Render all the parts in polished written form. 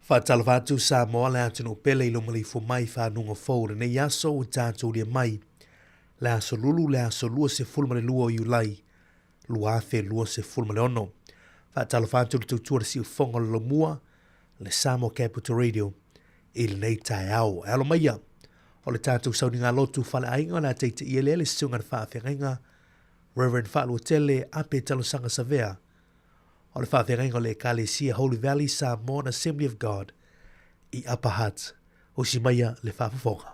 Whātalawhātu Sāmoa le atu no pele I lo malifo mai whānunga fōre ne yaso o tātou lia mai. Le aso lulu le aso lua se fulma le lua o iulai. Lua afe lua se fulma le ono. Whātalawhātu le tautua le si ufonga le lomua le Sāmoa Capital Radio. I le nei tae au. Alo maia. O le tātou sauni ngā lotu whale ainga la teite I ele sunga le whaafengainga. Reverend Whaalua Tele ape talo sanga savea. O le whaafengainga le Kalesia Holy Valley Samoan Assembly of God I Upper Hutt. O si maia le whaafafonga.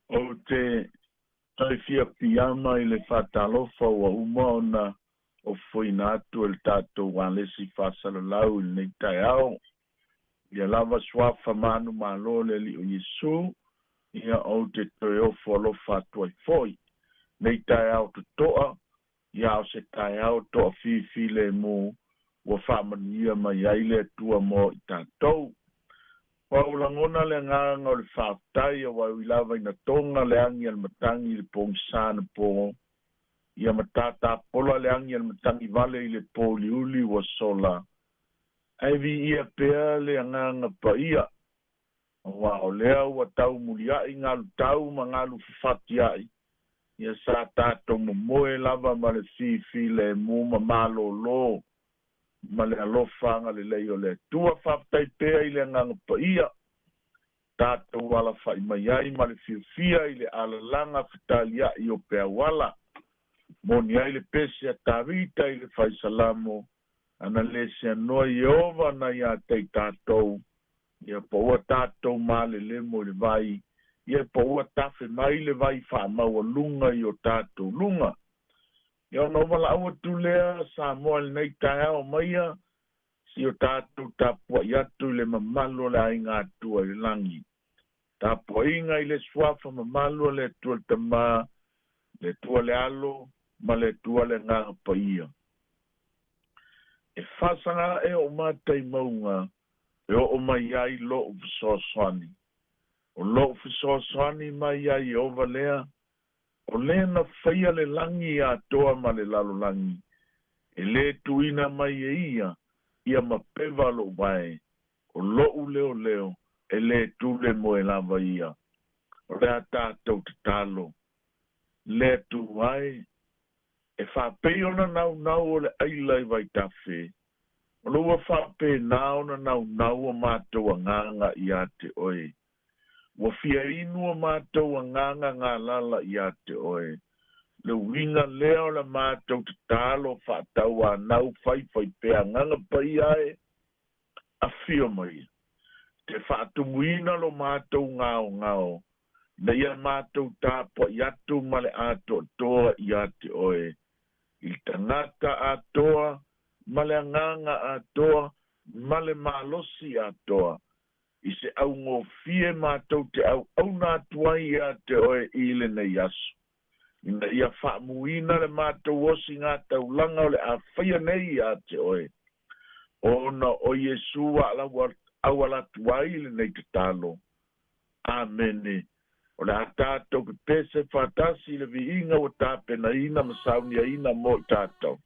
O te taifia piama I le whatalofa wa umaona o whoina atu el tātou walesi whasalalau I nei tai au. Ia lava swafa manu malo le li o Yesu, ia o te toe o whalofa tuai foi. Nei tai au tu toa, ia o se tai au toa fifi le mo, wa whamania mai aile tua mo I tātou. Waulangona le nganga o le whaftai a wau I lava ina tonga le angi al matangi le pong sana po, ia matata pola le angi al matangi vale I le po liuli wa sola. Aivi ia pea le anganga pa ia. Wa o lea ua tau muliai ngalu tau ma ngalu fifati ai. Ia sa tātou momoe lava ma le fifi le muma malo lo. Ma le alofanga le leo le tua whaftai pea I le anganga pa ia. Tātou wala whai mai ai ma le fifia I le alalanga fitalia I o pea wala. Moni ai le pese a tawita I le whai salamo. Ana le se noa Yehova na ia tei tātou. Ia pa ua tātou ma le mo le vai. Ia pa ua tafe mai le vai whaamaua lunga I o tātou lunga. Ia no wala awa tu lea Sāmoa le nei tae au maia. Si o tātou tāpua I atu le mamalo le ainga atua I langi. Tāpua inga I le swafa mamalo le tua le tama. Le tua le alo. Ma le tua le ngā pa ia. E whasanga e o mātai maunga, e o mai ai lo o fisoswani. O lo o fisoswani mai ai o valea, o lea na whaia le langi a toa ma le lalo langi. E le tuina mai e ia ma pewa lo vai. O lo u leo leo, e le tu le moe lava ia. O rea tātou te talo. Le tu vai, e whapei ona nau o le ailai vai tawhi. O lua whapei nau na nau o mātou a nganga I a te oe. Wa fia inu o mātou a nganga ngā lala I a te oe. Le winga leo la mātou te talo whatau a nau whai pēa nganga pai ae. A fio mai. Te whatumuina lo mātou ngao. Na ia mātou tāpua I atu male ato toa I a te oe. I tangata atoa, male anganga atoa, male malosi atoa. I se au ngō fie mātou te au nā tuai a te oe I le nei asu. Ina ia whaamuina le mātou osi ngā taulanga o le a whaia nei a te oe. Ona o Yesu awala tuai le nei te talo. Amene. O le tātou pe pese whatasi le vi inga o tāpena ina masaunia ina mo tātou.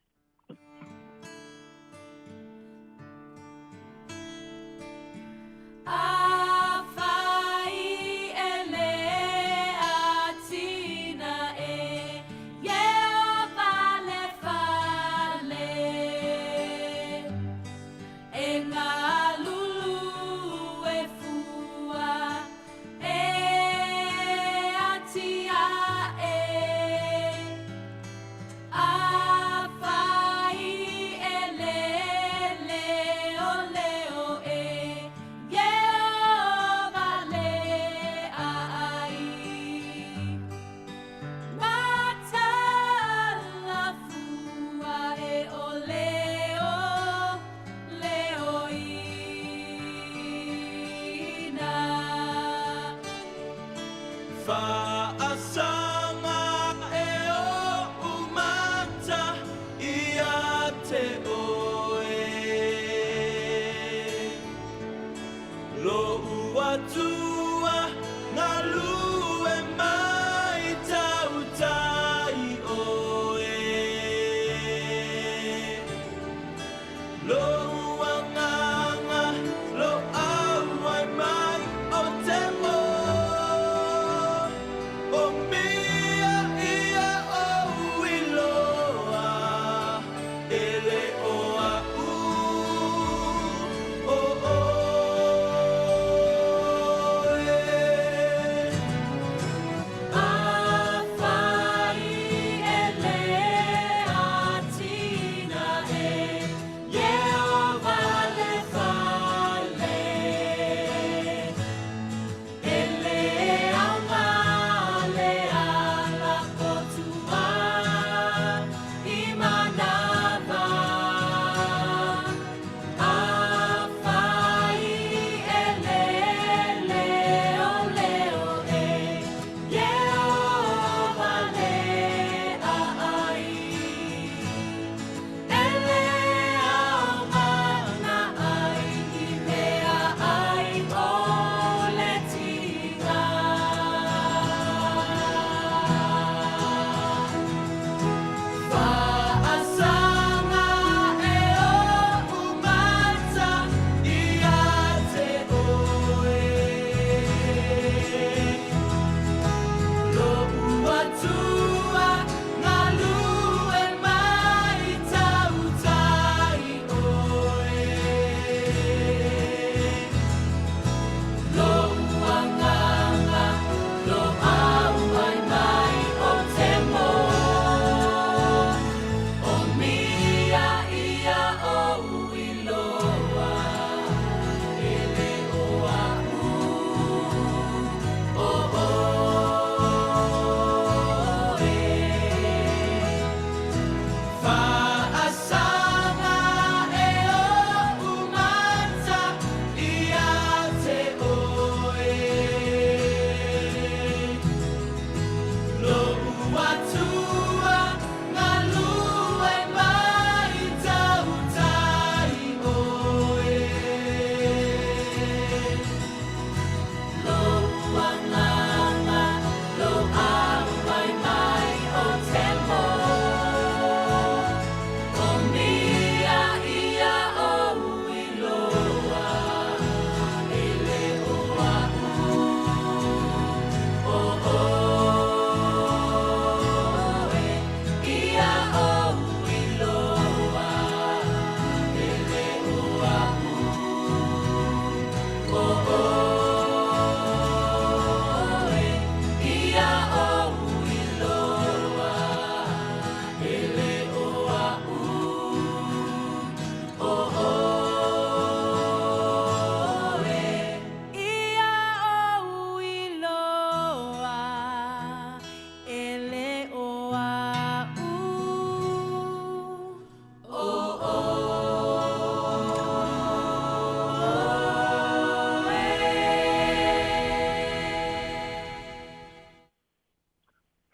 Lo ua tua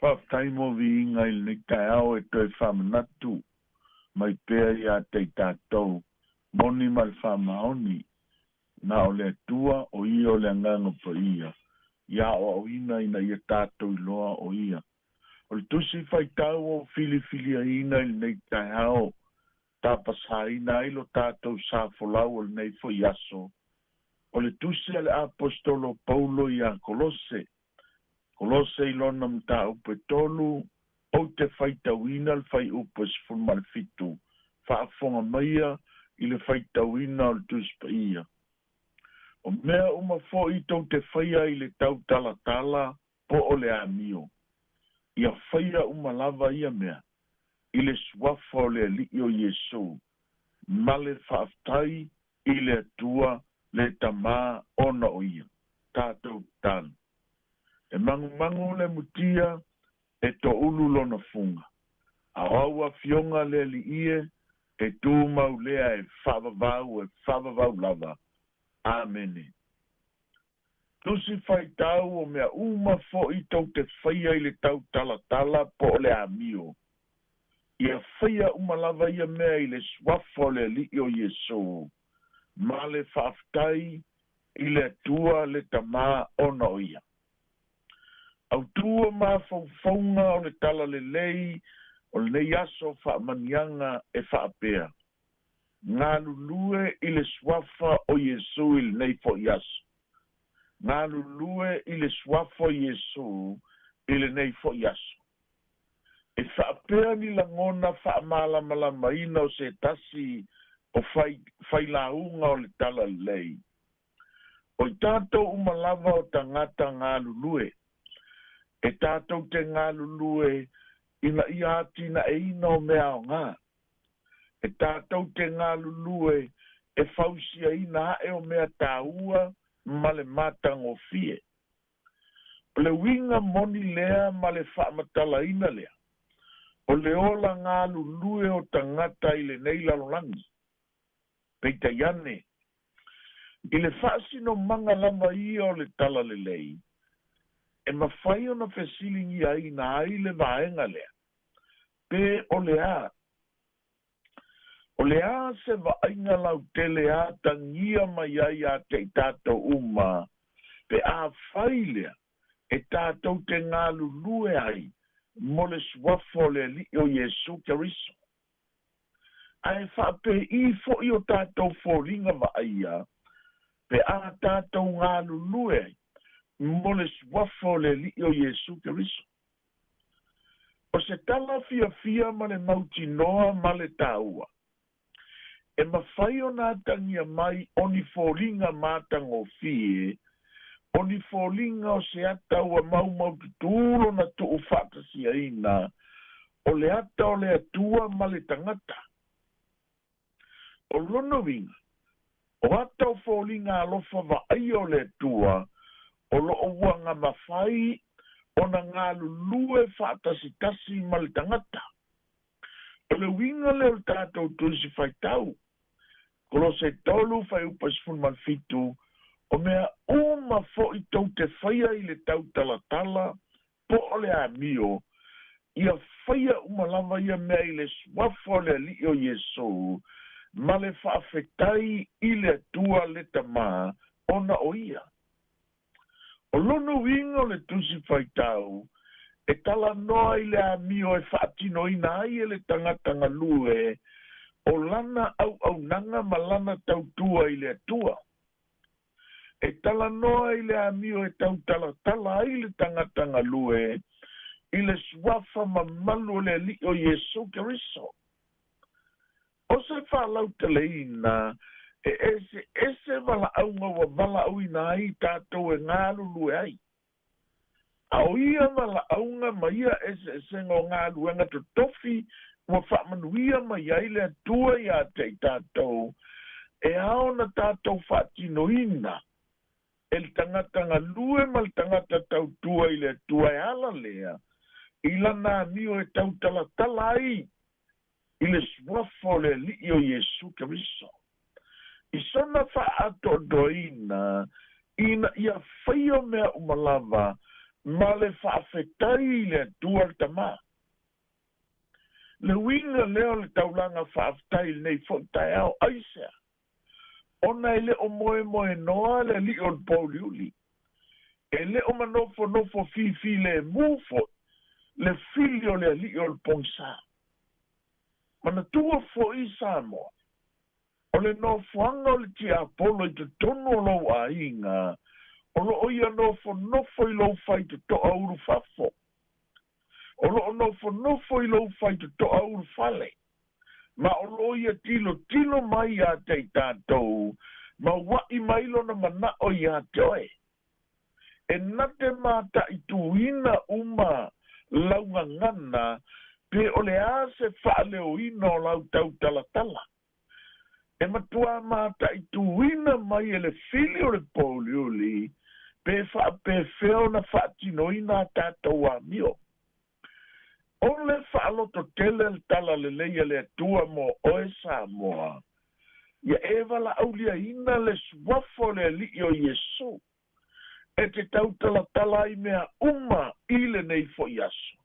Whaftaimo vi inga il ni tai au e toi whamanatu, mai pēr ia te tātou, moni mal whamaoni, nā o le tua o ia o le anganga pa ia, ia o ina ina ia tātou iloa o ia. O le tusi whaitau o fili a ina il nei tai au, tāpasa ina ilo tātou sāfolau o le nei fo iaso. O le tusi ale apostolo Paulo ia Kolose, Kolose ilona mta upe tolu, o te whaitauina le whai upe sifun fitu, whaafonga maia i le whaitauina o le tuspa ia. O mea uma fo i tau te whaia i le tau tala po o le amio. Ia whaia uma lava ia mea, i le suafa o le li o Yesu, ma le whaaftai i le atua le tamā ona o ia, tātou tānu. E mangu le mutia e to ulu lona funga. A aua fionga le li ie e tū mau lea e whavavau lava. Amene. Tusi whaitau o mea uma fo i tau te whaia i le tau tala po le amio. Ia whaia uma lava ia mea i le swafo le li o Yesu. Ma le whaaftai i le tua le tamā ona o ia. au tua mafaufaunga o le tala lelei o le nei aso faamaniaga e faapea galulue i le suafa o iesu i lenei fo'i aso galulue i le suafa o iesu i lenei fo'i aso e faapea ni lagona faamalamalamaina o se tasi o failauga o le tala lelei o i tatou uma lava o tagata galulue e tatou te galulue ina ia atinaʻeina o mea aogā e tatou te galulue e fausiaina a'e o mea tāua ma le matagofie o le uiga moni lea ma le fa'amatalaina lea o le ola galulue o tagata i lenei lalolagi peitaiane i le fa'asinomaga lava ia o le tala lelei e mafai ona fesiligiaina ai le vaega lea pe o le a se va'aiga lautele a tagia mai ai a te i tatou uma pe a fai lea e tatou te galulue ai mo le suafa o le ali'i o iesu keriso ae fa'ape'i fo'i o tatou foliga va'aia pe a tatou galulue ai mo le suafa o le ali'i o iesu keriso o se tala fiafia ma le mautinoa ma le tāua e mafai ona atagia mai o ni foliga matagofie o ni foliga o se ata ua maumau tutulu na tu'u fa'atasiaina o le ata o le atua ma le tagata o lonoviga o ata o foliga alofa va'aia o le atua o lo'o uaga mafai ona galulue fa'atasitasi ma le tagata o le uiga lea o le tatou tusi faitau kolose tolu fai upa sifunu ma le fitu o mea uma fo'i tou te faia i le tau talatala po o le amio ia faia uma lava ia mea i le suafa o le ali'i o iesu ma le fa'afetai i le atua le tamā ona o ia o lono uiga o le tusi faitau e talanoa i le amio e fa'atinoina ai e le tagata galue o lana auaunaga ma lana tautua i le atua e talanoa i le amio e tautalatala ai le tagata galue i le suafa mamalu o le ali'i o iesu keriso o se fa'alautaleina e ese vala'auga ua vala'uina ai tatou e galulue ai a o ia vala'auga ma ia ese'esega o galuega totofi ua fa'amanuia mai ai le atua iā te i tatou e ao na tatou fa'atinoina e le tagata galue ma le tagata tautua i le atua e ala lea i lana amio e tautalatala ai i le suafa o le ali'i o iesu keriso i sona fa'ato'atoina ina ia faia mea uma lava ma le fa'afetai i le atua le tamā le uiga lea o le taulaga fa'afetai i lenei fo'i taeao aisea ona e le'o moemoe noa le ali'i o le poliuli e le'o manofonofo fifi le emu fo'i le fili o le ali'i o le pogisā manatua fo'i Sāmoa o le nofoaga o le tiapolo i totonu o lou āiga o lo'o ia nofonofo i lou fai toto'a ulufafo o lo'o nofonofo i lou fai toto'a ulufale ma o lo'o ia tilotilo mai iā te i tatou ma ua'i mai lona mana'o iā te oe e nate mata'ituina uma laugagana pe o le a se fa'aleoina o lau tautalatala e matua mata'ituina mai e le fili o le poliuli pe fa'apefea ona fa'atinoina a tatou amio o le fa'alototele le tala lelei a le atua mo oe Sāmoa ia e vala'auliaina le suafa o le ali'i o iesu e te tautalatala ai mea uma i lenei fo'i aso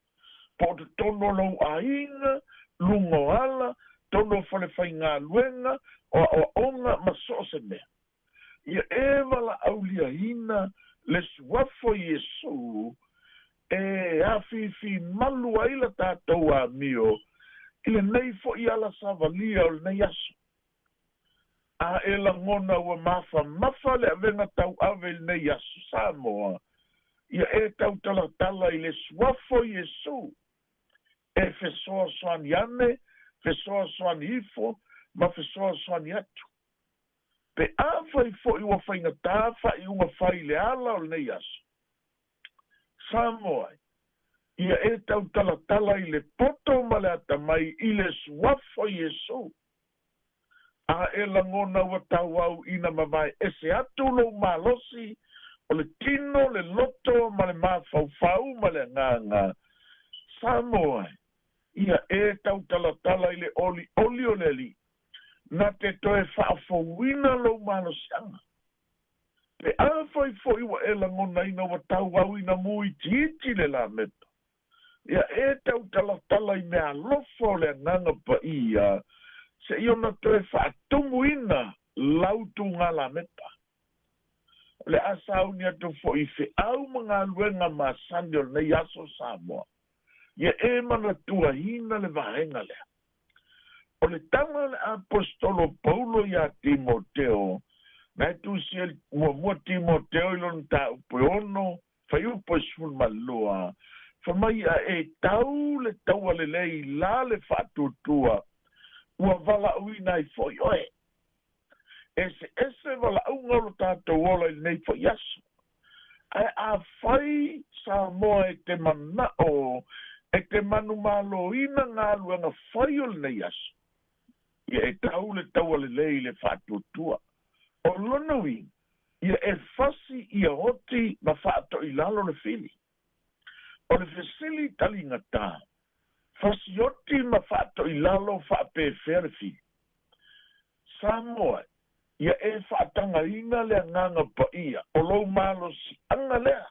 po te tono lou āiga luga o ala tono falefaigaluega o a'oa'oga ma so o se mea ia e vala'auliaina le suafa o iesu e afifi malu ai la tātou a mio, i le nei fo i ala savalia o le nei aso. A e la ngona ua mafa le avenga tau ave le nei aso Sāmoa, ia e tau talatala i le suafo Iesu, e fesoa soani ane, fesoa soani ifo, ma fesoa soani atu. Pe a fai fo i ua whaingatā, fai unga fai le ala o le nei aso. Sāmoa, ia e tau talatala i le poto ma le atamai i le suafo Iesu. A e langona ua tau au ina mawai ese atu lo malosi o le tino, le loto, ma le mawhauwhau, ma le nganga. Sāmoa, ia e tau talatala i le oli o le li. Na te toe whaafowina lo malosianga. Pe awhai fo iwa e langona ina wa tau au ina mui tiiti le la mepa. Ia e tau talatala i mea lofo le nganga pa ia, se iona toe whaatumu ina lautu ngā la mepa. Le asau ni atu fo i fe au mga luenga ma sandio nei aso Sāmoa. Ia e mana tua hina le vahenga lea. O le tanga le apostolo Paulo ia Timoteo, na tu siel mua Timoteo ilon ta upeono, fai upo sun malua, fa mai a e tau le taua le lei la le fatutua, ua vala uina i foi oe. Ese vala unga lo tātou ola i nei foi aso. Ai a fai Sāmoa e te manao, e te manu malo ina ngā luanga fai o le nei aso. Ia e tau le taua le lei le fatutua. O lonawi, ia e fasi ia hoti ma whaato i lalo le fili. O le fesili tali ngata, fasi hoti ma whaato i lalo whaape fere fili. Sāmoa, ia e whaatanga ina lea nganga pa ia, o lou malo si anga lea.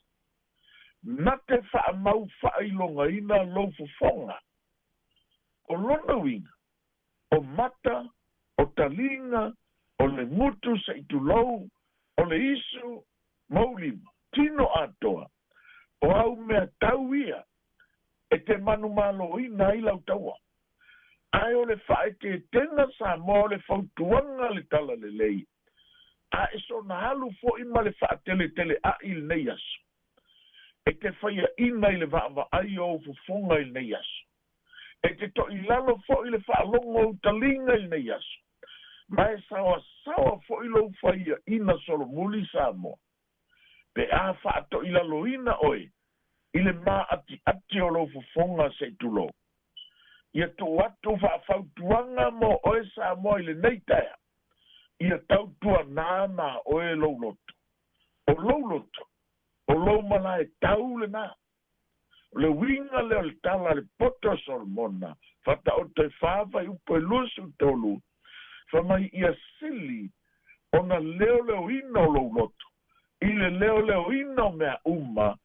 Na te whaamau whaailonga ina lou fufonga. O lonawinga, o mata, o talinga, o le ngutu sa itulou, o le isu, maulima, tino atoa, o au mea tau ia, e te manu malo ina i lau taua. Ai o le whae te tenga Sāmoa o le fautuanga le tala le lei. A e so na halu fo ima le wha tele a il nei aso. E te whaia ina i le vava ai o fufonga il nei aso. E te to i lalo fo i le wha longo o talinga il nei aso. Ma e sawa fo i lo whaia ina solo muli Sāmoa. Pe a wha to i lalo ina oe, i le mā ati o lo fufonga se tulo. Ia to atu wha fautuanga mo oe Sāmoa i le neitaia. Ia tautua nāna oe lauloto. O lauloto, o lau mana e tau le nā. Le winga leo le tala le poto solmona, fata o te whāwhai upo e lusu tolu, whamai ia sili, ona leo ina o lauloto. I le leo ina o mea uma,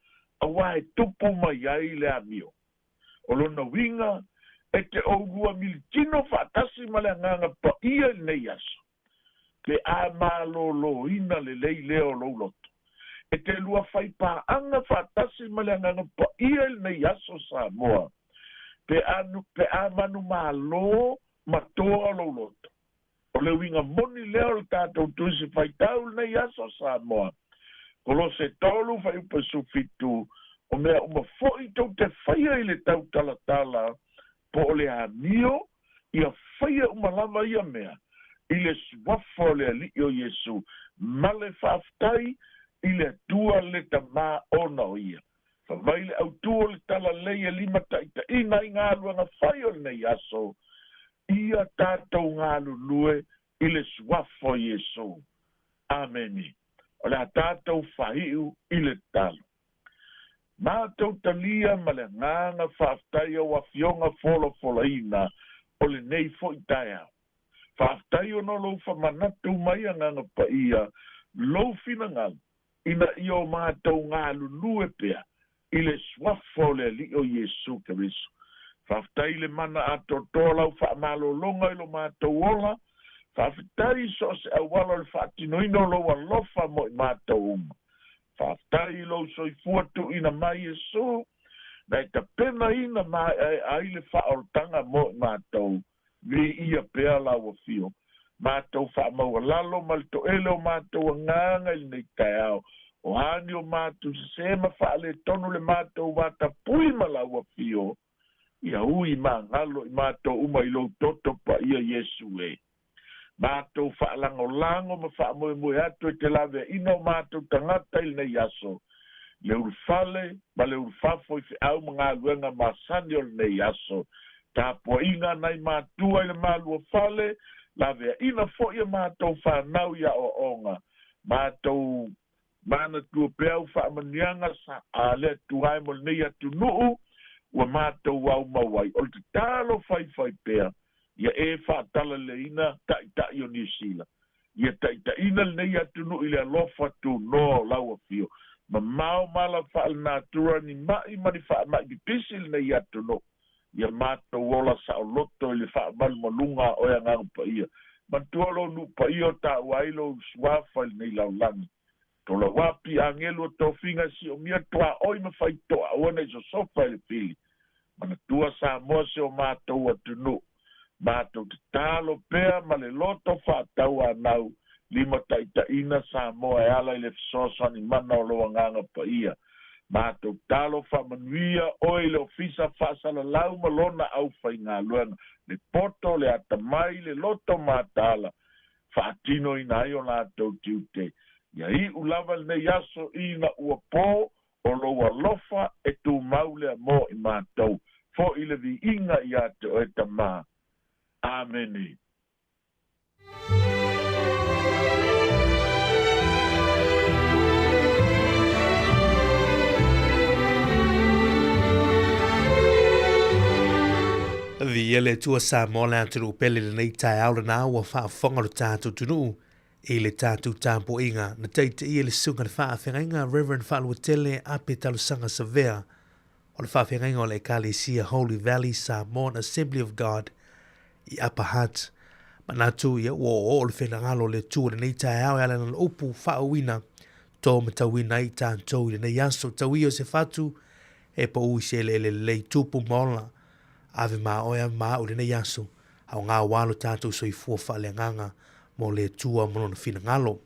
a wae tupu mai ai le amio. O lona winga, e te o rua militino whaatasi male nganga pa ia nei aso. Ke a malolo ina le lei leo lauloto. E te lua whai pā anga whaatasi male nganga pa ia nei aso Sāmoa. Pe a manu malo matoa lauloto. O le winga moni leo le tātou tuisi whai tau nei aso Sāmoa. Kolo se tolu whai upa sufitu, o mea uma fōi tau te whaia i le tau talatala, po o le amio, ia whaia umalama ia mea, i le suafo le ali o Iesu, male whaftai, i le tua le ta mā ona o ia. Whamai le au tua le tala leia lima taita, ina i ngā luanga whai o nei aso, ia tātou ngā lulue, i le suafo Iesu. Ameni. O le tātou whahiu i le talo. Mātou talia ma le nganga whaftai o wafionga fola ina o le nei fo i taia. Whaftai o no lo whamanatu mai a nganga pa ia, lo fina ngal, ina i o mātou ngā lulue pea, i le swafo le li o Iesu Keriso. Whaftai le mana a totola u whamalo longa i lo mātou ola, whaftai so se awala le whatinoino lo alofa mo i mātou uma. Whaftai lo soi fuatu ina mai Iesu, na ta pena ina mai ai le whaorotanga mo i mātou, vi ia pea la wa fio. Mātou wha maua lalo mal to ele o mātou nganga i nei tai au. O hani o mātou se ma wha le tonu le mātou wata pui ma la wa fio. Ia ui ma ngalo i mātou uma i lo toto pa ia Yesu e. Mātou wha lango ma wha moe moe atu e te lawe ino mātou tangata i nei aso. Le urfale, ma le urfafo i au mga luenga ma sani o nei aso. Ta po inga nai mātua i le malua fale, la vea ina fo ia mātou whanau ia o onga. Mātou mana tua peau whaamanianga sa a le tuai mo nei atu nuu, ua mātou wau mawai. O te talo whai pea, ia e whaatala le ina tai o New Zealand. Ia tai ina le nei atu nuu i le alofa tu no laua fio. Ma mau mala whaal natura ni mai mani wha mai ki pisil nei atu nuu. Ia mātou wola sa o loto i le whaamalu malunga o ea ngang pa ia. Mantualo nu pa ia o ta wailo suafa i nei laulangi. Tola wapi angelu o tauwhinga si o mia toa oi ma whai toa awana i so sofa i le pili. Mana tua Sāmoa se o mātou atu nu. Mātou te talo pea ma le loto whaatau anau. Lima taita ina Sāmoa e ala i le fisosani mana o loa nganga pa ia. Mātou talo whamanuia oi le ofisa whaasala lau malona au whai ngā luenga. Le poto, le atamai, le loto mātala. Whaatino i nai o lātou tiute. Ia i ulava le nei aso i na ua pō o loa lofa e tu maulea mo i mātou. Fo i le vi inga i ate o e tamā. Ameni. Via le tua Sāmoa le atu pele le nei tai au le nā ua whaafonga lo tātou tunu e le tātou tāmpo inga na teite ia le sunga le whaafengainga Reverend Whaaluatele ape talusanga Savea o le whaafengainga o le Ekalesia Holy Valley Samoan Assembly of God i Upper Hutt. Manatu ia ua o le whenangalo le tua le nei tai au e ala na upu whaawina tō matawina i tātou i le nei aso tawio se whatu e pa ui se le tupu mola. Ave ma oia ma o le nei aso, au ngā walo tātou soi fua whaaleanganga mo le tua mono na whina ngalo.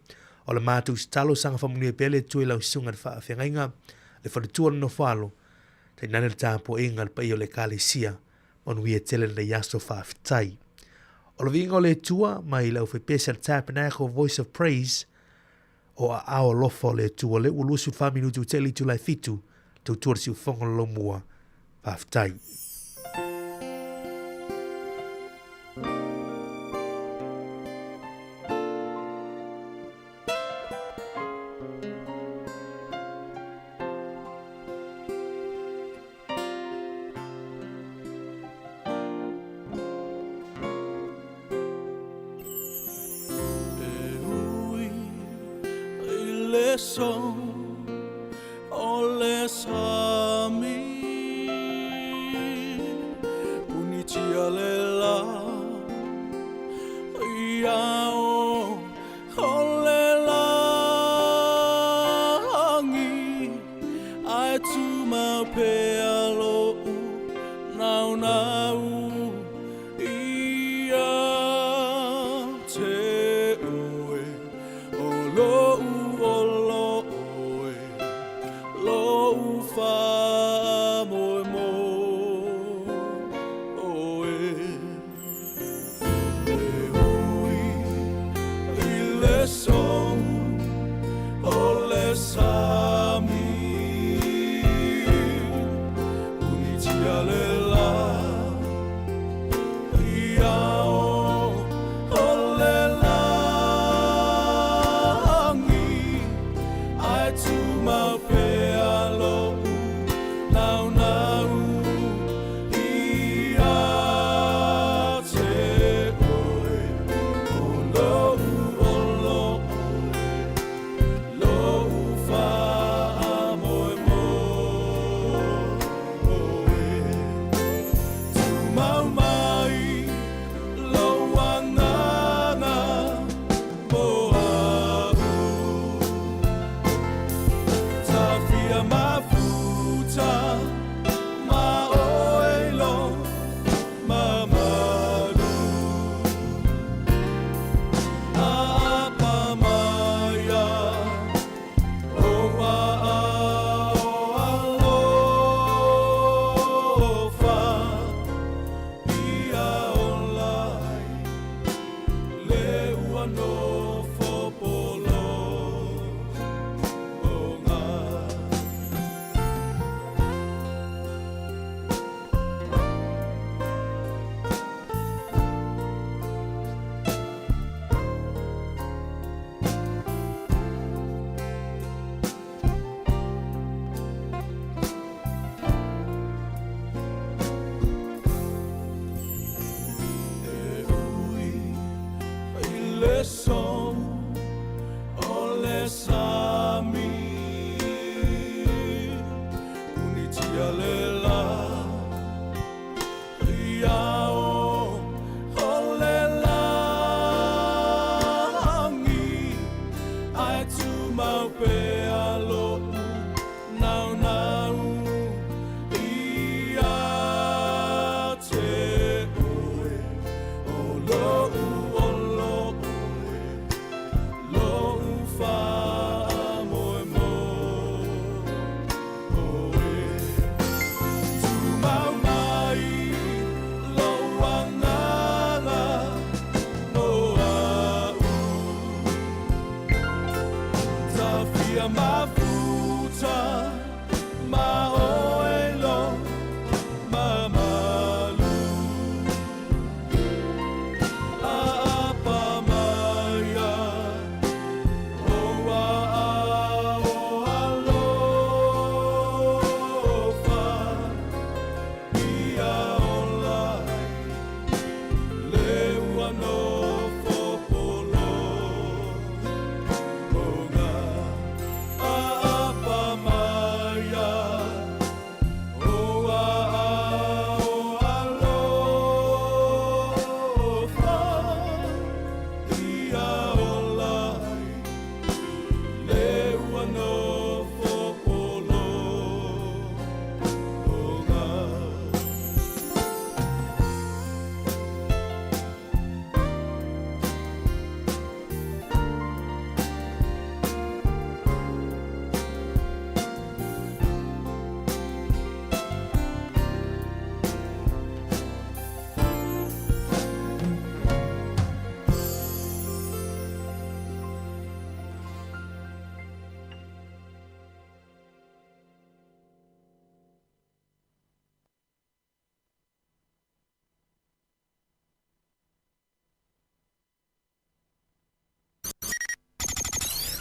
O le mātou si talo sanga whamungia pele tue lau sunga na whaafengainga, le wharetua no whalo, te nane le tāpo inga le pai o le Ekalesia, monu ia tele nei aso whaafitai. O le vinga o le tua, mai lau whepesa le Tabernacle Voice of Praise, o a ao lofa o le tua, le ulusu 5 minutu tele tu lai fitu, tau tua si ufonga lo mua, whaafitai.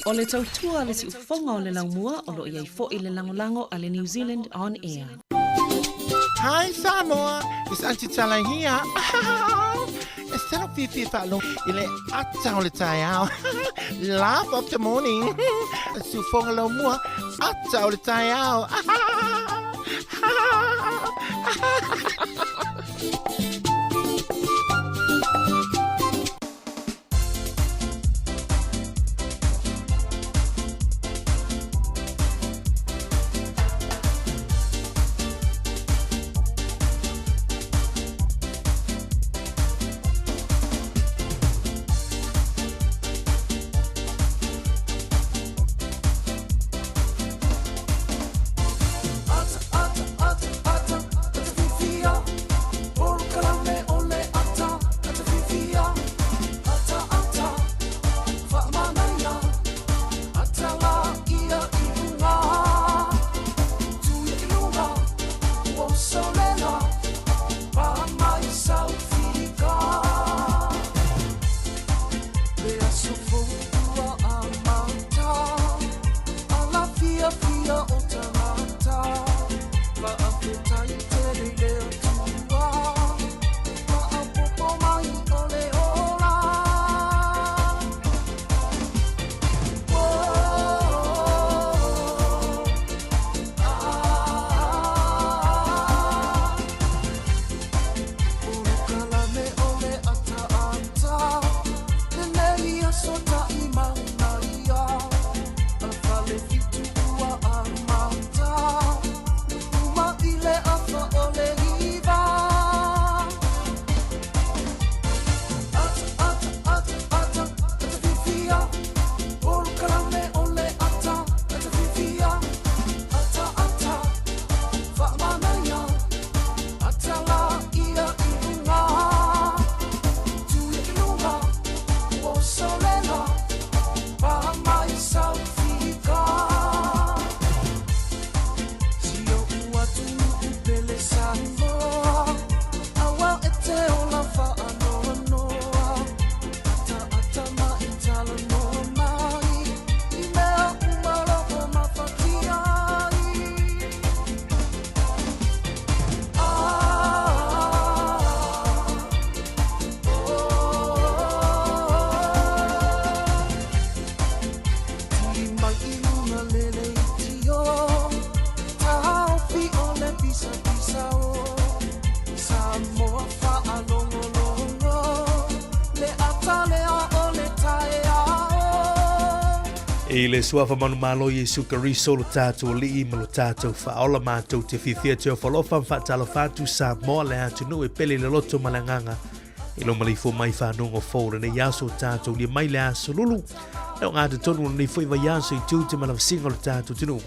O le tautua le si ufonga o le laumua o lo iai fo i le langolango a le New Zealand On Air. Hi Sāmoa, it's Auntie Tala here. It's tell Fifi Falo ile ata o le tai au. Laugh of the morning. Si ufonga lo mua ata o le tai au. I le suafa manu malo Yesu Kariso lo tātou li ma lo tātou whaola mātou te whiwhia te o whalofa mwhatalo whātu Sāmoa le atu nu e pele le loto malanganga i lo malifo mai whanonga fōra ne yaso tātou li mai le aso lulu leo ngāta tonu ni fwaiva yaso i tūte malawa singa lo tātou tinu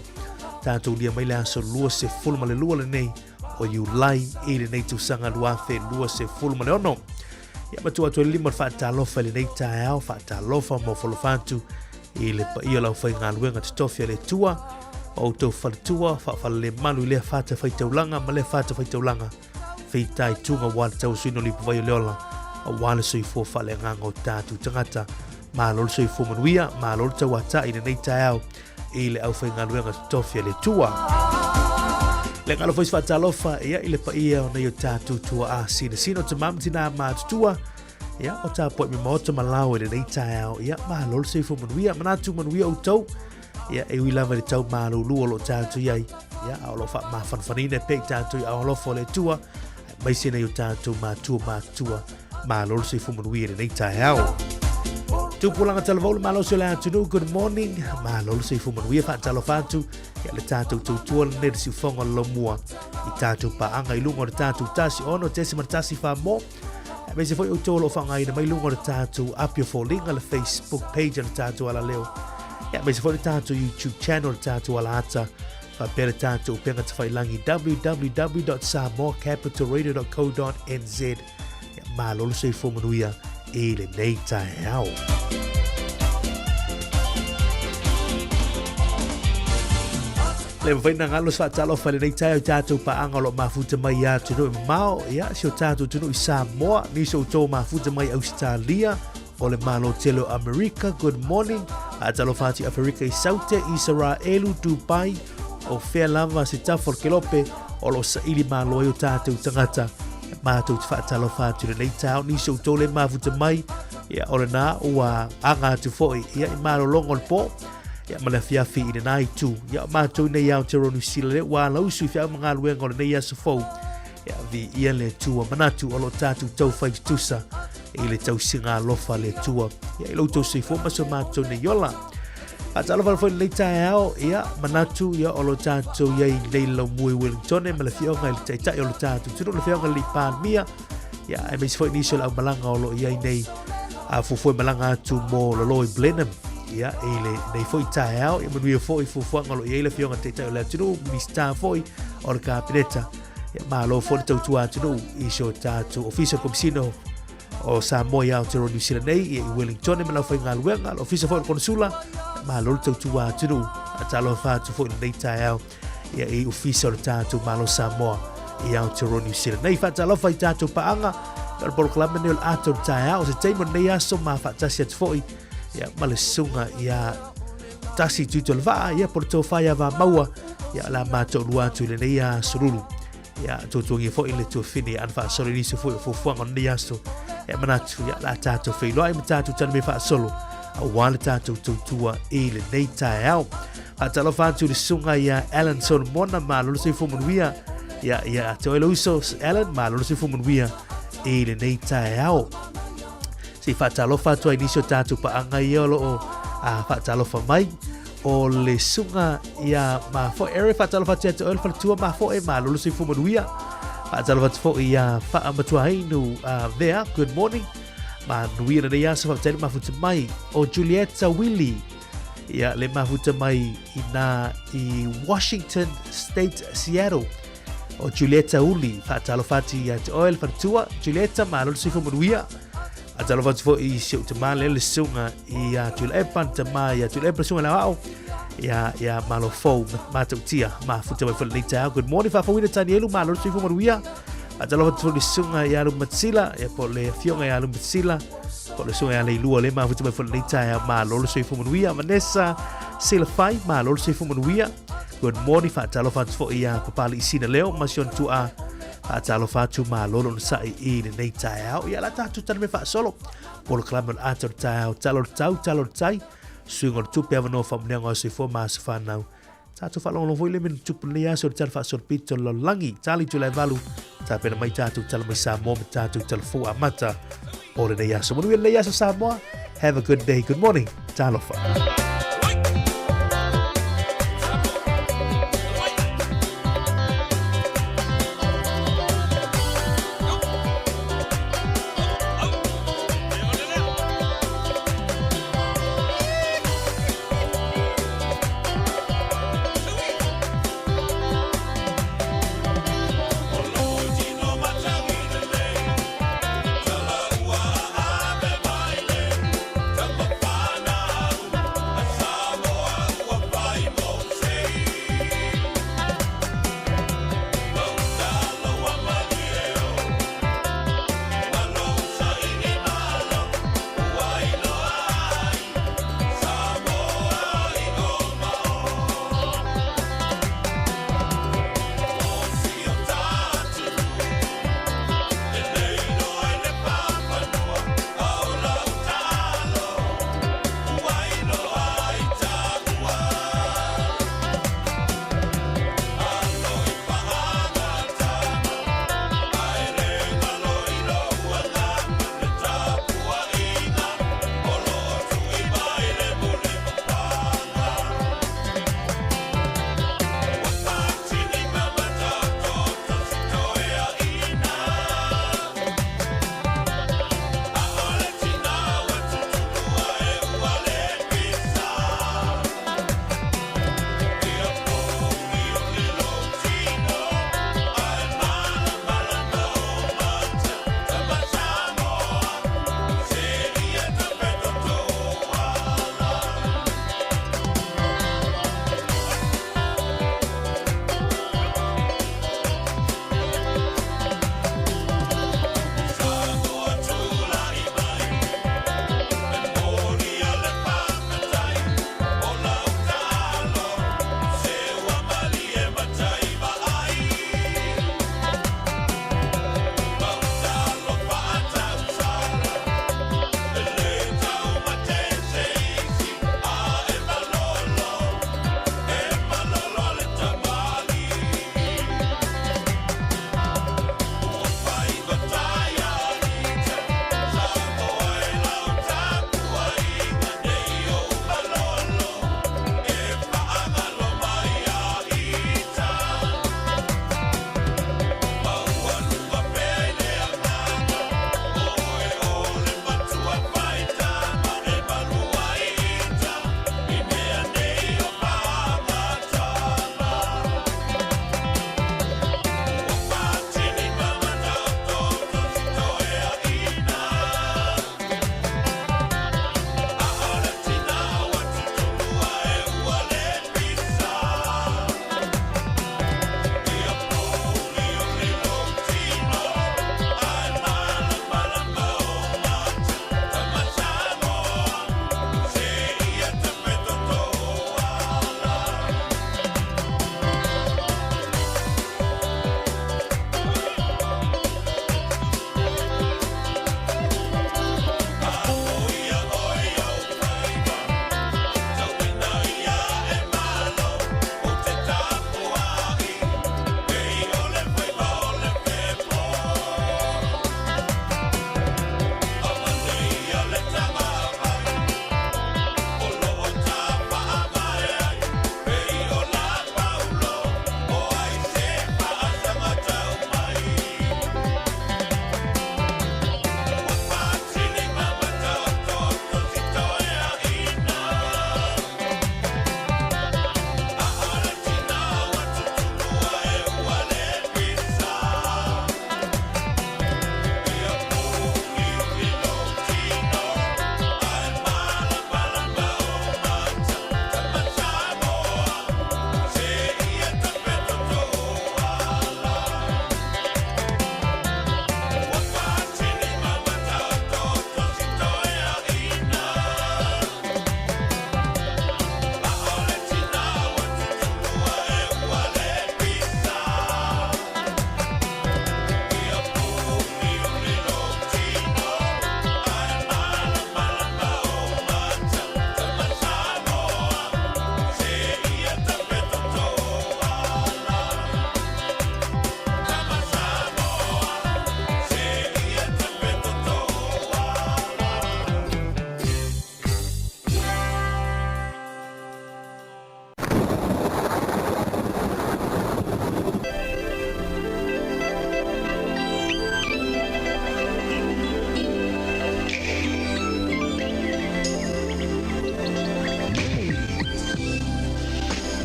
tātou li mai le aso lua se fulma le lua le nei o yu lai i le nei tu sanga luafe lua se fulma le ono ia matua tu lima whaatalofa le nei tae au whaatalofa mo whalofātu I le pa ia lau whai ngā luenga te tofia le tua, o tau whalatua, whawhala le malu le whata whaitaulanga, ma le whata whaitaulanga, whitai tunga wāle tau suino li pawai o leola, a wāle soi fō whale nganga o tātu tangata, mā lolo soi fō manuia, mā lolo tau ata i nei tai au, I le au whai ngā luenga te tofia le tua. Le ngalo fo fa talofa ia ile pa ia ona yo tatu tua a sino te mamtina ma tua ia o ta po mi moto malau ile nei tai ia ma lol se fo manuia manatu manuia o tau ia e wi lava le tau ma lu lo tatu ia o lo fa ma fanfanine pe tatu ia o lo fo le tua mai sina yo tatu ma tua ma lol se fo manuia ile nei tai tu pulanga talvol malo se la tu good morning malo se fu manuia fa talofatu ya le tatu tu ne si fonga lo mua I tatu pa anga I lungo tatu tasi ono tesi martasi fa mo me se foi o tolo fa ngai mai lungo tatu up your falling ala Facebook page ala tatu ala leo ya me se foi tatu YouTube channel tatu ala ata fa pere tatu penga te fai langi www.samoacapitalradio.co.nz ya malo se fu manuia ele nei tai au. Le vena ngalo sa talo fa le nei tai tatu pa angalo mafuta mai atu no mao ya so tatu tunu I Sāmoa ni so to mafuta mai Australia o le malo telo America good morning a talo fati Africa I Saute Israelu Dubai o fea lava se tafo kelope o lo sa ili malo yo tatu tangata mātou te whaatalo whātu le nei tau ni so tole mafuta mai ia ora nā ua anga tu foi ia I marolongo le po ia mala fiafi I nai tu ia mātou nei au te ronu sila le wā lausu I whia mga luenga o le nei aso fau ia vi ia le tua manatu o lo tātou tau whai tusa I le tau singa lofa le tua ia I lau tau sei fo maso mātou nei yola Atalo fa foi le tai ao ia manatu ia o lo tātou ia I nei lau mui Wellington e mala fionga I le tai o lo tātou tunu le fionga li palmia ia e meis foi niso au malanga o lo ia I nei a foi malanga atu mo lo loi Blenheim ia e le nei foi tai ao ia manuia foi fuanga lo ia le fionga tai o le tunu mista foi o le kapineta ia ma lo foi tau tua tunu iso tātou official commissioner o Sāmoa ia o te New Zealand nei I Wellington e malau whai ngā luenga o fisa whai konsula ma lolo tau tua tunu a talo whātu whai nei tai au ia I ofisa o tātou malo Sāmoa ia o te New Zealand nei whātalo whai tātou paanga Kara polo klama nei o ato tai au se teimo nei aso ma whātasi atu whai ia male sunga ia tasi tuito le waa ia polo tau whai a wā maua ia la mātou luatu le nei a sururu ia tōtuangi whai le tua whini an whaasoro nisi whai o fuanga nei aso e manatu ia la tātou whailua e matatu tana me whaasolo a wale tātou tautua e le nei tai au Hatalo whātu le sunga ia Alan Son Mona ma lolo se fumanuia ia te oilo uso Alan ma lolo se fumanuia e le nei tai au si whatalo whātu ai nisio tātou pa anga ia lo o a whatalo wha mai o le sunga ia ma fo ere whatalo whātu ia te oilo whalatua ma fo e ma lolo se fumanuia Whaatalo whatu fo ia wha matua hainu there, good morning. Ma nuira nei asa whaatele mafuta mai o Julieta Willie. Ia le mafuta mai I Washington State, Seattle. O Julieta Willie, whaatalo whatu ia te oil whatua. Julieta ma lolo sifu manuia. Whaatalo whatu fo I siu te maa lele sunga I Julepan te maa ia Julepan sunga la wao. Ia malo fo matau tia ma futa mai fole nei tau good morning fa fawina tani elu malo sifu maruia atalo watu fole sunga ia lu matsila ia po le fionga ia lu matsila po le sunga ia le lua le ma futa mai fole nei tau malo sifu maruia Vanessa sila fai malo sifu maruia good morning fa atalo watu fo ia papali isina leo masion tu a atalo watu malo lo sai I nei tau ia la tatu tani me fa solo po le klamen ato tau talo tai Suingor tupe ava no whamunenga o se fo maa se whanau. Tātou whalongo voi le mena tupu nei aso tātou whaasor pito lo langi. Tāli tu lai valu. Tāpena mai tātou tala mai Sāmoa me tātou tala fu a mata. Ore nei aso. Manuia nei aso Sāmoa. Have a good day. Good morning. Tālofa.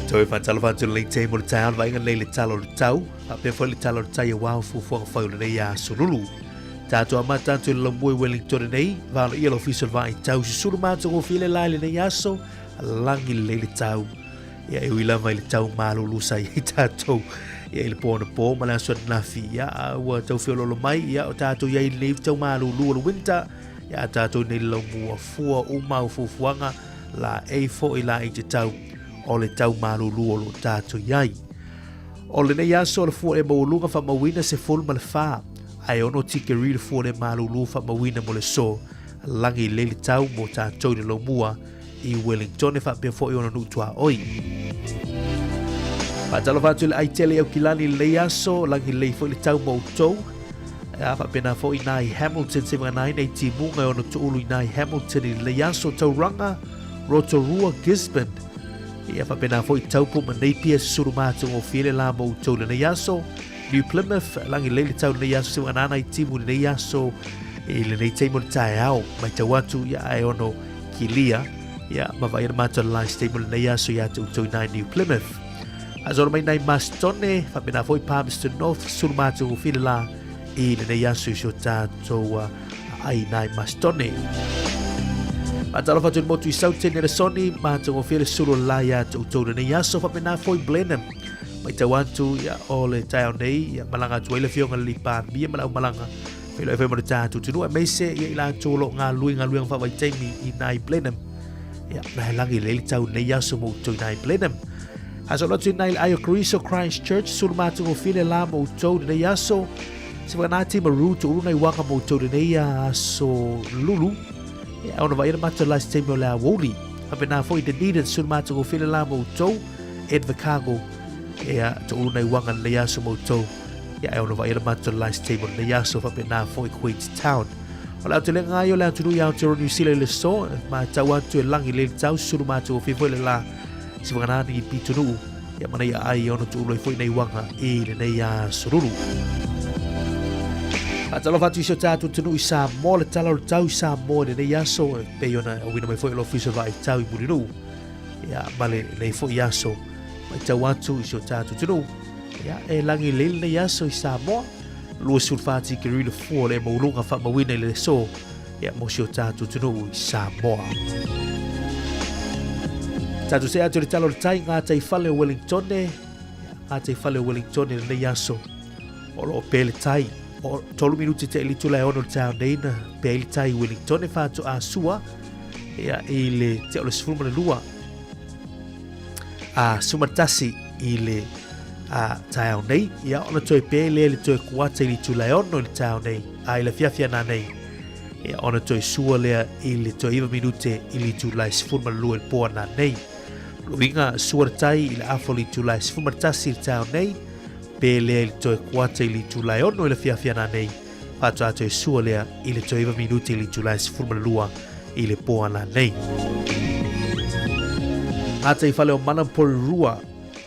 Toi fa talo fa tulu le te mo le tai vai nga le talo le tau a pe foi le talo le tai wa fu fu nga fau le ya sululu tato amata tu le mo Wellington nei va le yellow official vai tau sulu ma to file la le ya so langi le tau ya e wila vai le tau malulu sai tato ya le pona po ma la so na fia wa tau filo lo mai ya tato ya le tau malulu le winter ya tato nei lo mo fu o mau fu fuanga la e fo ila i tau o le tau malulu o lo tato iai. O le nei aso le fua e maulunga fa mawina se fulu ma le faa. Ai ono tikeri le fua le malulu fa mawina mo le so. Langi le le tau mo tato le lo mua i Wellington e fa pe fo i ono nutua oi. Patalo fatu le aitele au kilani le aso langi le fo le tau mo utou. A fa pena fo i nai Hamilton se mga nai nei timunga ono tuulu i nai Hamilton i le aso tau ranga Rotorua Gisborne. Ia fa pena foi tau po manei pia suru mātu o file la mo tau le yaso New Plymouth langi leile tau le yaso se anana i timu le yaso e le nei teimo le tae au mai tau atu ia ai ono kilia ia ma vai mātu le teimo le yaso ia tau tau nai New Plymouth azoro mai nai Mastone fa pena foi Palmerston North suru mātu o file la i le yaso i so tātou ai nai Mastone Matalo fa tun motu i saute nere soni ma tungo fele suru la ya tau nei yaso fa pena foi Blenheim mai tau antu ya ole tau nei ya malanga tuele fionga lipa bia malau malanga felo e femo tatu tunu mai se ya ila tolo nga lui fa vai taimi i nai Blenheim ya na langi le tau nei yaso mo tu nai Blenheim aso lo tu nai ayo Cristo Christchurch suru ma tungo fele la mo tu nei yaso se va nati maru tu nai waka mo tu nei yaso lulu Ya ona vai mata last time la woli. Apena foi de needed sur mata go file la mo to Edvicago. Ya to una wanga le yaso mo to. Ya ona vai mata last time le yaso apena foi Queenstown. Ola te lenga yo la tu ya to New Zealand le so ma tawa tu langi le tau sur mata go file la. Si vana ni pitunu. Ya mana ya ai ona tu lo foi nei wanga e le nei ya sururu. Atalo fatu iso tatu tunu i Sāmoa le tala o tau i Sāmoa le nei aso pe yona o wina mai foi lo fiso vai tau i murinu ya male nei foi aso mai tau atu iso tatu tunu ya e langi le nei aso i Sāmoa lua sulfati ki rila fua le maulunga fa mawina le so ya mo sio tatu tunu i Sāmoa tatu se atu le tala o tai ngā tai fale o Wellington ngā tai fale o Wellington le nei aso o lo pele tai o tolu minuti te ili tula e ono tau neina pe ili tai Wellington e whātu a sua ia i le te o le sifuruma le lua a sumatasi i le a tau nei ia ona toi pe le toi kuata ili tula e ono le tau nei a i le fiafia na nei ia ona toi sua lea i le toi iwa minute ili tula e sifuruma le lua e poa na nei luinga sua tai i le afo li tula e sifuruma tasi le tau nei pe lea i le toe kuata i li tulai ono i le fiafia nei whātua toe sua lea i le toe 2 minuti i li tulai sifuruma lua i le poa na nei Ata i whale o mana pori rua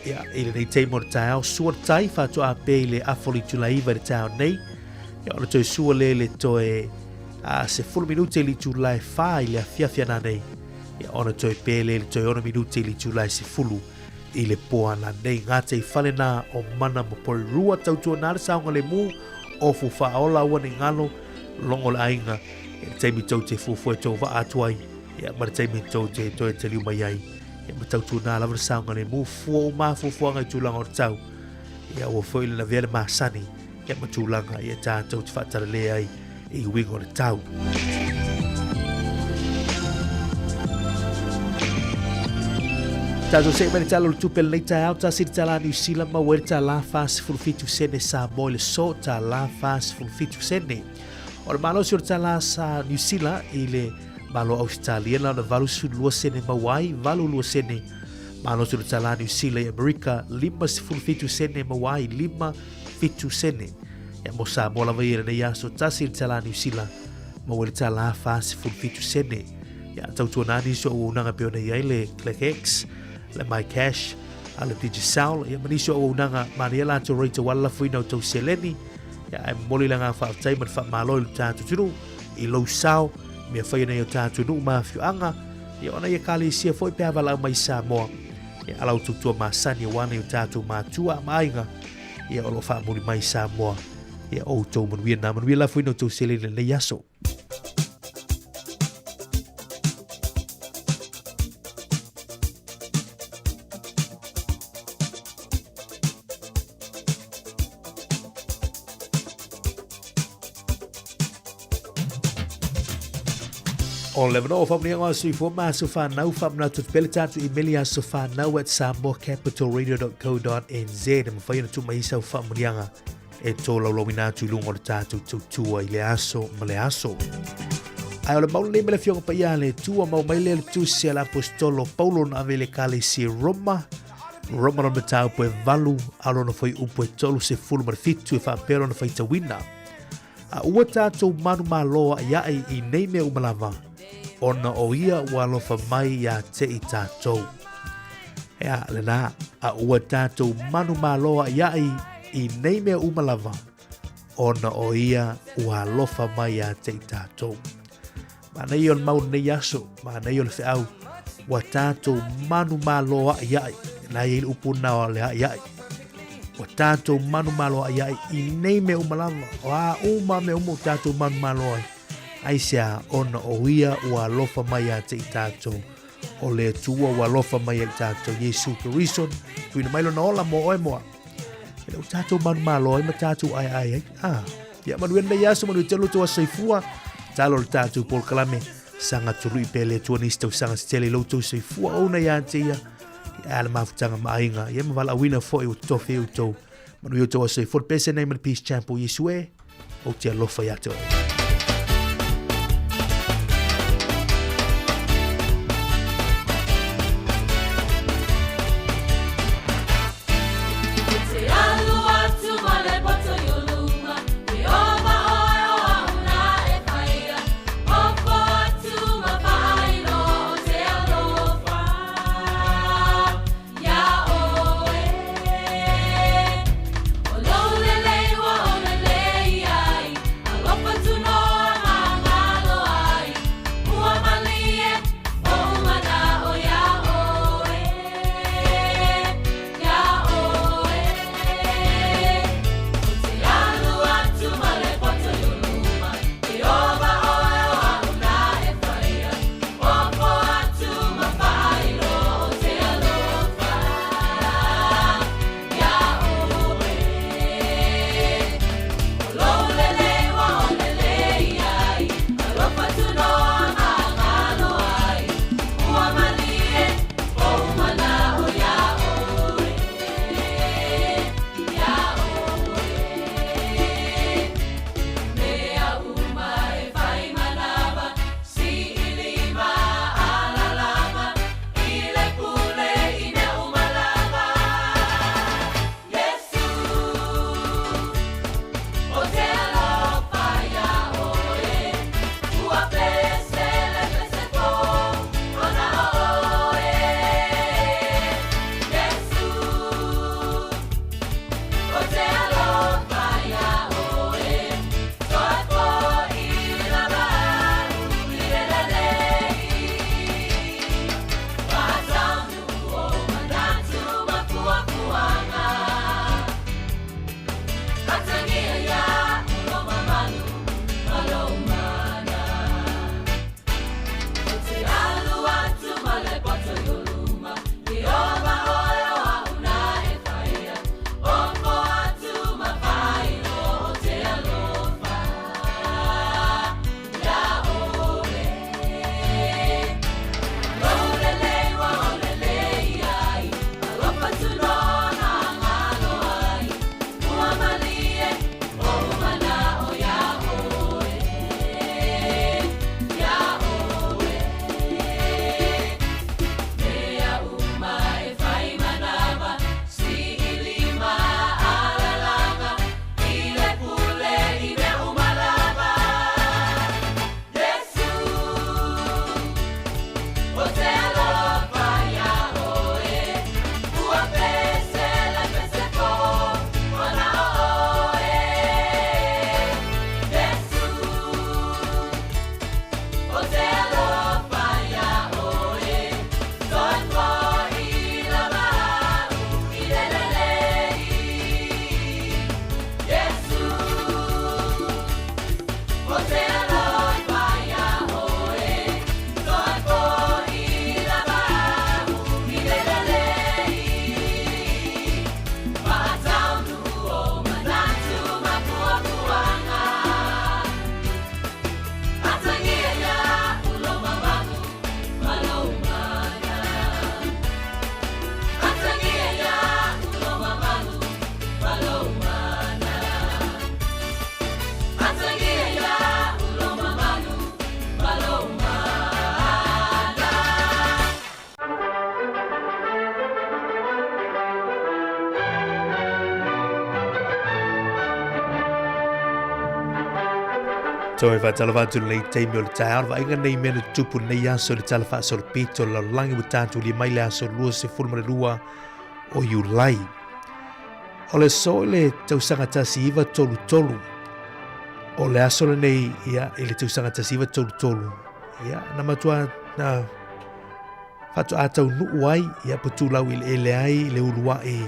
ia i le nei teimo le tai au sua tai whātua a pe i le afoli tulai iwa le tau nei ia ona toe sua lea le toe se 4 minuti i li tulai wha i le fiafia nei ia ona toe pe lea le toe 1 minuti i li tulai sifulu i le poa na nei ngate i whale nā o mana mo pori rua tautua nā le saunga le mū o fu whaola ua ni ngalo longo le ainga e teimi tau te fufu e tau wa atuai e mara teimi tau te toi te liu mai ai e ma tautua nā lawa le saunga le mū fua o maa fufuanga i tūlanga o le tau e a ua whaile na vele maa sani e ma tūlanga i e tātou te whatara le ai i wingo le tau Tato se mani talo tupe le ta au ta sir tala New Zealand ma werta la fast full fitu sene Sāmoa le so ta la fast full fitu sene. O le malo sur tala sa New Zealand i le malo Australia la valu su lua sene ma wai valu lua sene. Malo sur tala New Zealand America 5 full fitu sene ma wai 5 fitu sene. Ya mo Sāmoa la vai ne ya so ta sir tala New Zealand ma werta la fast full fitu sene. Ya tau tuanani so unanga pe ona ia le click X le my cash ala digital ia manisio o nanga mariela to rate wala fuina to seleni ia ai moli langa fa tai man fa malo ta tu i lo sao me fa nei ta tu ma fianga ia ona ia kali sia foi pe vala mai Sāmoa Ia alau tutua masani wana i tātou mātua mainga. Ia olo whaamuri mai Sāmoa. Ia o tau manuia lafu ino tau sele le yaso. O le mano o whamnia ngā sui fua maa so whanau whamna tu pele tātu emaili a so whanau at samoacapitalradio.co.nz e mawhaina tu mai sau whamnianga e tō laulau ina tu lungo le tātu tautua i le aso ma le aso. Ai o le maule le mele fionga pa ia le tua mau mai le tu se ala apostolo Paulo na avele kale si Roma no me tau po e valu alo na foi upo e tolu se fulu ma fitu e whaapero na whaita wina. A ua tātou manu maa loa iai i nei mea umalava. Ona o ia ua alofa mai ia te i tātou. Ea le nā, a ua tātou manu māloa iai i nei mea umalava. Ona o ia ua alofa mai ia te i tātou. Mana i on mau nei aso, mana i on whiau, ua tātou manu māloa iai, na i upuna o lea iai. Ua tātou manu māloa iai i nei mea umalava. O a uma me umu tātou manu māloa iai. Aisea ona o ia ua alofa mai a te i tātou. O le tua ua alofa mai a i tātou. Jesu Kirison, tuina mailo na ola mo oe moa. E leo tātou manu māloa, ima tātou ai. Ia manuia nei aso, manuia telo toa saifua. Talo le tātou Paul Kalame, sanga turu i pele tua nistau sanga stele loutou saifua. Ona ia te ia, ia ala mafutanga maainga. Ia mawala wina fo e o tofe o tou. Manuia toa saifua, pese nei man Peace Champo Yesue, o te alofa ia te oe. To know Toi fa tala vatu nei teimi o le tae arwa inga nei mena tupu nei aso le tala fa so le pito la langi mu tātu li mai le aso lua se fulma le lua o Iulai. O le so le tausanga tasi iwa tolu tolu. O le aso le nei ia i le tausanga tasi iwa tolu tolu. Ia na matua na fatu atau nuu ai ia patulau i le ele ai le ulua i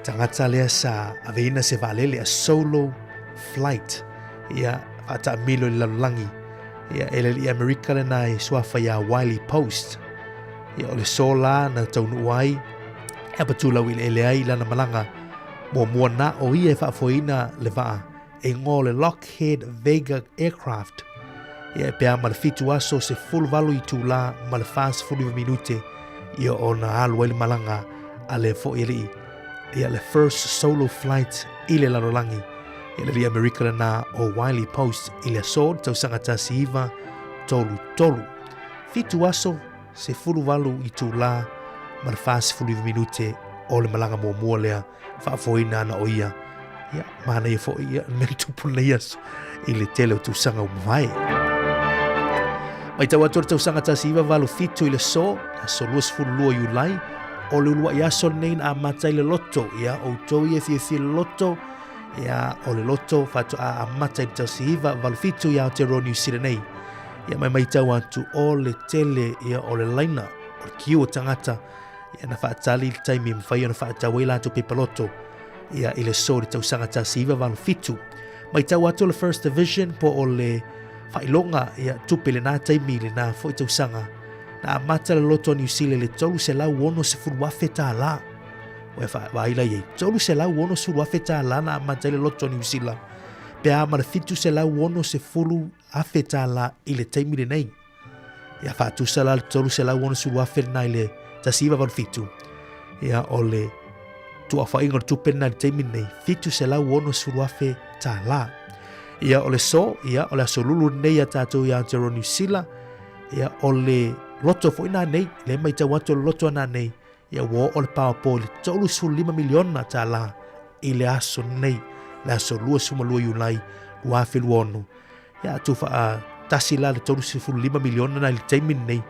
tangata lea sa aveina se valele a solo flight. Ia ata milo i lalangi. Ia ele i Amerika le nai suafa ia Wiley Post. Ia o le sola na tau nuu ai ia patulau i le ele ai lana malanga mua na o ia e whaafoina le waa e ngō le Lockheed Vega Aircraft. Ia e pea ma le fitu aso se full valu i tūla ma le fast 45 minute ia o na alu ele malanga a le fo ili ia le first solo flight i le lalolangi ia le Amerika le na o Wiley Post i le sod tau sangata si iwa tolu tolu. Fitu aso se full valu i tūla ma le fast 45 minute o le malanga mua lea whaafoina ana o ia. Ia, mana ia fo ia meri tupu nei aso i le tele o tūsanga o mwai. Mai tau ator tūsanga tasi iwa valu fitu i le so, a so luas fulu lua Iulai, o le ulua i aso nei a matai le loto, ia o tau ia fia le loto, ia o le loto fatu a matai le tasi iwa valu fitu ia o te roni usire nei. Ia mai tau atu o le tele ia o le laina, o le kiu o tangata, ia na whaatali le taimi mwhai o na whaatawai lato pe paloto, ia i le so le tausanga tasi iwa valu fitu. Mai tau atu le First Division po o le whailonga ia tupe le nā taimi le nā fo i tausanga. Na amata le loto New Zealand le tolu se lau ono se furu wafe tā la. Oe whaila iei, tolu se lau ono se furu wafe tā la na amata le loto New Zealand. Pe ama le fitu se lau ono se furu afe tā la i le taimi le nei. Ia whaatusa la le tolu se lau ono se furu wafe na i le tasi iwa valu fitu. Ia o le tu afa inga tupe na teimi nei fitu se lau ono suruafe ta la. Ia o le so, ia o le asolulu nei a tātou ia Aotearoa New Zealand, ia o le loto fo ina nei, le mai tau atu le loto ana nei, ia wo o le pawapo le tolu su 5 miliona ta la, i le aso nei, le aso lua suma lua Iulai, uafe luono. Ia tu a tasi la le tolu su 5 miliona na le teimi nei,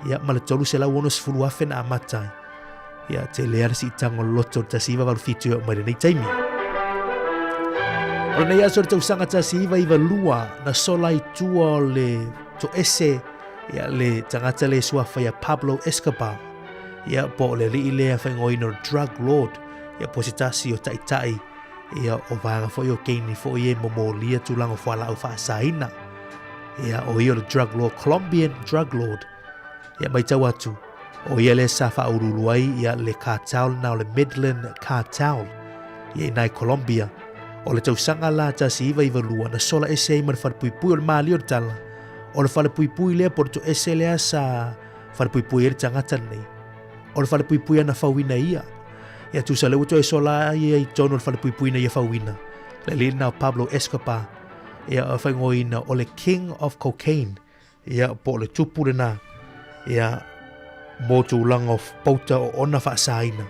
ia ma le tolu se lau ono su uafe na amatai. Ia te lea si tango loto tasiva valu fitu o mai nei taimi. O nei aso te usanga tasiva iwa lua na sola i tua o le to ese ia le tangata le suafa ia Pablo Escobar. Ia po le li lea whaingoina drug lord. Ia po se tasi o taitai. Ia o vanga fo i o keini fo i e momo lia tulango whala au whaasaina. Ia o i o le drug lord, Colombian drug lord. Ia mai tau atu. O ia le sa whauruluai ia le cartel na o le Midland cartel. Ia nai Colombia. O le tausanga la tasi iwa lua na sola ese i man wharapuipui o le maali o le tala. O le wharapuipui lea porto ese lea sa wharapuipui e le tangata nei. O le wharapuipui ana whauina ia. Ia tusa le uto e sola ia i tono le wharapuipui na ia whauina. Le lina o Pablo Escobar. Ia o whaingoina o le King of Cocaine. Ia po le tupure na. Ia mo tūlanga o pauta o ona whaasaina.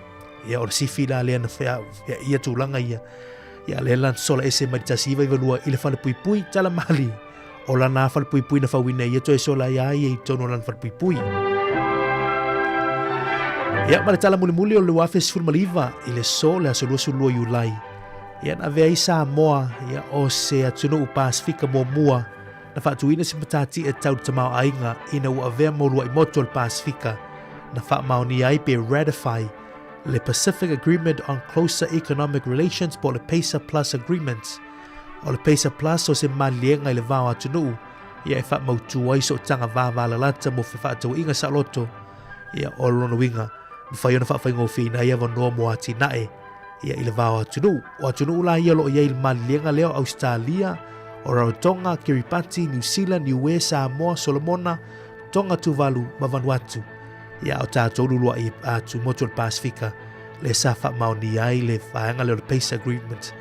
Ia o le sifi la lea na whea ia tūlanga ia. Ia le lan sola ese maritasi iwa lua i le whalepuipui tala mali. O la nā whalepuipui na whawina ia to e sola ia i tono lan whalepuipui. Ia ma le tala muli o le wafe sifurmaliva i le so le aso luasu lua Iulai. Ia na vea i Sāmoa ia o se atunu u Pasifika mua na whaatuina si matati e tau tamau ainga ina ua vea morua i moto le Pasifika. Na whaamau ni ai pe ratify le Pacific Agreement on Closer Economic Relations po le PESA Plus Agreements. O le PESA Plus o se malienga i le vau atunu, ia e whaamau tuai so tanga vāvala lata mo whaatau inga sa loto, ia o lono winga, mwhaiona whaafai fina ia wanoa mo ati nae, ia i le vau atunu. O atunu la ia lo ia i le malienga leo Australia, o Rarotonga, Kiribati, New Zealand, Niue, Samoa, Solomona, Tonga Tuvalu, ma Vanuatu. Ia o tātou lulua i atu moto le Pasifika, le sa whaamau ni ai le whaanga leo le PESA Agreement,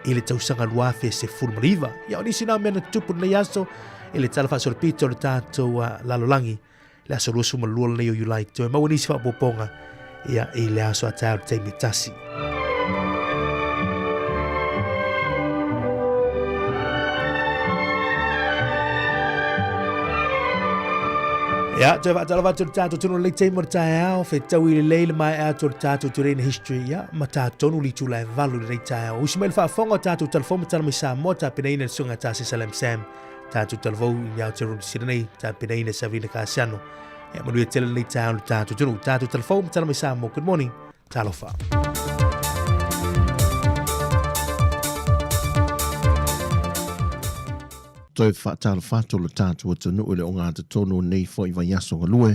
i le tausanga luafe se fulmariva. Ia o nisi nao mena tupu nei aso, i le tala whaasore pito le tātou lalolangi, le aso luasu malua le o Iulai. Toi mau nisi whaapoponga, ia i le aso a tāu te mitasi. Ya, te whaatala watu tātou tunu le te mora tae ao, whe tau i le leile mai ao tō tātou te reina history, ya, ma tātonu li tū lai valu le tae ao. Usi mai le whaafonga tātou talafoma tala mai Sāmoa, tā pina ina sunga tā se Salam Sam, tātou talavou i miao te rudi siranei, tā pina ina Savina Kāsiano. Ya, manuia tele le tae ao le tātou tunu, tātou talafoma tala mai Sāmoa. Good morning, talofa. Toi whaatala whātolo tātua tanu ule o ngā te tono nei fo i vaiaso ngalue,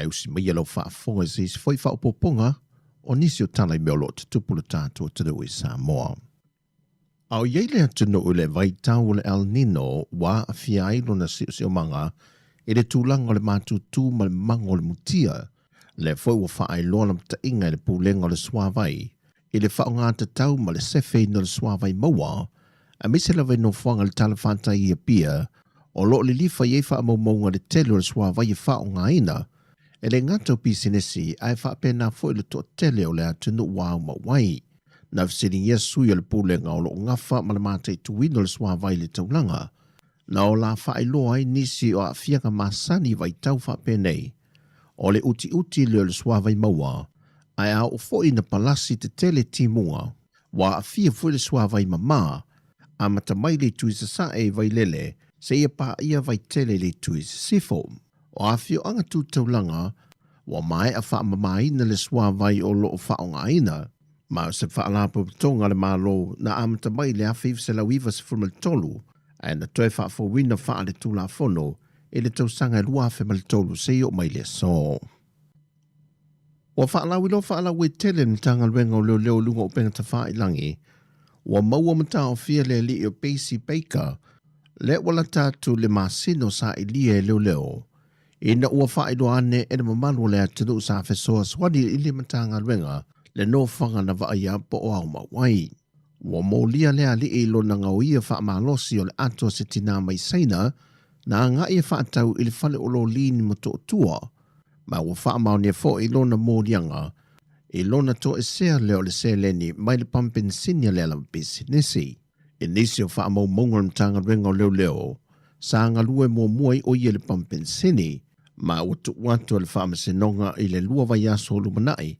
usi mai alo whaafonga sis fo i whaapoponga, o nisi o tala i meolo te tupula tātua tanu i Sāmoa. Au yeile tanu ule vai tau ule El Nino wa a fiailo na si o manga, e le tūlanga le mātutu ma le manga le mutia, le fo i wa whaailoa na mta inga le pūlenga le suavai, e le whaonga te tau ma le sefe na le suavai maua, a mese la vai no whanga le tala whanta i a pia, o lo le lifa i e wha maunga le tele o le swa vai e wha o ngā ina, e le ngata o pisinesi a e wha pēnā fo i le to tele o le atunu wāu ma wai, na vsini Yesu i le pūlenga o lo ngafa ma le mātai tuwino le swa vai le taulanga, na o la wha i loa i nisi o a fianga masani vai tau wha pēnei, o le uti le swa vai maua, a e a o fo i na palasi te tele timunga, wa a fia fo i le swa vai mamaa, a matamai le tui sa e vai lele, se ia pa ia vai tele le tui sifo. O a fio anga tu taulanga, wa mai a wha mamaina le swa vai o lo o wha o ngaina, ma se wha alapo tonga le malo na a matamai le awhiv se lauiva se fumal tolu, a na toi wha fo wina wha le tula fono, e le tausanga lua fe mal tolu se o mai le so. Wa wha alawi lo wha alawi tele ni tanga luenga o leo lunga o penga ta wha ilangi, wa maua mata o fia le li o Pacey Baker, le wala tātu le masino sa i lia leo. Ina ua whaido ane e na mamalu le atunu sa fesoa swani i li matanga luenga, le no whanga na vaaya po o au mawai. Wa maulia lea li e lo na ngau ia wha malosi o le ato se tina mai saina, na nga ia whaatau i le whale o lo lini mo to tua, ma wa wha maonia fo i lo na mōrianga, e lona to e sea leo le se leni mai le pampin sinia le ala businesi. E nisi o wha mau monga mtanga renga leo, sa anga lue muai o ie le pampin sini, ma utu watu le wha masinonga i le lua vai aso lumanai,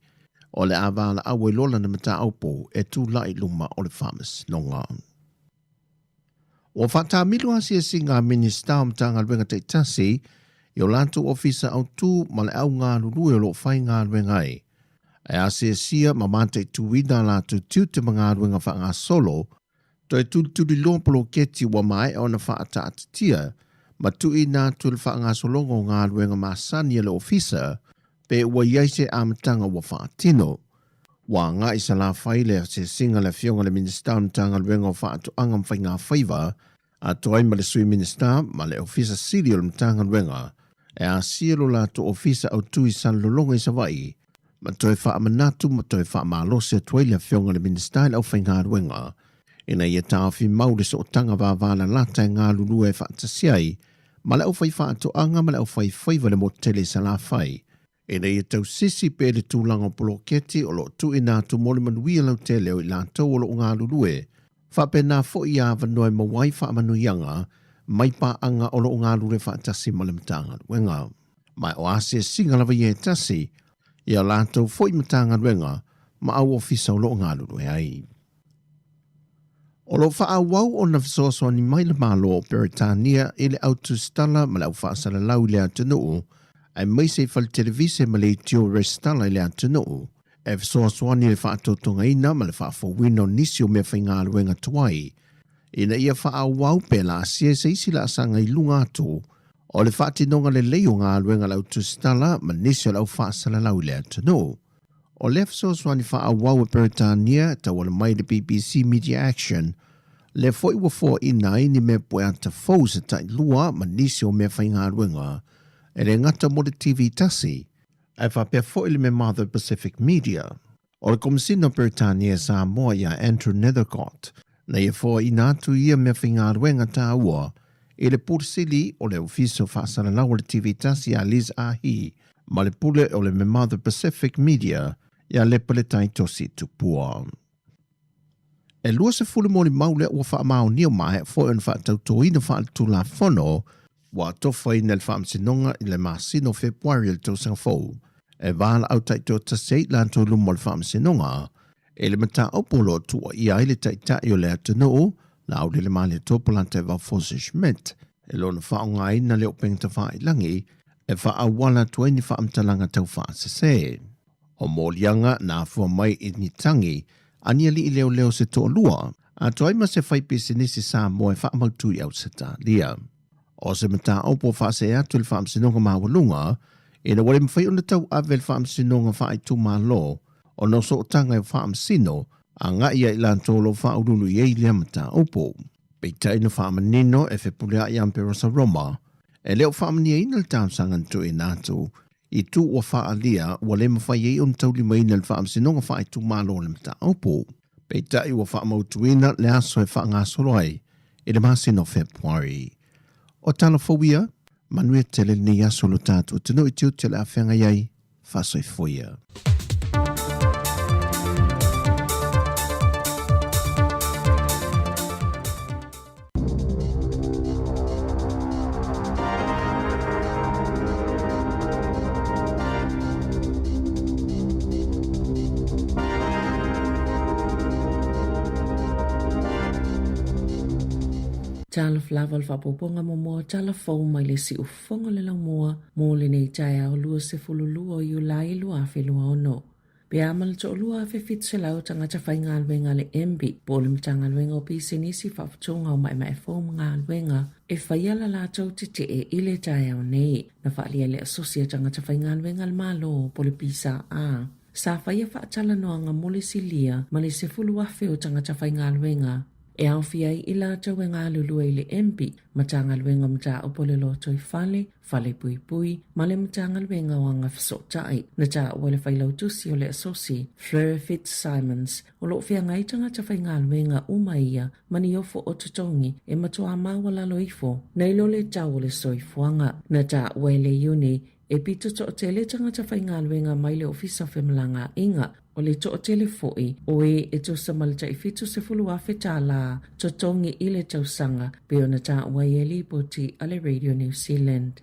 o le avala awe lola na mata aupo e tu lai luma o le wha masinonga. O whata milu asi e singa minista o mtanga renga te tasi, i o lanto ofisa au tu ma le au ngā lulue o lo whai ngā renga ai. E ase sia ma mante tuwina la tu te mga aruenga wha ngā solo, to e tuli lompolo keti wa mai o na wha ata atatia, ma tui nā tu le wha ngā solongo ngā aruenga ma sani le ofisa, pe ua iaise amatanga wa wha atino. Wa ngā isa la whaile se singa le fionga le minister mtanga aruenga o wha atu angam whai ngā whaiva, a toai ma le sui minister ma le ofisa sirio le mtanga aruenga, e a sielo la tu ofisa au tui san lolonga isa vai, ma toi wha amanatu ma toi wha amalosia tuaila fionga le minister au whai ngā aruenga, ina ia tāwhi maure so o tanga wāwāna lata e ngā lulu e whaatasiai, ma le au whai whaato anga ma le au whai whaiva le motele sa la whai, ina ia tau sisi pe le tūlanga poloketi o lo tu ina tu mole manuia lau tele o i la tau o lo ngā lulu e, whape nā fo i awa noe mawai wha amanuianga, mai pa anga o lo ngā lulu e whaatasi ma le mtanga wenga. Mai o ase singa lawa i e tasi, ia lātou fo i matanga ruenga, ma au ofisa o lo ngā lulu e ai. O lo wha wau o na fisoso ni mai le malo o Peritania i le autostala ma le au whaasala lau le atunuu, ai mai se fal televise ma le tio restala i le atunuu, e fisoso ni le whaatotonga ina ma le whaafowino nisi o mea whainga ruenga tuai, ina ia wha wau pe la asia se isi la asanga i lunga atu, o le whaatinonga le leo ngā ruenga la autostala ma nisi o le au whaasala lau le atunuu. O le fisoso ni wha wau o Peritania ta wala mai le BBC Media Action, le foi wa fo ina ini me poe anta fau se tai lua ma nisi o mea whainga ruenga, e le ngata mo le TV tasi, e wha pia fo ili me Mother Pacific Media. O le komisina Peritania Sāmoa ia Andrew Nethercott, na ia fo ina atu ia mea whainga ruenga tā ua, e le pursili o le ofiso whaasana lau o le TV tasi a Liz Ahi, ma le pule o le me Mother Pacific Media, ia le paletai tosi tupua. E lua se fulu moni maule ua wha mao nio mai fo en wha tautoina wha tula fono, wa tofa ina le whaamsinonga i le masino Februari le tōsanga fōu. E wāla au taito ta sei lanto lumo le whaamsinonga, e le mata opolo tua i aile taitai o le atunoo, la au le male tōpolante wa Fosse Schmidt, e lona whaonga ina leo pengta whaailangi, e whaawala tuaini whaamtalanga tau whaasese. O mōlianga nā fua mai i ni tangi, aniali i leo se tō lua, a toima se whaipisi nisi Sāmoa e whaamautui au se tā lia. O se mata opo whaase atu le whaamsinonga mawalunga, e na wale mwhai ona tau awe le whaamsinonga whaai tu malo, o no so tanga e whaamsino, a ngā ia i lantolo whaurulu i eilia mata opo. Peitai na whaamanino e whepulea i Amperosa Roma, e leo whaamania ina le tāmsangan tu e nātu, i tu o whaalia wale mwhai e on tau lima ina le whaamsinonga whaai tu malo le mata opo. Peitai wa whaamautuina le aso e whaangasoroi, e le masino Februari. O tala fawia, manuia tele ni aso lo tātua tino i tiu tele a whenga iai, whasoi fwia. Tala flava le whapoponga momoa tala fau mai le si ufonga le lang moa mo le nei tai au lua se fululua o iu lai lua afe lua ono. Pe amal to lua afe fit se lau tangata whai ngā alwenga le embi po le mtanga alwenga o pisi nisi whaftunga o mai mai fau mga alwenga e whaiala la tau te e ile tai au nei na whaalia le asosia tangata whai ngā alwenga le malo po le pisa a. Sa whaia whaatala noa ngā mole si lia ma le se fulu afe o tangata whai ngā alwenga. E au fiai i la tau e ngā lulua i le empi, ma tanga luenga mta o pole loto i fale pui pui, ma le mtanga luenga o anga fisotai, na ta o le whailau tusi o le asosi, Fleur Fitzsimons, o lo fia ngai tanga ta whai ngā luenga umaia, mani ofo o tutongi, e matua mawala loifo, na ilo le tau o le soifuanga, na ta o le uni, e pito to o tele tanga ta whai ngā luenga mai le ofisa whemalanga inga, o le to o telefoi o e to samalta i fitu se fulu afe tā la to tongi i le tausanga pe ona tā wai e li poti ale Radio New Zealand.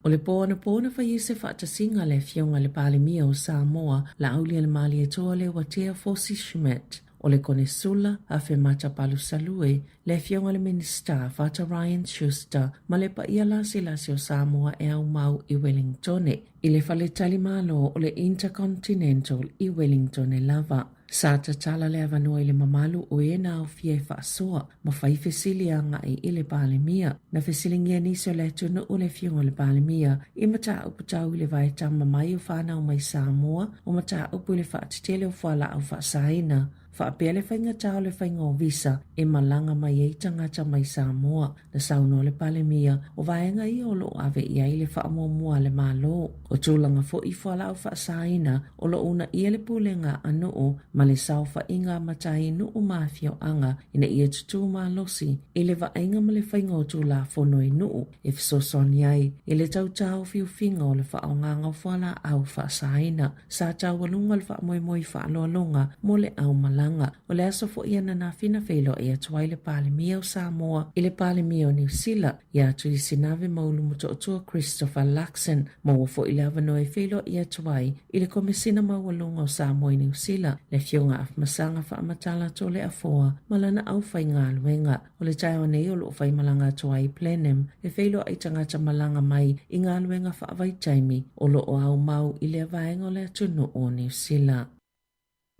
O le pōna whai se whaata singa le fionga le palemia o Sāmoa la aulia le mali e toa le watea Fosse Schmidt. O le kone sula a fe mata palu salue le fionga le minista Fata Ryan Schuster ma le pa ia lasi o Sāmoa e au mau i Wellington i le fale tali malo o le Intercontinental i Wellington e lava. Sa tala le avanua i le mamalu o e na au fia i whaasoa ma whai fesili a ngai i le palemia. Na fesilingia nisi o le tunu o le fionga le palemia i mata uputau i le vai tama mai o whanau mai Sāmoa o mata upu i le whaatitele o whala au whaasaina. Whaapea le whainga tau le whainga o visa e malanga mai e tangata mai Sāmoa na sauno le palemia o vaenga i o lo ave i ai le whaamua le malo. O tūlanga fo i whala au whaasaina o lo una i le pulenga anu o ma le sau whainga matai nu o mafia o anga ina ia tutu malosi i le vaenga ma le whainga o tūla fono i nu e fisosoni ai i le tau tau fiu finga o le whaonganga o whala au whaasaina sa tau walunga le whaamoimoi whaaloalonga mo le au malanga. O le aso fo ia na fina whelo e atuai le palemia o Sāmoa i le palemia o New Zealand i atu i sinave maulu muto o tua Christopher Luxon ma ua fo i le avano e whelo i atuai i le komisina mawalunga o Sāmoa i New Zealand le fionga afmasanga whaamatala to le afoa malana au whai ngā luenga o le taio nei o lo whai malanga atuai i Plenham e whelo ai tangata malanga mai i ngā luenga whaavai taimi o lo o au mau i le avaenga o le atunu o New Zealand.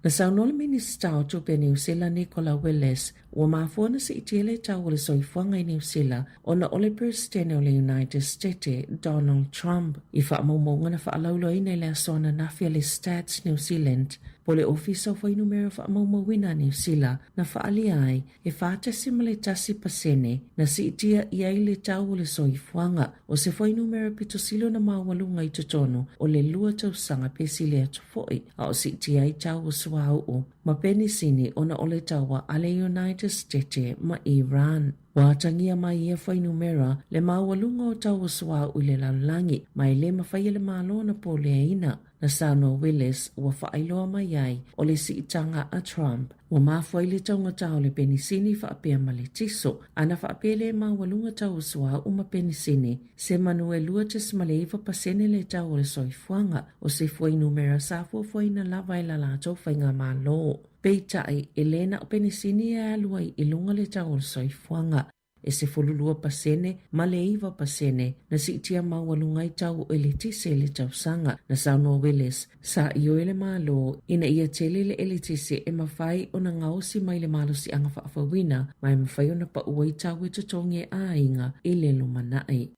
Na saunola minista o tupe New Zealand Nicola Willis ua mafuana si itiele tau o le soifuanga i New Zealand o na ole presidente o le United States Donald Trump i whaamaumonga na whaalaulo i nei le asona nafia le Stats New Zealand po le ofisa o whai numero whaamaumawina New Zealand na whaali ai e whaatasi ma le tasi pasene na si itia i ai le tau o le soifuanga o se whai numero pito silo na mawalunga i tutono o le lua tausanga pesi le atufoi a o si itia i tau o suau o ma penisini o na ole taua ale United States ma Iran. Wātangia mai ia whai numera le mawalunga o tau o suau i le lalangi mai le mawhai le malo na po le ina. na Sāmoa Willis ua whaailoa mai ai o le siitanga a Trump. Ua mafua le taunga tau le penisini whaapea ma le tiso. Ana whaapea le mawalunga tau sua uma penisini. Se manu e lua tes ma le iwa pasene le tau o le soifuanga o se fuai numera sa fuafuaina lava ila lato whainga malo. Peitai Elena o penisini e alua i ilunga le tau o le soifuanga. E se fululua pasene ma le iwa pasene na si itia mawalungai tau o le tise le tau sanga na Sāmoa Willis sa iyo ele malo ina ia tele le ele tise e mawhai o na ngausi mai le malo si anga whaafawina mai mawhai o na pa uai tau e tutonge a inga i le lumanai.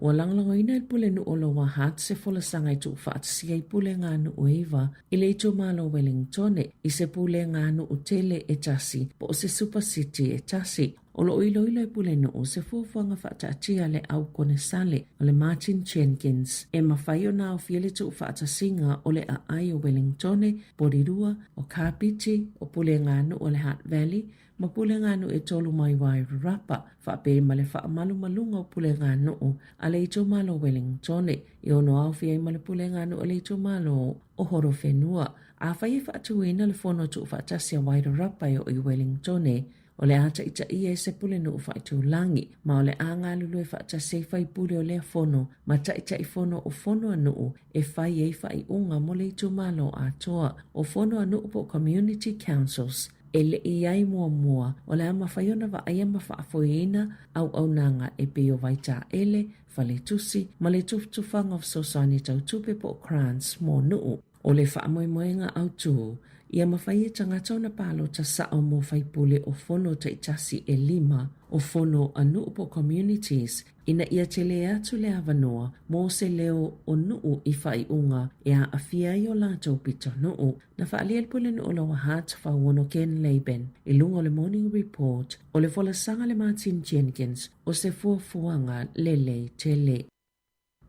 O langlango ina il pule nu olo wa hat se fola sanga i tu whaatsia i pule ngā nu uiva i le itu malo Wellingtone i se pule ngā nu utele e tasi po o se Super City e tasi. O lo ilo i pule nu o se fuafuanga whaataatia le au kone sale o le Martin Jenkins e mawhai o nao fiele tu whaatasinga o le a ai o Wellingtone, Porirua, o Kapiti, o pule ngā nu o le Hutt Valley, ma pule ngānu e tolu mai Wairarapa, whaape ma le whaamalu malunga o pule ngānu a le ito malo Wellingtone, i ono au fia ma le pule ngānu a le ito malo o horo whenua. A whai e whaatuina le whono tu whaatasia Wairarapa o i Wellingtone, o le ata ita ia e se pule nu whaitu langi, ma o le anga lulu e whaatasia i whai pule o lea whono, ma ta ita i whono o whono anu e whai e whai unga mo le ito malo a toa, o whono anu po Community Councils, e le iai mua o le ama whaiona wa aiama whaafoina au nanga e peo waita ele, whale tusi, ma le tufanga of sosani tau tupe po crans mō nuu. O le whaamoemoenga au tū, ia mawhai e tangata o na palo ta sao mō whaipule o whono ta itasi e lima o whono anu po communities ina ia tele atu le avanoa mō se leo o nuu i whai unga e a awhia i o lātou pito nuu. Na whaalia pule nu o lawa hat whawono Ken Laban i lunga le Morning Report o le fola sanga le Martin Jenkins o se fuafuanga lele tele.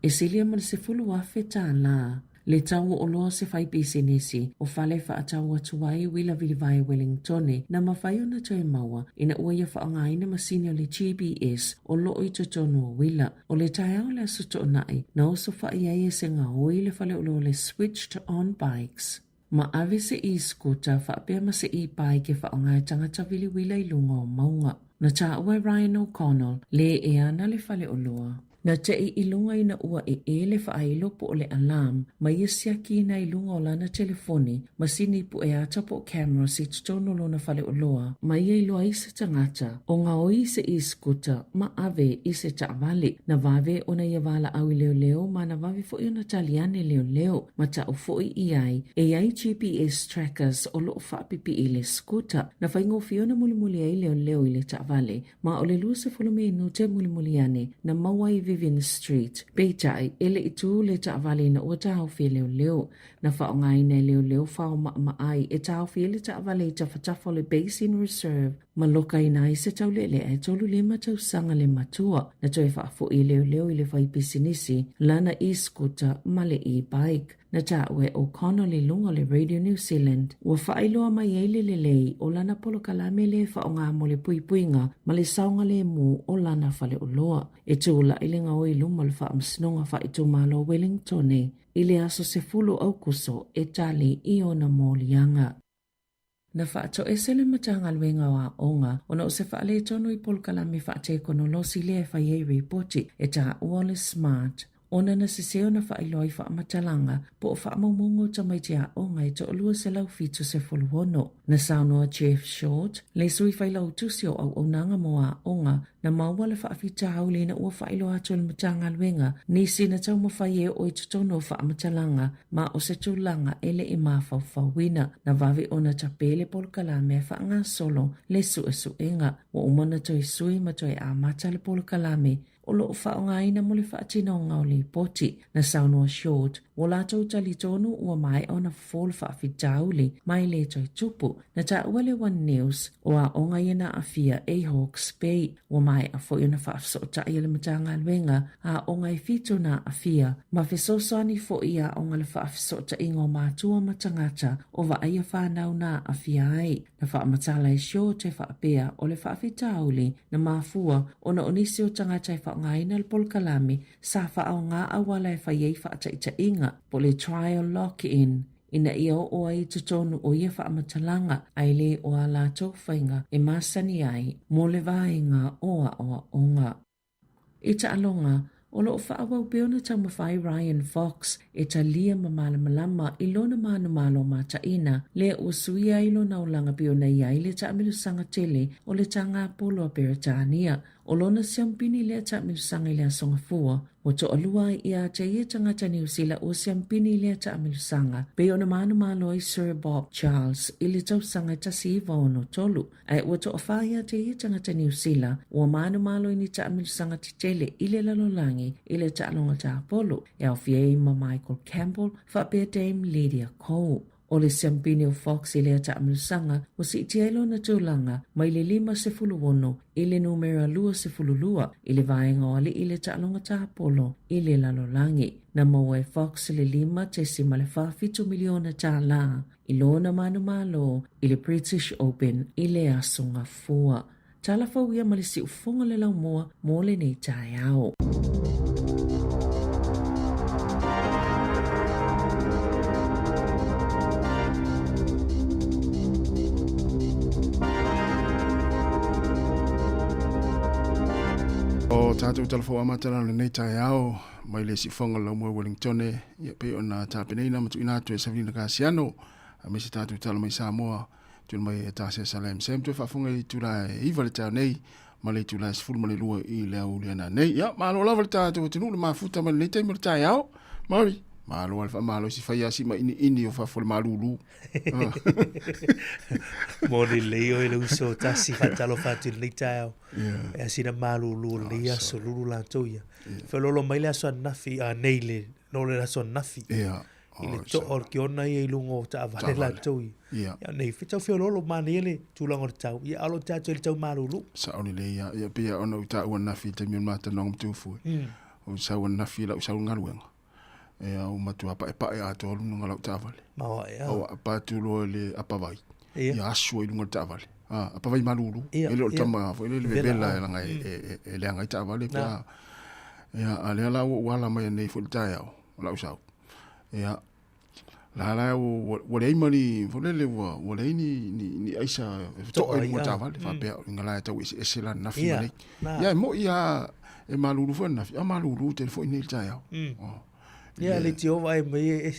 E silia man se fulu afe tā la. Le tau o loa se whai pisenesi o whale whaatau atuai wila vilivai Wellingtone na mawhai o na toi maua ina ua ia whaangaina masini o le GBS o loo i totono o wila. O le tai au le asuto o nai na oso whai ai se ngā oi le whale o loa le switched on bikes. Ma ave se e-scooter whaapea ma se e-bike e whaangai tangata wili wila i lunga o maunga. Na tā ua Ryan O'Connell le e ana le whale o loa. Na te i lunga ina ua e le whaailo po o le alarm, ma ia siaki ina i lunga o lana telefoni, ma sini po e ata po camera si tutono lona whale o loa, ma ia i loa i se tangata, o ngā o i se e-scooter, ma ave i se taawale, na vave o na ia wala au i leo leo, ma na vave fo i o na taliane leo leo, ma ta o fo i ai, e ai GPS trackers o loo whaapipi i le scooter, na whaingo fiona mulimuli ai leo leo i le taawale, ma o le lua se fulumi inu te mulimuli ane, na maua i Vivian Street. Peitai, ele i tū le taawale na ua tāwhia leo leo. Na whaongai nei leo leo whao ai e tāwhia le taawale i tawhatafa le Basin Reserve. Ma loka i nai se tau lele e tolu lima tau sanga le matua. Na toi whaafo i leo i le whai pisinisi, lana e-scooter ma le e-bike. Na tāwe o O'Connell i lunga le Radio New Zealand. Ua whaailoa mai eile le lei o lana polo kalame le whaonga mo le puipuinga ma le saunga le mu o lana whale o loa. E tūla i le ngau i luma le whaamsinonga whaitu malo Wellingtone. I le aso se fulu au kuso e tali i ona mōlianga. Na whaato e sele matanga luenga wa onga, ona o se whaale tono i polo kalame whaate kono losi le whai e ripoti e tā uole smart. Ona na se seo na whailoi whaamatalanga po o whaamaumongo tamaitea onga e to olua se lau fitu se fuluono. Na Sāmoa Jeff Short, le sui whailau tusio au onanga moa onga na maua le whaafita haule na ua whailo atu le matanga luenga nisi na tau mawhai e o i tutono whaamatalanga ma o se tūlanga ele i mawhauwhauwina na vavi ona tapele polkalame e whaanga solo le suenga wa umana toi sui ma toi a mata le polkalame o loo whaongaina mo le whaatinonga o le poti na Sāmoa Short. O lātou tali tonu ua mai o na fōl whaafitauli mai le toi tupu na ta uale One News o a onga iana a fia e Hawke's Bay o mai a fo iana whaafso ta ia le matanga luenga a onga i fitu na a fia ma fesosani fo ia onga le whaafso ta ingo mātua matangata o wa aia whanau na a fia ai na whaamatala e Short e whaapea o le whaafitauli na mafua o na onisi o tangata e whaangaina le polkalame sa whaau ngā awala e whaiei whaataita inga po le trial lock-in. Ina ia o ai te tonu o ia whaamatalanga ai le o a la tōwhainga e masani ai mo le vaenga oa o ngā. E ta alonga, o loo whaawau peona tau mawhai Ryan Fox e ta lia malama I lona malo mata ina le o suia I lona ulanga peona iai le ta amilusanga tele o le ta ngā polo a Peritania. O lona siampini le ta amilusanga I le asonga fua. O to alua ia te ia tangata New Zealand o siampini le ta amilusanga. Peona malo I Sir Bob Charles I le tau sanga ta siva ono tolu. Ai o to awhaia te ia tangata New Zealand o malo I ni ta amilusanga te tele I le lalolangi I le ta alonga ta apolo. E au fiei ma Michael Campbell fa pe Dame Lydia Cole. O le siampini o Fox I le ta amilusanga o si tielo na tūlanga mai le 5 I le numera 2 I le vaenga o ali I le ta alonga ta apolo I le lalolangi. Na maua e Fox le 5 miliona ta la I lona malo I le British Open I le asonga fua. Tala fauia ma le si ufonga le lau moa mo le nei tai au. O tātou talafo amatara le nei tai au, mai le si whonga lau mua Wellington ia pe o nā tāpeneina matu inatu e Savina Kasiano, a me se tātou tala mai Sāmoa, tūna mai e tāsia Salem. Sem tu e whafonga I tūla e iwa le tāu nei, ma le tūla e sifuru ma le lua I le au liana nei. Ia, malo lava le tātou tunu le mafuta ma le nei teimur tai au, Mari. Malo alfa malo si fai asi ma ini o fa fol malulu. Mori leo ele uso tasi fatalo fatu le tao. E asina malulu le aso lulu la toia. Felolo mai le aso nafi a neile no le aso nafi. Ile to or ki ona I lungo ta vale la toi. Ya nei fitau felolo manele tulango tau. Ya alo tatu le tau malulu. Sa oni le ya pe ona uta ua nafi te mi mata nong tufu. O sa ua nafi la sa ngaluenga. E au matua pa e pa e ato lu ngala tavale. Ma ya. O pa tu lo le apavai. Ya aso I lunga tavale. Apavai malulu. Ele o tama fo ele bela e langa e le anga tavale pa. Ya ale la wala mai nei fo tai au. La usau. Ya la o le mani fo le o le ni aisa to e lunga tavale fa pe ngala ta wisi esela na fi mai. Ya mo ya e malulu fo na fi. Malulu te fo ni tai au. Ya le tio vai mai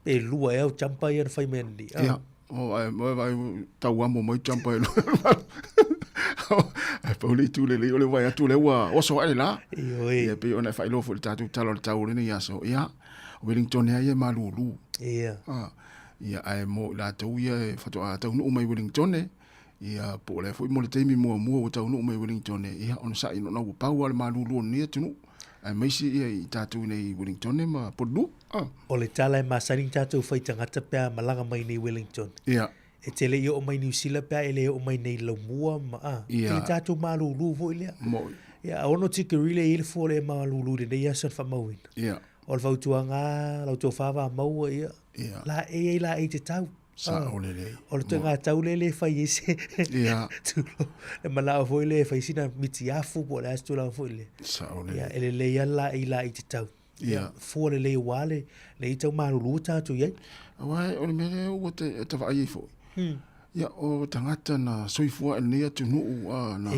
e lua e au champa ia fai mendi. Ya. O vai tau amo mai champa e lua. Ai pauli tu le le vai tu le wa o so ale la. Ya pe ona fai lo fo tatu talo tau le ni aso. Ya. Wellington ia malulu. Ya. Ya ai mo la tau ia fatu a tau no mai Wellington. Ya po le fo mo le temi mo o tau no mai Wellington. Ya on sa ino no pau al malulu ni tunu. Ai mai si I tātou nei Wellington ma polu. O le tala e masaring tātou whai tangata pēr malanga mai nei Wellington. Ia. E te le o mai New Zealand pēr, e le o mai nei Laumua ma Te le tātou malulu vo I lea. Moi. Ia, ono tikarile I le fo le malulu le nei asan whamauina. Ia. O le vautua ngā, lau tō whāwa maua ia. Ia. La e la e te tau. Sa o le le. O le ngā tau le whai ese. Ia. Tulo. Le malao foi le whai sina miti afu po le astu lau foi le. Sa o le. Ia, ele le ia la e te tau. Ia. Fua le wale, le I tau marulu tātou iai. Awai, o le mele o te whaai foi. Ia, o tangata na soifua e nea tu nuu na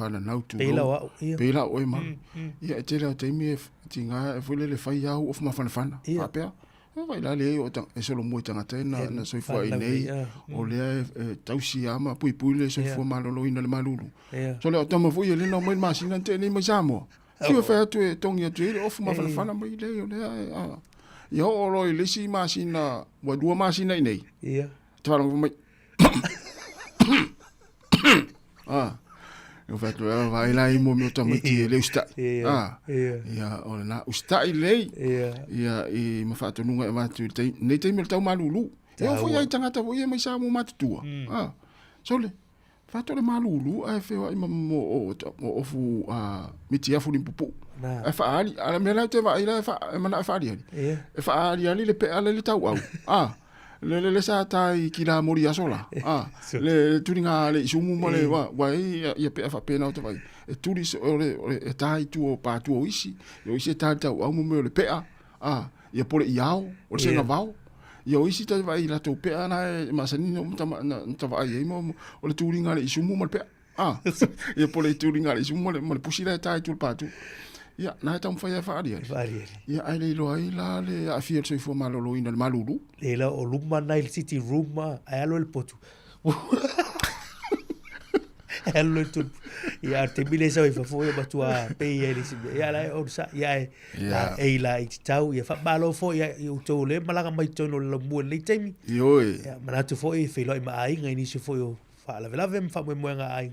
whana nautu. Peila o ia. Peila o e maru. Ia, e te leo teimi e ti ngā e fwile le whai au of ma whana. Ia. Apea. Vai la le o e solo mo tangata na soifua I nei. O le tausi ama pui le soifua malolo ina le malulu. So le o tama fui le no mai masina te ni mai Sāmoa. Tu fa tu tongi tu of ma whana mai le o le ia o roi le si masina wa dua masina nei. Ia. Tawala mai. Eu fato vai lá e mo tamati le usta. Ia o na usta le. Ia e ma fato nunga ma tu nei te mil tau malulu. Eu fui ai tangata foi mai Sāmoa matutua. So le fato le malulu ai fe ai mo o fu miti afu limpupu. E fa ali ala me la te vai la fa mana fa ali. E fa ali ali le pe ala le tau au. le sa tai ki la mori asola le turinga le sumu male wa ia pe fa pena o vai e turi se e tai tu o pa tu o isi yo isi tai ta o mo le pe ia pole iao o se nga vau yo isi ta vai la to pe na masani no ta vai e mo o le turinga le sumu male pe ia pole turinga le sumu male pusira tai tu pa tu ia na ta mfa ia fa dia ia ai le lo ai la le a fiel so fo malolo ina malulu le la o luma na il city room ai alo el potu alo tu ia te bile sa fa fo ba tu a pe ia le ia la o sa ia la e la i tau ia fa balo fo ia u to le malanga mai to no le mo le temi yo ia mana tu fo e fe lo mai ngai ni se fo yo fa la vela vem fa mo nga ai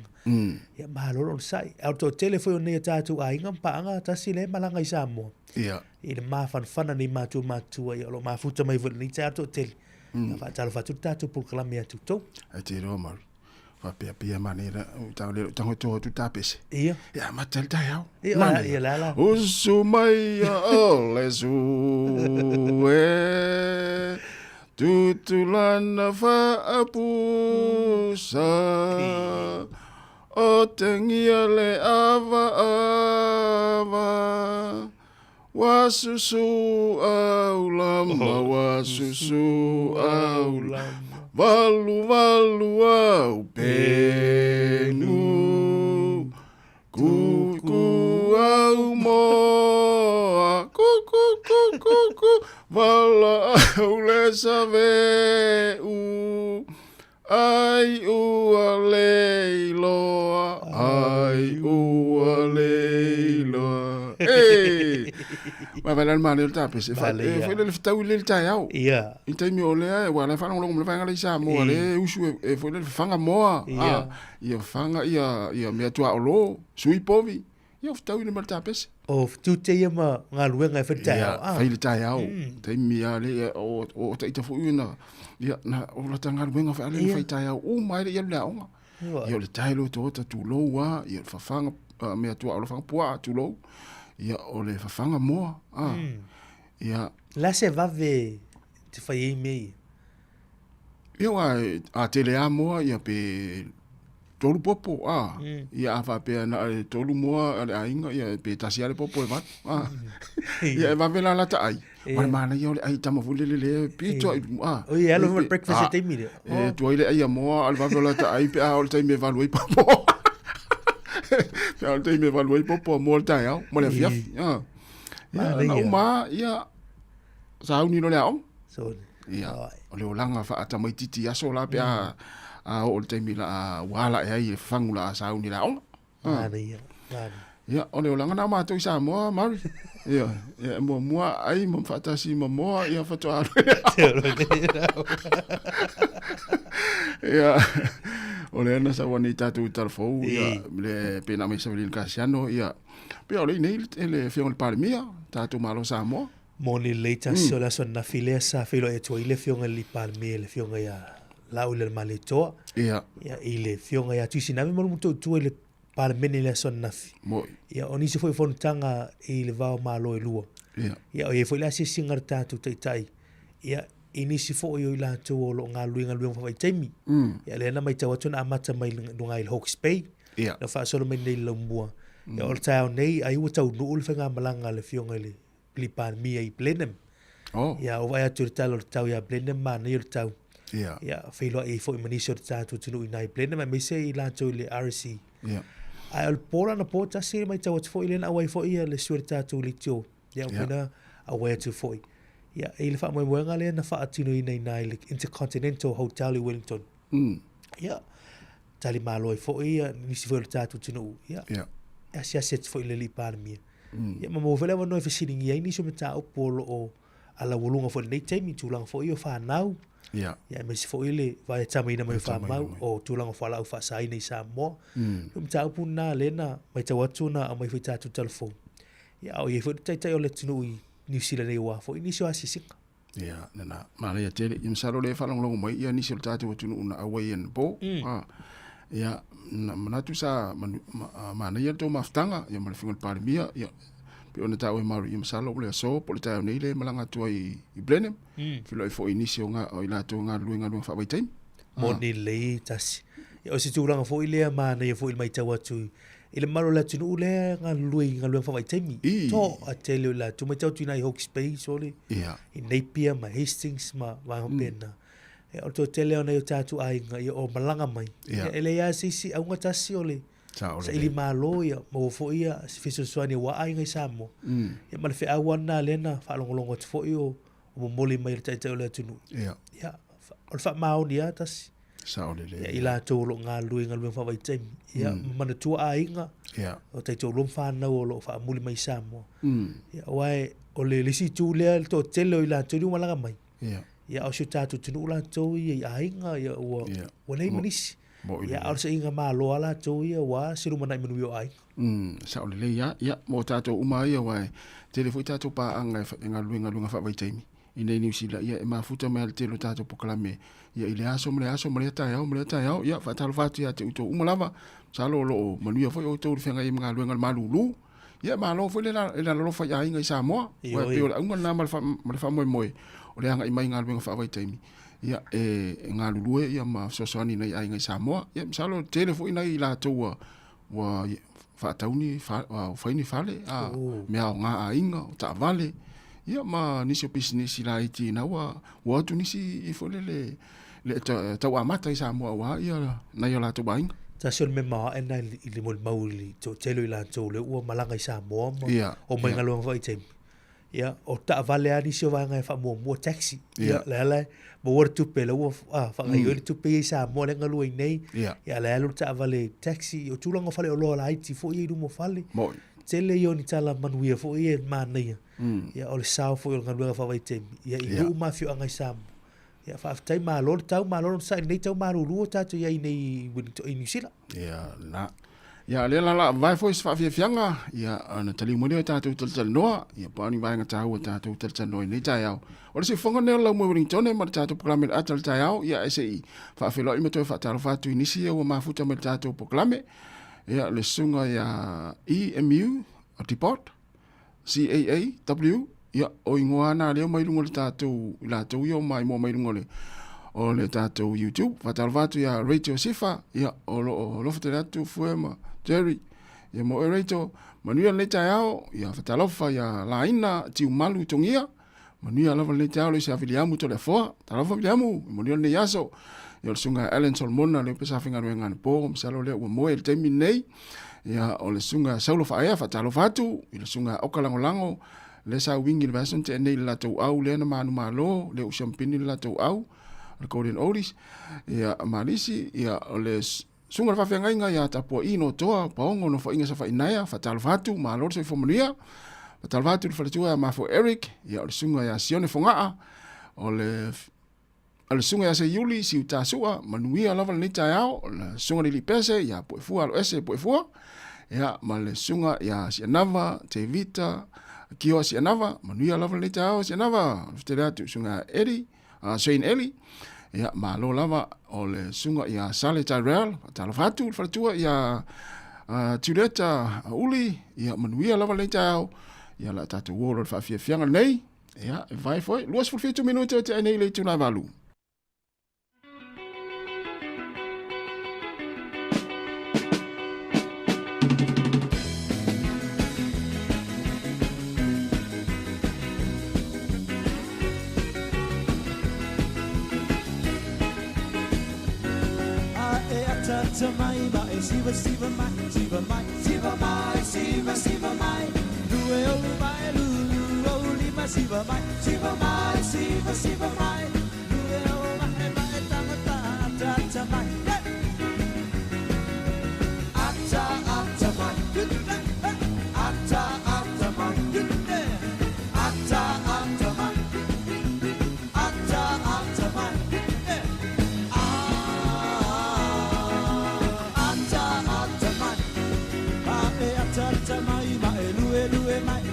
ia malo on sai auto telefone ne tatu ai ngam pa nga ta sile malanga i Sāmoa ia i le mafana ni matu ia lo mafuta mai vole ni tatu tel fa talo fa tatu por klami atu to ai te ro mal fa pe manera ta le tango tu ta pese ia ma tel ta yao ia la usu mai ole su tutulana fa apusa o tengia le ava wasusu au lama valu au penu kuku au moa kuku vala au le saveu ai ua leiloa ma vai lan mane ta pese fa foi le tau le tai au ia intai mi ole wa la fa long le fa ngali Sāmoa le usu e foi le fanga moa ia fanga ia me tua olo sui povi ia tau le ta pese o tu te ia ma nga luenga fa tai au fa le tai au tai mi ale o tai ta fu ina ia na o la tanga luenga fa le fa tai au o mai ia le au ia le tai lo to tu lo wa ia fa fanga me tua olo fanga pua tu lo ia o le fafanga moa ia la se vave te fai mei ia a tele a moa ia pe tolu popo ia fa pe na tolu moa ale ainga ia pe tasia le popo e vat ia va vela la tai mana ia le ai tama vule le pito o ia lo breakfast te mi tu ile ia moa al va vela tai pe a o te me value popo ya te me value popo mo tai au mo le fiaf na uma ia sa uni no le au so ia o le olanga fa ata mai titi aso la pe a o te mi la wala e ai fangula sa uni la au ia o le olanga na ma to Sāmoa mari ia mo ai mo fa si mo ia fa to ia o le ana sa wani tatu talfou ia le pena me sa vilin kasiano ia pe o le nei le fiong le parmia tatu malo Sāmoa mo ni leita so la son na file sa filo e to ile fiong le parmia le fiong ia la ule le maletoa ia ile fiong ia tu sinave mo muto tu ile parmene le son na fi ia oni se foi fontanga ile va malo e lua ia o e foi la se singar tatu tai ia inisi fo yo ila to lo nga luinga fa taimi ya le na mai tawa tuna amata mai lunga il Hawke's Bay na fa solo mai nei lo mua ya ol tau nei ai uta no ul fenga malanga le fionga le plipan mi ai plenem ya o vai atu talo tau ya plenem ma nei tau ya filo e fo manisho tatu tunu nai plenem mai se ila to le RC ai al pola na pota se mai tawa fo ile na wai fo ia le suer tatu li tio ya pena aware to fo ia ele fa mai wenga le na fa atino i nei le Intercontinental Hotel in Wellington ia tali malo fo ia ni si foi tatu tino ia sia set foi le lipa mi ia mo vele no e fisining ia ni so meta o polo o ala wolunga fo nei taimi tulang fo ia fa nau ia me si fo ile vai tama ina mai fa mau o tulang fo ala fa sai nei Sāmoa meta o puna lena mai tawatuna a mai foi tatu telefon ia o ia fo tai o le tino i New Zealand e wa fo inisio asisika ia na mala ia tele im saro le falong long mai ia ni sil tatu tunu una away en bo ia na manatu sa mana ia to maftanga ia mal fingol parmia ia pe ona ta o maru i masalo le so po le ta nei le malanga tua i Blenheim filo i fo inisio nga o ila to nga luenga luenga fa waitai mo ni le tasi o se tūranga fo i lea mana ia fo i mai tau atu ile maro la tunu le nga luenga fa waitai mi to a tele la tu mai tau tu nai Hawke's Bay sole i Napier ma Hastings ma pena o to tele ona yo tatu ai nga o malanga mai ele ya sisi au nga tasi ole sa ili malo ya mo fo ia fiso swani wa ai ngai Sāmoa ya mal fe awana lena fa longolongo fo io o moli mai ta ta le tunu ya o fa mau dia tas sa ole le ya ila to lo nga lu fa vai tem ya mana tu ai nga o te to lo fa na o lo fa moli mai Sāmoa ya wai o le lisi tu le to tele ila to ni wala mai ya o shuta tu tunu la to ya ai nga ya o nei manis ya au se inga malo ala to ia wa siru mana menu yo ai sa ole le ya mo tato uma ia wa telefo tato pa anga nga fa vai taimi ina ni usila ia ma futa me al telo tato poklame ya ile aso mle ta yao ya fa talo fatu ya te uto uma lava sa lo manu ia foi o to fenga i nga luenga malulu ya ma lo foi le lo fa ya inga Sāmoa wa pe o unga na mal fa moi o le anga i mai nga luenga fa vai taimi ia nga lulue ia ma sosani nei ai ngai Sāmoa ia salo telefo ina i la toa wa fa tauni fa ni fale me nga ainga ta vale ia ma nisi business la iti na wa tu nisi i fole le ta wa mata i Sāmoa wa ia na ia la to bain ta sol me ma ena i le mol mauli to telo i la to le u malanga i Sāmoa o mai ngalo fa i tem ya o ta vale ani so va ngai fa mo taxi ya la mo wor tu pela wo fa ngai yo tu pe Sāmoa le ngalu nei ya la lu ta vale taxi o tu longo fale o lo la iti fo i du mo fale tele yo ni tala manuia fo i ma nei ya o le sao fo o ngalu fa vai tem ya i du ma fio ngai Sāmoa ya fa tai ma lo sa nei tau ma lu ta to ya nei winto i New Zealand ya le la vai foi fa fianga ya ana tali mo le tatu tel noa ya pa ni vai nga tau tatu tel noa ni tau o se fonga ne la mo ring tone ma tatu proclame atal tau ya sei fa felo i me to fa talo fa tu inisi o ma futa me tatu proclame ya le sunga ya EMU o deport CAAW ya o ingoana le mai lungo tatu la tu yo mai mo mai lungo le o le tatu YouTube fa talo fa tu ya radio sifa ya o lo fa tatu fuema Jerry ya mo erato manuia le tao ya fatalofa ya laina ti malu tongia manuia lava le tao le sa filiamu to le fo talofa filiamu manuia le yaso ya sunga Allen Solomona le pesa finga no ngana po msalo le mo el terminei ya o le sunga saulo fa ya fatalofa tu le sunga okalangolango le sa wingi le bason te nei la to au le na manu malo le usampini la to au le Golden Oldies ya malisi ya o le sunga fa fenga inga ya tapo ino toa paongo no fa inga sa fa inaya fa talvatu ma lor so fomulia fa talvatu fa tua ma fo Eric ya o sunga ya sione fonga o le sunga ya se yuli si utasua manuia lava ni tayao la sunga li pese ya po fu alo ese po fu ya ma le sunga ya sianava te vita kio sianava manuia lava ni tayao sianava fteratu sunga Eddie Shane Ellie ya malo lava o le sunga ya Sale Tyrell talafatu fatua ya Tudeta uli ya manuia lava le tau ya la tatu wolo fa fianga nei ya vai foi luas for 2 minutos te nei le tuna valu Siva mai, lue o mai, lulu o lima siva mai, siva mai, lue o mai ta mai, ata mai, ata mai, lue mai,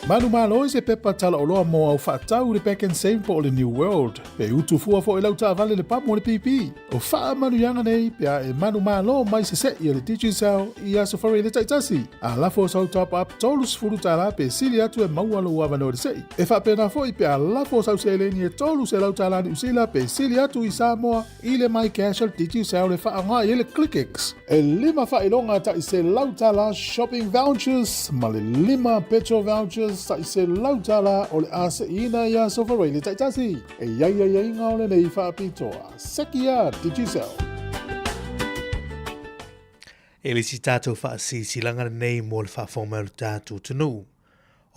Manu malo se pepa tala oloa mo au whaatau le back and save po le New World. Pe utu fua fo e lau ta vale le pamo le pipi. O wha manu yanga nei, pia e manu malo mai se se i le teaching sao i aso whare le taitasi. A lafo sau top up tolus furu tala pe sili atu e maualo ua vano le sei. E wha pena fo i pia lafo sau se le ni e tolus e lau tala ni usila pe sili atu i Sāmoa i le mai casual teaching sao le wha anga i le ClickX. E lima wha ilonga ta i se lau tala shopping vouchers, ma le lima petrol vouchers sa i se lautala o le ase ina ia sofarei le taitasi. E iai ngao le nei whaapitoa. Sekia, Digisel. E le si tātou whaasi langa nei mo le whaafongmau tātou tunu.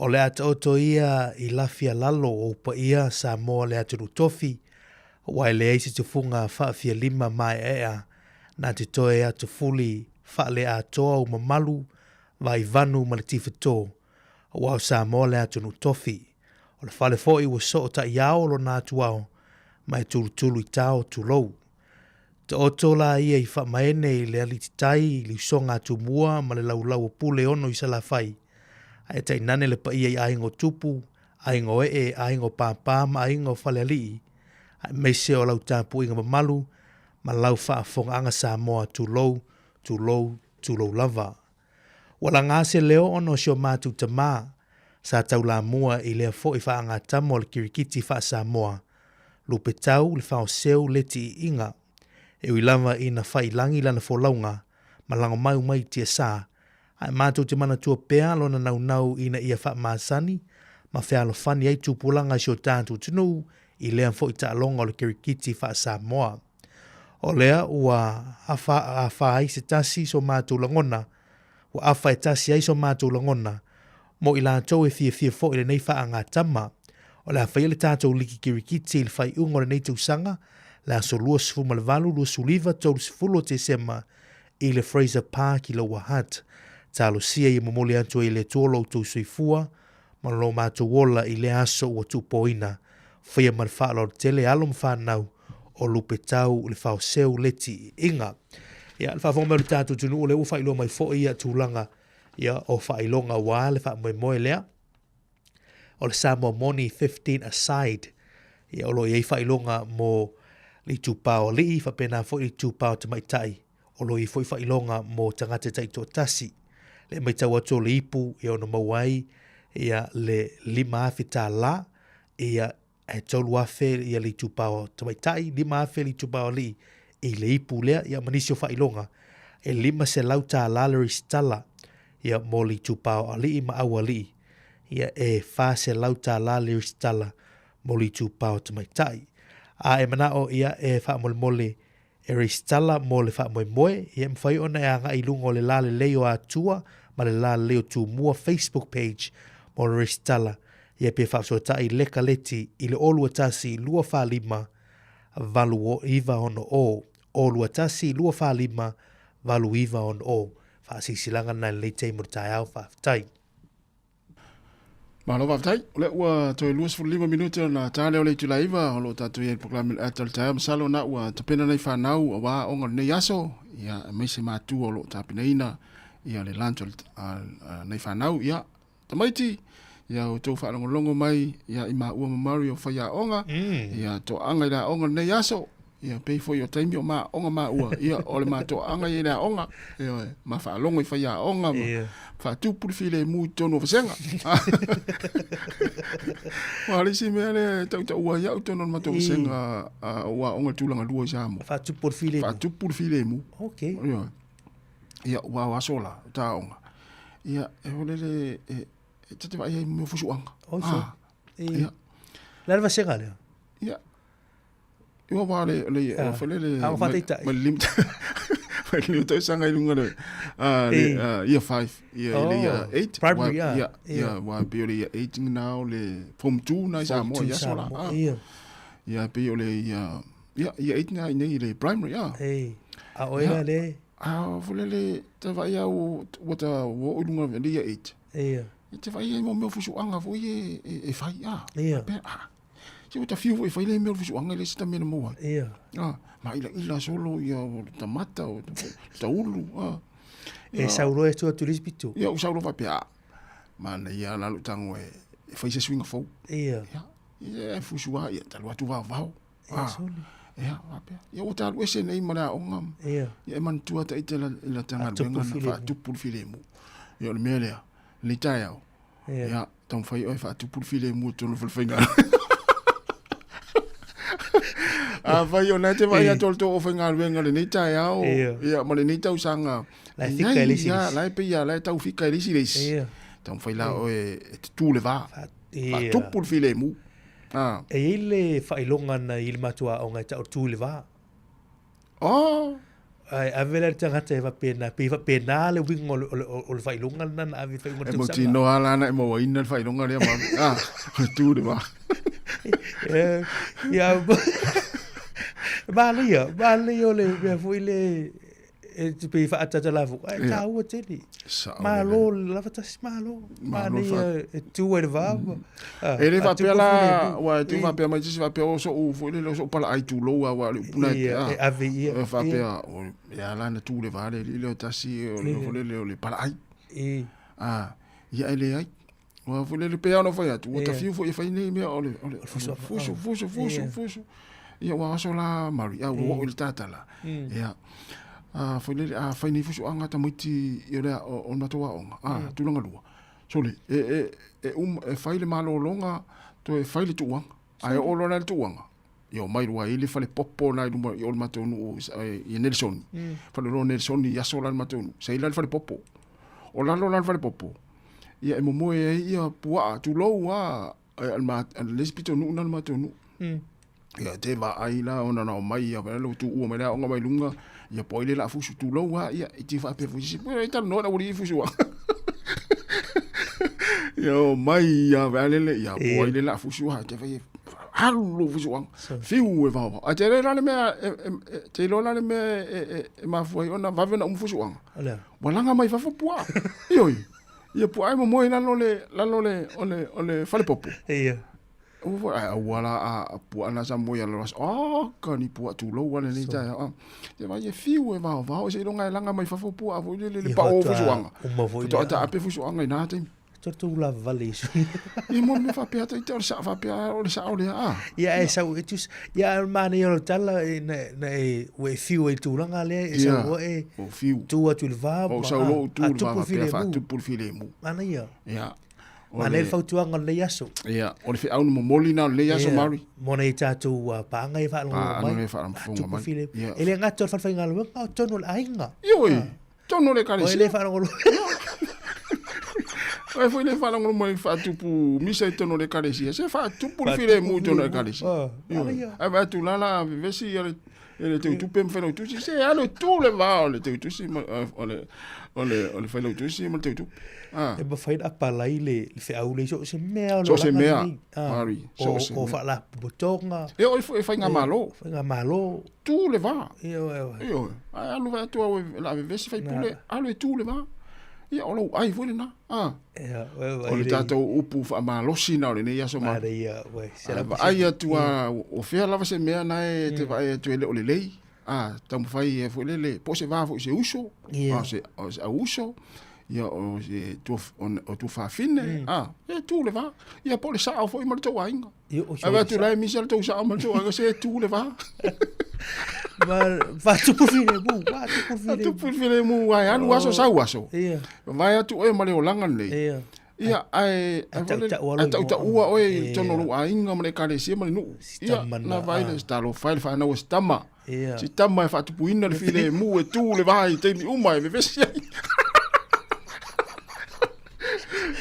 O le ata oto ia i lafia lalo o pa ia Sāmoa le aturu tofi. Wai le eisi te funga whaafia lima mai ea. Nā te toe atu fuli wha le atoa o mamalu vai vanu ma le tifito. Wau Sāmoa le atunu tofi. O le whale fo i wa so o ta iao lo nā tuao. Mai tulu i tau tu lou. Te oto la ia i wha maene i le alititai i li songa tu mua ma le lau pule ono i sala fai. Ai tai nane le pa ia i aingo tupu, aingo aingo pāpā ma aingo whale alii. Ai meise o lau tāpu inga mamalu, ma lau wha fonga anga Sāmoa tu lou lava. Wala ngase leo ono sio mātu ta mā, sa tau la mua i lea fo i wha anga tamo le kirikiti wha Sāmoa. Lupe tau le whao seu leti i inga. E ui lava i na whai langi lana fo launga, ma lango mai tia sā. Ai mātou te mana tua pēa lona nau i na ia wha māsani, ma whea lo whani ei tūpulanga sio tātou tunu i lea fo i ta alonga o le kirikiti wha Sāmoa. O lea ua awha ai se tasi so mātou langona, ua awha e tasi ai so mātou langona, mo i lātou e fia fo i le nei wha anga tama, o le hawhai le tātou liki kirikiti i le whai ungo le nei tausanga, le aso lua sifu malvalu lua suliva tolu sifulo te sema i le Fraser Park i Lower Hutt. Talo sia i momoli atu i le tolo tau suifua, ma lo mātou wola i le aso ua tupoina, whaia marwha lo tele alom whanau o lupe tau le whao seu leti inga. Ia, le whawhonga le tātou tunu o le uwha ilo mai fo ia tūlanga ia o whailonga wā le wha moe lea. O le Sāmoa Moni 15 aside, ia o lo iei whailonga mo li tūpao li i whapena fo i tūpao te maitai, o lo i fo i whailonga mo tangata taito tasi. Le mai tau ato le ipu i ono mawai ia le lima afi tā la ia e tolu afe ia li tūpao te maitai, lima afe li tūpao li i le ipu lea ia manisio whailonga. e lima se lau tā lalari stala, ia moli tūpau ali ma awali, ia e wha se lau tā lalari stala, moli tūpau tamaitai. A e mana o ia e wha mole e ristala mo le wha moe, ia mwhai ona e anga i lungo le la le leo a tua, ma le la leo tu mua Facebook page, mo le ristala, ia pe wha so i leka leti, i le olua tasi lua wha lima, valu o iwa ono o, olua tasi lua wha lima, valu iwa ono o, wha sisilanga na le te mo tai au wha tai. Malo vaftai, le ua toi luas fu 5 minuta na tale o le tulaiva, o lo tatu ia program atal tai masalo na ua tapena nei whanau, wa onga nei aso, ia meise mātu o lo tapena ina, ia le lancho nei whanau, ia tamaiti, ia o tau whanongolongo mai, ia ima ua mamari o whaia onga, ia to anga ina onga nei aso, ia pei fo yo taimi o ma onga ma ua, ia ole ma to anga ina onga, ia ma whalongo i whaia onga, fa tu por file mu tono vasenga wali si mele tau ua ya tono ma to vasenga wa onga tulanga lua Sāmoa fa tu por file mu okay ia wa sola ta onga ia e ole le tete vai me fusuanga ia la vasenga le ia yo vale le fele le limit Well, to sanga i lunga le year 5 year 8 primary wa pe le 8 now le form 2 na Sāmoa ya sola ya pe le ya 8 na nei le primary a oira le fule le te vai au wata wo lunga le year 8 te vai mo fusu anga fo e fai se o ta fiu e fai le me fusu anga le sta me mo ma ila solo ia tamata o taulu e sauro e tu tulispitu ia o sauro va pia ma na ia la lutango e fai se swing fo ia fusua ia talu atu va ia va pia ia o talu ese nei mana onga ia e man tu ata ite la tanga benga na fa tu por filemu ia le melea le taiao ia ton fai o fa tu por filemu tu no fulfinga vai ona te vai atol to ofenga venga le nita ya o ia mo le nita usanga la fika elisi la pe ya la tau fika elisi tam fai la o tu le va tu por filemu e ile fai longa na il matua o ngai tau tu le va ai avela tanga te va pena le wingo o le fai longa na avi fai mo mo ti no ala na mo ina fai longa le ma tu le va ya Bali o le foi le e te pe fa ata la fu ai ta o te li malo la fata malo mani e tu e va e le va pela wa tu va pela mai si va pela so o foi le so pala ai tu lo wa le puna e ave e fa pela ya la na tu le va le tasi o le pala ai ya ele ai wa foi le pe no foi atu o ta fiu foi fai nei me o le fuso ia wa so la mari au wo il tatala ia foi le fai ni fuso anga tamuiti ia o na toa onga tu longa lua so le e fai le malo longa to e fai le tuanga ai o lona le tuanga ia mai rua ile fale popo na i o matonu i Nelson fale lo Nelson ia so la matonu sei la fale popo o la lo la fale popo ia e mo ia pua tu lo wa al lespito nu na matonu ia te va ai la ona na mai ia lo tu o mai ona mai lunga ia poile la fusu tu lo wa ia ti fa pe fusi pe ta no na uri fusu wa ia mai ia vale ia poile la fusu ha te fa halu fusu wa fiu e va a te la me te lo la me ma foi ona va vena fusu wa wala nga mai fa fu pua io ia pua mo mo ina le ole fale popo ia wala pu ana sa mo ya lo ka ni pu tu lo wala ni ja te vai e fiu e va se longa langa mai fa fu pu a fu le pa o fu suanga to ata ape fu suanga ina te tu la valis e mo me fa pe ata te sa fa pe o sa o le ia e sa e tus ia mani o tala na we fiu e tu langa le e sa o fiu tu atu le va o sa lo tu va pe fa tu por filemu ana ia Ma le fautuanga le yaso. Ia, o le fi au mo molina le yaso mari. Mo nei tatu pa ngai fa lo mai. Pa ngai fa fonga mai. Ele ngato fa fa ngalo ka tono la inga. Ioi. Tono le kare. O ele fa lo. Ai foi le fa lo mai fa tupu misa tono le kare si. Se fa tupu le file mu tono le kare si. Ai va tu la vesi ele te tu pem fa tu si se alo tu le va le te tu si ole fa lo tu si mo te tu. E ba fai apa lai le fe au le so se mea lo. So se mea. Mari. O fa la botonga. E o fa nga malo. Fa nga malo. Tu le va. Io. Ai alo va tu la vesi fa pule. Alo tu le va. Ia o lo ai foi na. O le tato upu fa malo sina le ne ia so ma. Ia, we. Ai tu o fe la se mea na e te vai tu ele o le lei. Tamu fai e foi le po se va foi se uso. Se uso. Ia o se tu fa fine. E tu le va. Ia po le sa foi mal to ainga. Ava tu lai misal to sa mal to ainga se tu le va. Va tu por fine bu, va tu por fine. Tu por fine mu ai anu aso sa aso. Ia. Vai atu e male o langa nei. Ia ai ta ua oi tono lu ainga male kare si male nu. Ia na vai le stalo file fa na o stama. Si tama fa tu puina le file mu e tu le vai te ni uma e vesi.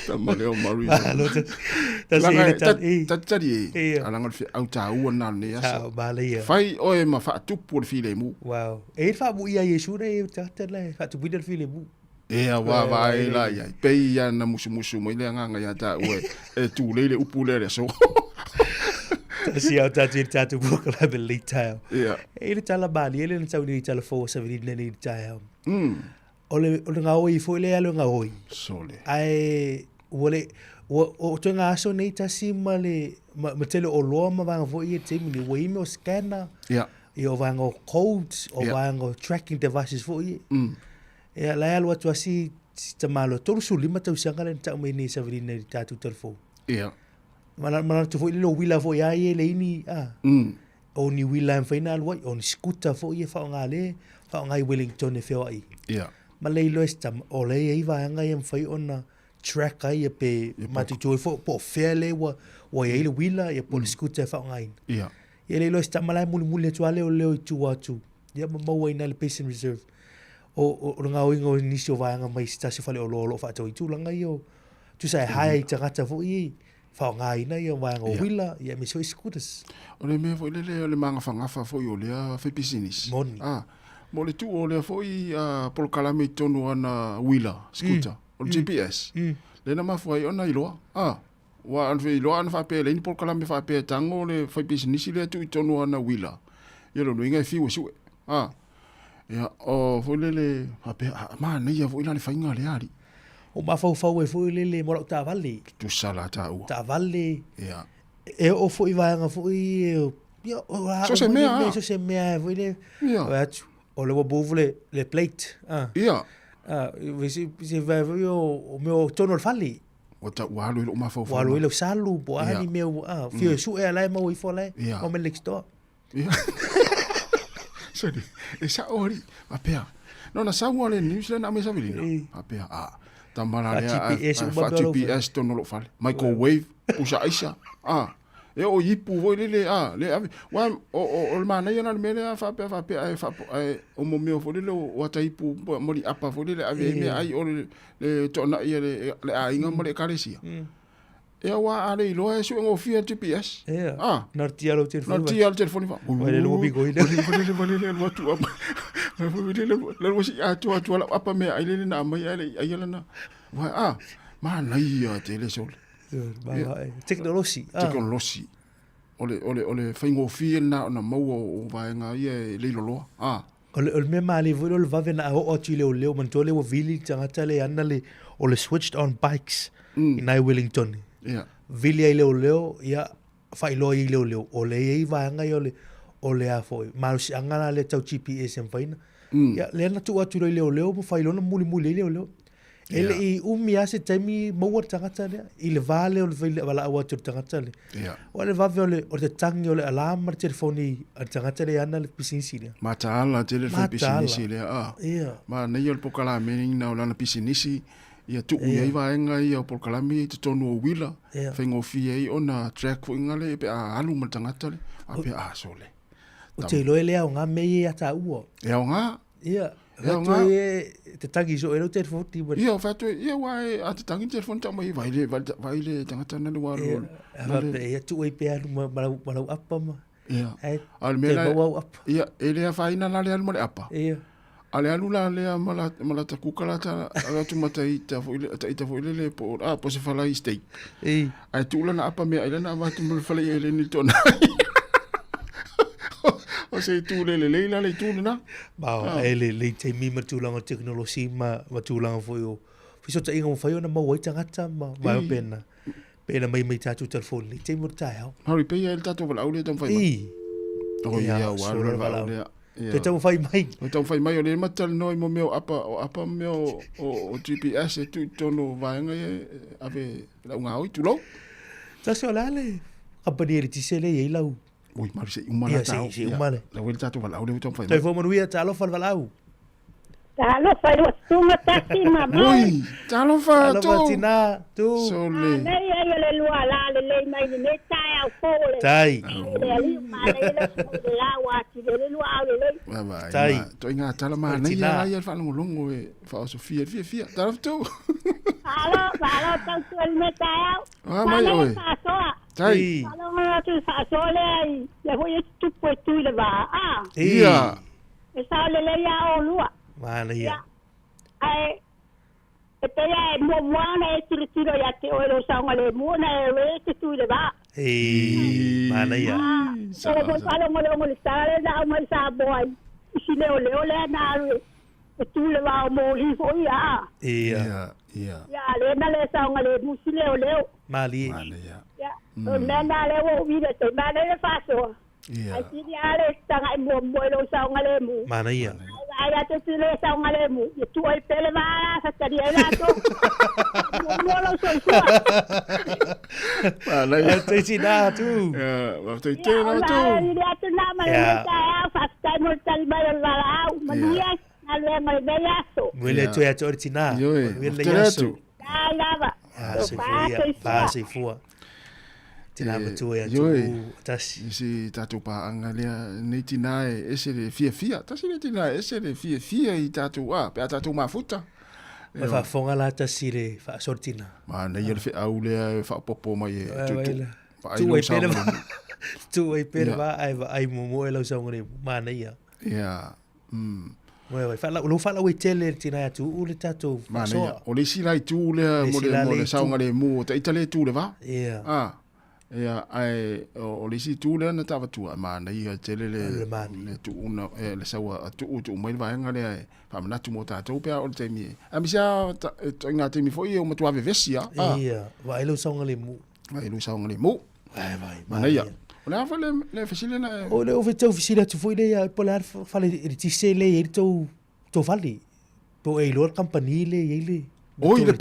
Tama leo Maria. Tadi alanga fi au ta ua na ne aso. Fai oe ma fa tu por file mu. Wow. E fa bu ia Yesu re ta le fa tu bidal file mu. E wa vai la ia. Pe ia na musu mo ile nganga ya ta ue e tu le upu le so. Si au ta tu bu kala be le tail. Ia. E le tala bali ele na tau ni tala fo sa vi ni tail. Ole nga oi foi le alo nga oi. Sole. Ai o te ngā aso nei ta si ma tele o loa ma vanga vo i e te mini wei me o scanner. I o vanga o codes, o vanga o tracking devices vo i. E lai alo atu asi ta malo tolu su lima tau sanga le tau mei nei sa vini nei tatu telefo. Mana tu vo i lo wila vo i ai e le ini. O ni wila en whaina alua, o ni skuta vo i e whao ngā le, whao ngai Wellington e whio ai. Ma lei loes tam o lei e iwa anga i am whai ona track ai e pe mati tui fo po fair le wa i ele wila e po le skuta e whao ngai. E lei loes tam malai muli atu ale o leo i tu atu. Ia ma maua ina le Basin Reserve. O ngā oinga o nisi o vanga mai stasi whale o lolo whaatau i tūlanga i o. Tu sai hai i tangata fo i whao ngai ina i o vanga o wila i a miso i scooters. O le mea fo i le manga whangafa fo i o lea whai business. Moni. Mo le tu o le fo i polkalame i tonu ana wila, scooter, o le GPS. Le na mafu ai ona iloa. Wa anfe iloa ana whape le ni polkalame whape tango le whai business le tu i tonu ana wila. Ia lo nuinga i fiu e sue. Ia o fo le whape, maa nei a fo ila le whainga le ari. O mawhau e fo le morau ta vale. Tu sala ta ua. Ta vale. Ia. E o fo i vanga fo i... So se mea. So se mea fo i le... Ia. O le wabovu le plate. Ia. Se vai o meu tono le fali. O ta walu ilo mafau fau. Walu ilo salu, po ani meu, fio su e alai mau i fo lai. O me next door. Ia. Sorry. E sa ori. Apea. No na Sāmoa le New Zealand a me sa vilina. Apea. Tamara lea. GPS tono lo fali. Microwave. Pusa aisa. E o ipu voi le ave wa o mana yana le mele fa pe ai o mo me fo le o ata ipu mo li apa fo le ave me ai o le tona ia le a inga mo le karesia e wa ale lo e su ngo fia GPS na tia lo telefoni va o le lo bigo ile le watu apa le wo si atu la apa me ai le na mai ai na wa mana ia tele sol Teknologi. Ole whaingo fie na maua o vaenga ia leilo loa. Ole me mali vo le vave na o atu leo man tole o vili tangata le ana le o le switched on bikes in Wellington. Vili ai leo ia whailo i leo o le ei vaenga i o le a foi. Marusi angana le tau GPS en faina. Ia le ana tu atu leo mo whailo na muli leo. Ele i umi ase taimi maua tangata lea. I le vale o le vile wala awa tu tangata le. O le vave o le tangi o le alarma telefoni a tangata le ana le pisinisi lea. Mata ala telefoni pisinisi lea. Ma nei o le pokala mening na o lana pisinisi. Ia tu ia i vaenga ia por kalami te tonu o wila. Whengo fia i ona track fo ingale pe a alu ma tangata le. A pe a sole. O te loe lea o ngā mei e ata ua. E o ngā. Ia. Fatua e te tangi so e ro te foti. Ia fatua ia wae a te tangi te foti mai vaile tangata na le waro. Ia tu e pe alu malau apa ma. Ia. Almela. Ia ele a faina na le alu ma le apa. Ia. Ale alu la le mala ta kukala ta ala tu mata ita fo ile le po po se fala i steak. Ai tu la na apa me ai na va tu me fala i le ni tona. O se tu le la tu na. Ba le te mi ma tu langa teknolosi ma tu langa fo yo. Fiso ta inga mo fa yo na mo wai tangata ma pena. Pena mai tatu telefon le te mo ta. Hori pe ia tatu wala au le tam fai. O ia wala le. Te tau whai mai. Te tau whai mai o le matal noi mo meo apa meo o GPS e tu tono vaenga e ave lau ngā oi tu lau. Ta se o lale. Kapani e tise le e lau. Ui, mari se umana tau. Se umane. Lau ele tatu walau le tau whai mai. Tai fo manuia ta alo whal walau. Talo fai o tunga tasi mamai. Ui, talo fa tu. Talo tina tu. Sole. Nei ai le lua la le mai ne tai au fole. Tai. Le ali ma le la wa ti le lua au le. Tai. To inga tala ma nei ya ia fa longo e fa so fia. Talo tu. Alo tau tu le tai au. Ah, mai oi. Tai. Alo ma tu fa so le ai. Le ho e tu po tu le va. Ah. Ia. E sa le ya o lua. Mana ia. Ai te ia mo moana e tiro ia te oero saunga le moana e re te tu le va. Mana ia. Sa palo mo le sale da mo sa boy. Si le na re. Tu le va mo li fo ia. Ia. Ya le na le saunga le mu si le Mali. ia. Ya. O na le wo vi de te ma le fa so. Ai si dia le tanga mo lo saunga le mu. Mana ia. Ai ate tu le saunga le mu. Tu ai pele va sa tari la to. Mo lo so so. Mana ia. Te tina tu. Wa te na tu. Ya tu na ma le ta fa sta mo tal ba la au. Manuia na le ma le yaso. Wele tu ya tu tina. Wele yaso. Ai lava. Pa se fua. Tina tu ya tu. Tas. Si tatu pa angalia nei tina e se le fia. Tas le tina e se le fia I tatu pe tatu mafuta. Ma fa fonga la tasire fa sortina. Ma nei le fe au le fa popo mai tu. Tu e pere va. Tu e pere va ai mo e lo songre ma nei ia. Ia. Moi fa la we tele tina tu u le tatu. Ma nei. O le sila I tu le mo le saunga le mu te itale tu le va. Ia. Ia ai o le si tu le na tava tu ma nei tele le tu una le saua tu mai vai ngale fa na tu mota tu pe o te mi a mi sa nga te mi foi o ma tu ave vesia ia vai lo songa le mu vai ma nei ona fa le fasile na o le o vetu fasile tu foi le polar fa le ti se le to fali po e lo company le o le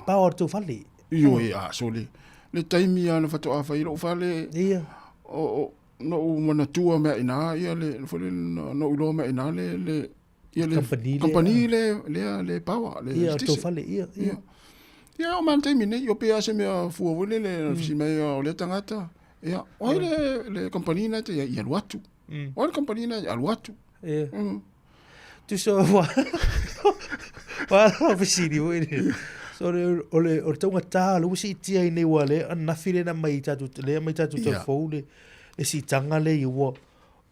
power to fali io ia soli le taimi ana fato afa I lo fale ia o no mana tua me ina ia le fale no lo me ina le ia le company le power le ia to fale ia o man taimi ne yo pe ase me fu o le si me o le tangata ia o le company na te ia luatu o le company na ia luatu ia tu so wa ofisini so o tonga ta lo si tia nei wale na file na mai tatu te fole e si tanga le yo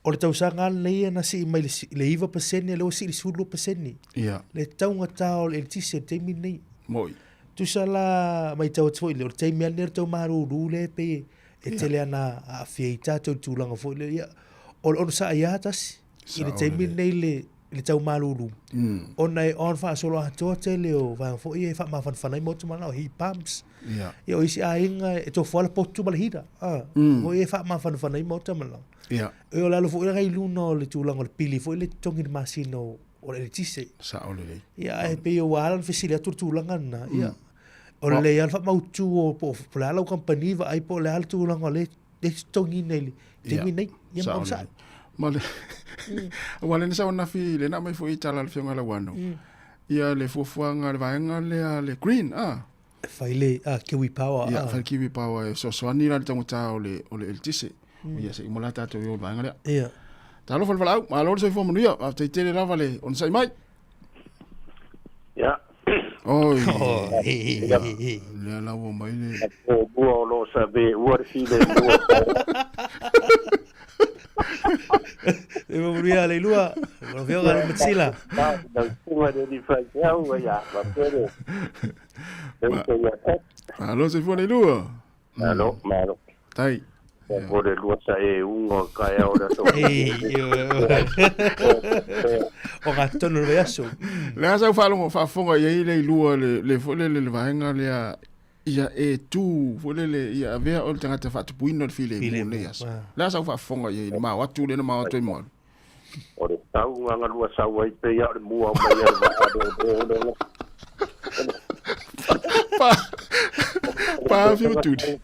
o le tau sanga le na si mai le iva paseni le si sulu paseni le tonga ta o le tise te mi nei moi tu sala mai tau foi le te mi le tau maru le pe e tele ana a fieta tu langa foi le ya o sa ya tas ile te mi nei le tau malulu ona e on fa solo to tele o va fo e fa ma fa nei mo mana hi pumps e o isi ainga e to fola potu balhida o e fa ma fa nei mo mana e o la lo fo e gai luno le tulanga le pili fo le tongi de masino o le tise sa o le e pe o alan fesilia tulanga na o le al fa mautu o po la lo company va ai po le al tulanga le tongi nei te mi nei ia mo sa Male. Wale ni sa na fi le na mai foi tala le fionga la wano. Ia le fuafuanga le vaenga le green, Faile, kiwi power. Ia, fai kiwi power, so soani la tangota o le tise. Ia, se imola tato yo vaenga lea. Ia. Talo falfalau, ma lor so fomu ia, a te tele lava le, on sai mai. Ia. Oi. Le la wo mai le. O bua lo sa be, ua si le bua. E mo ria le lua, lo veo ga mtsila. Da kuma de di fa ya ya, va pere. Alo se fuori lua. Alo, malo. Tai. Ore lua sa e ungo ka e ora so. O ga tonu le aso. Le asa fa lo fa fonga ye le lua le fole le vaenga le ia e tu fole le ia vea o tanga te fa tu puino le file le as. Le asa fa fonga ye ma watu le ma watu mo. Ore tau nga lua sa wai pe ya le mua mai ya. Pa fiu tudo.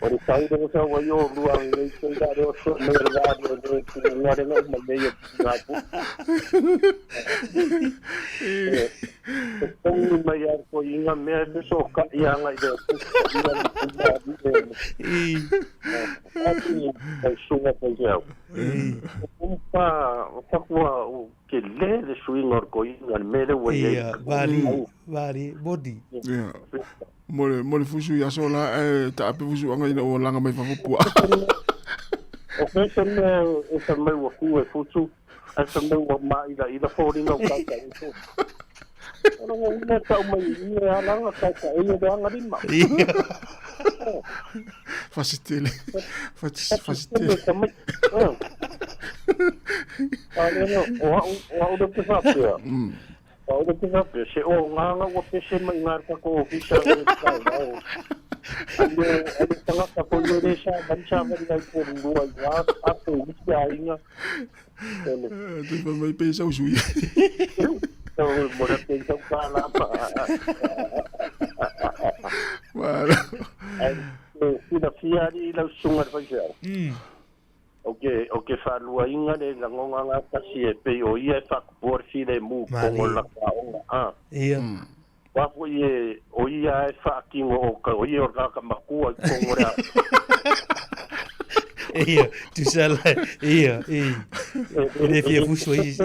Ora sai de sa wa yo lua ngai sai da ro so me ra de nga de nga me ye na pu. Tong mai ya ko inga me de so ka ya ngai de. Ai sunga pe ya. Pa kwa ke le swing ko inga me de wa ye. Vari body. Yeah. Mole fusu ya sola ta ape fusu anga ina o langa mai fafupua. O fe se me wa ku e fusu, a se me wa mai da ida fori no ka ka. Ono una ta mai ni ala nga ka ka e da nga di ma. Facile. Ale no, o do que fa. O do que fa, se o nga o pe se mai ngar ka ko ofisa ni ka. Ande tanga ka ko le sa bancha mai dai ko lua ya a to ya inga. Tu fa mai pe sa usui. Mo ra pe sa ka la pa. Voilà. Si da fiari la sunga fa ja. Okay, fa lua inga le la ngonga nga kasi e pe o ia fa por si le mu ko la ka onga. Ia. Wa ko ie o ia e fa ki ngo ka o ia ka makua ko ngora. Ia, tu sala. Ia. Ele fia fuso aí.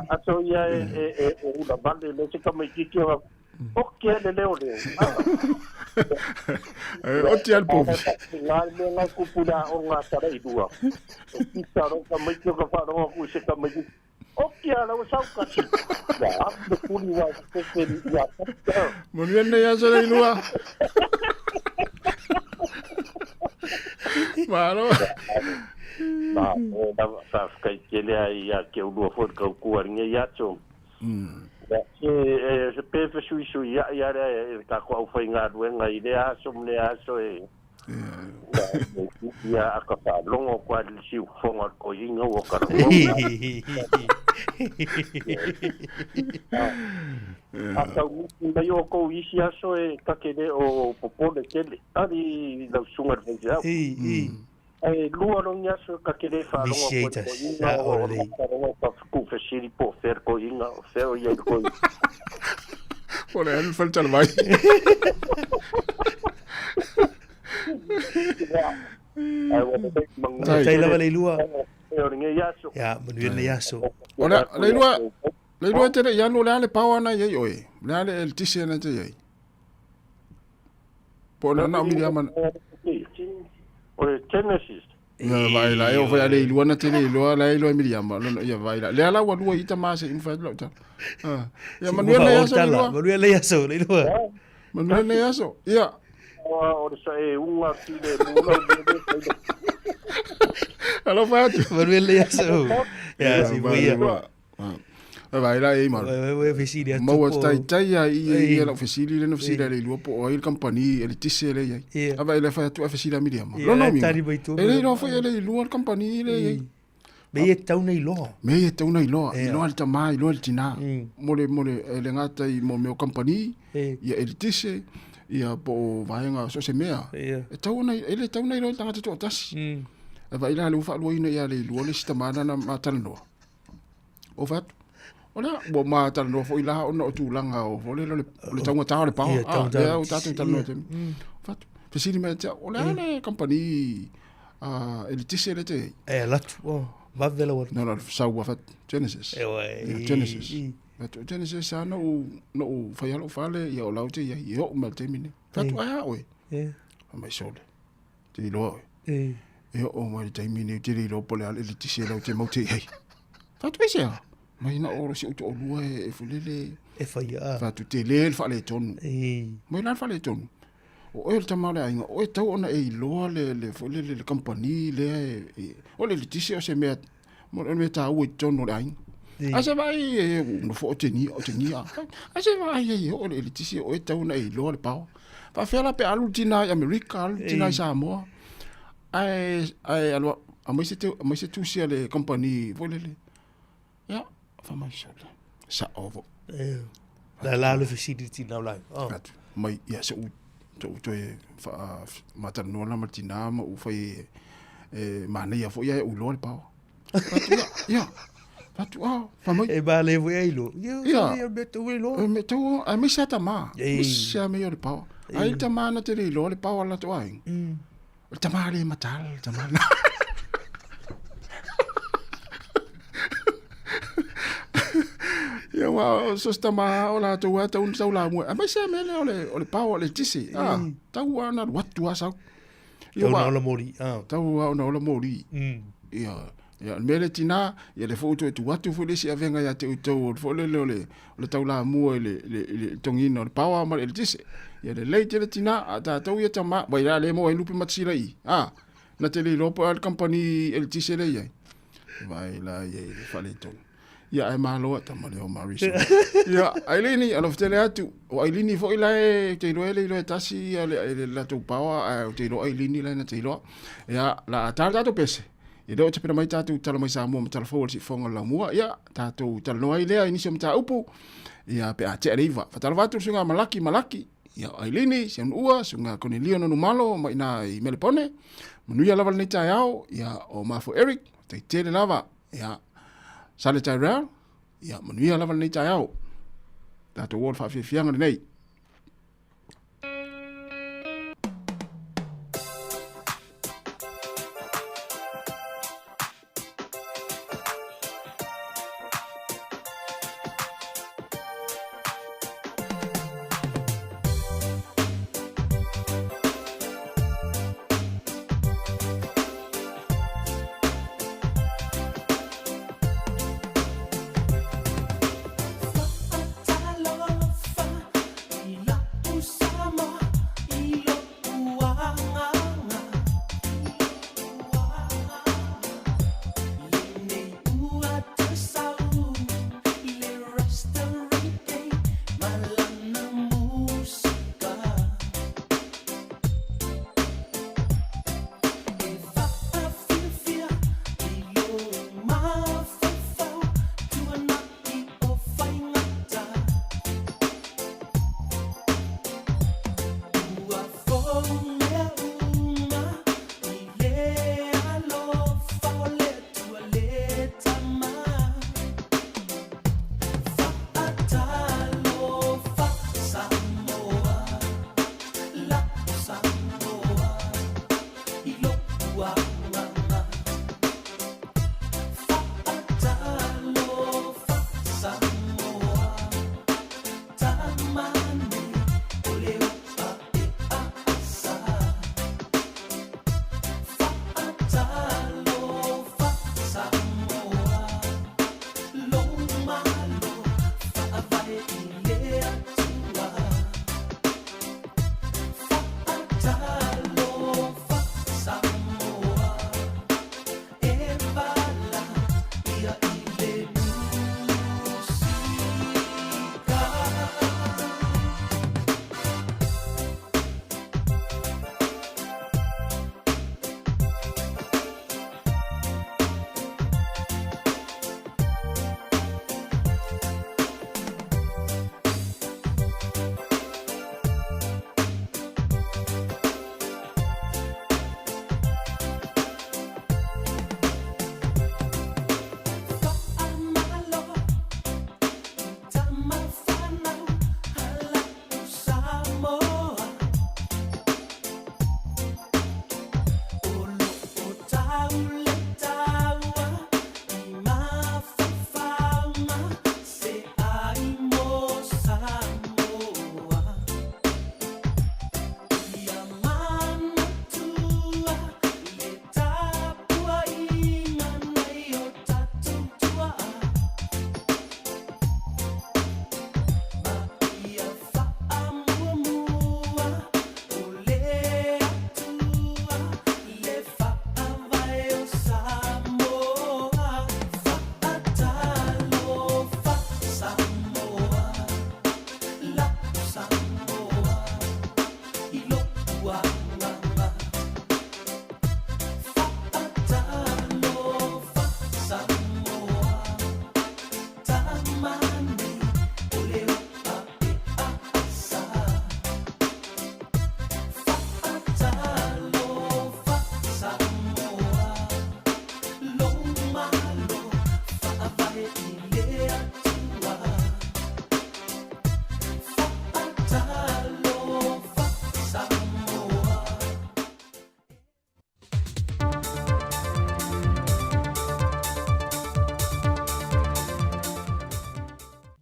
Aso ia e una bande le se come ki ki okay le leo. O ti al povo. Ngai me ngai kupura o nga tara i dua. Ki taro ka mai ki ka fa ro ku se ka mai. Okay ala o sa ka si. Ya, de kuli wa se ya. Mon viene ya se le lua. Malo. Ma sa kai kele ai ya ke u do for ka ku ar nge ya cho. Ya se pe fe su ya re ka ko fa nga du nga idea so mne aso e. Ya aka fa longo kwa si fonga ko inga o ka. Aka u yo ko isi aso e ka kele o popo de kele ari la sunga de ya. Ai lua no nya so ka kele fa longo ko inga o ka ku fe siri po fer ko inga o fe o ya ko. Por el falta el vai. Tai lava le lua. Ya, manuel yaso. Ora, le lua te ya no le pawa na ye oi. Le el tise na te ye. Por na mi llaman. Ore Genesis. Ya vai la eu vai le lua na te le lua la lo mi llama. Ya vai la. Le ala wa lua ita ma se infa la ta. Ya manuel yaso le lua. Manuel yaso. Ya. Ora sa e unga file mula de. Alo fatu. Manuel yaso. Ya si voy. Vai lá aí, mano. Vai oficina. Mas tai aí ela oficina, não oficina ele lupo, ou ele companhia, ele tisse ele aí. Ah, vai ele faz tu oficina me diamo. Não, ele não foi ele luar companhia ele. Meia tau nei lo. Meia tau nei lo. Lo alta mai, lo altina. More ele ngata i mo meu companhia. Ia ele tisse ia po vaenga so se mea. E tau nei ele tau nei lo tanga tu tas. Vai lá lu fa lu ina ia le lu le sta mana na matano. O fatu. Ola, bo ma tal no fo ila ona o tulanga o fo le tanga tau le pau. O tatu tal no te. Fatu. Pesiri me te ola le company ele tise le te. Latu. Va vela wa. No, Sāmoa fat Genesis. Genesis. Fatu Genesis no fa yalo fale ya ola te ya yo mal te mine. Fatu oi. Mai sole. Te lo. O mai te mine te lo pole ale le tise lo te mo te hei. Fatu pese. Mai na oro si o lua e fulele fa ya fa tu te le fa le tonu mai na fa le tonu o el tamale ainga o e tau ona e loa le fulele le company le o le tisi o se me me ta o tonu le ainga a se vai no fo te ni a se vai o le tisi o e tau ona e loa le pau fa fela pe alu tina America alu tina Sāmoa ai alo a mai se tu sia le company fulele ya famai sola sa ovo la le facility now like mai ya se to fa mata no la martina ma u fai mana ya fo ya u lo pa ya patu famai e ba le voi lo ya meto a mi sa ta ma sa me yo pa ai ta ma na te lo le pa la to ai ta ma le matal ta ma ya wa so sta ma ola to wa ta un sa la mo a mai se me le pau le tisi ta wa na what tu asa yo na la mori ta wa na la mori ya me le tina ya le foto tu watu fo le si avenga ya te to fo le ta la mo le tongino le pau ma le tisi ya le te le tina ta ta ya ta ma ba ya le mo e lupi matsira i na te le lopo al company el tisi le ya vai la ye fa le to ya ai malo ta male o Mauricio ya ailini aloftele atu o ailini fo ila te lo tasi le la tu pawa te lo ailini la na te lo ya la tarda to pese e do te pena mai tatu tala mai Sāmoa ma tala fo si fonga la mua ya tatu tala no aile ini som ta upu ya pe a te riva fa tala vatu sunga malaki ya ailini sen ua sunga koni liono no malo mai na I melepone manu ya lava ni ta yao ya o mafo Eric te tele lava ya sale tai rau, ia manuia lava nei tai au. Tātou wōr whawhianga nei.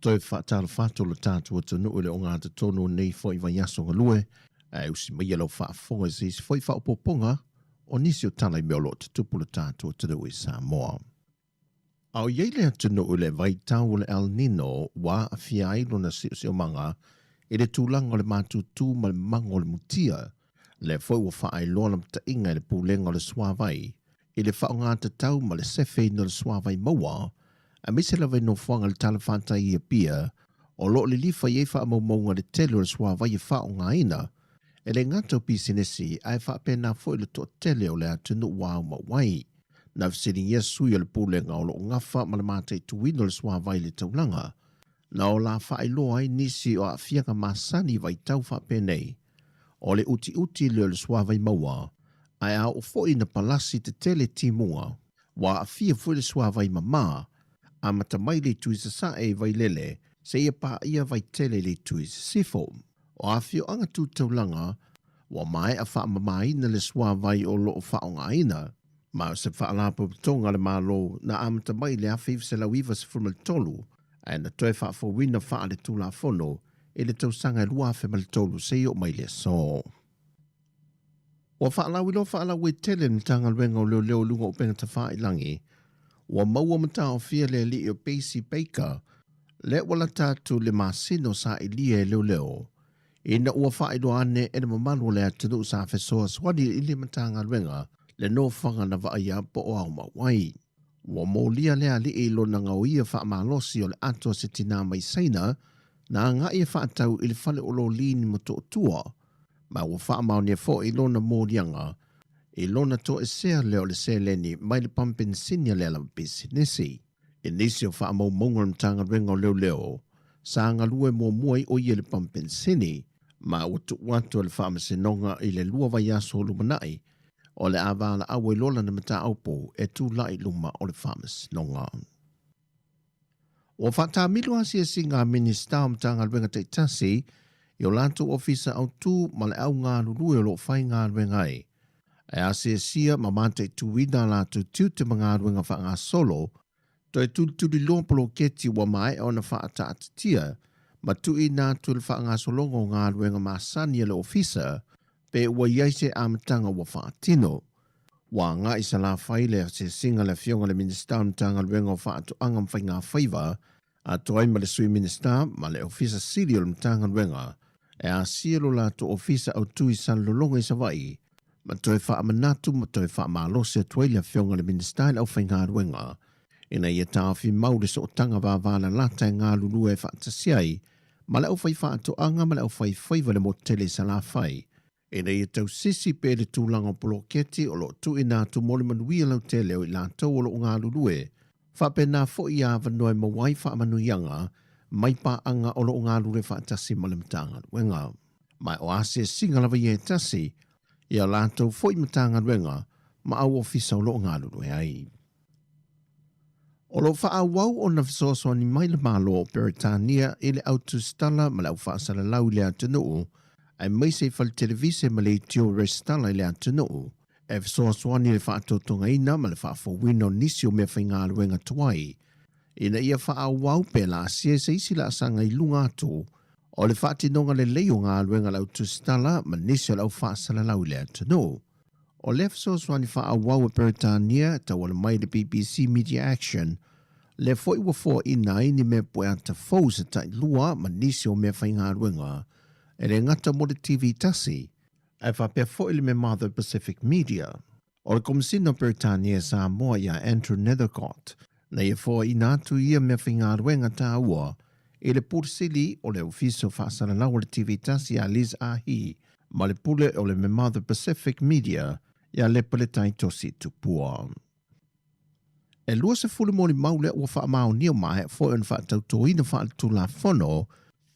Toi whaatala whātou le tātua tunu ule o ngā te tono nei fwoi vai aso ngalue, usi mai alo whaafonga sis fwoi whaapoponga, o nisi o tala i meolo te tupu le tātua tunu i Sāmoa. Au yeile tunu ule vai tau le El Nino, wā a whiai lona si o manga, e le tūlanga le mātūtū ma le mango le mutia, le fwoi wa whaai loa ta inga le pūlenga le swāvai, e le whaonga te tau ma le sewhei no le swāvai maua, a mese la vai no fuanga le tala whanta i a pia, o lo le lifa i e wha maunga le telo le swa vai e wha o ngā ina, e le ngata o pisinesi ai wha pēnā fo i le to tele o le atunu wā ma wai, na visiri Yesu i le pūlenga o lo ngafa ma le mātai tuwino le swa vai le taulanga, na o la wha i loa ai nisi o a fianga masani vai tau wha pēnei, o le uti le swa vai maua, ai a o fo i na palasi te tele timunga, wa a fia fo i le swa vai mamaa, a mata mai le tui sa e vai lele, se ia pa ia vai tele le tui sifo. O a fio anga tu taulanga, wa mai a wha mamai na le swa vai o lo o wha o ngā ina. Ma se wha alapo tonga le malo na a mata mai le awhiv se la wiva se furma le tolu, a na toi wha fo wina wha le tula fono, e le tausanga e lua fe ma le tolu se i o mai le so. Wa wha alawi lo wha alawi tele ni tanga luenga o leo lunga o penga ta wha i langi, wa maua mata o fia le li o Pacey Baker, le wala tātu le masino sa i lia e leo. Ina ua whaedo ane e na mamalu le atunu sa fesoa swadi i le matanga luenga, le no whanga na vaia po o au mawai. Wa mo lia lea li e lo na ngau ia wha malosi o le ato se tina mai saina, na nga ia wha atau i le fale o lo lini mo to tua, ma wa wha mao ne fo i lo na mo lianga, e lona to e sea leo le sea leni mai le pampin sinia le alam pisinesi. E nisi o wha amau monga mtanga renga o leo, sa anga lue mua muai o ie le pampin sini, ma watu watu le wha amasinonga i le lua vai aso lumanai, o le avala awe lola na mata aupo e tu lai luma o le wha amasinonga. O whata milu asia singa minista o mtanga renga te tasi, i o lanto ofisa au tu ma le au ngā lulue o lo whai ngā rengai, e ase sia ma mante tuwina la tu te mga ruenga wha ngā solo, to e tuli lompolo keti wa mai o na wha ata atitia, ma tui nā tu le wha ngā solongo ngā ruenga masani le ofisa, pe ua iaise amatanga wa wha atino. Wa ngā isa la whaile se singa le fionga le minister amtanga ruenga o wha atu angam whai ngā whaiva, a toai ma le sui minister ma le ofisa siri o le mtanga ruenga, e a sielo la tu ofisa au tui san lolonga isa vai, ma toi wha amanatu ma toi wha amalosi tuai le fionga le minister au whai ngā ruenga, ina ia tāwhi maure so o tanga wāwāna lata ngā lulu e whaatasiai, ma le au whai whaatoanga ma le au whai whaiva le motele sa la whai, ina ia tau sisi pēle tūlanga poloketi o lo tu ina tu mole manuia lau tele o i lātou o lo ngā lulu e, whapena fo i awa noe mawai wha amanuianga, mai pa anga o lo ngā lulu e whaatasi ma le mtanga ruenga. Mai o ase singa lawa i e tasi, ia lātou fo i mtanga ruenga, ma au ofisa o lo ngā lulu e ai. O lo whaawau o na whasoasoa ni mai le malo o Peritania i le autostala ma le au whaasalalau i le atunuu, ai mai se whal televise ma le tio restala i le atunuu, e whasoasoa ni le whaatotonga ina ma le whaafowino nisi o mea whainga aluenga tuai, ina ia whaawau pe la asia se isi la asanga i lunga atu, o le whaatinonga le leo ngā aluenga la autostala ma nisi o le au whaasalalau i le atunuu. O le whasoasoa ni whaawau o Peritania ta wala mai le BBC Media Action, le foi wa fo ina ini me poeta fousa tai lua ma nisi o me whainga aruenga, e le ngata mo le TV tasi, e whapea fo ili me Mother Pacific Media. O le komisino Peritania Sāmoa ia Andrew Nethercott, na ia fo ina atu ia me whainga aruenga ta ua, e le pursili o le ofiso whaasana lau le TV tasi a Liz Ahi, ma le pule o le me Mother Pacific Media, ia le pale tai tosi tupua. E lua se fulu moli maule ua wha mao ni o mai fo en wha tauto ina wha tu la fono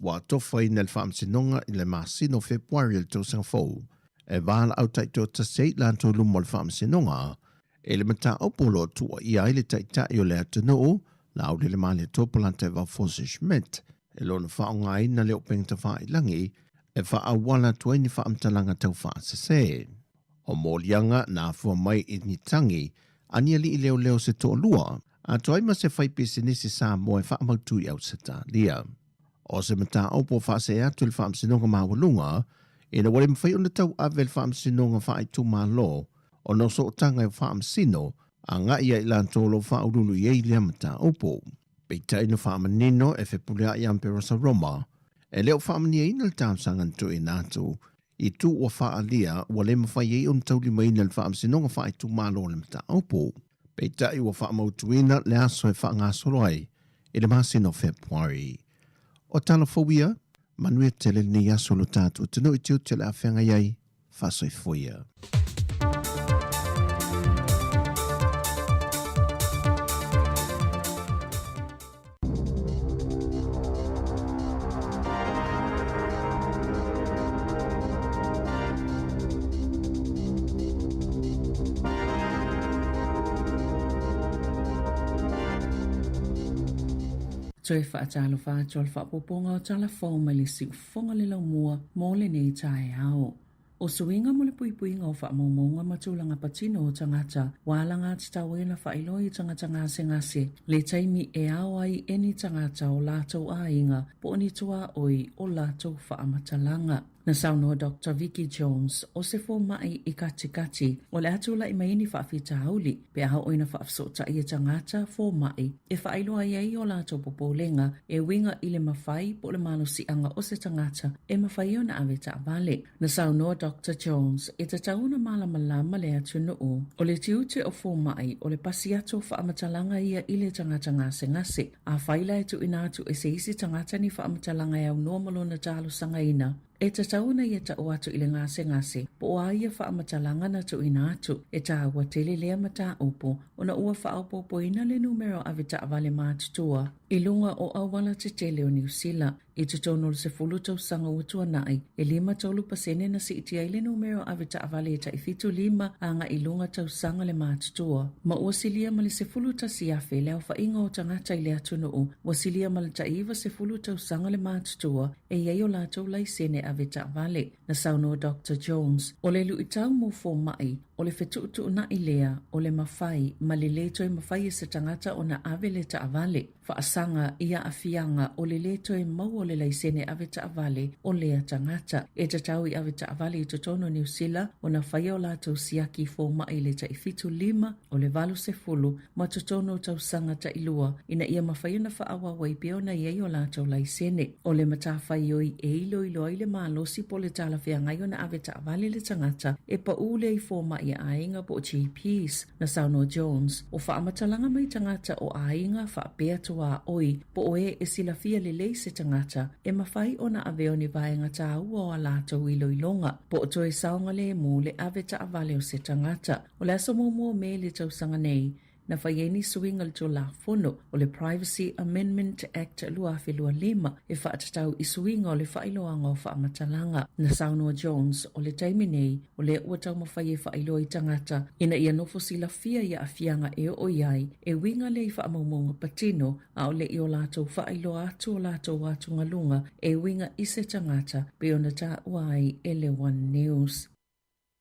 wa tofa ina le wha amsinonga i le masino Februari le tau sanga fau. E wala au taito ta seit lan tau lumo le wha amsinonga e le mata opolo tua i aile taita i o le atunuu la au le mali topolante wa Fosse Schmidt e lo na wha o ngai na leo pengta wha i langi e wha awala tua ini wha amtalanga tau wha asese. O molianga na fua mai i ni tangi ania li i leo se to lua, a toi ma se whai pisinisi Sāmoa e whaamautu i au se tā lia. O se mata opo wha se atu le whaamsinonga mawalunga, e na wale mwhai o na tau ave le whaamsinonga wha i tu mā lo, o no so tanga e whaamsino, a ngā ia i lantolo whaurulu i eilea mata opo. Peita ina whaamanino e whepulea i Amperosa Roma, e leo whaamania ina le tāmsangan tu i nātu, i tu o whaalia wa le mawhai e on tauli maina le whaamsinonga wha i tu mālo le mata opo. Peita i wa whaamautuina le aso e whaangasoroai i le masino Februari. O tala fawia, manuia tele ni aso lo tātu tino i tiu tele a whenga iai, whasoi foia. Toi whaatalo whaatol whaapoponga o tala whau mai le si ufonga le lau mua mō le nei tae ao. O suinga mo le puipuinga o whaamaumaunga matulanga patino o tangata, wālanga titawe na whailoi tangata ngase le taimi e ao ai eni tangata o lātou ainga po ni tua oi o lātou whaamatalanga. Na saunoa Dr. Vicky Jones o se fo mai I kati o le atu lai mai ni whaafita hauli pe aha oina whaafsota I tangata fo mai e whaailoa iai o lātou popolenga e winga I le mawhai po le malo si anga o se tangata e mawhai o na aweta avale. Na saunoa Dr. Jones e te tauna malama le atu nuu o le tiute o fo mai o le pasi atu whaamatalanga ia I le tangata ngase a whaila etu ina atu e se isi tangata ni whaamatalanga iau normalo na talo sanga ina. E ta tauna ia ta o atu I le ngase, po o aia whaamatalanga na tu ina atu, e ta awa tele lea mata upo, o na ua whaaupopo ina le numero avita avale mātutua. I lunga o awala te tele o New Zealand, I te tono se fulu tau sanga utua nai, e 5% na si iti ai le numero avita avale e ta I fitu 5 anga I lunga tau sanga le mātutua. Ma ua silia ma le se fulu ta siafe leo wha inga o tangata I le atu nuu, ua silia ma le ta iwa se fulu tau sanga le mātutua, e iei o lātou lai sene avita avale. Na saunoa Dr. Jones, o le lu itau mo fo mai, o le fetuutu na ilea, o le mawhai, ma le leto e mawhai e se tangata o na ave le ta avale. Whaasanga ia afianga o le leto e mau o le laisene ave ta avale o lea tangata. E ta tau I ave ta avale I totono New Zealand, o na whai o lātou siaki fo mai le ta I fitu 5, o le valu se fulu, ma totono tau sanga ta ilua, ina ia mawhai na whaawa waipeo na iei o lātou laisene. O le mata whai oi e ilo ai le malosi po le tala whiangai o na ave ta avale le tangata, e pa ule I fo mai a ainga po GPs. Na sauno Jones, o whaamatalanga mai tangata o ainga whaapea tua oi, po oe e silafia le lei se tangata, e mawhai o na aveo ni vaenga ta ua o a lātou ilo ilonga, po o toi saonga le mu le ave ta avale o se tangata. O le aso mo me le tausanga nei, na whaieni suingal to la fono o le Privacy Amendment Act lua afe lua lima e whaatatau i suinga o le whailoanga o whaamatalanga na Sāmoa Jones o le taiminei o le uatau mawhai e whailo i tangata ina ia nofo sila fia ia afianga e o iai e winga le i whaamaumonga patino a o le i o lato whailo atu o lato watu ngalunga e winga i se tangata pe ona ta uai ele One News.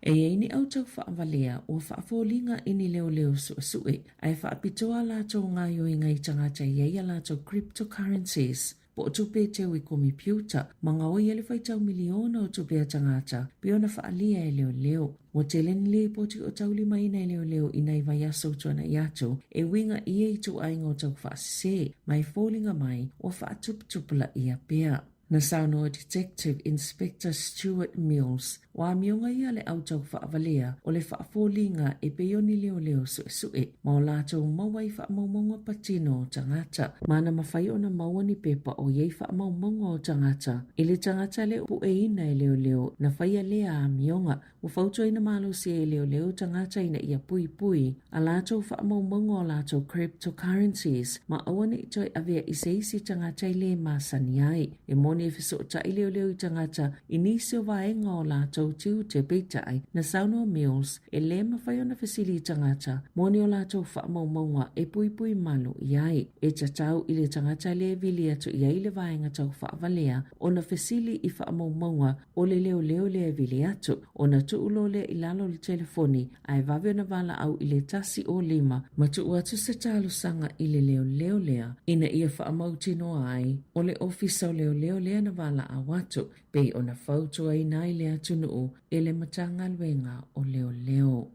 E eini au tau whaavalea o whaafolinga ini leo sue ai whaapitoa lato ngā yoinga i tangata i eia lato cryptocurrencies. Po o tupe teo i kompiuta, mga o i ele whaitau miliona o tupe a tangata, piona whaalia e leo. Mo te lenile po ti o tau lima ina e leo ina i vai aso tuana i ato, e winga i e tu ainga o tau whaasese, mai fōlinga mai o whaatuptupula i a pea. Na Sāmoa Detective Inspector Stuart Mills, wa mionga ia le au tau whaavalea o le whaafolinga e peoni leo sue, ma o lātou mawai whaamaumonga patino o tangata. Mana mawhai o na mawani pepa o iei whaamaumonga o tangata. I le tangata le upu e ina e leo, na whaia lea a mionga, o whautua ina malo si e leo tangata ina ia pui, a lātou whaamaumonga o lātou cryptocurrencies, ma awane i toi avea i seisi tangata i le masani ai, e moni e fiso ta i leo i tangata, i nisi o vaenga o lātou tiu te peitai na Sāmoa Mills e le mawhai o na fasili i tangata, moni o lātou whaamaumonga e pui malu i ai, e tatau i le tangata le vili atu i ai le vaenga tau whaavalea, o na fasili i whaamaumonga o le leo le vili atu, o na tuulo le i lalo le telefoni, ai vave na vala au i le tasi o lima, ma tu atu se talo sanga i le leo lea, ina ia whaamautino ai, o le ofisa o leo lea na vala a watu, pei o na whautua i nai le atu nuu, e le matanga luenga o leo.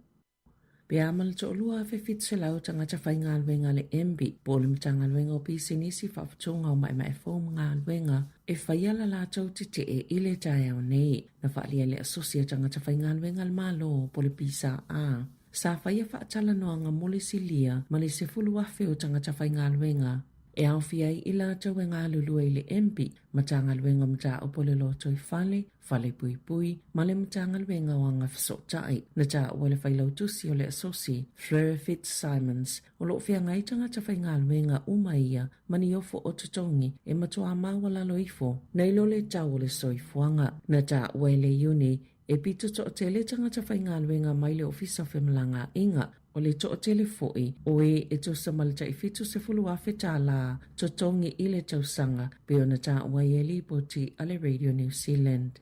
Pe amal to lua fe fitse lau tangata whainga alwenga le embi, po le matanga luenga o pisi nisi whaafutonga o mai mai fōm ngā alwenga, e whaiala la tau te e ile tai au nei, na whaalia le asosia tangata whainga alwenga le malo po le pisa a. Sa whaia whaatala noa ngā mole silia, ma le se fulu afe o tangata whainga alwenga, e au fiai i la tau e ngā lulua i le embi, matanga luenga mta o pole loto i fale pui, ma le matanga luenga o anga fisotai, na ta o le whailau tusi o le asosi, Fleur Fitzsimons, o lo fia ngai tangata whainga luenga umaia, mani ofo o tutongi, e matua maua lalo ifo, na ilo le tau o le soifuanga, na ta o le uni, e pito to o tele tangata whainga luenga mai le ofisa whemalanga inga, o le to o telefoi o e to samalta i fitu se fulu afe tā la to tongi i le tausanga pe ona tā wai e li poti ale Radio New Zealand.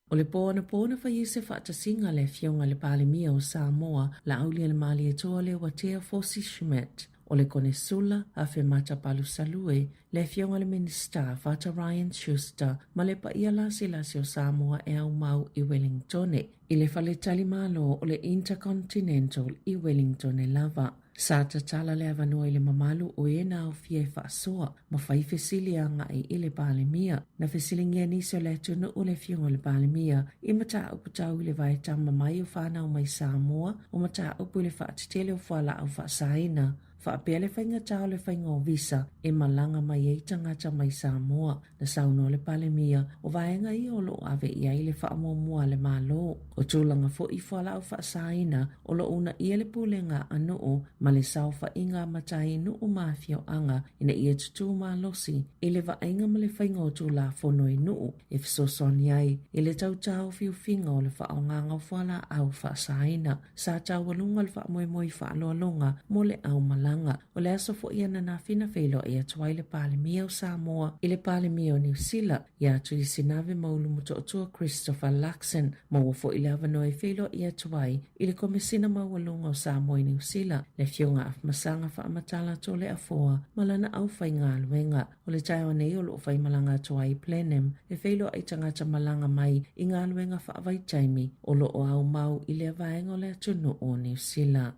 O le pōna whai se whaatasinga le fionga le palemia o Sāmoa la aulia le mali e toa le watea Fosi Schmidt. O le kone sula a fe mata palu salue le fionga le minista Fata Ryan Schuster ma le pa ia lasi o Sāmoa e au mau i Wellington i le fale tali malo o le Intercontinental i Wellington e lava. Sa tatala le avanoa i le mamalu o e na o fie whaasoa ma whai fesili a ngai i le palemia na fesili ngia nisi o le tunu o le fionga le palemia i mata upu tau i le vai tama mai o whanau mai Sāmoa o mata upu le whaatitele o whala au whaasaina. Whaapea le whainga tau le whainga o visa e malanga mai e tangata mai Sāmoa na sauno le palemia o vaenga i o lo ave i ai le whaamomua le malo. O tūlanga fo i whala au whaasaina o lo una i le pulenga anoo ma le sau whainga matai nuu mafia o anga ina i tutu malosi i le vaenga ma le whainga o tūla whono i nuu e fisosoni ai i le tau tau fiu finga o le whaonganga o whala au whaasaina sa tau walunga le whaamoemoi whaaloalonga mo le au malanga. O le aso fo ia na fina feilo e atua i le palemia o Sāmoa i le palemia o New Zealand i atu i sinave maulu muto atua Christopher Luxon ma ua fo i le avano e feilo i atua i le komesina maualunga o Sāmoa i New Zealand le fionga af masanga wha amatala to le afoa malana au whai ngā luenga o le taio nei o lo whai malanga atua i Plenham e feilo ai tangata malanga mai i ngā luenga wha avai taimi o lo o au mau i le avaenga o le atunu o New Zealand.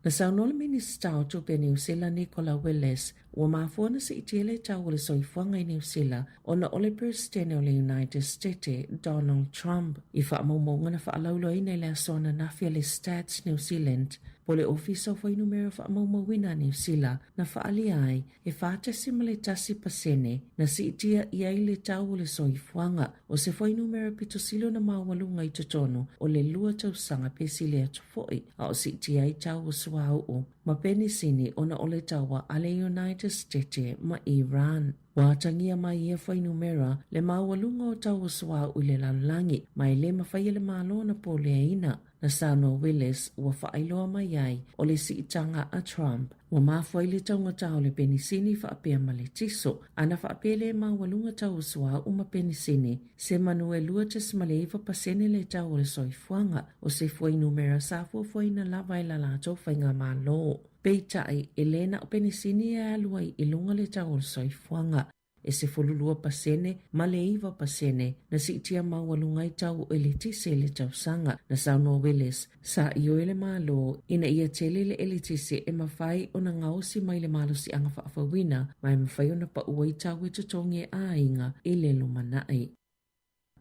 Na sauno le minista o tupe New Zealand Nicola Willis ua mafuana se itiele tau o le soifuanga i New Zealand o na ole presidente o le United States Donald Trump i whaamaumonga na whaalaulo i nei le asona nafia le Stats New Zealand po le ofisa o whai numero whaamaumawina New Zealand na whaali ai e whaatasi ma le tasi pasene na si itia i ai le tau o le soifuanga o se whai numero pito silo na mawalunga i tutono o le lua tausanga pesi le atufoi a o si itia i tau o suau o ma penisini ona ole tawa ale United States ma Iran. Wa tangia mai ia whainumera le mawalunga o tawa swa ule lalangi mai le mawhai le malo na poleaina na Sāmoa Willis wa whaailoa mai ai o le siitanga a Trump. Wa mawhai le taunga tau le penisini whaapea ma le tiso ana whaapea le mawalunga tawa swa uma penisini se manue lua tes maleiva pasene le tau le soifuanga o se whainumera sa fuafuaina lava ila lato whainga malo. Peitai Elena o penisini e aluai ilunga le tau le soifuanga e se fululua pasene ma le iwa pasene na si itia mawalungai tau o le tise le tau sanga na Sāmoa Willis sa iyo ele malo ina ia tele le ele tise e mawhai o na ngausi mai le malo si anga whaafawina mai mawhai o na pa uai tau e tutongi a inga i le lumanai.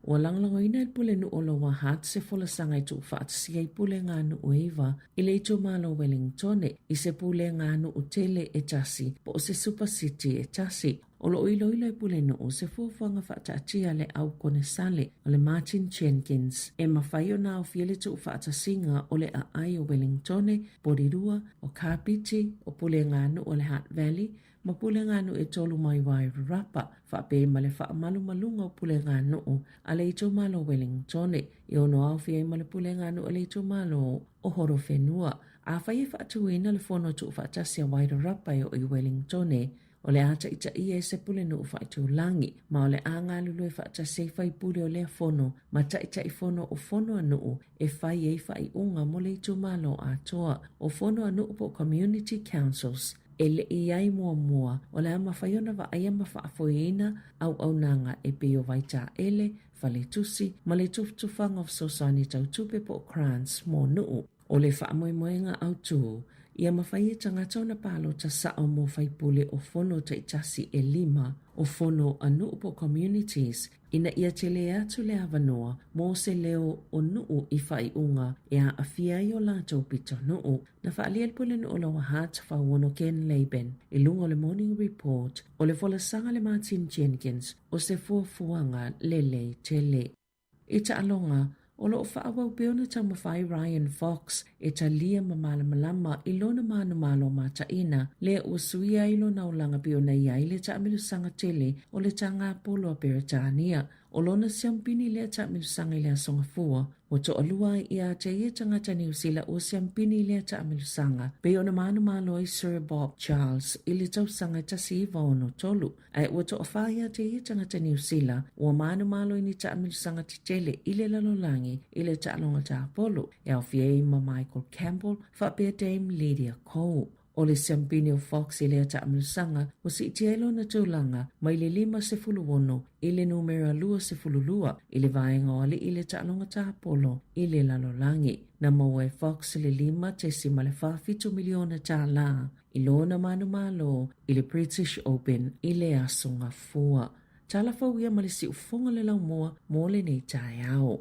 Wa langlangoina il pule nu olo wa hat se fola sanga i tu whaatsia i pule ngā nu uiva i le itu malo Wellington i se pule ngā nu utele e tasi po o se Super City e tasi. Olo iloilo i pule nu o se fuafuanga whaataatia le au kone sale o le Martin Jenkins e mawhai o nao fiele tu whaatasinga o le a ai o Wellington, Porirua, o Kapiti, o pule ngā nu o le Hutt Valley, ma pule ngānu e tolu mai Wairarapa, whaape ma le whaamalu malunga o pule ngānu a le ito malo Wellington, i ono au fia ma le pule ngānu a le ito malo o horo whenua. A whai e whaatuina le whono tu whaatasi a Wairarapa o i Wellington, o le ata ita ia e se pule nu whaitu langi, ma o le anga lulu e whaatasi whai pule o le whono, ma ta ita i whono o whono anu e whai e whai unga mo le ito malo a toa, o whono anu po Community Councils, e le iai mua o le ama whaiona wa aia ma whaafoina au nanga e peo waita ele, whale tusi, ma le tufanga of Sosani tau tupe po Krans mō nuu. O le whaamoemoenga au tū, ia mawhai e tangata na palo ta sao mo whaipule o whono ta itasi e lima o whono anu po communities ina ia te le atu le avanoa mo se leo o nuu i whai unga e a awhiai o lātou pito nuu. Na whaalia le pule o lawa hat whawono Ken Laban i lunga le Morning Report o le fola sanga le Martin Jenkins o se fuafuanga lele tele. I ta alonga, o lo whaawau peona tau mawhai Ryan Fox e ta lia malama i lona manu malo mata ina le o suia ilo na ulanga peona iai le ta amilu sanga tele o le ta ngā polo a Beretania. O lona siampini le ta amilu sanga i le asonga fua o to alua i a te ia tangata New Zealand o siampini le ta amilu sanga peona manu malo i Sir Bob Charles i le tau sanga ta si iwa ono tolu. Ai o to awhaya te ia tangata New Zealand o manu malo i ni ta amilu sanga ti tele i le lalolangi i le ta alonga ta apolo e au fiei ma Michael Campbell whapea Dame Lydia Cole. O le siampini o Fox i le ta amilusanga o si itielo na tūlanga mai le 5 i le numera 2 i le vaenga o le i le ta alonga ta apolo i le lalolangi. Na maua e Fox le 5 ma le 5 miliona ta la i lona manu malo i le British Open i le asonga fua. Tala fawia ma le si ufonga le lau moa mo le nei tae ao.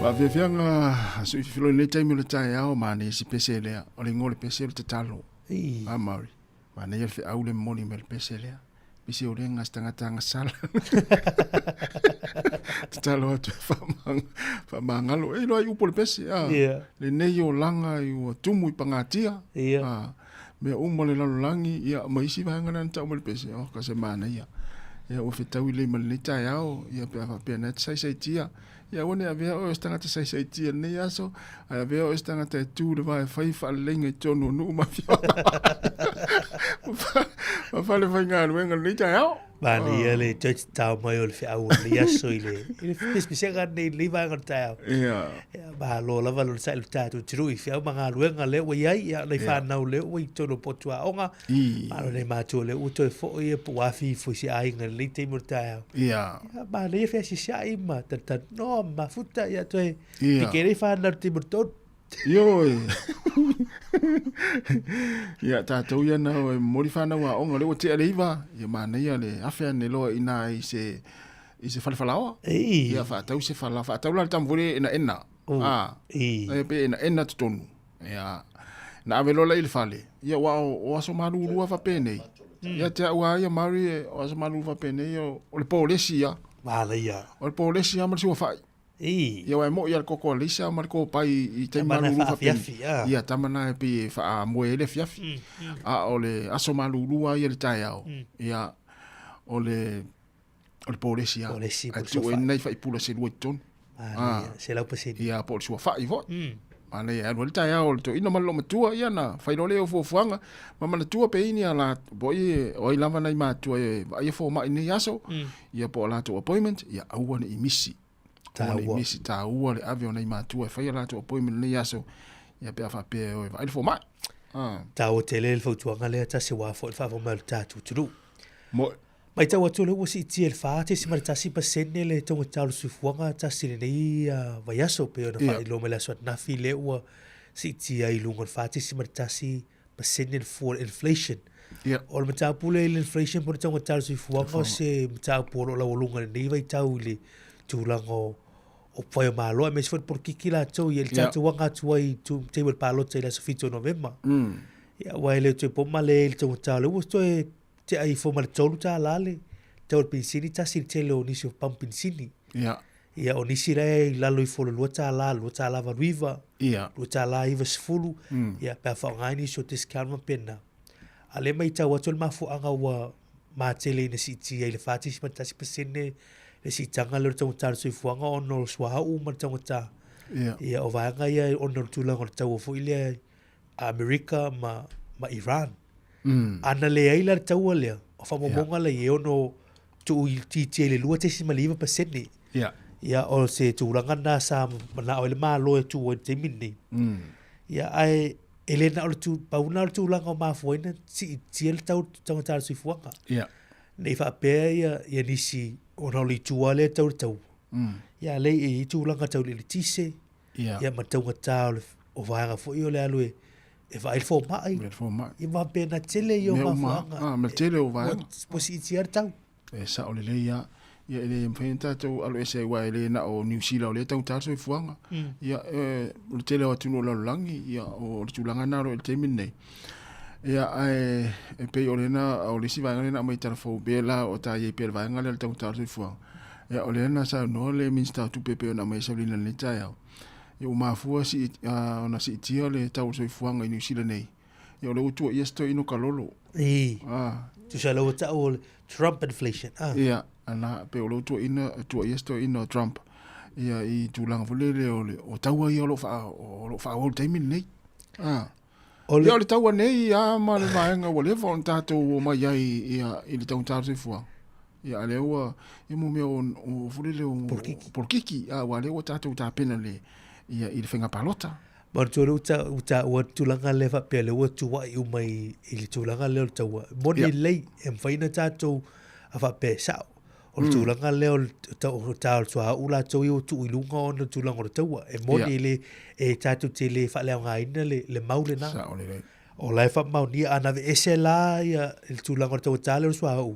Wa fianga su filo le time le tai ao mane si pese le o le ngole pese le talo. Amari. Mane ye fe au le moni mel pese le. Pese o renga stanga sala. Talo tu fa mangalo e lo ai upo le pese. Le nei o langa i o tumu i pangatia. Me umo le langi ia maisi vanga na tau le pese o ka se mana ia. Ia o fe tau le mal le tai ao ia pe na sai tia. Ya one avea o stanga te sai tia nei aso avea o stanga te tu le vai fai fa lenga tono no ma fia ma fa le vai ngalo wenga ni ta ao Bani ele church tau mai o le fe au le aso ile spesial nei le vai ngal tau ya ba lo la valo sai le tatu trui fe au manga luenga le we ai ya le fa na le we tono potua onga ma le ma to le uto fo e po afi fo si ai ngal le te mo tau ya ba le fe si sai ma ta no ma futa ya toe pikere fa na te mo tot yo ya ta to ya na modifa na wa onga le o te aliva ya mana ya le afa ne lo ina i se falafalawa ya fa tau se fala fa tau la tamvore ena e pe ena tonu ya na avelo la il fale ya wa o aso malu rua fa pene ya te wa ya mari o aso malu fa pene yo o le polisia vale ya o le polisia ma si wa fa ya wa mo ya koko lisa mar ko pai i te malu fa pene ya tamana pe fa moele fiafi a ole aso malu rua ya le taiao ya ole polisia a tu e nei fa ipula se lueton se la pese ya por sua fa i vo ana ya no ta ya o to ina malo matua ya na fa no le fo fuanga mama na tua pe ini ala boy o lava na ma tua ya fo ma ni yaso ya po la to appointment ya awana i misi ta ua le avion na ma tua fa ya la to appointment ni yaso ya pe fa pe o va il fo ma ta o tele el fo tuanga le ta se wa fo fa ma ta tu mo mai tau atu le wasi iti el whaate si maritasi pa sene le tonga taulu suifuanga tasi le nei vaiaso pe o na whae lo me la suat nafi le ua si iti ai lunga whaate si maritasi pa sene le full inflation. O le matau pule le inflation po le tonga taulu suifuanga o se matau polo la walunga le nei vai tau le tūlanga o whae o maaloa me se whae por kiki la tau i el tatu wanga tuai tu te wal palota i la sofito novemba. Ia wai le tue poma le tonga taulu ua stoe te ai fo mal tolu ta lale te o pinsini ta si te le onisi o pam pinsini ia onisi re lalo i fo lo ta la va riva lo ta la i vasfulu ia pa fa ngani so discount ma pena ale mai ta watol ma fo anga wa ma tele ne si ti ai le fati si ta si pesene le si tanga le to ta so fo anga ono swa u ma ta ia o va nga ia ono tu la ta fo ile America ma Iran ana le ai la tau lea o fa momonga le e ono tu ti le lua te si maliva pasene ia o se tu ranga na sa na o le malo e tu o te mini ia ai elena o tu pauna tu langa ma foina si el tau tau si fuanga nei fa pe ia nisi o no li tu ale tau ia le e tu langa tau le tise ia ma tau tau o vaanga fo io le alue e vai fo mai i va pena tele yo ma ma tele o vai positiar tau e sa o le ia ele mfenta to alo ese wa ele na o New Zealand le tau taso fuanga ia o tele o tuno la langi ia o tulanga na ro te minne ia e pe o le na o le si va na mai telefo bela o ta ye pe va ngale tau taso fuanga ia o le na sa no le minsta tu pepe na mai sa lina le taia eu mafua si ona si tia le tau so fuanga New Zealand nei eu le utu yesto ino kalolo tu sa lo ta o Trump inflation ia ana pe o utu ina tu yesto ino Trump ia i tu lang volele o tau ia lo fa o time nei o le tau nei ma le vaenga o le von tato o mai ia i le tau so fuanga ia le o e mo me o volele o por kiki wa le o tato ta pena le ia i le whenga palota. Martoro uta ua tulanga lewa pia le ua tuwa i umai i le tulanga leo le taua. Moni lei e mwhaina tātou a wha pia sao. O le tulanga leo le tāu tua ula tau i o tu i lunga o le tulanga o le taua. E moni le e tātou te le wha leo ngā ina le maule nā. Sao le rei. O lai wha mau ni ana ve ese la ia le tulanga o le taua tā leo sua au.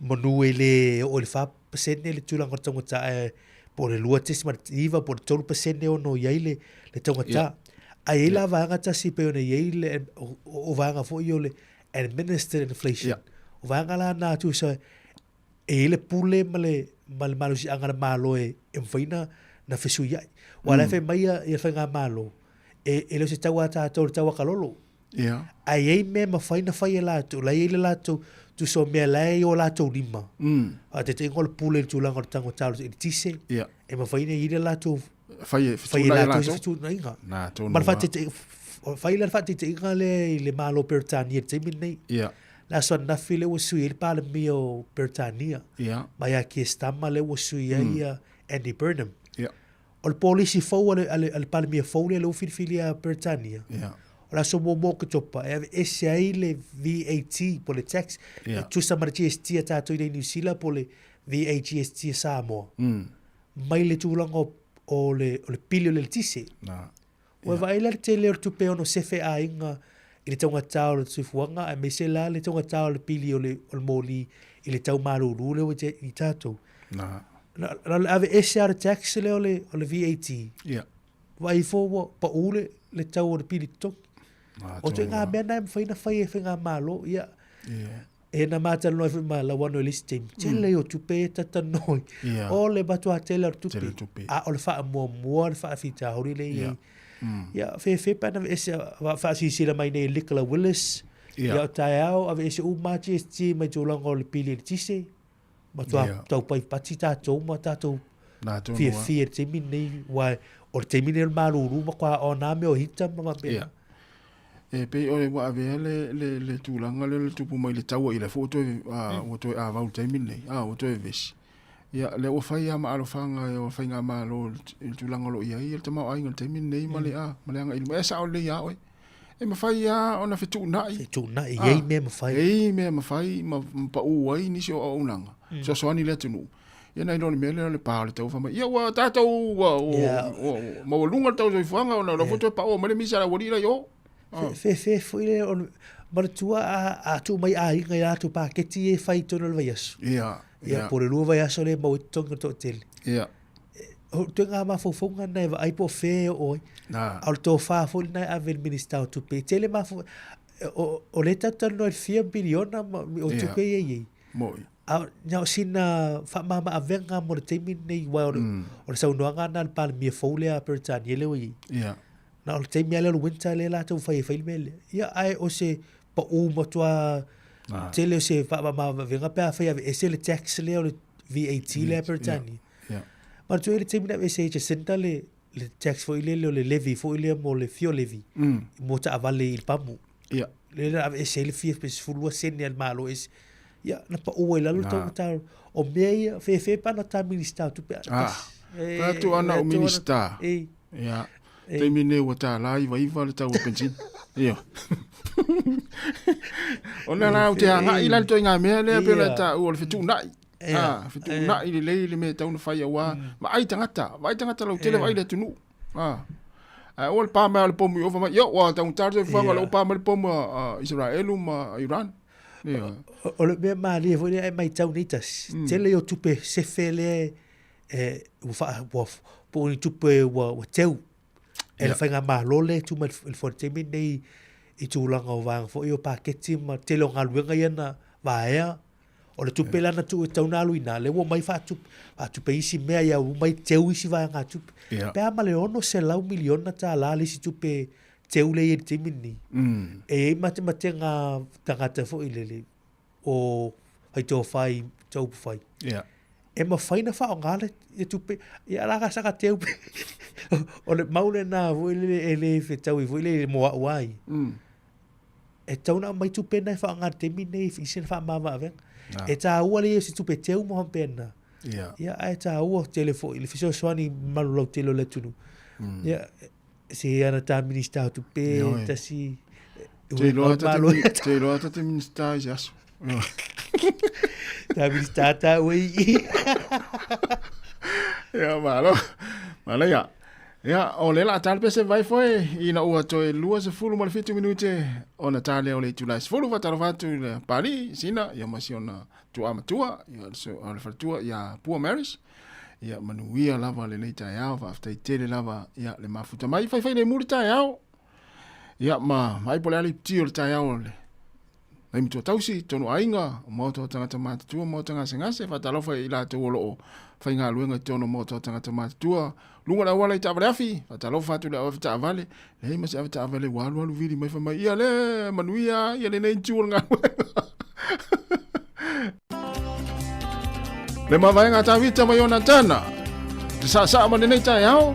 Monu e le o le wha pasene le tulanga o le taua tā e po le lua tesi iva po le 12% ono iai le taugata ai e la vaanga tasi pe ona iai le o vaanga foʻi o le administered inflation o vaanga la na tu sa e le pule ma le malusiaga le malo e mawhaina na fesui ai wa la fe maia ia whainga malo e le se tau a tātou le tau akalolo ai ei me mawhaina whai e lātou lai e le lātou tu so mea lai o lātou lima a te te ngol pule le tūlanga o tango tālo e tise e mawhaina i le lātou whai e lātou se fitu na inga ma whai te whai la whai te inga le malo Peritania te minei la so na file o sui il pale mio Peritania ma ia ki stama le o sui ia Andy Burnham o le polisi fau ale pale mio fau le o filia Peritania la so mo ke topa e se ai le VAT po le tax tu sa mar GST ta to i New Zealand po le VAT GST Sāmoa mai le tūlanga o le pilio le tise o vai le te le tu pe ono CFA inga i le taunga tau le tufuanga a me se la le taunga tau le pilio le moli i le tau maruru le o i tātou ave ese ar tax le o le VAT vai fo pa ule le tau o le pili toki o te ngā mea nai mwhaina whai e whinga malo ia e na mātana noi whi la wano lisi teim tele o tupe e tata noi o le batu a tele o tupe a o le wha mua le wha whita hori le ia whe pana ese wha sisira mai nei Nicola Willis ia o tae au ave ese umati e sti mai tōlanga o le pili le tise ma tau pai pati tātou ma tātou fia te minei wai o te minei le maruru ma kua o nā mea o hita ma pena e pe o le wa ave le tūlanga le tupu mai le taua i le foto o to a vau te minei o to e vesi ia le o fai ama alofanga o fai ngā malo il tūlanga lo ia i le tamau ainga te minei ma le anga ilma e sa o le ia oe e ma fai ona fitu nai ei me ma fai ma pa uai nisi o unanga so soani le tunu ia nai loni mele le pa le tau fama ia wa tātou ma lunga tau so fuanga ona lo foto pa o ma le misa la wori la yo fe foi le ma tua a tu mai a inga ia tu paketi e fai tono le vaiaso ia por le vaiaso le mo tonga to tele o tu nga ma fofonga nei va ai po fe o al to fa fo nei a vel minister tu pe tele ma o le tata no 4 biliona o tu pe ye moi a nya sina fa mama avenga mo te minei wa o sa no nga na pal mi fo le a Peritania le wi na o te mea lelo winter le la tau whai mele ia ai o se pa o matua te leo se ma venga pea whai ave ese le tax le o le VAT le Peritania ma tu e le te mina e se senta le tax fo ile le levy fo ile mo le fio levy mo ta avale il pamu le ave ese le fia pe fulua sene al malo es ia na pa o ile lo tau o mea fe pa na ta minister tu pe pa tu ana o minister ia te mine o ta lai vai va le tau pensin ia ona la o te anga ila to nga me le pe la ta o le fitu nai fitu nai le me tau na fai wa ma ai tangata lo tele vai le tunu o le pa ma le pomu o va yo wa tau tarde fa lo pa ma le pomu Israel ma Iran o le me ma le vo le mai tau nitas tele o tupe se fele o fa po ni tupe wa teu e le whainga malo le tu ma le fortemi nei i tūlanga o vanga fo i o paketi ma te lo ngā luenga iana vaea o le tupe lana tu e tauna aluina le wo mai whatupe isi mea ia mai teu isi vaya ngā tupe pea ma le ono se lau miliona ta la le si tupe teu le i te mini e mate ngā tangata fo i lele o hai tō whai taupu whai e ma whaina wha o ngāle e tupe i araka saka teu pe o le maule nā vuile e le whetau i vuile e moa uai e tauna mai tupe nei wha o ngā te mine i sena wha mama avenga e tā ua le si tupe teu moha pena ia e tā ua telefo i le fisio swani malu lau telo le tunu ia se ana tā minister tupe tasi te loa ta te minister i aso ta minister ta ui ia malo ia o le la tal pese vai foi ina ua toe lua se fulu mal 50 minute ona tale o le tula se fulu fatalo fatu le pali sina ia masiona tu amatua ia so o le fatua ia pua marriage ia manuia lava le nei tai au fa aftai tele lava ia le mafuta mai fai le muri tai au ia mai pole ali tio le tai au le mai mito tausi tonu ainga mo to tangata matu mo tanga sengase fa talofa ila to lo fai nga luenga tonu mo to tangata matu lunga la wala ita afi fa talofa tu le afta vale le mas afta vale walu vili mai fa mai ia le manuia ia le nei tio nga le mavaenga tawita mai ona tana te sa ma nei tai au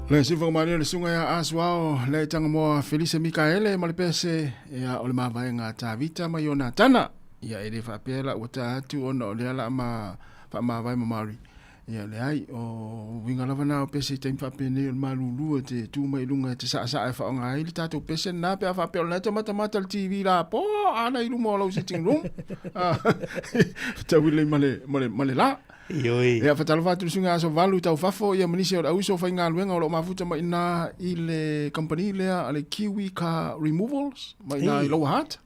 Le si fo mali le sunga ya aswao le tanga mo Felice Mikaele ma le pese ya o le mavaenga tavita ma yona tana ya ele fa pela o tatu ona o le ala ma fa mavai ma mari ya le ai o winga lava na o pese tem fa pene o malulu te tu mai lunga te sa fa nga ile tatu pese na pe fa pe le mata mata TV la po ana ilu mo lo sitting room ta wile male la Ioi. Ya fatalo fatu sunga so valu tau fafo ya manisi o auso fa nga luenga o mafuta ma ina ile company le ale Kiwi Car Removals ma ina Lower Heart.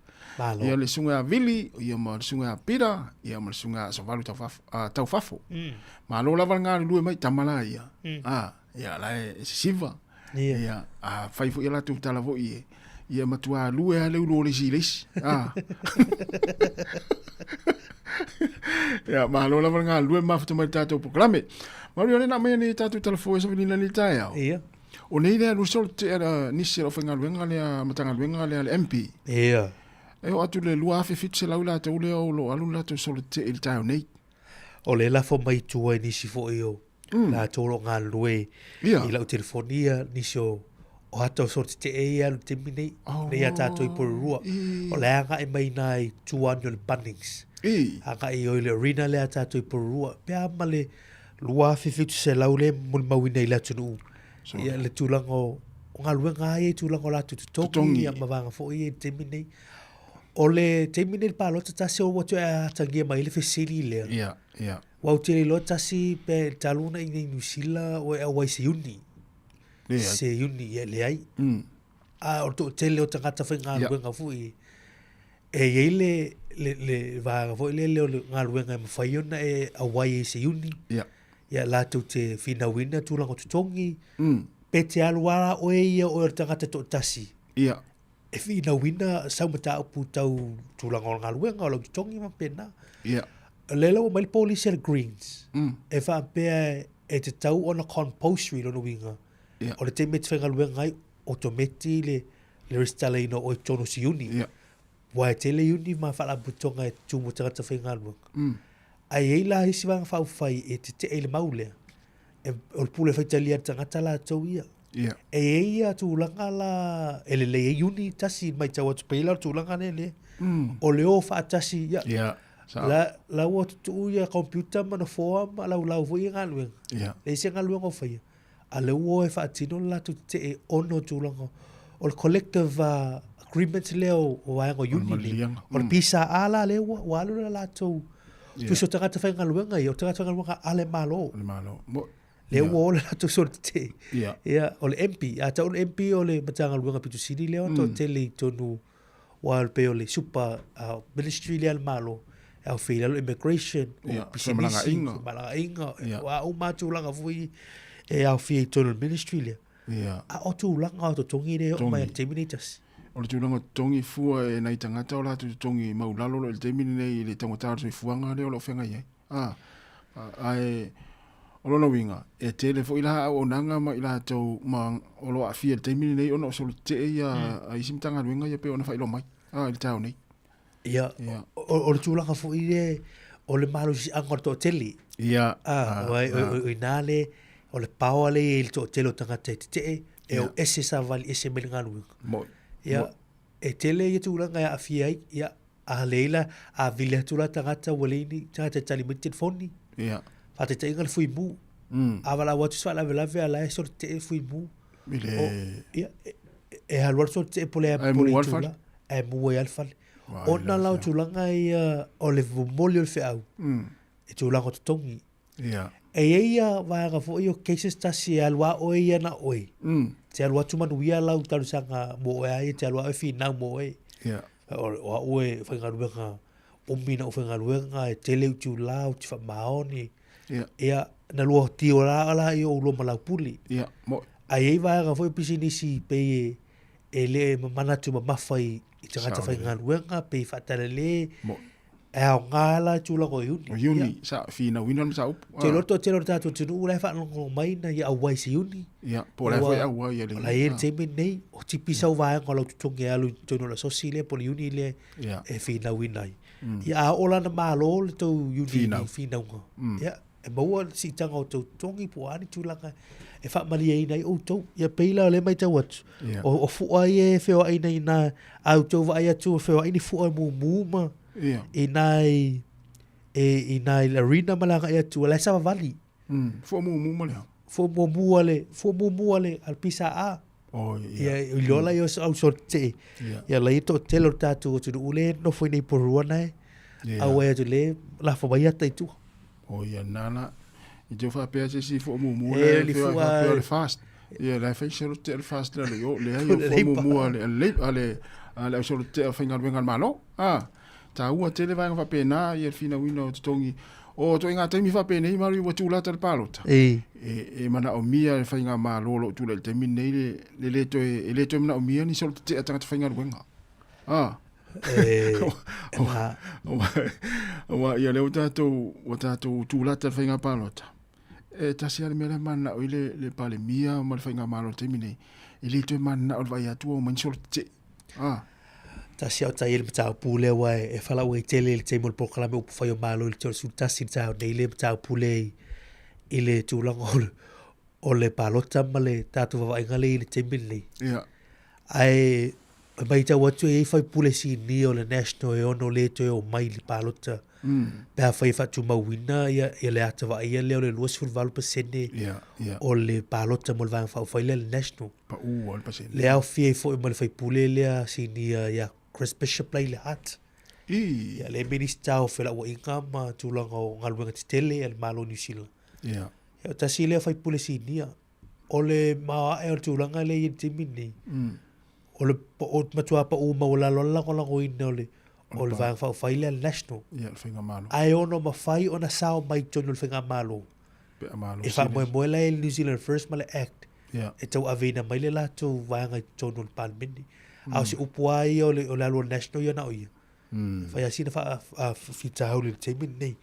Ya le sunga Vili ya ma sunga Pira ya ma sunga so valu tau fafo. Ma lo lava nga lu mai tamala ya. Ya la siva. Ya fai fo ila tu tala vo ie. Ya matua lu e le lo le silis. Ya malo la nga lue mafuta mai tato programe. Mario na me ni tato telefone so ni ni taia. Ia. O nei le lu sol te era ni se ofenga luenga le matanga luenga le MP. Ia. E o atu le lua fe fitse la ula te ule o lo alu la to sol te il taio nei. O le la fo mai tua ni si fo io. La tolo nga lue. Ia. I la telefonia ni so o hata so te e alu te mine. Nei ata to i porua. O le anga e mai nai tuano le Bunnings. Aka i oile arena lea tātou i porua. Pea male lua whiwhitu se laule muli mawina i latu nuu. Ia le tūlango, o ngā luenga ai e tūlango latu tutongi. Ia mawanga fo i e teminei. O le teminei pālota tasi o watu e atangia mai le whesiri lea. Ia. Wau tele lo tasi pe taluna i nei nusila o e awai se uni. Se uni ia le ai. O to tele o tangata whi ngā luenga fui. E iei le vaga foi le ngā luenga ma whai ona e awai e se uni. Ia lātou te whina tūlango tutongi. Pe te aluara o e ia o e tangata to tasi. Ia. E whina saumata upu tau tūlango ngā luenga o lau tutongi ma pena. Ia. Le lau mai police at Greens. E whaapea e te tau ona compulsory lono winga. O le te meti whenga luenga ai autometi le restala ino o e tono si uni. Ia. Wai tele uni ma whala butonga e tūmo tangata whenga luenga. Ai ei la hisi wanga whauwhai e te ele maulea. E o le pule whaitalia tangata la tau ia. E eia tūlanga la ele le e uni tasi mai tau atu peila tūlanga ne le. O leo whaatasi ia. Ia. La ua tutu ia computer mana foa ma lau voi ngā luenga. Le se ngā luenga o whaia. A le ua e whaatino la tu te e ono tūlanga. O le collective agreement leo o waenga uni. O le pisa ala leo wa alu la latou. Tu so tangata whainga luenga i o tangata whainga luenga ale malo. Leo o le latou sorte. Ia. O le MP. A ta o le MP o le matanga luenga pitu siri leo. To tele tonu wa alpe o le super ministry lea le malo. Au whila lo immigration. Malanga inga. Wa o matu langa fui. E au whia tonu ministry lea. A o tu langa o to tongi leo o mai terminators. O le tūlanga tongi fua e nei tangata o la tu tongi maulalo lo le temini nei le tangata o fuanga leo lo whenga iei. Ai o lona winga e tele fo ilaha o nanga ma ilaha tau ma o lo a fia le temini nei ono so le te ia a isim tanga winga ia pe ona whailo mai. Il tau nei. Ia. O le tūlanga fo ile o le malu si angor to teli. Ia. O inale o le paole e le to telo tangata te e o ese sa vali ese melinga luenga. Moi. Ia, e tele ia tūlanga ia a fiai, ia a leila a vile tūla tangata waleini, tangata tali limited foni. Ia. Whate ta inga le fui mu. A wala watu swa la velave a lai sor te e fui mu. Ia, e halwar sor te e pole a pole tūla. E mu e alfale. Ona lau tūlanga ia o le vumoli o le whiau. E tūlanga o tutongi. Ia. E ia waianga fo i o cases tasi e alwa o ia na oi. Te alwa tumanuia lau taru sanga mo e ai, te alwa e finau mo e. O oe whaingaruenga, umina o whaingaruenga, e tele utu lau, te whamaoni. Ia, na lua tio la ala i o loma lau puli. Ai ei waianga fo i pisi nisi pe e le manatu ma mawhai i tangata whaingaruenga, pe i whatare le. E au ngala tūlanga o iuni. O iuni, sa fina winan sa up. Te loto tātou tunu ulai whanongo mai na i au wai se iuni. Ia, po lai wai au wai ele. O lai ere teime nei, o tipi sau vaenga lau tutongi alu tunu la sosi le, po le iuni le, e fina winai. Ia a ola na malo le tau iuni fina unga. Ia, e maua si tanga o tau tongi po ani tūlanga e whaamari e nei o tau ia peila le mai tau atu o fua e whewa ai nei na au tau wa ai atu whewa ai ni fua mu ma e nai e nai la rina malanga e atu la sa vali fua mu ma le fua mu ale al pisa a ia i lola yo au sorte ia la ito telo tatu o tu ule no foi nei porua nei au e tu le la fa vai ata tu ia nana i te fa pe si fo mu le fa fast ia la fa se te fast le yo le yo fo mu ale so te fa ngal malo ta ua te le vai fa pe na ia fina wino tongi o to inga te mi fa pe nei mari wa tu la tal palota e mana o mia e fa inga malo lo tu le te mi nei le to mana o mia ni so te atanga te fa inga wenga wa ia le wata tu la tal fa inga palota e ta sia le mele mana o le pale mia ma fa inga malo te mi nei le to mana o vai atu o man so te ta sia ta ele ta pule wa e fala we tele le temo por kala me o fa yo malo le tso ta si ta de le ta pule ile tu la o le palota male ta tu va ngale le tembele ai mai ta watu e fa pule si ni o le national e ono le to o mai le palota pa fa tu ma wina ia le ata va ia le luas ful val pesene o le palota mo va fa le national pa o le pesene le au fi fo mo le fa pule le si ni ia Chris Bishop play le hat ia le minister o fela o ingama tu langa o ngalwenga tele el malo New Zealand ia ta si le fa pule si ni o le ma e tu langa le timini o le o matua pa o ma o la lola ko la ko ina o le va fa le national ia le finga malo ai ono ma fai ona sao mai tonu le finga malo e fa mo le New Zealand First Male Act e tau avena mai le la tu va nga tonu le palmini au si upuai o le lo national ia na o ia fa ia sina fa fita au le temi nei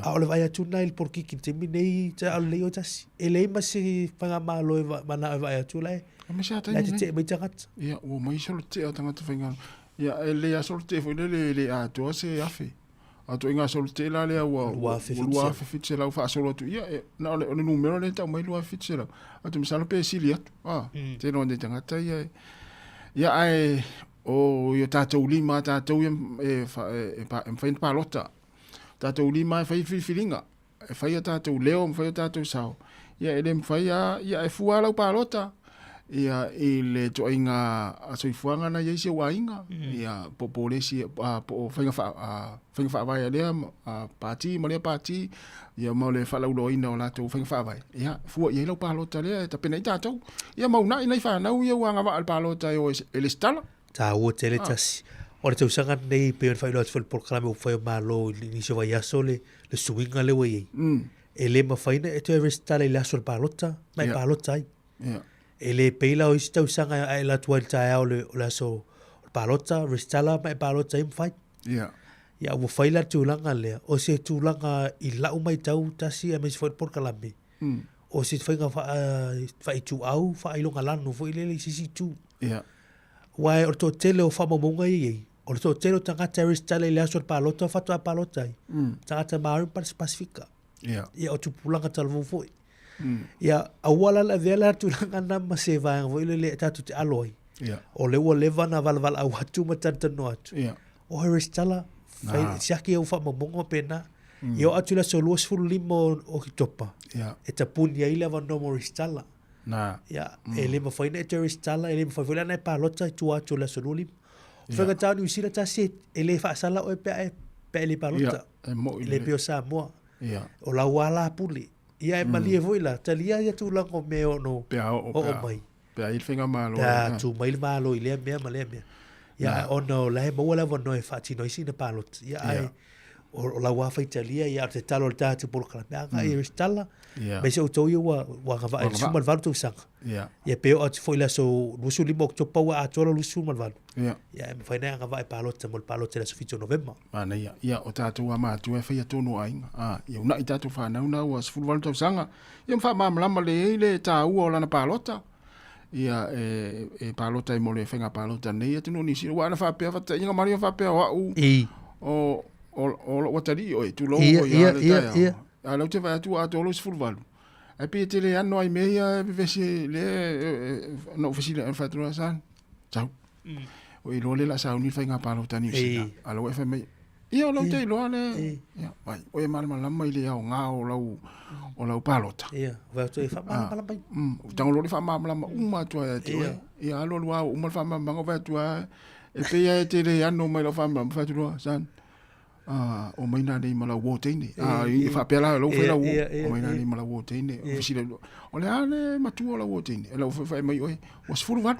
au le vai atu nai por kiki temi nei ta au le o tasi e le ma si finga malo ma na vai atu lai ma sa ta ni te mai tangat ia o mai so te tanga te finga ia ele a sorte foi le a to se afe a to inga sorte la le wa fitse la fa solo tu ia na le numero le ta mai lo fitse la a tu misalo pe silia te no de tanga ta ia ai o yo ta to lima ta to e fa pa lota ta to lima fa filinga fa ia ta to leo fa ta to sao ia ele fa ia e fu ala pa lota ia le to inga aso ifuanga na yesi wainga ia populesi po finga fa vai le party mo le party ia mo le fa lo ina la to finga fa vai ia fu ia lo palota le ta pena ta to ia mo na ina fa na ia wanga va al palota o ele stala ta o tele tas o le sanga nei pe fa lo fo por clame o foi malo ni se vai asole le swinga le we ele ma faina e to stala le asol palota mai palota ia ele peila o ista usanga ai la tualta o le so palota restala mai palota im fight ia o faila tulanga le o se tulanga i la o mai tau tasi a mes for por kalame o se fainga fa tu au fa ilonga lanu fo ile sisi tu wai o to tele o fa momonga i o to tele tanga restala le so palota fa to palota tanga mar pacifica ia o tu pulanga talvo foi ia awala la vela tu langa ma se va vo le tatu te aloi o le o leva na val au hatu matanta no atu o restala fai siaki o fa mongo pena io atu la solo sul limo o kitopa e tapuni ia ile va no mo restala ia ele ma fai ne te restala ele ma fai vola na palota tu atu la solo lim fa ta ni sila ta se ele fa sala o pe le palota le pio Sāmoa o la wala puli ia e malie voila talia ia tu lango me no o mai pe il finga malo tu mai malo ile me male ia ono la mo la vo no e fati no sina palot ia ai o la wa fa italia ia te talo ta te por kala nga ia stalla me se o to ia wa va el sumal va tu sak ia pe o foi la so lusu limo to pa wa to lusu mal va ia me fa nga va palot te mol palot la sufito november ana ia o ta tu ma tu e fa to no ai ia una ita tu fa na una was ful val to sanga ia fa ma mala le ta u o la na palota ia e palota e mole fenga palota nei tu no ni si wa na fa pe fa te nga mari fa pe wa u o watari o tu lo ia lau te vai atu ato lo se fulvalu ai pe te le ano ai meia vese le no fasile fa tu san ciao o i lo le la sa uni fa nga palo tani sila alo fa me ia lo te lo ale ia vai o e mal mal mai le au nga o lau palota ia va tu e fa mal mai tang lo le fa mal mal uma tu ia lo lo uma fa mal mal va tu e pe ia te le ano mai lo fa mal fa tu san o mai na nei mala wo tene i fa pela lo fe la wo o mai na nei mala wo tene o fisi o le ale matu o la wo tene e la fa mai oi was fulu wat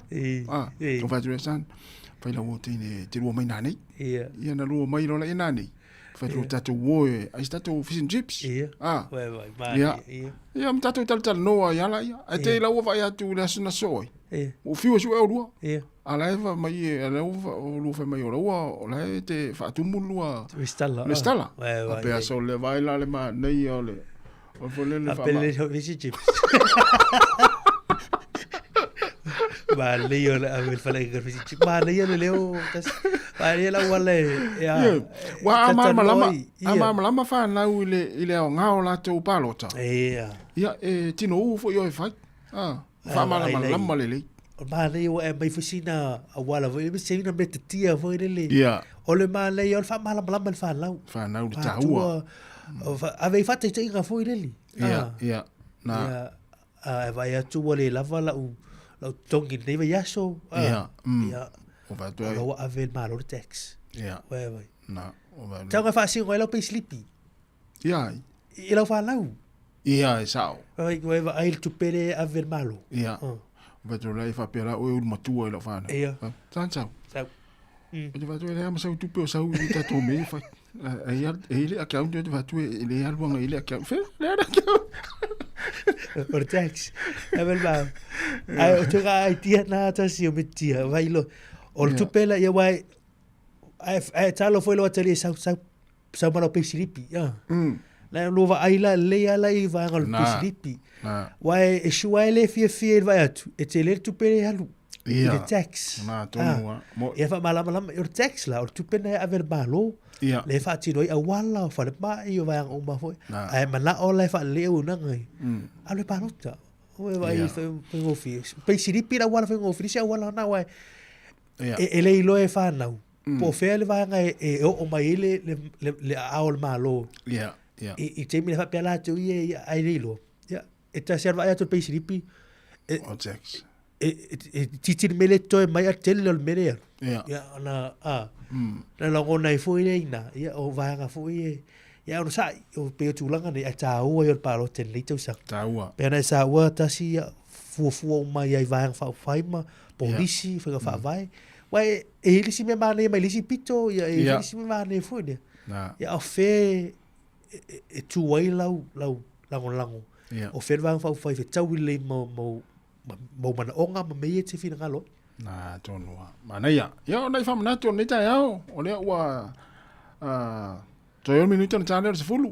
o fa tu san fa la wo tene te lo mai na nei ia na lo mai lo la na nei fa tu tatu wo ai stato fish and chips ia mtato tal no ia la ai te la wo va ia tu la sna soi o fiu su e lo ala eva mai ala o lu fa mai o la te fa tu mulua le stalla pe aso le vai la le ma nei ole o fo le fa ma fish chips ma le yo la ave fa le fish chips ma le yo le o ma le la wala ya wa ma lama fa na ile o ngao la te palota ia tino u fo yo fa fa ma le ma le o e mai fusina a wala vo e se na bete tia vo le o le ma le o fa ma fa na u ta ua ave fa te inga vo le ia na e vai atu le lava la u tongi nei vai aso ia o va tu o ave ma lo tax vai na o va tanga fa si ngoi lo pe sleepy ia e lo fa lau ia sao vai ai tu pere ave malo ia Betul lah, if apa lah, oh matua lah fana. Iya. Tansau. Betul betul lah, masa tu pun sahu kita tu me, ele account tu betul ele albuang ele account, fer, ele ada account. Ortex, abel ba. Ai tu kai dia na ta si o metia, vai lo. O tu pela ia vai. Ai talo foi lo ateli sa malo pe siripi, La lova ai la le ala I va ngal pe siripi. Wai e shua ele fie vai atu e te le tu pere halu le tax na tonu e fa mala o tax la o tu pene aver balo le fa ti doi a wala fa le ba I vai o ma foi ai mala o le fa le o na ngai a le palota o vai fa o fie pe siripi la wala fa o fie wala na wai e le lo e fa na po fe le vai ngai e o mai le a o malo I te mi fa pela tu I ai lo e ta serva atu pe siripi o tax titir mele to mai atel le mele ya na na la gona I foi ina ya o va nga foi ya no sai o pe tu langa ni ata o yo palo ten le tu sa ta ua pe na sa wa ta si fu mai ai va fa ma polisi fa vai wai ele si me mane mai lisi pito ya ele si me mane foi ne ya o fe e tu wai lango o fer vang fa fa tau le mo mana onga ma me te fina ngalo na tonua mana ya nei fa mana ton nei ta ya o le wa to yo minuto na channel se fulu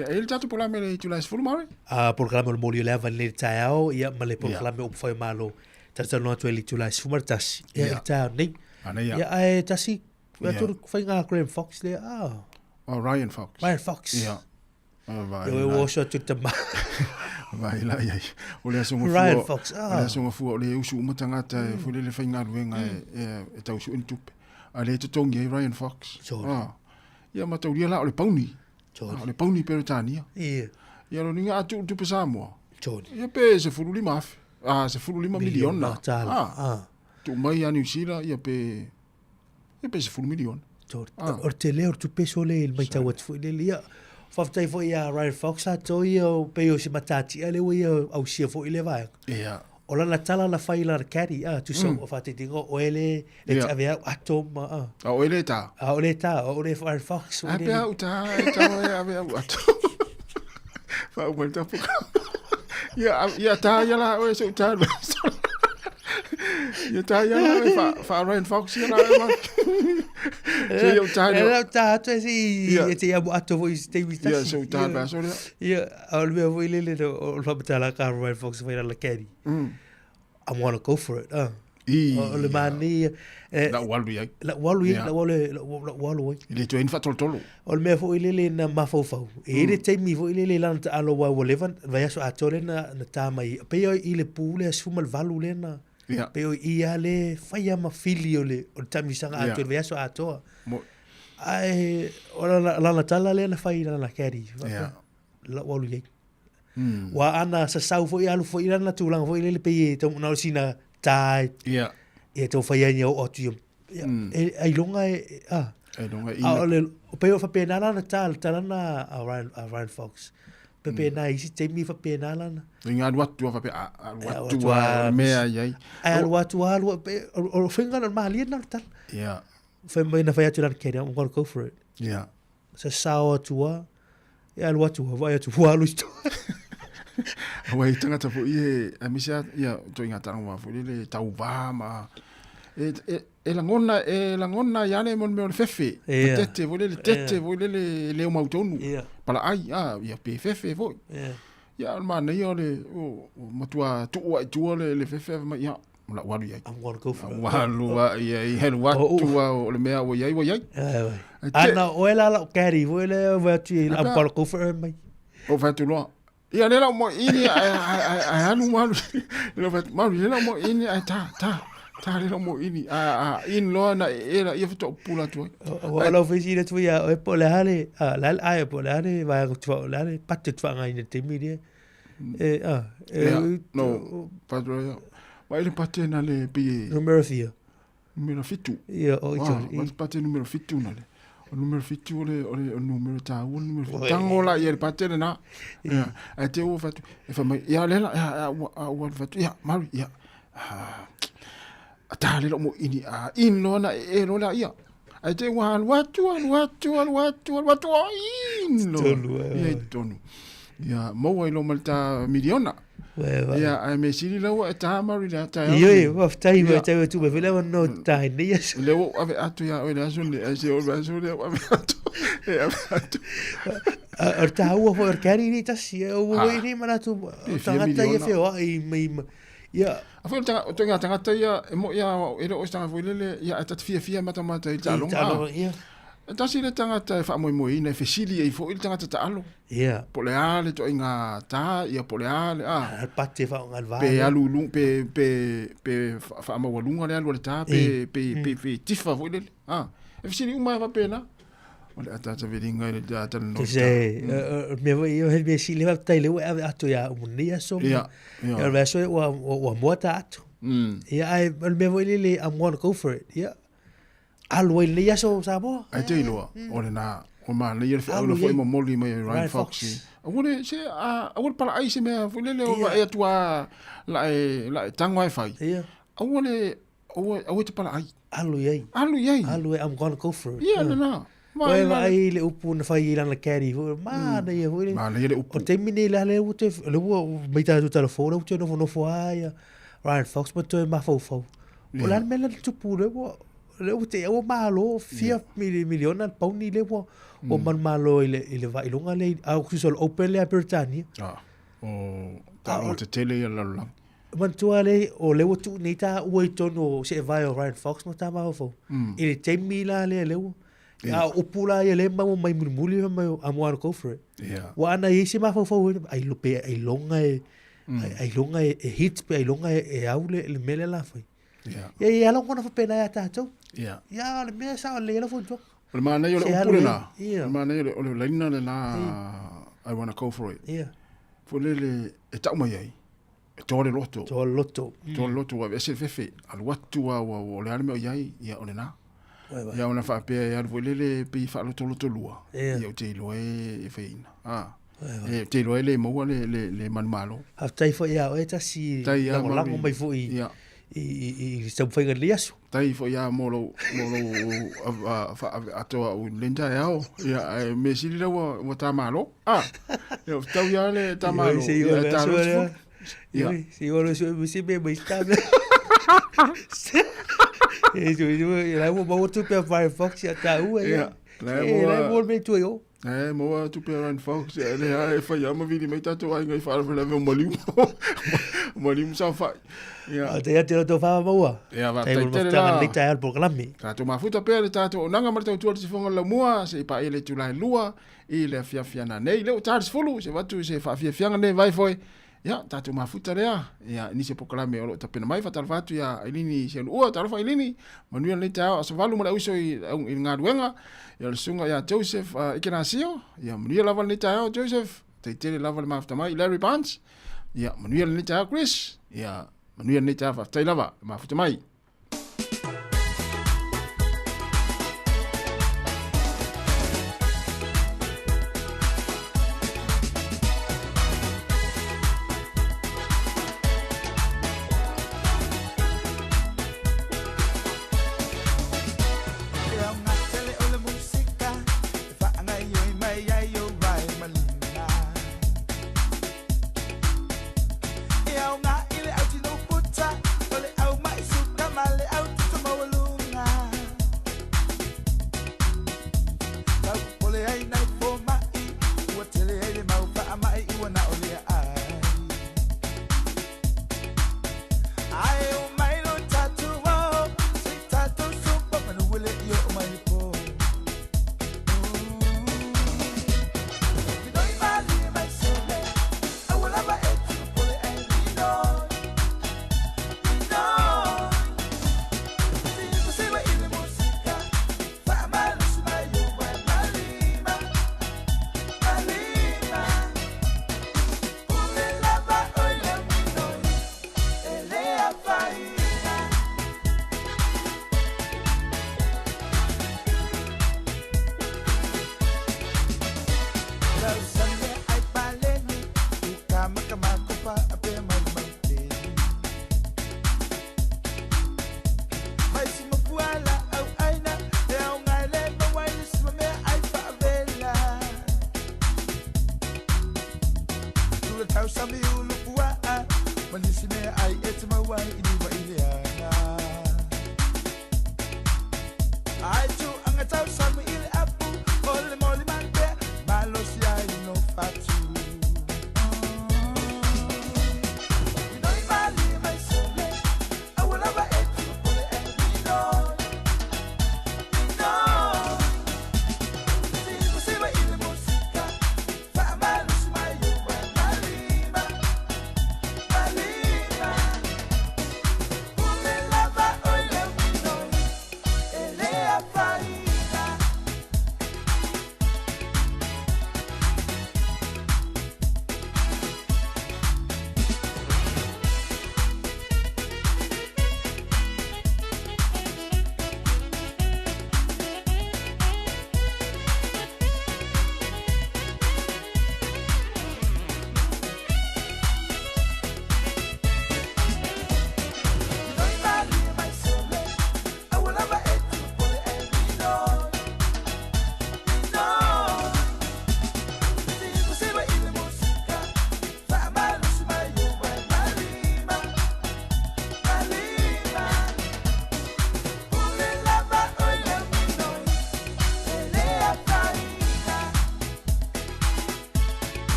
ya el tatu pola me tu la se fulu mare programa mo le leva le ta ya ma le programa o fa malo tata no tu le tu la se fumartas ya ta nei mana ya ai tasi ya tu fa nga Graham Fox le Ryan Fox ya eu washo tu te vai lá ia o le songo fu Ryan Fox o le songo fu o le usu matanga ta fu le fainga ruenga e tau su intup ale te tongi Ryan Fox ia matau ria la o le pauni peritania ia lo ninga atu tu pe Sāmoa ia pe se fu lima se fu 5 miliona tu mai ani usira ia pe se fu miliona o te leo tu pe sole il mai tau atu le ia Faftai fo ia Ryan Fox a to ia pe o si matati ale o ia au sia fo ile vai. O la tala la fai la kari tu so o fate dingo o ele e avea atom o ele ta o le Ryan Fox a pe au ta avea atom fa o melta po ia ta ia la o so ta ia ta ia la fa Ryan Fox ia la eu tá tu si e abu ato vo stay with us so tá ba so al me vo ile o fa betala car Ryan Fox vai la carry I want to go for it o le mani la walu ia la walu ile to in fatolo o le mea fo ile na mafofau ile taimi fo ile lana ta alo wa levan vai aso atole na tamai pe i le pule asuma le valu lena pe ia le faia mafili o le o tamisanga atole vai aso atoa ai o la tala le na fai na keri la walu ia wa ana sa sau fo ia lu fo ila na tulang fo ile le pe to na sina tai e to fai ai o tu ai longa ai longa i le pe o fa pena na tal na Ryan Fox pe na isi te mi fa pena na inga watu fa pe watu me ai ai watu pe o finga na mali na tal fa me na fa tu na kere I'm going to go for it sa sao tua ya watu vai tu alu sto wai tanga ta fo ie amisia ia to inga tanga fo le tau va ma e la ngona ya le mon me fefe tete vole le mautonu pala ai ia pe fefe vo ya ma ne yo le matua tu le fefe ma ya la walu ya I'm going to go for it walu ya hel watu o le mea wo yai ana oela la kari vole watu I'm going to go for it mai o fa tu lo ia le la mo ini ai anu malu le fa malu le la mo ini ai ta le mo ini in lo na era ia to pula tu wala oficina tu ia e pole hale la ai pole hale va tu la patte tu ngai ne temi dia no padro ia vai le patte na le pi numero 4 numero fitu ia o i patte numero fitu na le o numero fitu o numero ta o numero tango la ia patte na ia te o fatu e fa ia le la o fatu ia malu ia atale lo mo ini in lo na e lo la ia ai te watu in lo ia tonu ia mo ai lo malta miliona ia ai me sili lo ta mari la ta ia wa tai wa tai tu be vela no tai ni le o ave atu ia o la sun ai se o la sun ave atu ta o for kari ni ta si o ni mana tu tangata ia fe o ai mai ia afu tanga ia mo ia ele o tanga foilele ia ata fia mata i talonga ia ta sile tanga ta fa mo ina fesili i fo il tanga ta alo ia poleale to inga ta ia poleale pate fa ngal va pe alu pe fa mo lunga le alu ta pe tifa foilele fesili uma va pena ole ata vedinga ile data no se me voi io me si leva tai le atu ya unia so ia verso o mota atu ia ai me voi le I'm going to go for it ia aloi le ya so Sāmoa ai te lo ole na o ma le fa o foi mo moli mai Ryan Fox agora se agora para ai se me foi le o e tua la tang wifi ia agora o te para ai aloi I'm going to go for it ia na Wai vai le upu na fai ilana kari ma na ia hoi ma le upu o te mine le ute le mai ta tu telefona ute no fo ai Ryan Fox ma to ma fo o la me le tupu le ute o malo 4 miliona pauni le o man malo ile vai longa le au kusol open le Britania o ta o te tele ia la man tua le o le tu nei ta o tono se vai o Ryan Fox ma ta ma fo ile te mila le o pula ia le mau mai muli mai I'm going to go for it wa ana isi ma fo ai lupe ai longa e hit pe ai longa e aule le mele la foi ia lo kona fa pena ya tato ia le me sa le lo fo le mana yo le pula le mana yo le laina le na I want to go for it fo le e ta mai ai tole loto wa se fefe al watu wa o le alme ai ia ole na ia ona fa pe ia volele pe fa lo lua ia te lo e feina te lo le mo le man malo aftai fo ia o eta si la mai fo i se foi ga liaso tai fo ia mo fa ato o lenta ia me si le o ta malo ia tau ia le ta malo ia si o lo si be mai stable la mo tu pe Firefox ya ta u la mo me tu yo Moa tu pe ran fox ele fa ya ma vini mai tato ai ngai fa le molimu sa fa ya te to fa moa ya va te la le tai al programi tato mafuta pe le tato nanga mar tu se fonga la mua se pa ele tu lai lua i le fia na nei le tars fulu se va tu se fa fia ne vai foi ya tato mafuta rea ya ni se programi o ta pena mai fa tal fatu ya ilini se o tal fa ilini manuel le tao so valu mala uso i ngaduenga ya le sunga ya Joseph ikenasio ya manuel lava le tao Joseph te tele lava le mafta mai Larry Barnes ya manuel le tao Chris ya manuel le tao fa tai lava mafta mai Au nga ile au tino puta, ole au mai suka male au tuto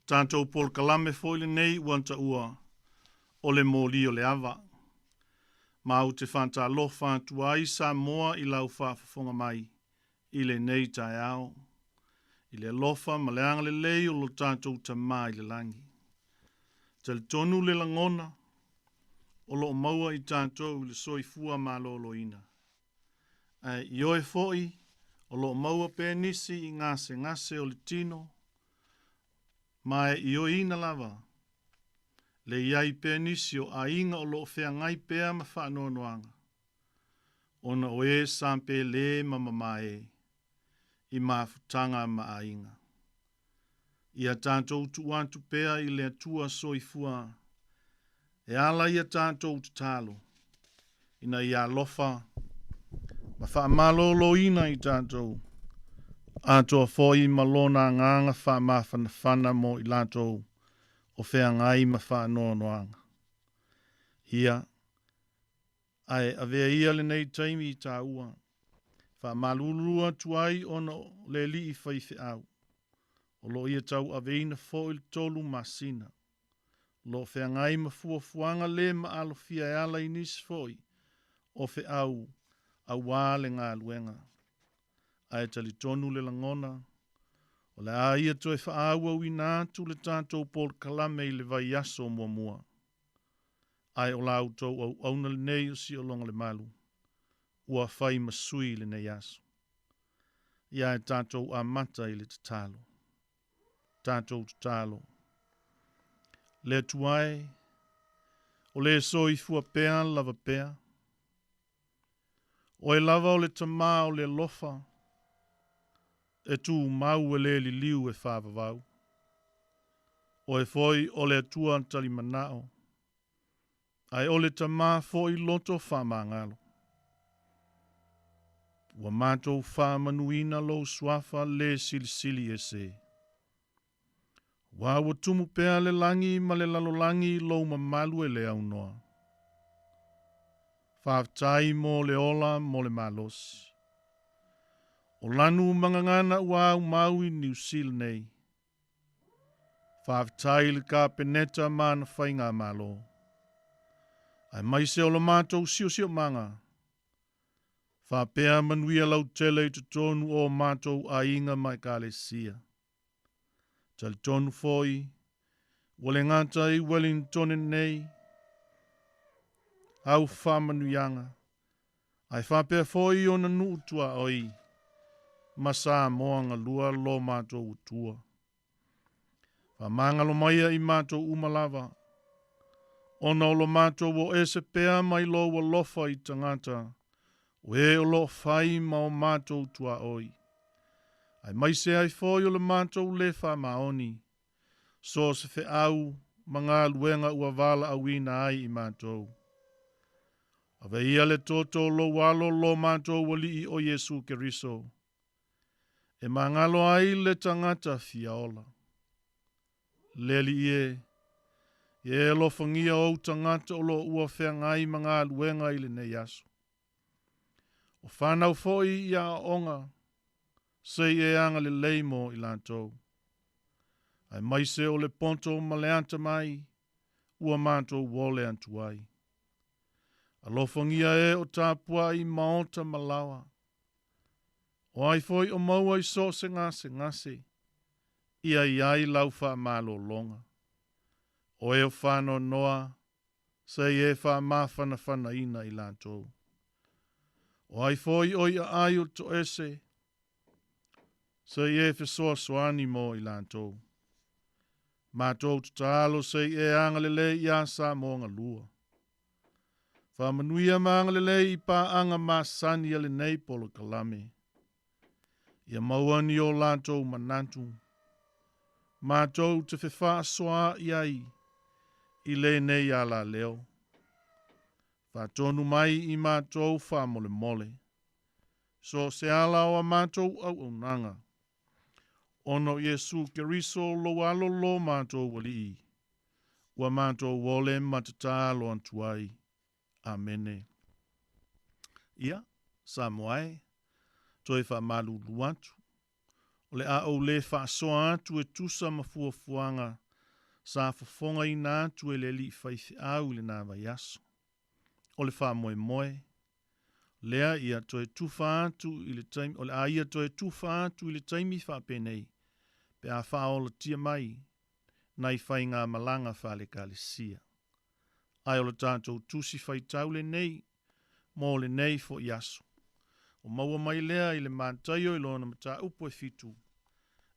Tātou Paul Kalame foile nei wanta ua o le mōli o le awa. Mau te whanta lo whantua i Sāmoa i lau whaafafonga mai i le nei tai ao. I le lofa ma le anga le lei o lo tātou ta mai le langi. Te le tonu le langona o lo maua i tātou le soifua ma lolo ina. I oe foi o lo maua pe nisi i ngase o le tino. Mai i o ina lava. Le iai pe nisi o a inga o lo fea ngai pea ma whaanoa noanga. Ona o e sampe le mamamae. I mafutanga ma a inga. Ia tātou tuantu pea i le atua soifua. E ala ia tātou tutalo. Ina ia lofa. Ma whaamalo ina i tātou. Atoa foi malona nganga whaamawhanawhana mo i lātou. O whea ngai ma whaanoa noanga. Ia. Ai avea ia le nei taimi i tā ua. Whaamalulua tuai ona le li i whaife au. O lo ia tau aveina fo il tolu masina. Lo whea ngai ma fuafuanga le ma alo fia e ala inis foi. O whe au wāle ngā luenga. Ai tali tonu le langona. O le a ia toi whaaua winatu le tātou Paul Kalame i le vai aso mua. Ai o lau tau au auna le nei o si o longa le malu. Ua whai masui le nei aso. Ia e tātou a mata i le tatalo. Tātou tatalo. Le tuai. O le soi fua pea lava pea. O e lava o le tamā o le lofa. E tū mau e le li liu e whāwawau. O e foi o le atua tali manao. Ai o le tamā foi loto whamangalo. Ua mātou whamanuina lo swafa le silisili e se. Wa tumu pea le langi ma le lalolangi lo mamalu e le au noa. Whaftai mo le ola mo le malosi. O lanu mangangana ua au maui New Zealand nei. Whaftai le ka peneta mana whainga malo. Ai mai se o lo mātou sio manga. Whapea manuia lau tele i tonu o mātou a inga mai ka le sia. Tal tonu foi. Wale ngata i Wellington nei. Au whamanuianga. Ai whapea foi o na nuutua oi. Ma Sāmoa ngā lua lo mātou utua. Whamanga lo maia i mātou umalava. Ona o lo mātou o ese pea mai lo wa lofa i tangata. O e o lo whai ma o mātou tua oi. Ai mai se ai foi o le mātou le whamaoni. So se fe au ma ngā luenga ua wala awina ai i mātou. Ave ia le toto lo walo lo mātou wali i o Yesu Keriso. E mangalo ai le tangata fiaola. Leli ie. Ie lo fangia o tangata o lo ua whea ngai mga luenga i le nei aso. O whanau foi ia onga. Sei e anga le leimo i lantou. Ai mai se o le ponto ma le anta mai. Ua mātou wole antuai. A lo fangia e o tāpua i maota malawa. O ai foi o maua i so se ngase. Ia iai lau wha malo longa. O e o whano noa. Se e wha mawhana ina i lantou. O ai foi o ia ai o to ese. Se e whesoa soani mo i lantou. Mātou tutalo se e angalele i a Sāmoa ngā lua. Whamanuia ma angalele i pā anga masani ale nei Polo Kalame. Ia mauani o lantou manantu. Mātou te whewha soa iai. I le nei ala leo. Whatonu mai i mātou whamole mole. So se ala o a mātou au nanga. Ono Yesu Keriso lo alo lo mātou wali i. Ua mātou wole matata lo antuai. Amene. Ia, Sāmoa. Toi wha malu luatu. O le a o le whaasoa atu e tusa mafuafuanga sa fafonga i nā atu e le li whaithi au le nā vai aso. O le wha moe moe. Lea ia toe tufa atu i le taimi, o le a ia toe tufa atu i le taimi whapenei. Pe a whaola tia mai, nai whai ngā malanga whale kālesia. Ai o le tātou tusi whai taule nei, mō le nei fo i aso. O maua mai lea i le mātaio i lona mata upo e fitu.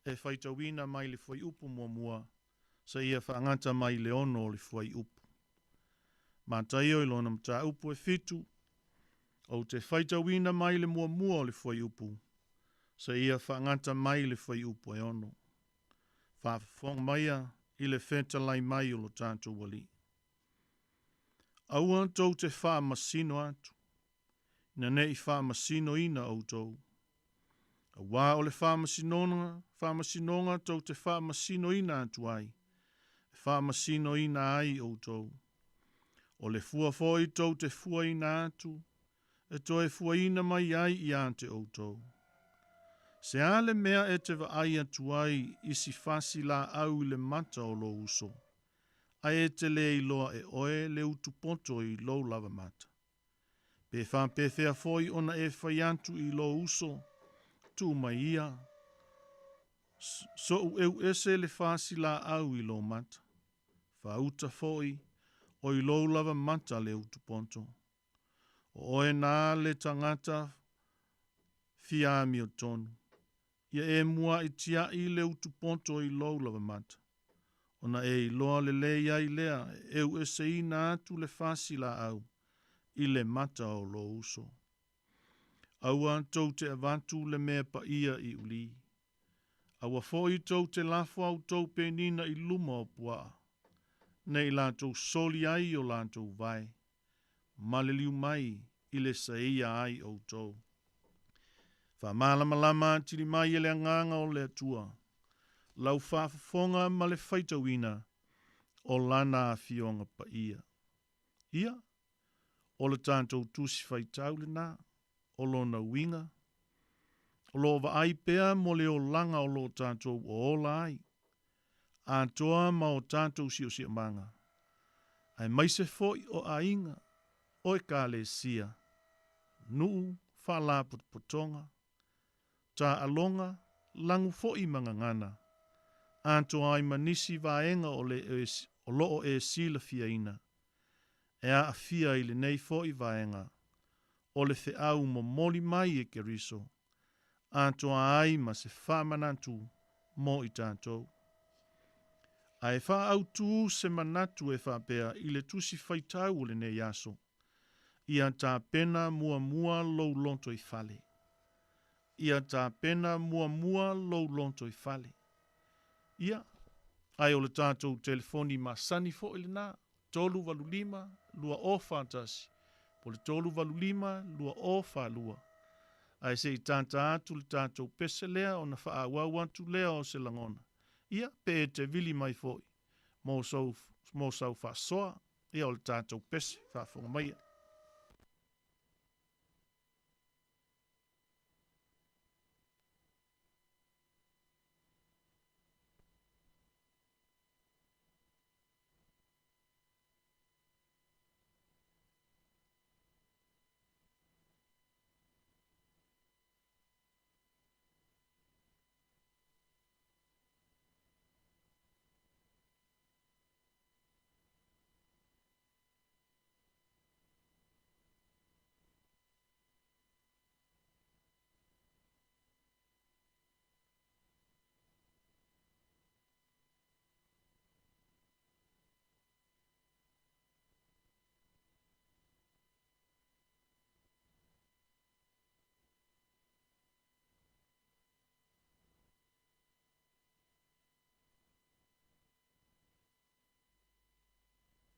E whai tawina mai le fwai upu mua mua, sa ia whaangata mai le ono le fwai upu. Mātaio i lona mata upo e fitu, o te whai tawina mai le mua mua le fwai upu, sa ia whaangata mai le fwai upu e ono. Whawhong maia i le whentalai mai o lo tātou wali. Aua tau te wha masino atu. Na ne i wha masino ina au tau. A wā o le wha masinonga tau te wha masino ina atu ai. Wha masino ina ai au tau. O le fua foi tau te fua ina atu. E toi fua ina mai ai i ante au tau. Se ale mea e te wa ai atu ai isi fasi la au le mata o lo uso. Ai e te le i loa e oe le utupoto i lo lava mata. Pe wha pewhea foi ona e whaiantu i lo uso, tu mai ia. So u eu ese le fasi la au i lo mata. Wha uta foi o i lo lava mata le utupoto. O oe nā le tangata fiami o tonu. Ia e mua i tia i le utupoto i lo lava mata. Ona e i loa le leia i lea, eu e se ina atu le fasi la au, i le mata o lo uso. Aua tau te avantu le mea pa ia i uli. Aua foi tau te lafo au tau penina i luma o pua. Nei lātou soli ai o lātou vai. Maleliu mai i le saia ai o tau. Wha malama tiri mai e le anganga o le atua. Lau whaafafonga ma le whaitawina o lana a fionga pa ia. Ia, o le tātou tusi whaitau le nā, o lona winga, o lo wa ai pea mo le o langa o lo tātou o ola ai, a toa ma o tātou si o si manga. Ai maise foi o ainga, o e ka le sia, nuu whala potonga, tā alonga, langu foi manga ngana, anto ai manisi vaenga o loo e sila fiaina. E a fia i le nei fo i vaenga. O le fe au mo moli mai e ke riso. Anto ai ma se whamanatu mo i tātou. A e wha au tu se manatu e whapea i le tusi whaitau o le nei aso. Ia tā pena mua lou lonto i fale. Ia tā pena mua lou lonto i fale. Ia, ai o le tātou telefoni masani fo ili nā, tolu walu lima, lua o fantasi, po le tolu walu lima, lua o fa lua. Ai se i tanta atu le tātou pese lea o na wha wantu lea o se langona. Ia, pe e te vili mai foi, mo sau wha soa, ia o le tātou pese, wha whonga maia.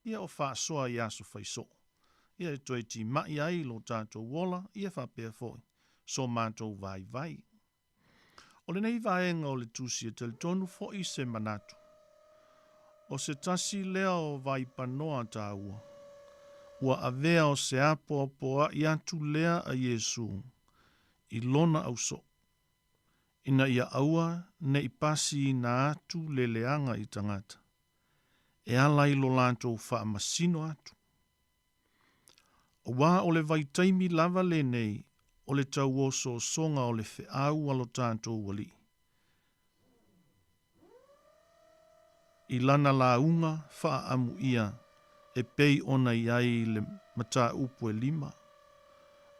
Ia o wha soa i aso whaiso. Ia e toi ti mai ai lo tātou wola, ia wha pēr foi. So mātou vai. O le nei vaenga o le tusi e tele tonu foi se manatu. O se tasi lea o vai panoa tā ua. Ua avea o se apoa i atu lea a Yesu. I lona au so. ina ia aua ne i pasi na atu le leanga i tangata. E ala i lo lātou wha masino atu. O wā o le vai taimi lava le nei, o le tau oso songa o le whiau alo tātou wali. I lana la unga wha amu ia, e pei ona iai le mata upu e 5.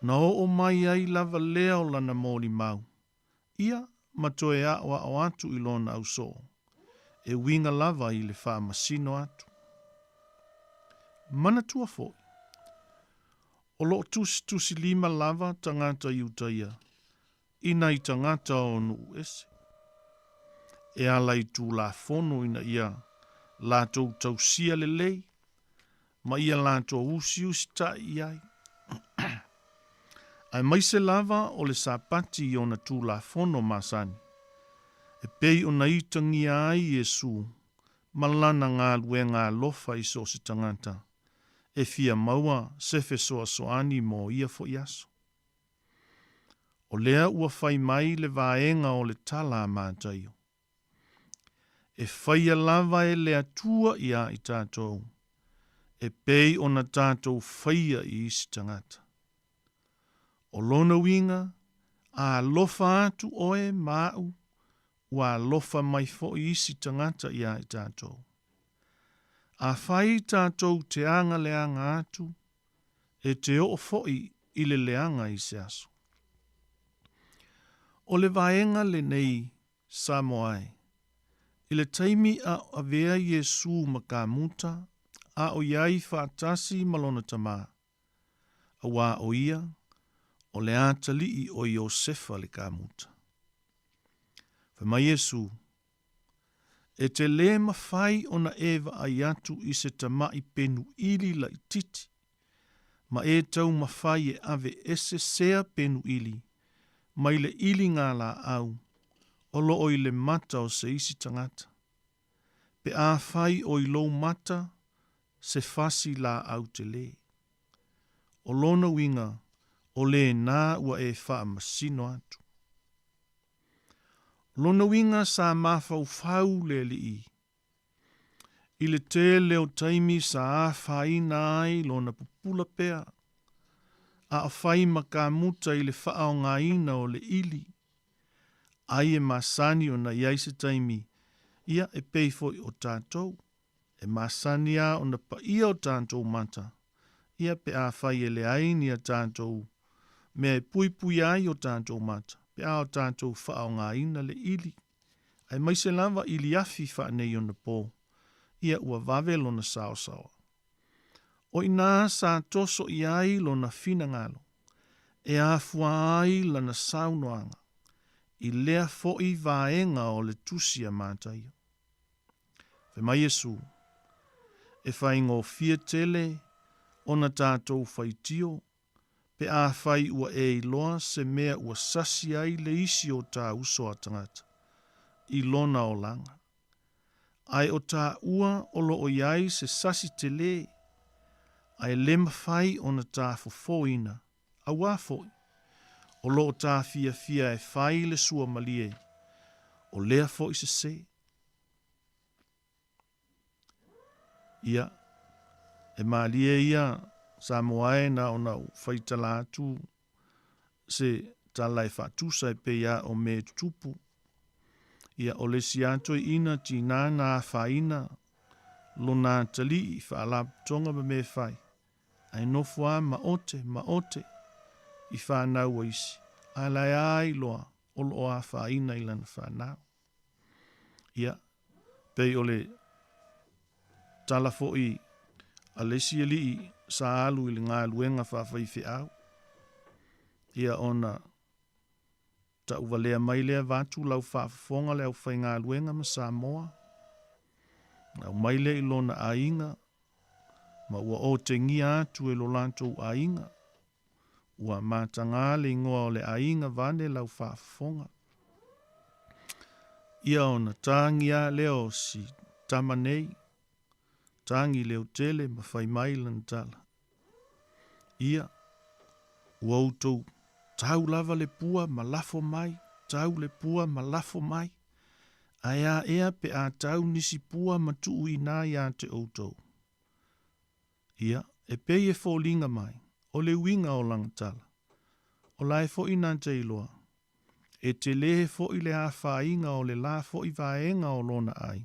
Na o mai ai lava leo lana mōri mau. Ia matoe a o atu i lona au so. E winga lava i le wha masino atu. Mana tua foi. O lo tusi 5 lava tangata iutaia. Ina i tangata o nuu ese. E ala i tū la fono ina ia. La tau tausia le lei. Ma ia la tau usi ta iai. Ai maise lava o le sapati i ona tū la fono masani. E pei ona i tangia ai Yesu. Malana ngā lue ngā lofa i so se tangata. E fia maua sefe soa soani mo ia fo iaso. O lea ua fai mai le vaenga o le tala mātaio. E faia lava e lea tua ia i tātou. E pei ona tātou faia i isi tangata. O lona winga, a lofa atu oe mau, ua lofa mai fo i isi tangata ia i tātou. A fai tātou te anga leanga atu, e te o foi i le leanga i se aso. O le vaenga le nei Sāmoa, i le taimi a avea Yesu makamuta, a o iai whaatasi malona tamā. A wā o ia, o le atali i o Iosefa le kamuta. Whama Yesu, e te le mawhai ona ewa ai atu i se tamai penu ili la i titi, ma e tau mawhai e ave ese sea penu ili, mai le ili ngā la au, o lo o i le mata o se isi tangata. Pe a whai o i lou mata, se fasi la au te le. O lona winga, o le nā ua e wha masino atu. Lona winga sa mawhau whau le li i. I le te leo taimi sa a whaina ai lona pupula pea. A whai makamuta i le wha o ngā ina o le ili. Ai e masani o na iaise taimi. Ia e peifoi o tātou. E masani a o na pa ia o tātou mata. Ia pe a whai e le aini a tātou. Me pui ai o tātou mata. Pe a o tātou wha o ngā ina le ili. Ai maise lava ili afi wha nei o na pō. Ia ua vavelo na sao. O ina sa toso i ai lo na fina ngalo. E a fua ai la na saunoanga. I lea fo i vaenga o le tusia mātaio. Fe mai Yesu. E whai ngō fia tele o na tātou whaitio. Pe a whai ua e iloa se mea ua sasi ai le isi o tā uso a tangata. I lona o langa. Ai o tā ua o lo o iai se sasi te le. Ai lema whai o na tā fofoina. A wafoi. O lo o tā fia e whai le sua malie. O lea foi se se. Ia. E malie ia. Sāmoa na o nau whaitala atu se talai whatusa e peia o me tupu. Ia o le siato ina tina na whaina lo nā tali i whaalaptonga me whai. Ai nofua maote i whanau a isi. Ai lai ai loa o lo a whaina i lana whanau. Ia pei o le talafo i a lesi ali i sa alu i ngā luenga whawhai whiau. Ia ona ta uwalea mai lea vātu lau whawhonga leo whai ngā luenga ma Sāmoa. Nau mai le i lona ainga. Ma ua o te ngia atu e lo lantou ainga. Ua mātanga le ingoa o le ainga vane lau whawhonga. Ia ona tāngia leo si tamanei. Tangi leo tele ma whai mai lan tala. Ia, ua utou, tau lava le pua ma lafo mai, tau le pua ma lafo mai. Aia ea pe a tau nisi pua ma tuu i nā ia te outou. Ia, e pe e fōlinga mai, o le winga o langatala. O lai fo i nā te iloa. E te lehe fo i le a whainga o le la fo i vaenga o lona ai.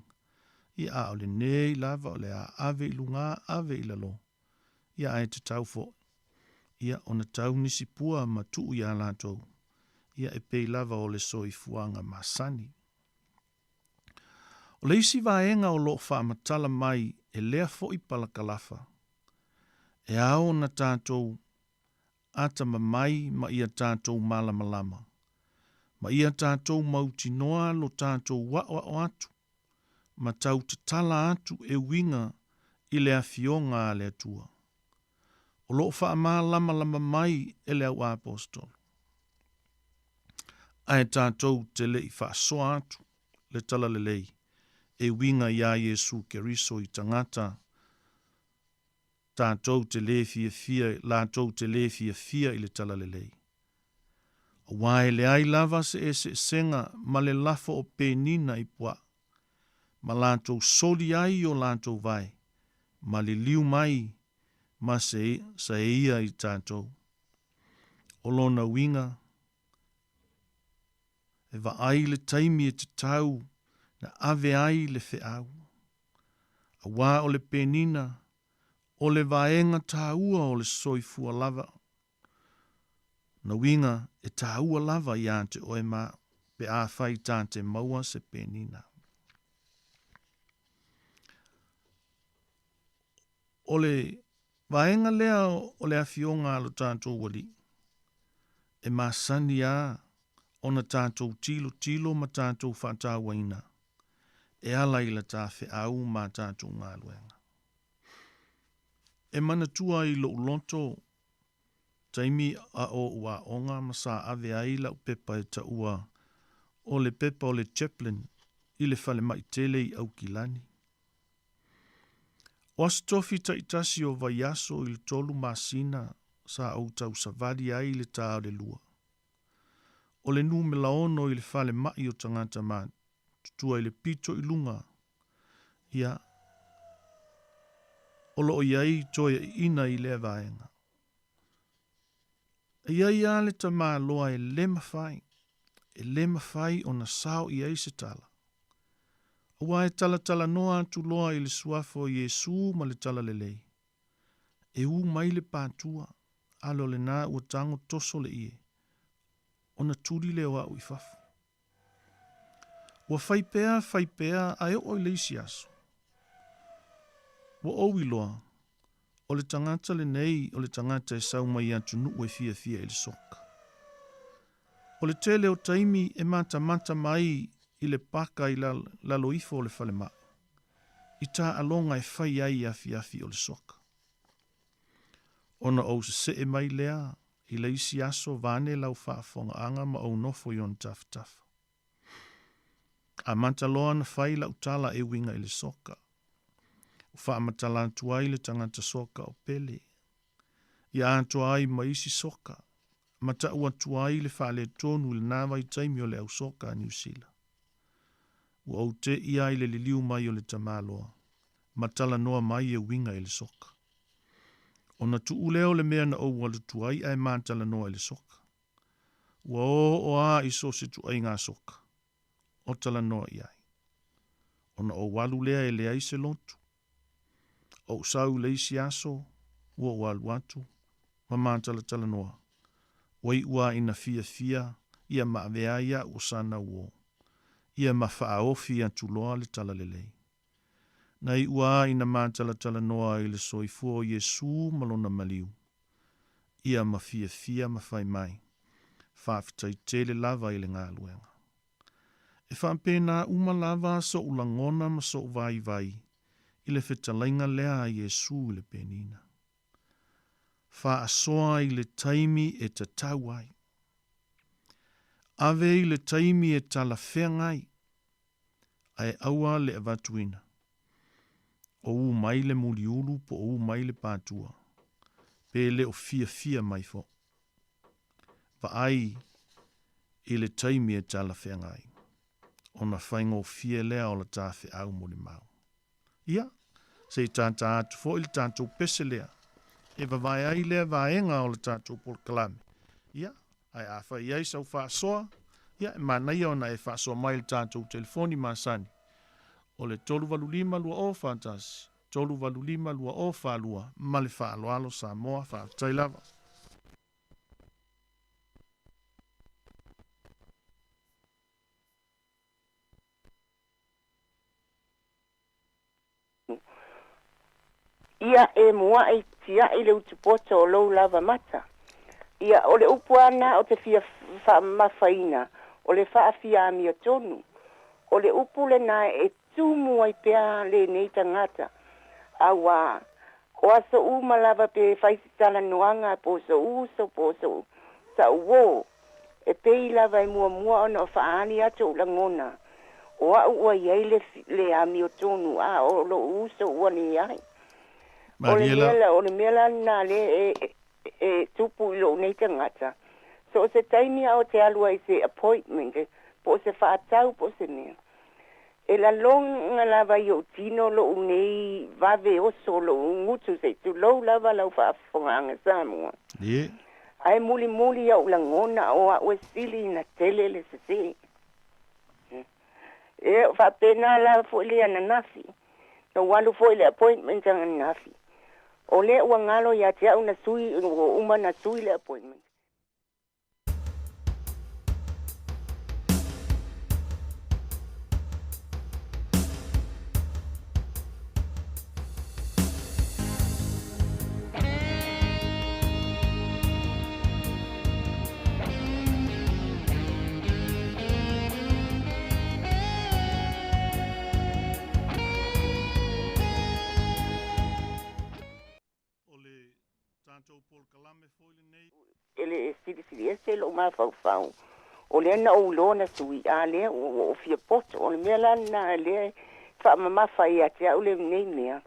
Ia a o le nei lava o le a ave i lunga ave i lalo. Ia ai te tau fo. Ia o na tau nisi pua ma tuu i a lātou. Ia e pei lava o le soi fuanga masani. O le isi vaenga o lo whaamatala mai e lea fo i palakalafa. E ao na tātou ata mai ma ia tātou malamalama. Ma ia tātou mauti noa lo tātou wa o atu. Ma tau te tala atu e winga i le afionga a le atua. O lo wha lama mai e le au apostol. Ai tātou te le i wha soa atu le tala le lei. E winga ia Yesu Keriso i tangata. Tātou te le fia, lātou te le fia i le tala le lei. O wae le ai lava se senga ma le lafo o penina i pua. Ma lātou soli ai o lātou vai. Ma le liu mai ma sa ia i tātou. O lona winga. E va ai le taimi e te tau na ave ai le feau. A wā o le penina, o le vaenga tāua o le soifua lava. Na winga e tāua lava i ante o e mā pe a whai tāte maua se penina. O le vaenga lea o le afionga alo tātou wali. E mā sani a o na tātou tilo ma tātou whātāwaina. E ala ila tā whiau mā tātou ngā luenga. E mana tua i lo loto, taimi a o ua onga ma sa ave ai lau pepa e ta ua o le pepa o le chaplain i le whale mai tele i au kilani. O astofi ta itasi o vaiaso i le tolu masina sa au tau savadi ai le tā o le lua. O le nu me laono i le whale mai o tangata mā, tutua i le pito i lunga. Ia, o lo iai toia ina i le vaenga. Ia ia le ta mā loa e le mawhai o na sao i eise tala. Ua e tala noa tu loa i le suafo Yesu ma le tala le lei. E u mai le pātua, alo le nā ua tango toso le ie. O na turi le oa ui fafu. Ua whaipea ai o i leisi aso. Ua owi loa, o le tangata le nei, o le tangata e sau mai atu nuu e fia i le soka. O le tele o taimi e mata mai i le paka i laloifo o le whalema. I tā alonga e whai ai afi o le soka. Ona o se e mai lea, i leisi aso vane lau whaafonga anga ma au nofo yon tafa. A mantaloa na whai lau tala e winga i le soka. Whaamatala tuai le tangata soka o pele. Ia antua ai ma isi soka. Mata ua tuai le whaale tonu le nawa i taimi o le au soka a New Zealand. Ua au te ia i le liliu mai o le tamaloa. Matala noa mai e winga i le soka. O na tuu leo le mea na au walu tuai ai mantala noa i le soka. Ua o a iso se tuai ngā soka. O tala noa i ai. O na o walu lea e lea i se lotu. O sau le isi aso, ua walu atu, ma mantala tala noa. Wai ua ina fia, ia maavea ia o sana uo. Ia ma whaaofi atu loa le tala lelei. Nei ua ina mantala tala noa i le soifua o Yesu malona maliu. Ia ma fia ma whai mai. Whaafitai tele lava i le ngā luenga. E whampena uma lava so ulangona ma so vai. I le whetalainga lea a Yesu i le penina. Whaasoa i le taimi e te tauai. Ave i le taimi e tala whengai. Ai aua le avatuina. O u mai le muliulu po o u mai le pātua. Pe le o fia mai fo. Va ai i le taimi e tala whengai. Ona whaingo fie lea o la tāwhi au mo le mau. Ia, se i tāta atu fo i le tātou pese lea. E wawai ai lea vaenga o le tātou pol kalame. Ia, ai a whai ai sau whaasoa. Ia, e manai ona e whaasoa mai le tātou telefoni masani. O le 325 lua o whātasi. 325 lua o whālua. Ma le whaaloalo Sāmoa whaatai lava. Ia e mua e tia i le utupoto o lou lava mata. Ia o le upuana o te fia mawhaina, o le whaafia mi o tonu. O le upu le na e tumu ai pea le nei tangata. Awa, o aso u malava pe whaisitala noanga po so sa uo. E pei lava e mua ona o whaani ato langona. O au ua iei le ami o tonu, a o lo uso ua ni ai. O le mela na le e tupu ilo nei tangata. So se taimi au te alua i se appointment, po se whaatau po se mea. E la longa lava i o tino lo unei vave oso lo ngutu se tu lau lava lau whaafonganga Sāmoa. Yeah. Ai muli au langona o a ue sili na tele le se se. E whapena la fo ile ana nafi. No walu fo ile appointment anga nafi. O le ua ngalo ya te au na sui, o uma na sui le appointment. Ele siri ese lo ma fau. O le na o lo na sui a le o fia poto o le mela na le fa mama fai a te o le nei mea.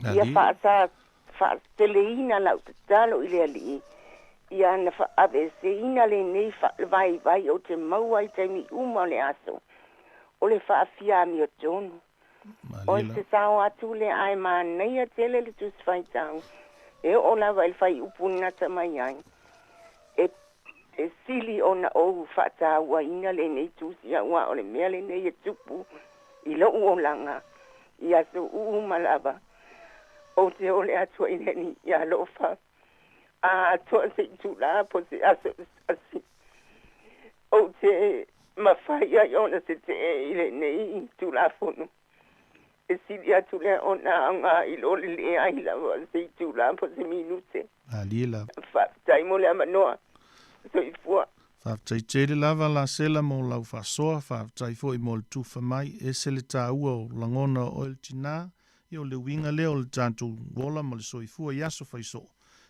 Ia fa teleina la talo ile ali. Ia na fa ave se ina le nei fa vai o te mau ai te mi uma le aso. O le fa fia mi o tonu. O se sao atu le ai ma nei a tele le tu fai tau. E o la vai fai upuna tamai ai. E sili ona o fata wa ina le nei tusi a wa o le mea le nei e tupu i lo uolanga i aso malava o te ole atua i neni i a lo fa a atua se tula po se aso asi o te mawhai ai ona se te i le nei tula fono e sili atu le ona anga i lo le ai lava se tula po se minute Alila fa taimo le amanoa Whaftai tere lava la sela mo lau whasoa, whaftai fo i mo le tuwha mai, e se le tā ua o langona o el tina, i o le winga leo le tātou wola mo le soifua i aso whaiso.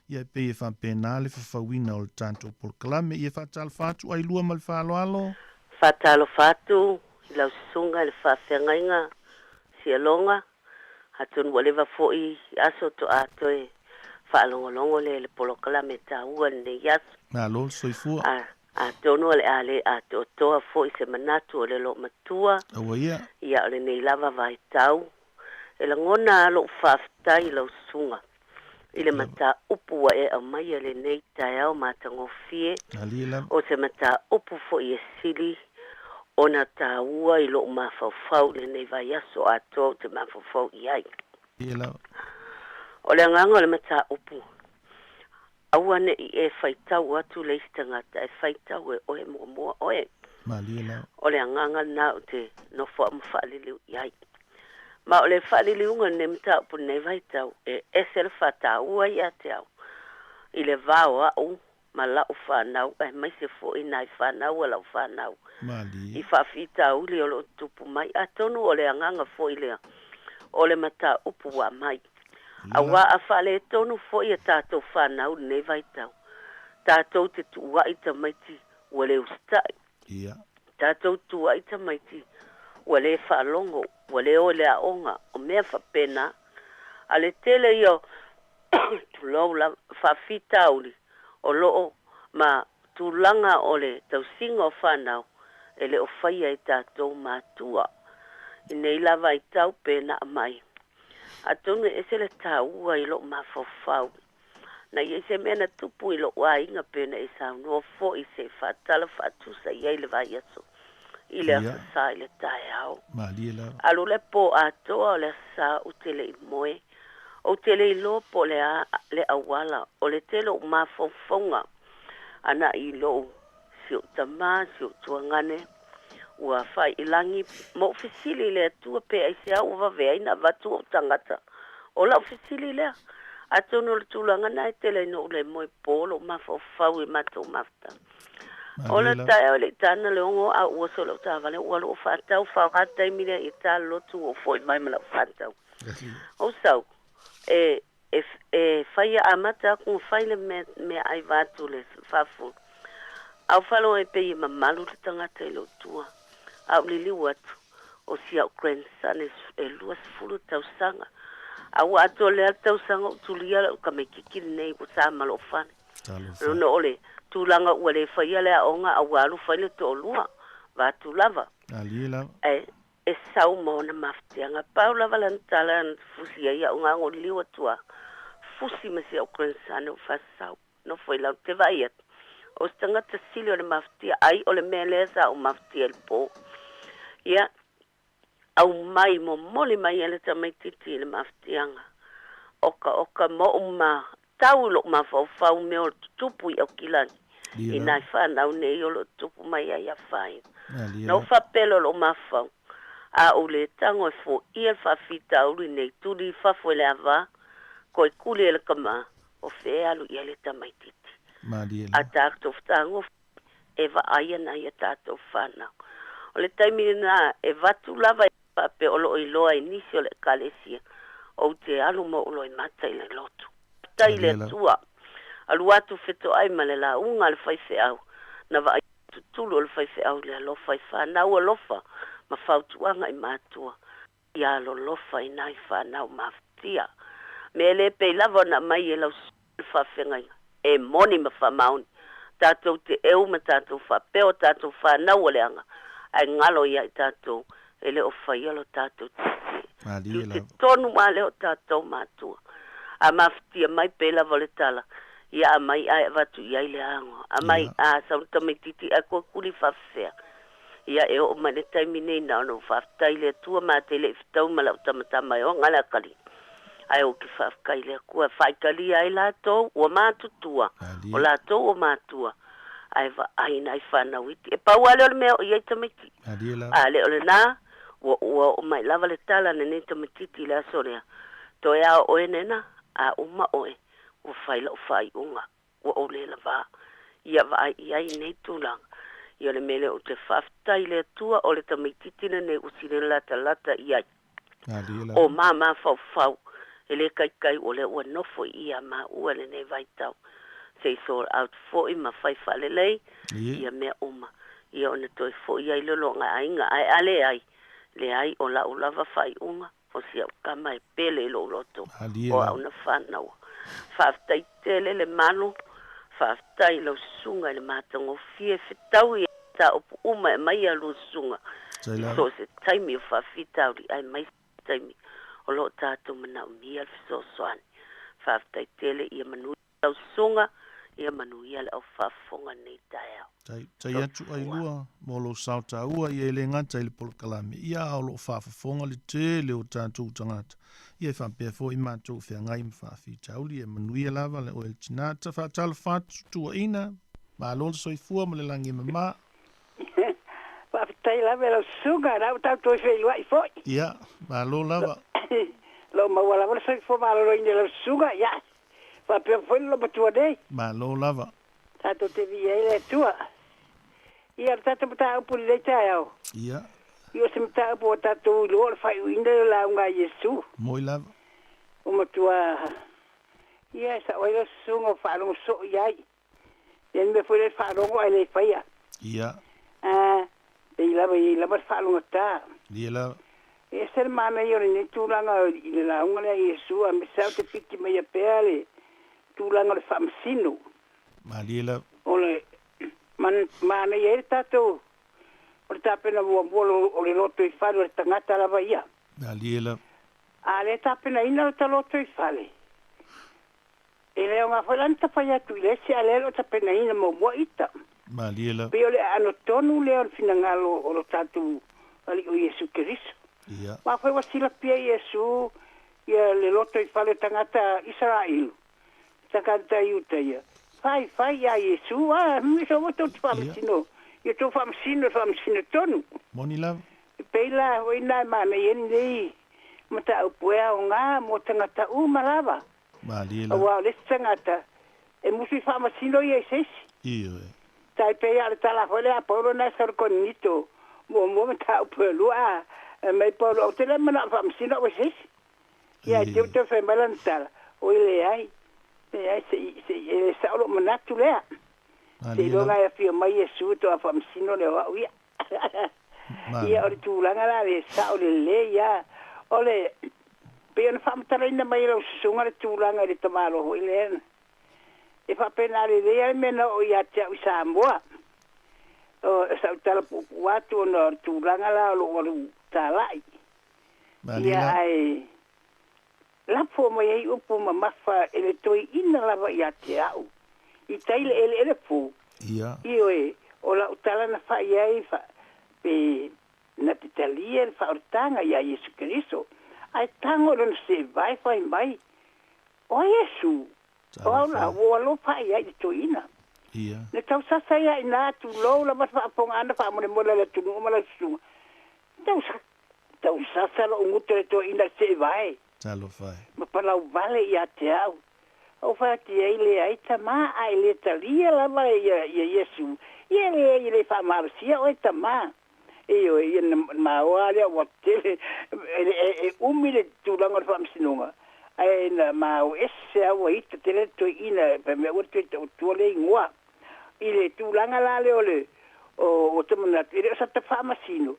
Ia e pei e whapena le whawina o le tātou polkalame, i e whatal whatu ai lua ma le whaaloalo? Whatalo whatu, i lau sunga le whawhengainga, si alonga, hatun walewa fo i aso to ato e. Whaalongolongo le polkalame tā ua ne yaso. Nā lol soifua. A tono le ale a toa fo i se manatu o le lo matua. Awa ia. Ia o le nei lava vai tau. E la ngona lo whaftai lau sunga. I le mata upu e a mai le nei tai au matango fie. Alila. O se mata upu fo i e sili. Ona tā ua i lo mawhawhau le nei vai aso a tō te mawhawhau i ai. Ia O le nganga le mata upu. Awane i e whaitau atu le istangata e whaitau e oe mua oe. Malila. O le nganga na o te no wha mwhaaliliu iai. Ma o le whaaliliunga ne mta upu nei vaitau e esel whatau ai a te au. I le vau au ma lau whanau e mai se fo i nai whanau a lau whanau. Mali. I whawhitau li o lo tupu mai a tonu o le nganga fo i lea. O le mata upu wa mai. Awa a whale tonu fo i a tātou whanau nei vaitau. Tātou te tua i ta maiti wale ustai. Ia. Tātou tua i ta maiti wale whalongo, wale o le aonga, o mea whapena. A le tele i o tulau la whawhitauli o loo ma tūlanga o le tausinga o whanau, e le o whaia i tātou mātua. I nei lava i tau pēna mai. A tonu e se le tāua i lo mawhawhau. Na i se mena tupu i lo wā inga pēna i sa noa fo i se whatala whatusa i eile vai aso. I le asa i le tae au. Alu le po atoa o le asa u tele i moe. O tele i lo po le awala. O le tele o mawhawhaunga. Ana i lo siu tama, siu tuangane. Ua whai ilangi mo ofisili le tua pe ai se au wawea ina watu o tangata. O la ofisili lea. Atono le tūlanga na e tele no le moe polo mawhawhau i mato mafta. O la tae o le tana le ongo a ua so lau tāwale ua lo whatau whauhatai mire i tā lotu o foi mai mana whatau. O sau, e whaia amata kung whaile me ai watu le whafu. Au whalo e pe i mamalu le tangata i lo tua. Au li liu atu o si au grandson e luas fulu tau sanga. Au ato le tau sanga o tulia o ka me kikiri nei po sa malo fane. Rono ole tūlanga ua le whaia le aonga a walu whaile to olua. Va tu lava. E sau maona maftianga. Pau lava lantala an fusi ai au ngango liu atua. Fusi masi au grandson o fasau. No foi lau te vai atu. O stanga te sili o le maftia ai o le meleza o maftia il po. Ia, au mai mo moli mai ele tamaititi le maftianga. Oka mo ma tau lo ma fau me o tupu i au kilani. I nai whanau nei o lo tupu mai ai a whain. No whapelo lo ma fau. A o le tango e fo ia whawhita uri nei turi whafo le awa. Ko e kule ele kama o whealu i ele tamaititi. A tātou whtango e wa aia na ia tātou whanau. O le taimini na e watu lava i pape o lo i loa i nisi o le kalesia. O te alu mo o lo i mata i le lotu. Tai le tua. Alu atu feto ai ma le la unga le whaife au. Na wa ai tutulu o le whaife au le alofa i whanau o lofa. Ma whautuanga i matua. Ia lo lofa i nai whanau maftia. Me le pei lava na mai e lau whawhengai. E moni ma whamauni. Tātou te eu ma tātou whapeo, tātou whanau o le anga. Ai ngalo ia i tātou, e le o whaialo tātou titi. Te tonu ma leo tātou mātua. A maftia mai pela vole tala. Ia a mai ai watu iai le ango. A mai a saunta mai titi a kua kuri whawhea. Ia e o mane taimi nei na ono whawhtai le tua ma te le iftau ma lau tamatama e o ngala kali. Ai o ki whawhkai le kua whaikali ai lātou o mātutua. O lātou o mātua. Ai va ai nai whanau iti. E pau ale ole mea o iai tamiti. Ale ole nā, o mai lava le tala ne ne tamititi le asorea. To e a oe nena, a uma oe, o whaila o whai unga, o ole la vā. Ia va ai iai nei tūlanga. Ia le mele o te whaftai le tua o le tamititi ne usire lata iai. O mā whau. E le kai o le ua nofo ia mā ua le ne vaitau. Sei sold out fo i ma fai fale lei ia mea uma ia ona toi fo ia i lolo nga ainga ai ale ai le ai o la ulava fai unga o si au kama e pele lo loto o au na whanau whaftai tele le manu whaftai lau sunga le matango fie fitau i ta opu uma e mai alu sunga so se taimi o whafitau li ai mai taimi o lo tātou mana umia so soani whaftai tele ia manu lau sunga ia manuia le au whafonga nei tae au. Tai atu ai lua, mo lo sauta ua, ia ele ngata i le polokalame. Ia au lo whafonga le te leo tātou tangata. Ia e whampea fo i mātou whea ngai ma whawhitauli, e manuia lava le oel tinata, whaatala whātu tua ina, ma lolo soi fua ma le langi mama. Whawhitai lava lau sunga, rau tātou i whailua i fhoi. Ia, ma lo lava. Lo mawala wala soi fo ma lo ina lau sunga, ia. Fa pe foi lo batua dei. Ma lo lava. Tato te via ile tua. Ia tato mata upu le tao. Ia. Io se mata upu tato lo fai inde la unga Yesu. Moi lava. O matua. Ia sa oilo sungo fa lo so iai. Yen me foi le fa lo ai faia. Ia. Dei lava fa lo ta. Ia lava. E ser mama io ne tulanga ile la unga Yesu a me sa te piki me ya peale. Tūlanga le whamsino. Malila. O le mana ia tatou. O tapena o le loto I fale o le tangata lava ia. Aliela. A le tapena ina o ta loto I fale. E leo ngā whalanta whai atu I lesi a leo tapena ina mo mua ita. Aliela. Pe o le ano tonu leo fina ngalo o lo tatu ali o Yesu Keriso. Ia. Ma whai wasila pia Yesu ia le loto I fale tangata Israel. Tangata Iuta ia. Fai a Yesu, mi so mo tau whamasino. Ia tau whamasino tonu. Moni lava. Peila hoi nai mana ieni nei. Mata au puea o ngā mo tangata malava. Aliela. Wa le tangata. E musi whamasino ia I sesi. Ia. Tai pea ale tala hoi a pauro na sarkonito. Mo mata au puea lua. Mai pauro o tele mana whamasino o sesi. Ia teu te whamalantala. Oi le ai. Se saulo manatu lea. Te longa e fia mai e suto a whamsino le wau ia. Ia ori tūlanga la le sao le ia. Ole, pe ana whamtaraina mai lau susunga le tūlanga le tamaro hoi le ena. E whapena le lea mena o ia te au Sāmoa. O sau tala pupu atu o na tūlanga la o lo waru tālai. Ia ai... Lapo mai ai upu mamafa ele toi ina lava I ate au. I taile ele pu. Ia. Io o la utala na fa iai fa pe na pitalia fa ortanga ia Yesu Keriso. Ai tango lon se vai fai mai. O Yesu. O la o lo fa iai toi ina. Ia. Ne tau sasa ia ina tu lo la fa ponga ana fa mo le tu no mala su. Tau sasa lo ngutre toi ina se vai. Talo fai. Ma palau vale ia te au. O whati ei le ai tamā ai le talia lava ia Yesu. Ia le le whamarasia o e tamā. E o ia ma oa lea wa tele. E umi le tūranga whamsinunga. Ai na ma o ese au ita tele toi ina. Pa mea urtu o tuole ingoa. I le tūranga la le ole. O tamanatu. I le o sata whamasino.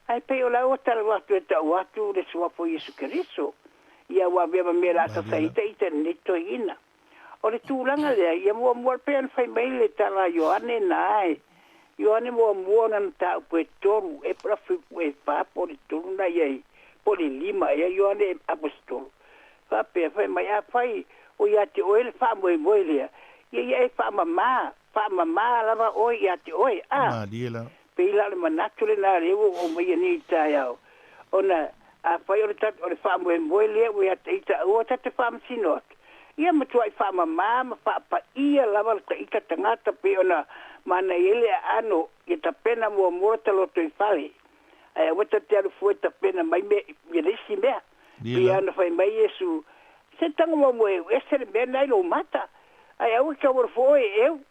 Ai pe o lau o tala watu e tau watu le suapo Yesu Keriso. Ia wa beba mera sa saita ita nito ina. O le tūlanga lea, ia mua pean whai mai le tala Ioane nae. Ioane mua na ta upe toru, e prafi e papo le toru na iei. Po le lima, ia Ioane apostolo. Whapea whai mai a whai, o ia te oe le wha moe lea. Ia e wha mama lava oe ia te oe. Madiela. Peila le manatu le nā rewo o mai ni tai au. Ona... a whai o le wha moe lea ua te ita ua tate wha msinot. Ia matua I wha mamā ma wha pa ia lava ta ita tangata pe ona mana ele ano I ta pena mua mora ta loto I whale. Ai wata te aru fue ta pena mai me I resi mea. Ia ana whai mai Yesu. Se tango mua moe esere mea nai lo mata. Ai au ka wara fue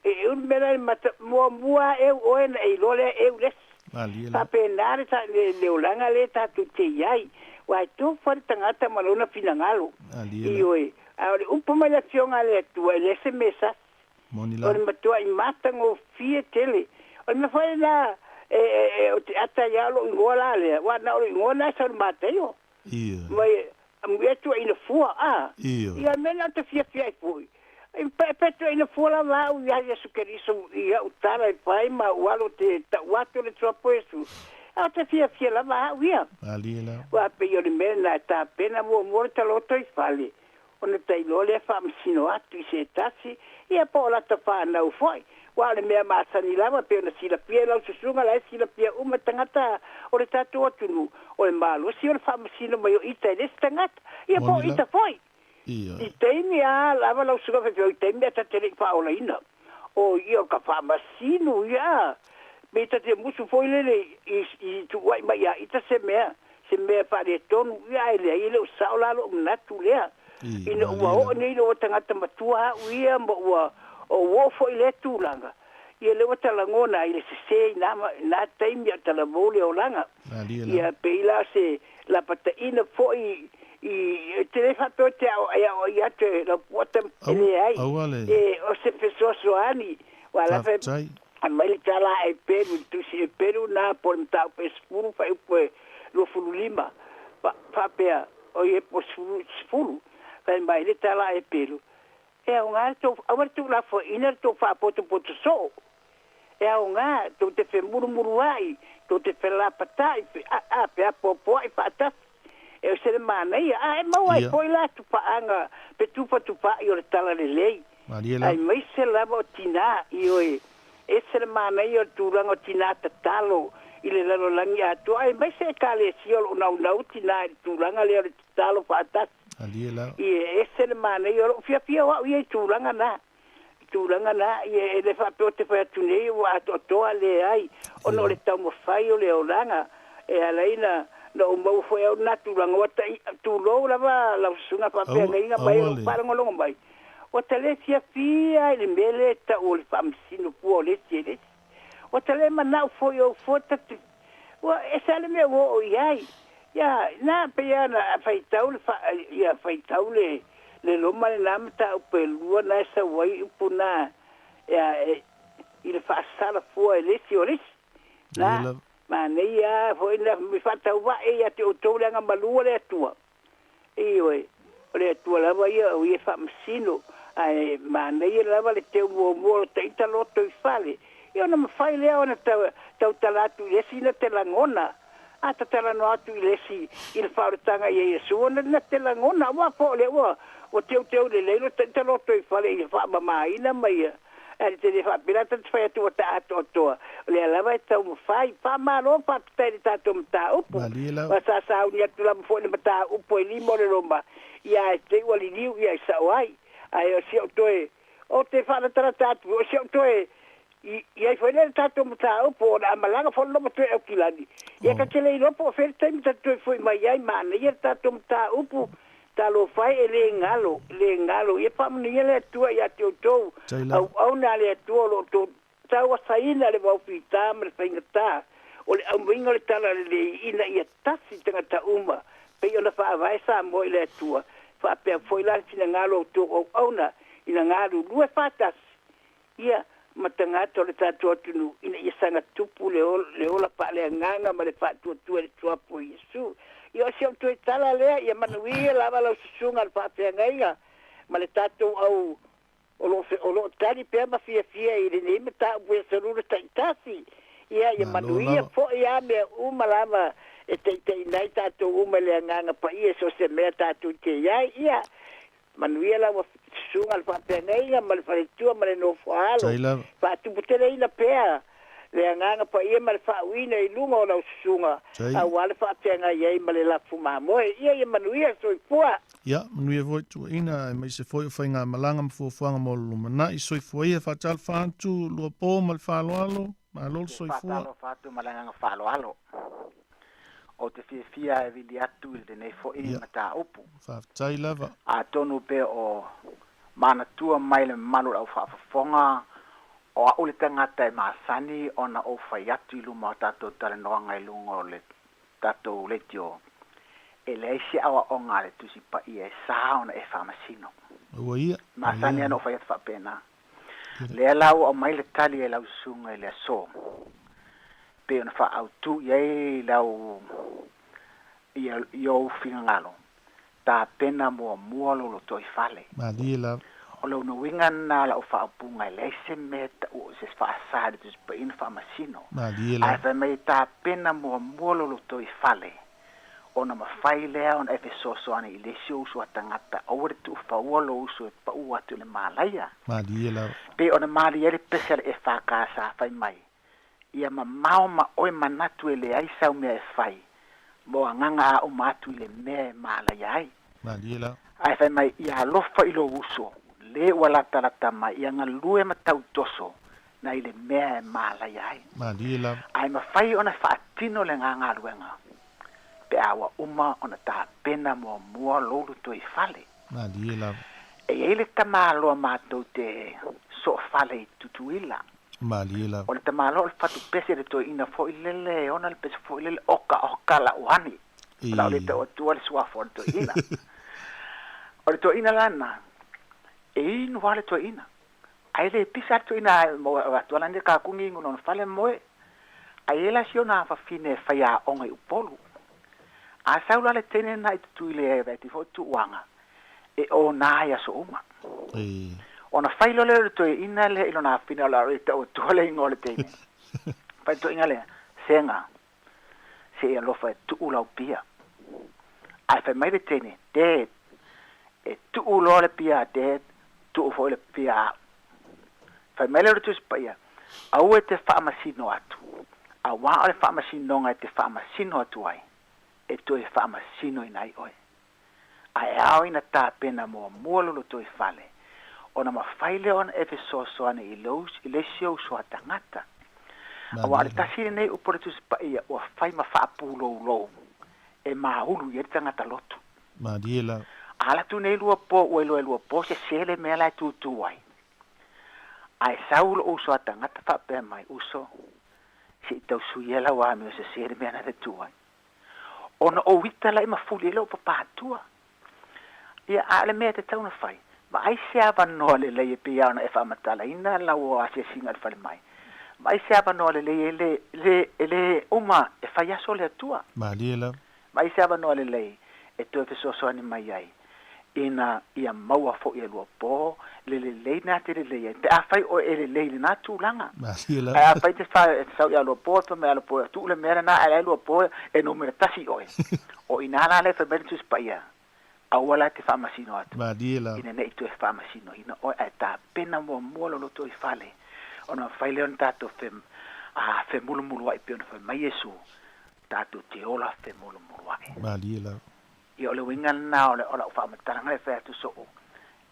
eu mea mata mua oe na I lole resi. Pa penare ta le olanga le ta tu te iai. Wai tu fari tangata malona finangalo. Ioi. Aore upa mai la fionga le tua le se mesa. Ore matua I matango fie tele. Ore me fai la o te ata ialo ingoa la le. Wa na ore ingoa na sa mateo. Mai amuetua ina fua. Ia mena te fia I pui. Peto ina fua la u ia Yesu Keriso ia utara I pai ma walo te watu le tuapo Yesu. Au te fia la va ia. Aliela. Wa pe yo le mena ta pena mo ta loto I fale. Ona tai lole fa msino atu se tasi ia po la ta fa na u foi. Wa le mea masani lava pe ona sila pia la susunga la sila pia uma tangata o le tatu atunu. O le malo si o fa msino mai o ita le tangata. Ia po ita foi. I teimi a lava la suga fe I teimi ta tele fa ola ina. O io ka fa masino ia. Beta te musu foi le I tu wai mai ia ita se mea fa le tonu ia ile o saula lo natu lea. Ina ua o nei lo tangata matua ia mo ua o wo foi le tūlanga. Ia le wata langona I le se na taimi a tala vole o langa. Ia peila se la pata ina foi I te fato te o ia te la pota ele ai. O se pessoa soani. Wala fe mai tala e peru tu se peru na por ta pespuru fa e lo fululima. Fa pea o ie po fulu. Fa mai le tala e peru. E un alto awertu la fo iner to fa poto so. e au ngā, tō te whe murumuru ai, tō te whe lapatai, pe a popo ai whaatas. E o sere mānei, e mau ai poi la tupaanga, pe tupa i o le tala le lei. Ai mai se lava o tina, i oe, e sere mānei o tūranga o tina tatalo, i le lalo langi atu, ai mai se kale si o nau tina, i tūranga le o le tatalo whaatas. I e sere mānei o fia wa i e tūranga na. Tūranga na, i le whapeo te whai atu nei, wa ato toa le ai, o no le tau mo whai o le o langa, e alaina, na o mau whai au na tūranga, wata tūrou lava, lau sunga whapea ngai mai, o parangolonga mai. Wata le fia i le mele ta o le whamsino pua o le tere. Wata le manau whai au whotatu, wa e sale mea o iai, ia, na pia na whaitau le, le loma le nama ta upe lua na esa wai upuna i le whaasara fua e lesi o lesi. Na, ma nei a, hoi na mi whatau wa e a te o tau leanga malua le atua. E oi, o le atua lava ia o i e whamasino. Ma nei lava le teo mua te ita loto i whale. I ona mawhai lea ona tau talatu i lesi na te langona. A ta talano atu i lesi i le whauretanga i Iesu. Ona na te langona, wa po le wa. O teu le leilo te loto i whale i whaamamaina mai a. E te le whaapirata te whai atu o ta ato toa. O le alawa e tau mawhai, whaamaro whaapitai le tato mta upu. Wa sa sauni atu la mfo ni mta upu e limo le roma. Ia e te wali liu ia i sauai. Ai o si o toe, o te whaanatara tatu, o si o toe, ia i whaile le tato mta upu o na amalanga whono ma tue au kilani. Ia ka te lei lopo o where taimi tatu e whoi mai ai maana. Ia tato mta upu. Talo fai e le ngalo, ia pamuni le atua ia te otou, au na le atua lo to tau asaina le waupita ma le whaingata, o le auminga le tala le ina ia tasi tangata uma, pe ona whaavai Sāmoa i le atua, whaapea foi la tina ngalo to au na, ina ngalo lue whaatas, ia matangata o le tatua tunu, ina ia sanga tupu le ola pa le nganga ma le whaatua tua le tuapo i Iesu. Ia si au tui tala lea, ia manuia lava lau susunga al whapea ngaiga. Ma le tatou au, o lo tali pia ma fia i le neime ta upuia saruru ta itasi. Ia manuia po ia mea uma lava e te inai tatou uma le anganga pa ia so se mea tatou te iai. Ia manuia lava susunga al whapea ngaiga, ma le wharetua ma le nofo alo. Whaatuputele ina pea. Le anganga pa ia ma le whauina i lunga o lau susunga. A wale whaatenga iei ma le lafu mamoe. Ia manuia soifua. Ia, manuia voi tu ina e mai se foi o whainga malanga mfuafuanga mo lumana. I soifua ia whaatal whaantu lua pō ma le whaaloalo. Ma lolo soifua. Whaatalo whaatu malanga whaaloalo. O te fia e vili atu i le nei fo i mata upu. Whaatai lava. A tonu pe o mana tua mai le malu au whaafafonga. O a ule tangata e maasani ona o whai atu i luma o tatou talanoanga i lunga o le tatou letio. E le eisi awa o ngā le tusi pa i e saa ona e whamasino. Ua ia. Maasani ana o whai atu whapena. Le alau o mai le tali e lau sunga i le aso. Pe ona wha au tu i e lau i o finga ngalo. Tā pena mua lolo toi whale. Madi e lau. O lau no winga na la o whaapunga i leise meta o se whaasari tus pa ina whaamasino. Ai whai mei tā pena mua lolo toi whale. O na mawhai lea o na efe sosoani i lesi o usu a tangata aure tu whaualo usu e pa ua tu le malaya. Pe o na mali ere pesare e whakasa whai mai. Ia ma mao ma oe manatu e le aisau mea e whai. Mo a nganga a o matu i le mea e malaya ai. Ai whai mai ia lofa i lo usu. Le wala talata mai ia nga lue matau toso na ile mea e malai ai. Ai mawhai ona whaatino le ngā ruenga. Pe awa uma ona tā pena mua lolu to i whale. E eile tamaloa mātou te so whale i tutuila. O le tamaloa le whatu pese le to ina fo ilele ona le pese fo ilele oka la uani. Lau le te o tua le suafo le to ina. O le to ina lana. E inu wale to ina. Ai le pisa to ina mo atuala ni ka kungi ngono fale moe. Ai ela si ona fa fine faya onga upolu. A saula le tene na itu le e ti fo tu wanga. E o na ya so uma. ona failo le to ina le ilona fina la reta o to le ngole te pa to ingale senga se lo fa tu ulau pia ai fa mai tene de e tu ulo le pia de tu fo le pia fa mai le tu spia au e te fa masino atu a wa le fa masino nga te fa masino atu ai e to e fa masino inai oi ai au ina ta pena mo lo to e fale ona mafaile ona e so ana i le sio so atangata awa le tasiri nei uporetus pa ia o fai ma fa pulo lo e ma hulu ye tangata lotu ma diela ala tu nei lua po o lo po se sele me la tu ai ai saulo o so atangata fa pe mai uso si tau suiela wa me se sele me na tu ai ona o wita la ma fuli lo pa tua ia ale me te tau na fai ma ai se ava no le piano e fa matala ina la o se singa fa mai ma ai se ava no le uma e fa ya sole tua ma diela ma ai se ava no le e to fe so ani mai ai ina ia maua fo ia lo po le na te le te a fai o le na tu langa ma diela a fai te fa sa ia lo po to me lo po tu le mera na ai lo po e no me tasi o ina la le fe bentus pa ia awala te famasino atu. Ma diela. Ina nei tu e famasino. Ina o e ta pena mo lo to i fale. Ona faile on tato fe mulu ai pion fe mai Yesu. Tato te ola fe mulu ai. Ma diela. Ia ole winga na ole ola o famatanga le fe atu so o.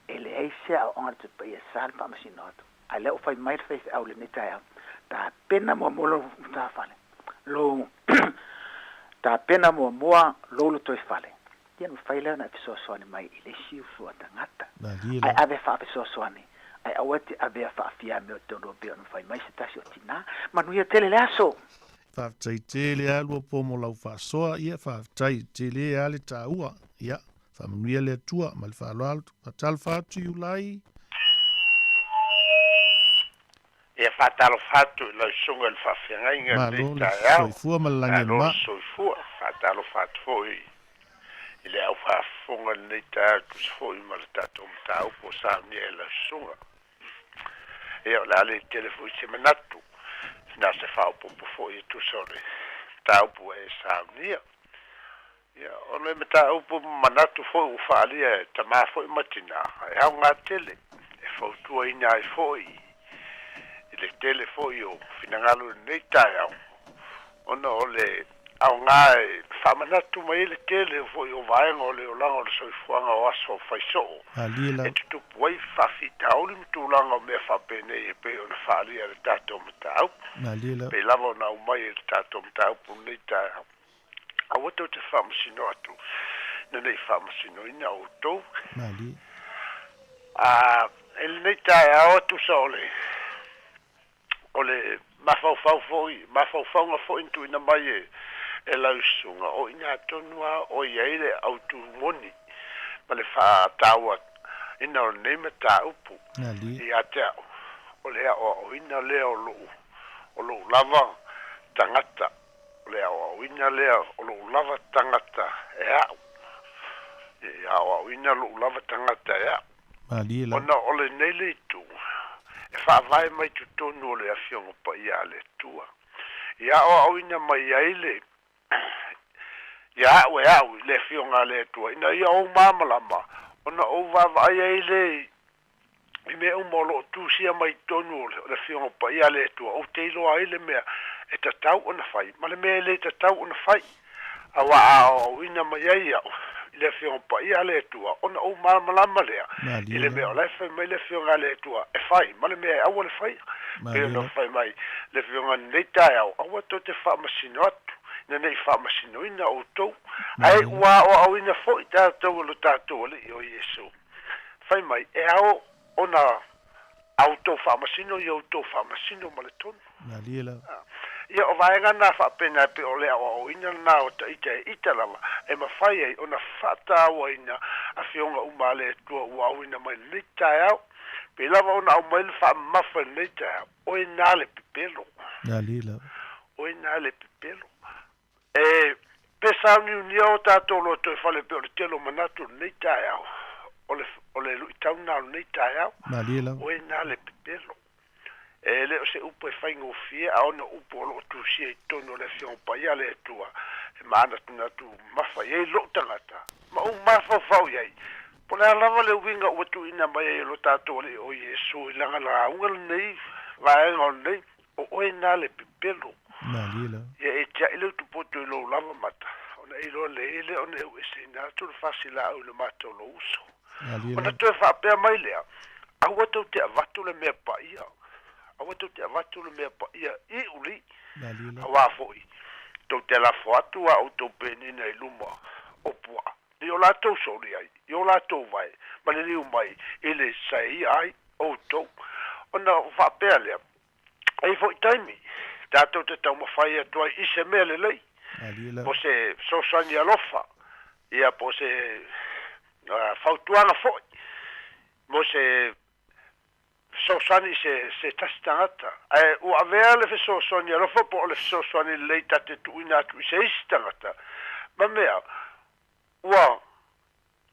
Ele eise a onga te pa ia sal famasino atu. Ai le o fai mai fe au le neta ta pena mo lo ta fale. Lo ta pena mo lo to i fale. Ia no faile na te soani mai i le siu fua tangata. Ai ave fa so soani. Ai awati ave fa fia me o tono be no fai mai se tasi o tina. Manu ia tele laso. Fa tai tele alu po mo lau fa soa ia fa tai tele ale ta ua. Ia fa manu ia le tua mal fa lo alto. Fa tal fa tu ulai. Ia fa tal fa tu la sunga fa fia inga ni ta ya. So fua malange ma. So fua fa tal fa tu foi. Ile au fa fonga nei ta tu foi mal ta tom ta o po sa ni la sunga e la le telefoni se manatu na se fa po foi tu sole ta o po e sa ni ya o le meta o po manatu foi o fa ali ta ma foi matina e au nga tele e fo tu ina e foi ile telefoni o finangalo nei ta ya ona ole au nga famanatu mai le tele foi o vai ngole o langa o so fuanga o aso fai so alila e tu poi fa fita o lim tu langa me fa pene e pe o fa ali al tato mtau alila pe lavo na mai el tato mtau punita a woto te famsino atu na nei famsino ina o to ali el neta o tu sole ole ma fa foi intu ina mai e lausunga o ina tonua o iaile au tu moni ma le fa taua ina o neime ta upu i atea o lea o ina lea o lo lava tangata o lea o ina lea o lo lava tangata e au o ina lo lava tangata e au ona o le nele tu e fa vai mai tu tonu o le afiongo pa ia le tua ia o ina mai aile ya we au le fionga le tua ina ia o mamalama ona o va vai ele i me o molo tu sia mai tonu le fionga pa ia le tua o te lo ai le mea e tatau ona fai ma le mea le tatau ona fai awa o ina mai ia le fionga pa ia le tua ona o mamalama le ile mea le fai mai le fionga le tua e fai ma le mea au le fai pe no fai mai le fionga nei tai au awa to te fa masino atu na nei fa masino ina o to ai wa o ina fo ta to lo ta to le o Yesu fai mai e ao ona auto fa masino yo to fa masino male ton na liela ia o vai ngana fa pena pe o le o ina na o ta ita lava e ma fai ai ona fata o ina a fionga umale to o ina mai lita au pe lava ona o mai fa mafa lita o ina le pelo na liela o ina le pelo e pesa ni o tato lo to fale pe o telo manatu lita au o le lui tau na nei taia Malila. o na le pepelo le o se upo e faingo fia a ona upo lo tu si tono le fion pa ia le tua e mana tu mafa ye lo tangata ma o mafa fau ye po le lava le winga o tu ina mai lo tato le o Yesu langa la unga nei vai on nei o na le pepelo Malila. ye e tia ile tu poto lo lava mata ona ilo le ona e se na tu fasila o le mato lo uso ona tu fa pe mai le a o tu te avatu le me pa ia awa tu te avatu le mea pa ia I uli awa foi tu te la foatu a o tu penina I luma o pua I o la tau sori ai I o la tau vai ma le liu mai I le sai ai o tau ona wha pea lea ai foi taimi tātou te tau mawhai atua I se mea le lei po se sosani alofa ia po se fautuanga foi mo se sosani se tastangata o avea le sosani alofa po le sosani le tate tuina tu se istangata ma mea ua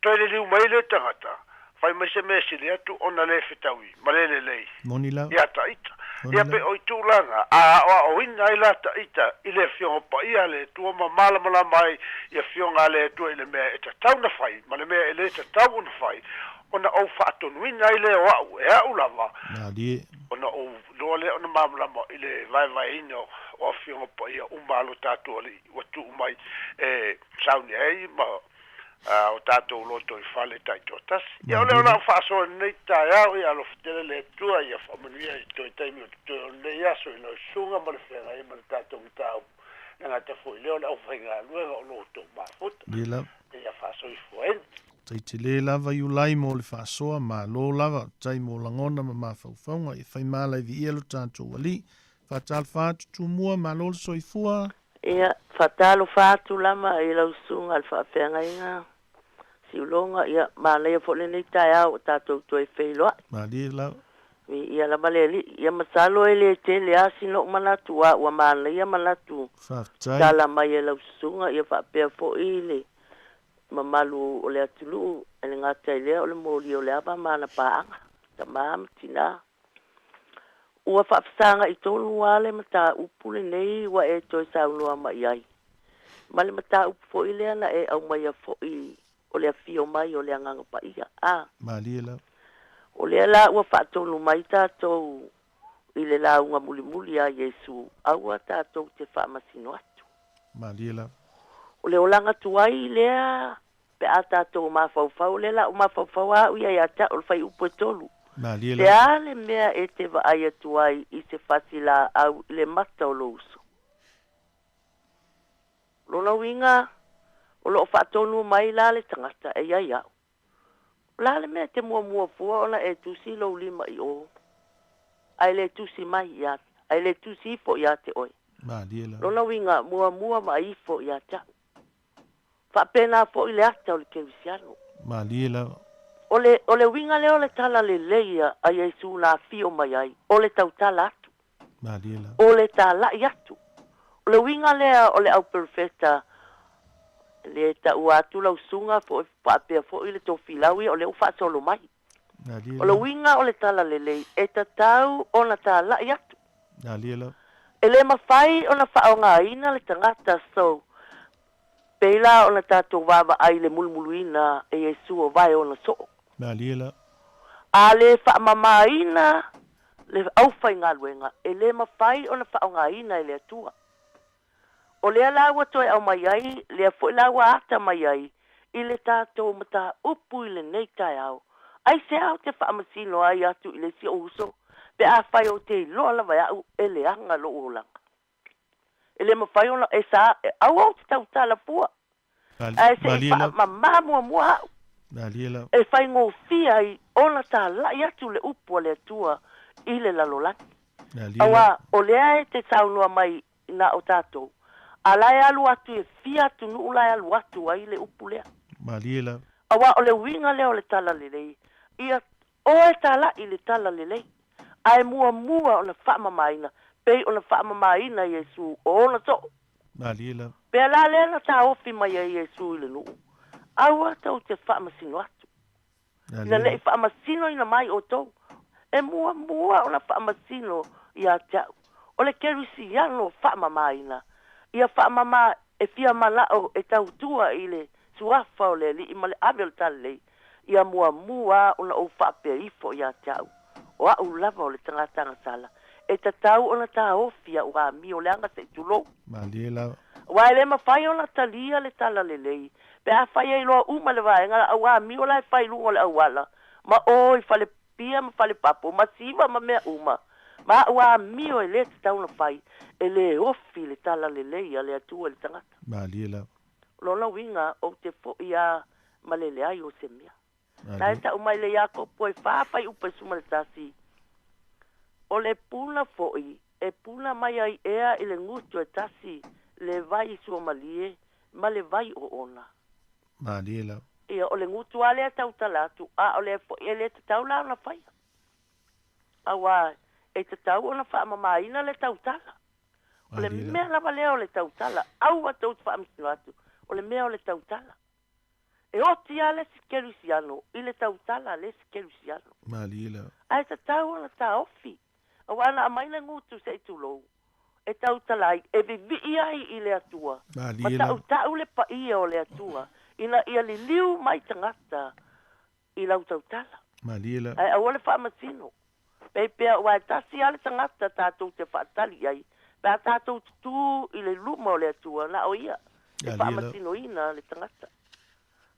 toile liu mai le tangata fai mai se mesi le atu ona le fitaui ma le lei Monila ia taita ia pe oi tūlanga o ina I la taita I le fionga pa ia le tua ma mala mai ia fionga le tua I le mea e tatau na fai ma le mea e le tatau na fai ona o whaatonuina I le o au e au lava ona o lole ona mamlama I le vai ino o fionga pa ia umalo tātua li watu umai e sauni ei ma o tātou loto I whale taito tas ia ole ona whaaso nei tai au ia alo fitele le tua ia whamanuia I toi taimi o tuto nei aso I lo sunga ma le whenga I ma le tātou I tau nga te fui leo le au whenga luenga o loto mafuta ia whaaso I fuen Tai te le lava I ulai mo le whaasoa ma lo lava tai mo langona ma mawhauwhaunga I whai mala I vi ielo tātou wali whatal whātu tu mua ma lo le soifua ia whatalo whātu lama I lau sunga al whawhenga inga siulonga ia ma le fo le nei tai au tātou toi wheiloa ma li lau ia la maleli ia masalo ele te le asino manatu wa mala ia manatu tala mai lau sunga ia whapea fo ile mamalu o le atulu ele ngata ile o le moli o le aba mana paanga tamam tina ua whafsanga I tolu wale mata upule nei wa e toi saunua mai ai male mata upu fo ile ana e au mai a fo I o le afio mai o le anganga pa ia Malila o le la ua whaatonu mai tātou I le la unga muli a Yesu aua tātou te whaamasino atu Malila o le olanga tuai lea pe a tātou mawhauwhau le la o mawhauwhau au ia ia o le whai upo tolu Malila te ale mea e te vaai tuai I se whasila au I le mata o lo uso lona winga o lo whaatonu mai la le tangata e ia ia la le mea te mua fua ona e tusi lo lima I o ai le tusi mai ia ai le tusi fo ia te oi Malila lona winga mua mai fo ia ta whapena fo I le ata o le kevisiano Malila o le winga leo le tala le leia a Yesu na fio mai ai o le tautala atu Malila o le tala I atu o le winga lea o le au perfeta le ta atu lau sunga fo papea fo I le tofilawi o le ufa solo mai o le winga o le tala le lei e tatau o na tala I atu Malila e le mawhai o na whaonga ina le tangata so peila o na tātou wawa ai le mulmuluina e Yesu o vai o na so Malila a le whaamamaina le aufai ngā luenga e le mawhai o na whaonga ina e le atua o lea laua toi au mai ai lea fo laua ata mai ai I le tātou mata upu I le nei tai au ai se au te whaamasino ai atu I le si ouso pe a whai o te loa lava au e le anga lo olanga e le mawhai ona e sa au au te tau tala pua ai se mamamua mua au e whai ngō fia I ona tā lai atu le upu le atua I le lalolaki awa o lea e te saunua mai na o tātou a lai alu atu e fia atu nuu lai alu atu ai le upu lea Malila awa o le winga lea o le tala lelei ia o e tala I le tala lelei ai mua o na whaamamaina pei o na whaamamaina Yesu o na so Malila pe la lea na tā ofi mai a Yesu I le nuu aua tau te whaamasino atu Ina le whaamasino ina mai o tau. E mua ona whaamasino ia tau. O le kerisiano whaamamaina. Ia whaamama e fia malao e tau tua i le suafa o le li ima le ave o le tale. Ia mua ona o whaapea ifo ia tau. O au lava o le tangatanga sala. E tatau ona ta ofia ua mi o le anga se tulo. Maliela. Wa le mawhai ona talia le tala le lei. Pe a whai e loa uma le vaenga a ua mi o lai whai lungo le awala. Ma oi whale pia ma whale papo. Ma siva ma mea uma. Ma ua mi o e le tatau na whai. E le ofi le tala le lei a le atua le tangata. Maliela. Lona winga o te fo ia ma le le ai o se mea. Na e ta umai le iako po e whawhai upa suma le tasi. O le puna foi, e puna mai ai ea i le ngutu e tasi le vai sua malie, ma le vai o ona. Maliela. Ia o le ngutu ale a tau talatu, a o le foi e le tau la ona fai. Awa, e te tau ona wha mamaina le tau tala. O le mea lava leo le tau tala, au a tau te wha amisino atu, o le mea o le tau tala. E oti a le sikerusiano, i le tau tala le sikerusiano. Maliela. A e te tau ona ta ofi. Awana a maina ngutu se itulou. E tau talai, e vivi ai i le atua. Ma tau le pa ia o le atua. Ina ia li liu mai tangata i lau tau tala. Maliela. Ai awale wha masino. Pepea ua tasi ale tangata tātou te whaatali ai. Pea tātou tutu i le luma o le atua na o ia. E wha masino ina le tangata.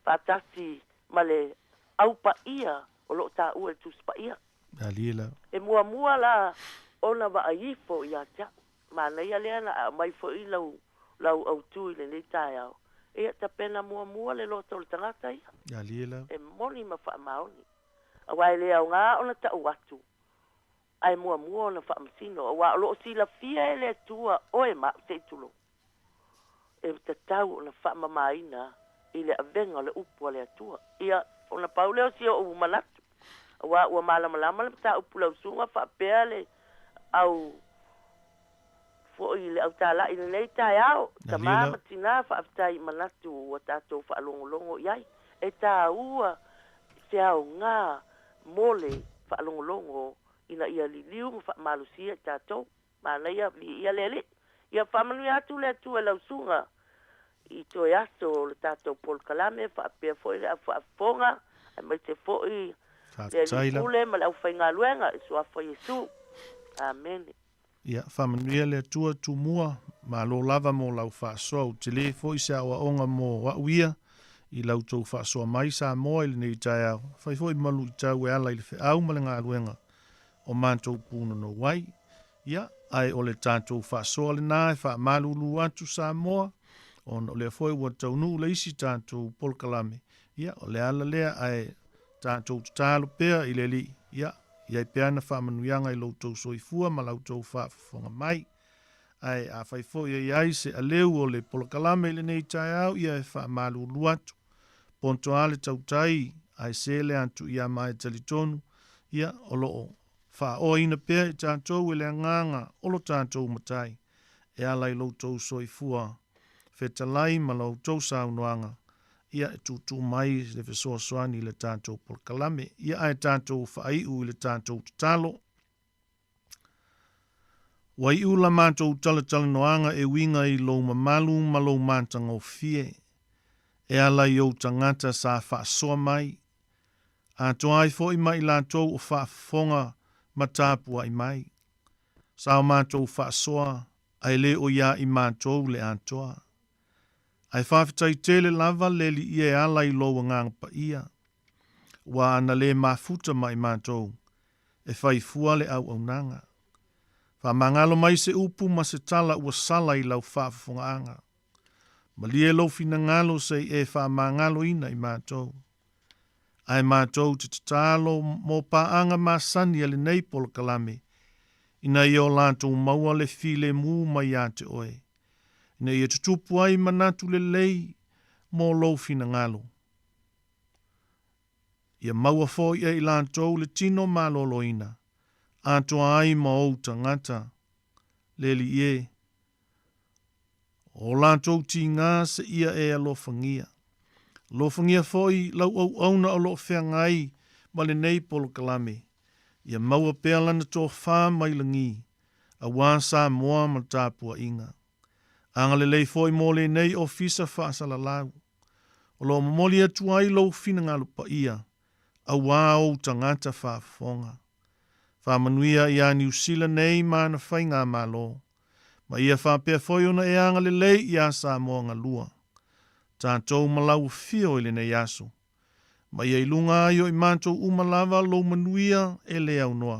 Whaatasi ma le au pa ia o lo tā ua le tus pa ia. Maliela. E mua la ona va aifo ia ta. Ma nei ale na mai fo i lau au tu le nei tai au. E ta pena mua le lo tol tangata ia. Maliela. E moni ma fa maoni. Awa le au nga ona ta watu. Ai mua ona fa masino. Awa lo si la fia ele tua o e ma te tulo. E ta tau ona fa mamaina ile avenga le upu le tua. Ia ona pauleo si o malatu. Ua malama le ta upula usunga fa pele au fo ile au tala ile nei tai au tamama tina fa tai manatu o tato fa longo yai e ta ua se au nga mole fa longo ina ia liliu fa malusia tato mana ia ia lele ia fa manu atu le tu le usunga i to yaso le tato pol kalame fa pe fo ile fa fonga mai te fo i le ma lau whainga luenga i sua whai Yesu. Amen. Ia, whamanuia le atua tumua, ma lo lava mo lau whaasoa o te le fo i se awa onga mo wauia, i lau tau whaasoa mai Sāmoa i le nei tai au. Whai fo i malu i tau e ala i le whaau ma le ngā luenga o mātou pūna no wai. Ia, ai o le tātou whaasoa le nā e wha malulu atu Sāmoa, o le fo i wa tau nu le isi tātou polkalame. Ia, o le ala lea ai tātou tālo pēr i le li, ia, iai pēana whamanuianga i loutou soifua ma lautou whaafonga mai. Ai a whaifo iai se aleu o le polokalame i le nei tai au, ia e whaamalu atu. Ponto ale tautai, ai sele antu ia mai talitonu, ia o loo. Whaoa ina pēr i tātou i le anganga o lo tātou matai. E ala i loutou soifua, whetalai ma loutou saunoanga. Ia e tutu mai le fesoa soani le tātou polkalame. Ia e tātou whaiu le tātou tatalo. Wai ula mātou talatala noanga e winga i lou mamalu ma lou mātanga o fie. E ala i au tangata sa whaasoa mai. A toa ai fo i mai lātou o whaafonga matāpua i mai. Sa o mātou whaasoa ai le o ia i mātou le atoa. Ai whawhitai tele lava le li ia ala i loa ngang pa ia. Wa ana le mafuta mai mātou. E whai fua le au au nanga. Wha mangalo mai se upu ma se tala ua sala i lau whaafunga anga. Ma lie lo fina ngalo se e wha mangalo ina i mātou. Ai mātou te tatalo mō paanga māsani ale nei polo kalame. Ina i o lātou maua le file mū mai a te oe. Ina i tutupu ai manatu le lei mō lo fina ngalo. Ia maua fo ia i lātou le tino malolo ina. Atoa ai ma o tangata. Le li e. O lātou ti ngā se ia e a lofangia. Lofangia foi lau au auna o lo whengai ma le nei polo kalame. Ia maua pea lana tō whā mai langi, a wā Sāmoa ma tāpua inga. Anga le lei foi mō le nei o fisa whaasala lau. O lo mamoli atu ai lo fina ngā lupa ia, a wā o tangata whaafonga. Whamanuia ia New Zealand nei mana whai ngā malo. Ma ia whapea foi ona e anga le lei ia Sāmoa ngā lua. Tātou malau fio ele nei aso. Ma ia ilunga aio i mātou umalawa lo manuia e le au noa.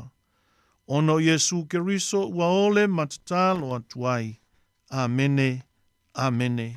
Ono Yesu Keriso ua ole matatalo atuai. Amene, amene.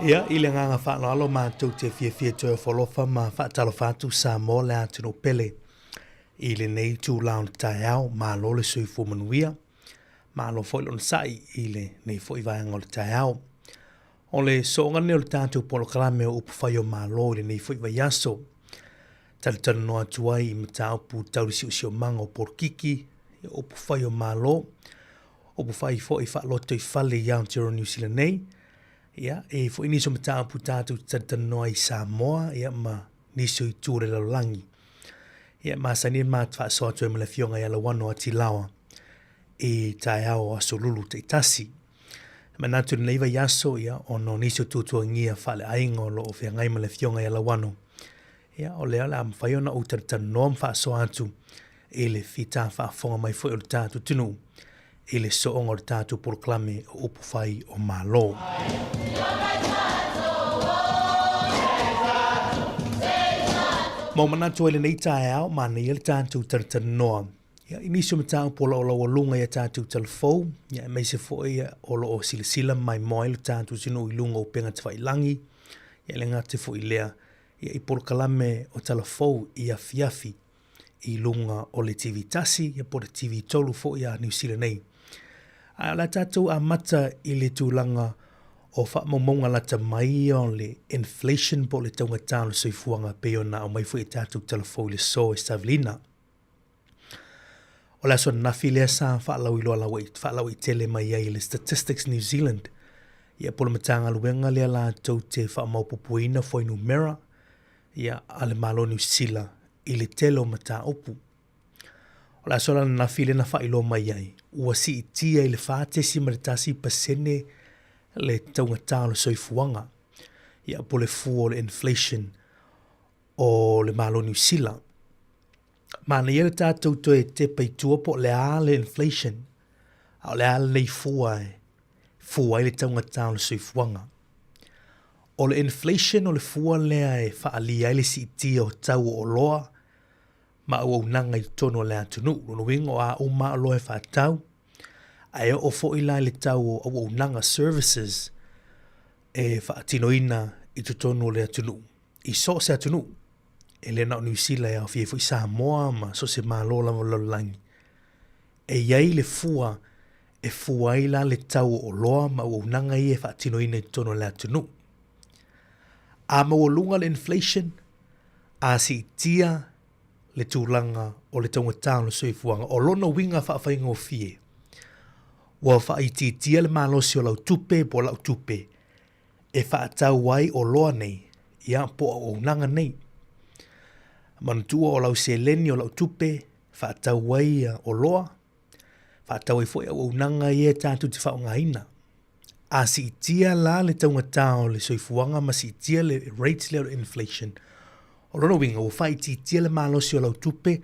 Ia, i le nganga whaanalo mātou te fia toi wholofa ma whaatalo whātu Sāmoa le atu no pele. I le nei tū lao na tae au, mā lo le sui fu manuia, mā lo foi lo na sai I le nei foi vaenga o le tae au. O le so ngane o le tātou polo kalame o upu whai o mā lo le nei foi vai aso. Tala tala noa tuai I mata upu tauri si usio manga o porkiki, upu whai o mā lo, upu whai foi wha loto I whale I Aotearoa New Zealand nei, ia, e foi niso mata upu tātou tala tala noa I Sāmoa, ia ma niso I tūre laulangi. Ia masani mat fa so atu mele fionga ia lawano ati lawa I tae au aso lulu te tasi. Manatu neiva yaso ia ono niso tutua ngia fale aingo lo o fia ngai mele fionga ia lawano. Ia o lea la amwhaiona o tartan noam fa so atu e le fita fa fonga mai foi o le tatu tunu e le so ongo le tatu proklame o upu fai o malo. Mo manatu ele nei tae au, ma nei ele tātou taratan noa. Ia inisio matau pola o lawa lunga ia tātou talafou, ia mei se foi o lo o silasila mai moe le tātou sino I lunga o penga te whailangi, ia le ngate foi lea, ia I polo kalame o talafou ia fiafi I lunga o le TV tasi, ia po le TV tolu foi a New Zealand nei. A la tātou a mata I le tūlanga o wha maunga lata mai o le inflation po le taunga tālo soifuanga peo na o mai fui tātou talafou le so e stavlina. O la so nafi lea sa wha lau I loa lau I tele mai ai le Statistics New Zealand. Ia polo matanga luenga lea la tau te wha maupupuina foi numera. Ia ale malo New Zealand I le tele o mata upu. O la so la nafi lea na wha ilo mai ai. Ua si itia I le whaatesi maritasi pasene le taunga tālo soifuanga. Ia po le fu o le inflation o le malo New Zealand. Mana ia le tātou toe te peitua po le a le inflation. Au le a le fua e le taunga tālo soifuanga. O le inflation o le fua lea e whaalia ele si iti o tau o loa. Ma ua unanga I tono le atunu. Rono wingo a uma o loa e whaatau. Ai o fo ila le tau o unanga services e whaatinoina I tutonu le atunu. I so se atunu. E le na New Zealand au fie fui Sāmoa ma so se malo la langi. E iai le fua e fua ila le tau o loa ma o unanga I e whaatinoina I tutonu le atunu. A mawalunga le inflation a si tia le tūlanga o le taunga tālo soifuanga o lona winga whaafainga o fie. Wa whaititia le malosi o lau tupe po lau tupe. E whaatau wai o loa nei, ia po o unanga nei. Manutua o lau seleni o lau tupe, whaatau wai o loa, whaatau wai foi o unanga I e tātu te whaonga ina. A si itia la le taunga tāo le soifuanga ma si itia le rates le inflation. O lono winga o whaititia le malosi o lau tupe,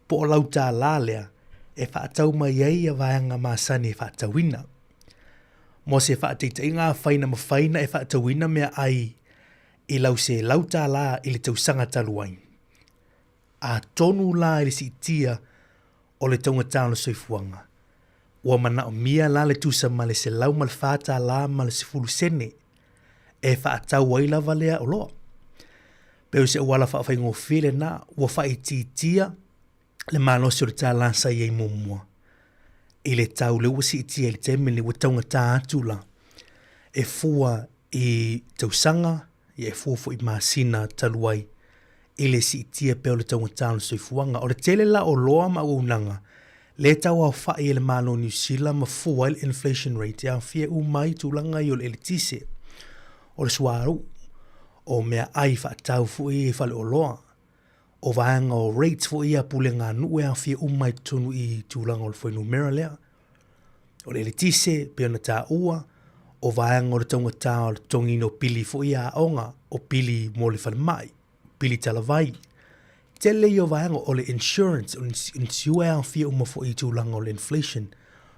po o lau tā la lea, e whaatau mai ei a vaianga maasani e whaatauina. Mo se whaateita inga whaina ma whaina e whaatauina mea ai I lau se lau tā la I le tausanga taluain. A tonu la I le si tia o le taunga tālo soifuanga. Ua mana o mia la le tusa ma le se lau ma le whaata la ma le se fulu sene e whaatau ai la valea o loa. Peu se wala whaafai ngofile na ua whaititia le malosi o le tā lansa I mumua. I le tau le wasi iti e le temele wa taunga tā atula. E fua I tausanga, e fua fu I maasina taluai. I le si iti e peo le taunga tālo soifuanga. O le tele la o loa ma unanga. Le tau au whai e le malo New Zealand ma fua le inflation rate. Ia fia umai tūlanga I o le tise. O le suaru. O mea ai whaatau fu I whale o loa. O vaanga o rates fo ia pule ngā nue a fia umai tonu I tūlanga o le whainu mera lea. O le tise, pia na tā ua, o vaanga o le taunga tā o le tongino pili fo ia aonga, o pili mo le whale mai, pili talavai. Tele I o vaanga o le insurance, o insua a fia uma fo I tūlanga o le inflation.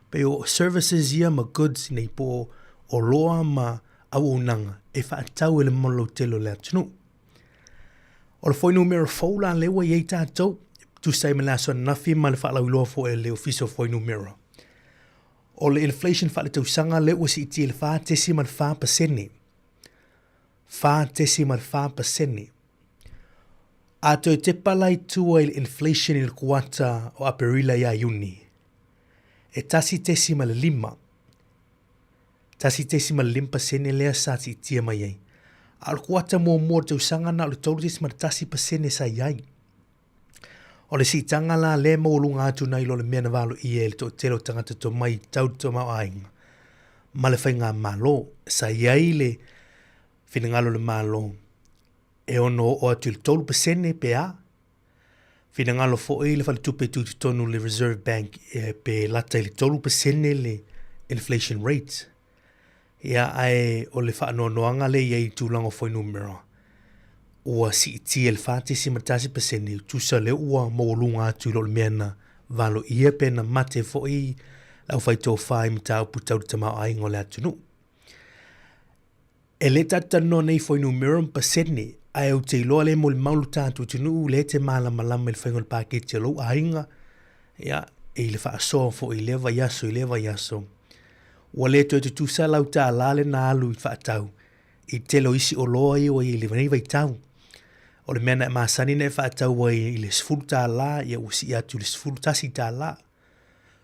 Pe o services ia ma goods nei po o loa ma au unanga, e whaatau ele molo telo le atunu. O le whainu mera faula lewa I tātou, tu sai me la so nafi ma le whaalau loa fo e le office of whainu mera. O le inflation whaale tausanga lewa si iti le whaatesi ma le 5%. Whaatesi ma le 5%. A to te palai tua il inflation il kuata o aperila ia iuni. E tasi tesima le lima. Tasi tesima le limpa sene lea sati tia mai ei. Al kuata mua te usanga na le tolu tesima tasi pasene sa iai. O le si tanga la le maulunga atu na ilo le mea na valo i e le to telo tangata to mai tau to mau ainga. Ma le whainga malo sa iai le finangalo le malo. E ono o atu le tolu pasene pe a. Finangalo fo e le fale tupe tu tonu le Reserve Bank pe lata le tolu pasene le inflation rate. Ia ai o le whaano noanga le iei tūlanga foi numero. Ua si iti el whate si matasi pasene tusa le ua maulunga atu lo le meana valo ia pena mate fo i lau whaito whai mta upu tau tamau aingo le atunu. E le tata no nei foi numero pasene ai au te iloa le mo le maulu tātu tunu le te mala malama le whaingo le pakete lo ainga. Ia e le whaasoa fo i lewa yaso. Ua le toi tu sa lau ta lale na alu i whaatau. I telo isi o loa i o i le vanei vai tau. O le mena e maasani ne whaatau wa i le sfulu ta la, ia usi atu le sfulu tasi ta la.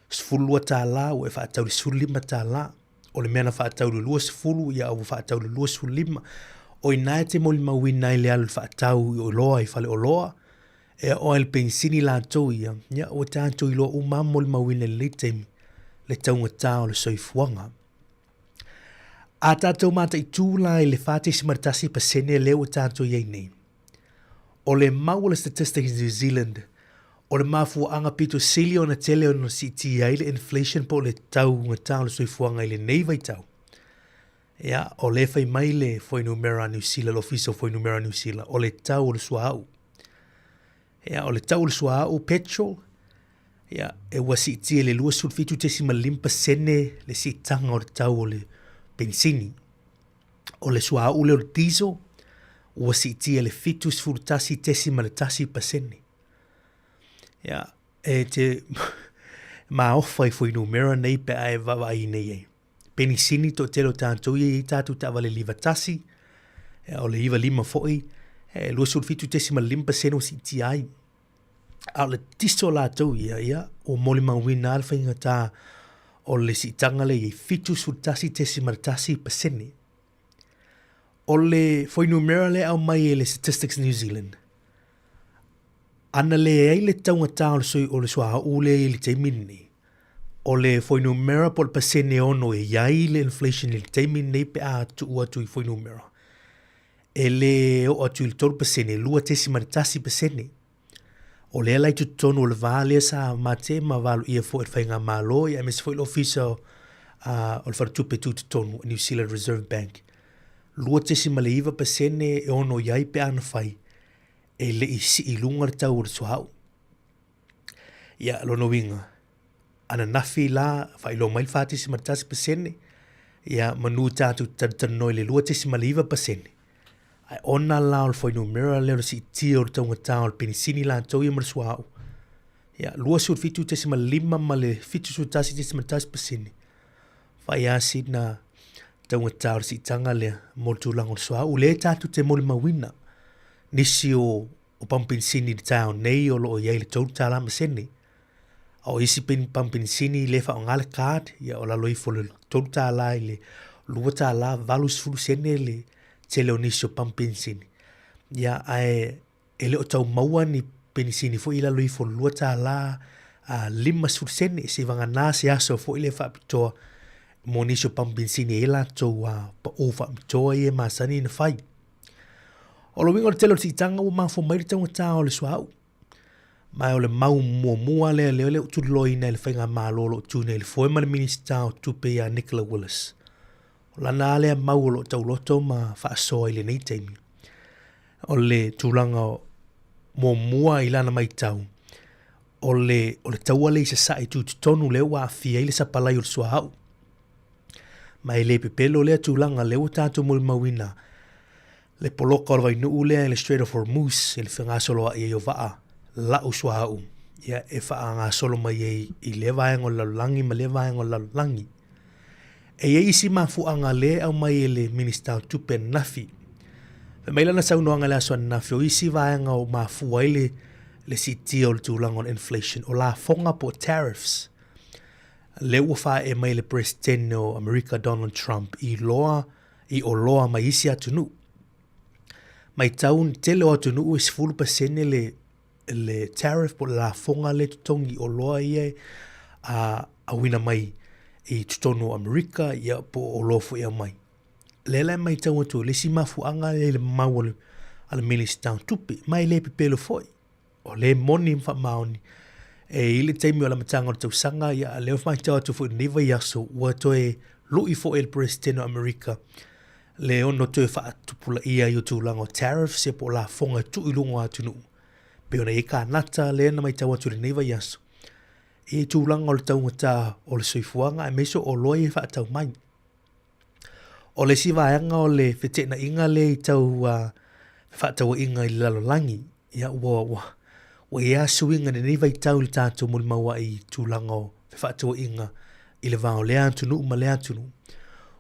Sfulu lua ta la, ua e whaatau le sfulu lima ta la. O le mena whaatau le lua sfulu, ia au whaatau le lua sfulu lima. O i nae te moli mawina i le alu whaatau i o loa i whale o loa. E o el pensini la tau ia, ia o tātou i loa umam moli mawina le teimi. Le taunga tau le soifuanga. A tātou mata i tūla i le whate si maratasi pasene leo tātou iei nei. O le mau le Statistics New Zealand, o le mafua anga pito sili o na tele o na siti ai le inflation po le taunga tau le soifuanga i le nei vai tau. Ia, o le fai mai le foi numera New Zealand, l'officio foi numera New Zealand, o le tau o le suau. Ia, o le tau o le suau, petrol, ia, e ua si tia le lua sulfitu tesima limpa sene le si tanga o le tau o le benzini. O le sua au le o le diesel, ua si tia le fitus furtasi tesima le tasi pasene. Ia, e te ma ofa i fui numera nei pe ae wawa i nei e. Penisini to telo tātou i tātou ta wale liva tasi, o le iwa lima foi, lua sulfitu tesima limpa sene o si tia ai. Au le tiso la tau ia, o moli mawina alfa inga tā o le si tangale i fitu sutasi te si maratasi pasene. O le foi numera le au mai e le Statistics New Zealand. Ana le ei le taunga tā o le sua ule i le teimini. O le foi numera po le pasene ono e iai le inflation i le teimini pe a tu atu i foi numera. E le o atu i le tolu pasene, lua te si maratasi pasene. O le lai tu tonu o le vale sa mate ma valu ia fo e whainga malo ia mes fo il ofisa o le wharatupe tu tonu New Zealand Reserve Bank. Lua tesi ma le iwa pasene e ono iai pe ana whai e le isi i lunga tau o le suhau. Ia lono winga. Ana nafi la whai lo mail whati si maratasi pasene ia manu tātu tanoi le lua tesi ma le iwa pasene. Ai ona la o foi numera leo si tia o taunga tau al penisini la tau i marasuau. Ia, lua sur fitu tesima lima ma le fitu sur tasi tesima tasi pasini. Fai asi na taunga tau si tanga le motu lango suau. Le tatu te moli mawina. Nisi o pampinsini di tau nei o lo o iei le tau tala maseni. O isi pampinsini le fa o ngale card. Ia o la loi fo le tau tala le lua tala valus fulu sene le tele o nisio pampinsini. Ia ae ele o tau maua ni penisini fo ila lui fo lua ta la lima sursene se vanga nā se aso fo ile wha pitoa mo nisio pampinsini e la tau pa o wha pitoa i e masani na whai. O lo wingo le tele o titanga o maa fo mairi tau ngata o le suau. Mai o le mau mua le le o tuloi na le whainga maa lolo tūne le foema le minista o tupe a Nicola Willis. O lana alea mau lo tau loto ma whaasoa i le nei teimi. O le tūlanga mua i lana mai tau. O le taua le isa sa i tūtonu leo wa fia i le sapalai o le sua hau. Mai le pepelo lea tūlanga leo tātou muli mawina. Le poloka o le vainu lea i le Strait of Hormuz i le whangasolo i o waa la o sua hau. Ia e whaangasolo mai i le vaengo lalulangi ma le vaengo lalulangi. E isi mafuanga le au mai le minister tupe nafi. Mai lana saunoanga le aso na fio isi vaenga o mafua le siti o le tūlanga on inflation o la fonga po tariffs. Le ufa e mai le president o America Donald Trump i o loa mai isi atunu. Mai taun tele o atunu is 10% le tariff po la fonga le tutongi o loa ia a wina mai i tutono America ia po o lofu ia mai. Lela mai tau atu le si mafuanga le mawale ala minister tupi mai le pepelo foi o le moni mfa maoni e ile taimi o la matanga o tau sanga ia le mai tau atu foi niva yaso ua toe lui fo el president o America le ono toe fa tupula ia i tu lango tariff se po la fonga tu ilungo atu nu pe ona ika nata le na mai tau atu le niva yaso e tu lango o le tau ngata o le soifuanga e meso o loi fa tau mai o le sivaanga o le fetena inga le i tau whaatau inga i lalolangi. Ia ua ia suinga ne nei vai tau le tātou muli maua i tūlanga o whaatau inga i le vāo le antunu uma le antunu.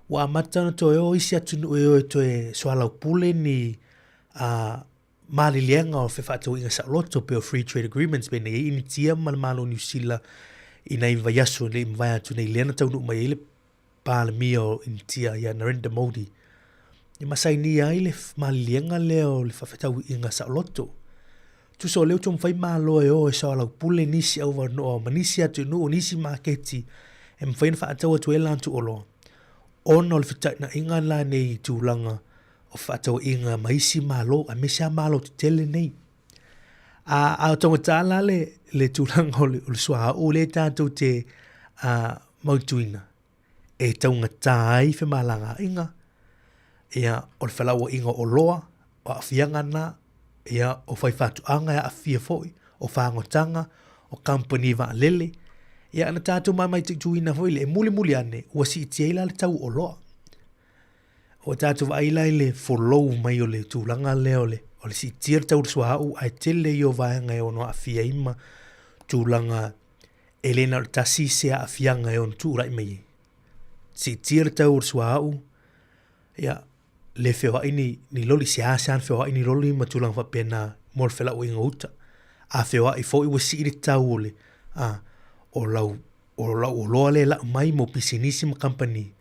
Ua amatana to eo isi atunu eo e toe soalau pule ni maali lianga o whaatau inga sa loto pe o free trade agreements bene e ini tia malamalo New Zealand i nei vai aso le imvai atu nei leana tau numa i le pāle mio in tia ia Narendra Modi. I masai ni ai le malienga leo le whawhetau inga sa loto. Tu so leo tum whai malo e o e sa lau pule nisi au no manisi atu no nisi maketi e mwhaina whaatau atu e lantu olo. Ono le whetai na inga la nei tūlanga o whaatau inga maisi malo a mesa malo te tele nei. A tonga tāla le tūlanga o le sua o le tātou te mautuina. E taunga tai fe malanga inga ia o le whalaua inga o loa o awhianga na ia o whaifatu anga ia awhia foi o whangotanga o company va lele ia ana tātou mai tiktuina foi le muli ane ua si itiaila le tau o loa o tātou va aila le follow mai o le tūlanga leo le o le si itir tau sua au ai tele i o vaenga e o no awhia ima tūlanga elena o tasi se a awhianga e o tūrai mai si tir tau sua au ia le feo ini ni loli se asan feo ini loli matulang fa pena mol fela o inga uta a feo ai fo i wasi i tau le o lau o loa le la mai mo pisinisi ma company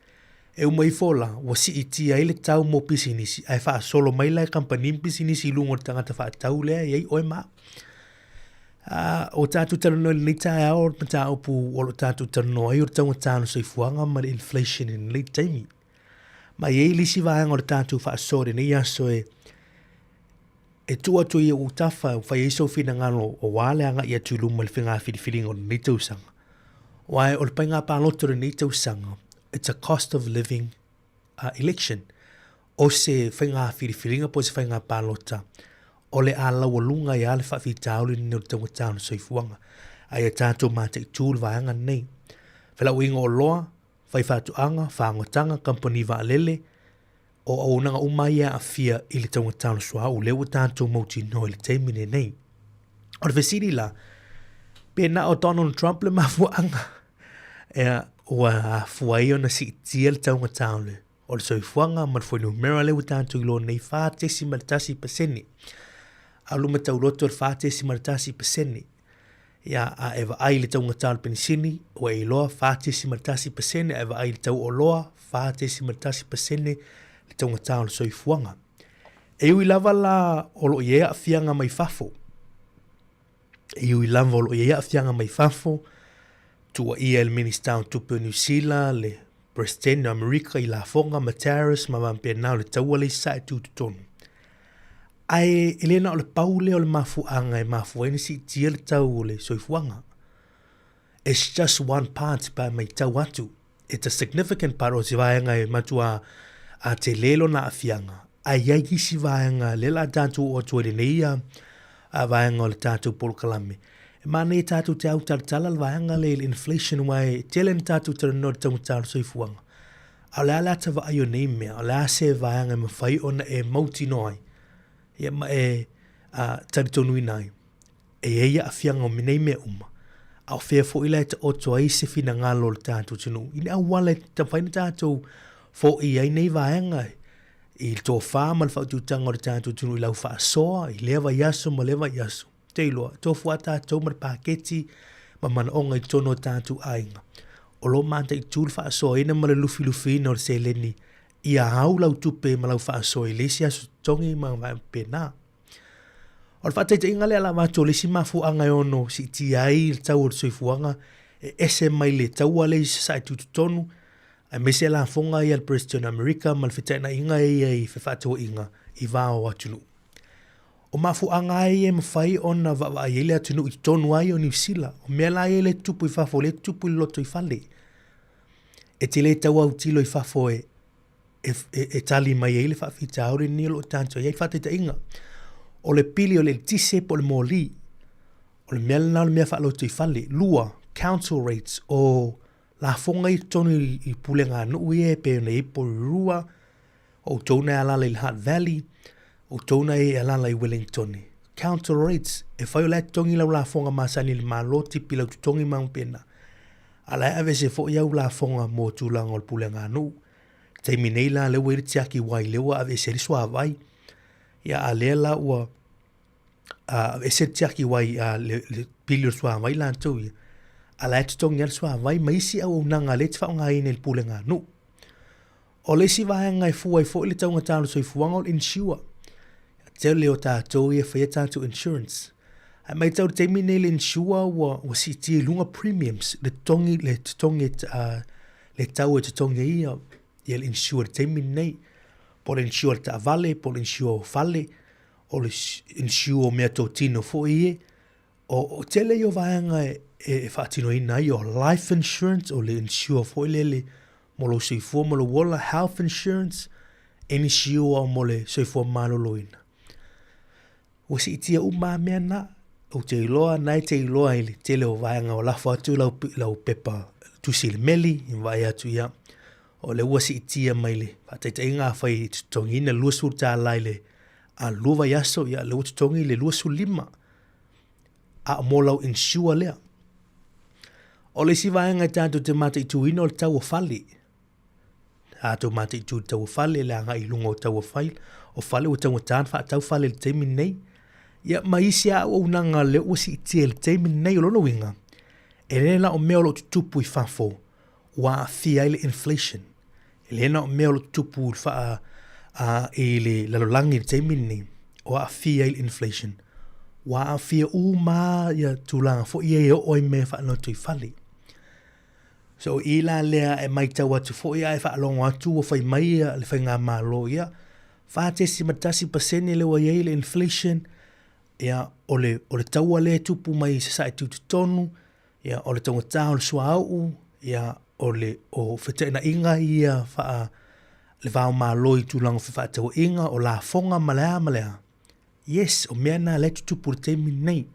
e umai fola wasi i tia ile tau mo pisinisi ai fa solo mai la company pisinisi lungo tangata fa tau le ai oi ma o tatu tano ni ta o ta opu o tatu tano ai o tau tano so ifuanga ma inflation in late time ma ye lisi vaanga o tatu fa sore ni aso e tua tu i utafa fa yeso fina ngalo o wale anga ia tu lumal finga feeling on ni tu sang why o pinga pa loto ni tu sang it's a cost of living election o se finga feeling po se finga pa lota o le ala o lunga ia le whawhi tauli ni o tango tānu soifuanga. Ai a tātou mātai tūl vaanga nei. Whela uinga o loa, whai whātu anga, whāngotanga, company va lele, o aunanga umaia a fia i le tango tānu soa o leo tātou mauti no le teimine nei. O le whesiri la, pēna o Donald Trump le mafuanga. Ea, ua fuai o na si tia le tango tānu. O le soifuanga, marfoi no mera leo tātou ilo nei whātesi maritasi paseni. Aluma tau roto le whātesi maritasi paseni. Ia a ewa ai le tau ngatāle penisini, o e loa whātesi maritasi paseni, ewa ai le tau o loa whātesi maritasi paseni, le tau ngatāle soifuanga. E ui lava la o lo iea a fianga mai fafo. E ui lava o lo iea a fianga mai fafo, tua ia el minister tupu New Zealand, le president Amerika i la fonga mataris ma vampia nao le tau le sa e tūtutonu. Ai elena o le paule o le mafuanga e mafuaina si tia le tau le soifuanga. It's just one part pa mai tau atu. It's a significant part o si vaenga e matua a te lelo na afianga. Ai ai si vaenga le la tatu o tuere neia a vaenga o le tatu polkalame. E mana e tatu te au tartala le vaenga le inflation wai tele ni tatu tere no tau tau soifuanga. A le ala tava ayo nei mea, a le ase vaenga me fai ona e mauti noi. Ia ma e taritonu inai. E eia a fianga o minei mea uma. Au fea fo ila e ta oto ai se fina ngalo le tātou tunu. Ine au wale ta whaina tātou fo i ai nei vaenga. I tō whāma le whaututanga o le tātou tunu I lau whaasoa, I lewa yaso ma lewa yaso. Te iloa, tō whuata tō ma pāketi, ma mana onga I tono tātou ainga. O lo manta I tūl whaasoa ina ma le lufi lufi ina o le seleni, ia hau lau tupe ma lau whaasoa I lesi aso tongi ma ngā pēnā. O le whataita inga le ala mātou lesi mafuanga ono si ti ai le tau o le soifuanga, e ese mai le tau ale I sa tutu tonu, a mese la fonga I al President America ma le whetaina inga I whewhatua inga I vāo atunu. O mafuanga ai e mawhai ona wawa ai ele atunu I tonu ai o New Zealand, o mea la ele tupu I whafo, le tupu I loto I whale. E te le tau au tilo I whafo e tali mai ele whawhita aure ni lo tanto, iai whataita inga. O le pili o le tise po le mōli, o le mea lana o le mea whaaloto I whale, lua, council rates, o la fonga I tonu I pule ngā nuu e pe na ipo rua, o tona e alala I Hutt Valley, o tona e alala I Wellington. Council rates, e whai o le tongi lau la fonga masani le maloti pila tutongi maungpena. Ala e ave se fo iau la fonga mō tūlanga o le pule ngā nuu. Taimi nei la lewa I tiaki wai lewa ave se riswa vai. Ia a lea la ua e se tiaki wai le pili o swa vai la antou ia. Ala e tutongi al swa vai maisi au unanga le tfa ngā ine le pule ngā nuu. O le si vai ngai fuai fo le taunga tālo so I fuanga o insure. Teo leo tātou ia whaia tātou insurance. Ai mai tau taimi nei le insure wa si tia lunga premiums le tongi le tau e tutongi ia ia le insure taimi nei. Po le insure ta vale, po le insure fale, o le insure mea tō tino fo ie. O tele yo vaanga e whaatino ina i o life insurance o le insure fo ilele mo lo soifua mo lo wala health insurance any insure mo le soifua malolo ina. O si itia uma mea na o te iloa nai te iloa ili tele o vaanga o lafa atu lau pepa tusi le meli in vai atu ia. O le ua si itia mai le whataita inga whai tutongi ina luasu tā lai le a luwa yaso ia le ututongi le luasu lima a molau insure lea. O le si vaenga tātou te mata I tuina o le tau o whale. Tātou mata I tu tau o whale le anga I lunga o tau o whale. O whale o tau o tāna wha tau whale le teimi nei. Ia maisi a o unanga le ua si itia le teimi nei o lono winga. E rena o mea o lo tutupu I whafo wa fia le inflation. E rena o mea o lo tutupu I le lalolangi le teimi nei. O a fia le inflation. Wa a fia ma ia tūlanga fo ia e oi mea whaanoto I whale. So ila lea e mai tau atu fo ia e whaalongo atu o whai mai le whai ngā mālo ia. Whātesi matasi pasene le wa iei le inflation. Ia o le taua le tupu mai se sa e tutu tonu. Ia o le tonga tā o le sua au. Ia o whetena inga ia wha le whao mālo I tūlanga whawhatau inga o la fonga malea. Yes, o mea nā le tupu le teimi nei.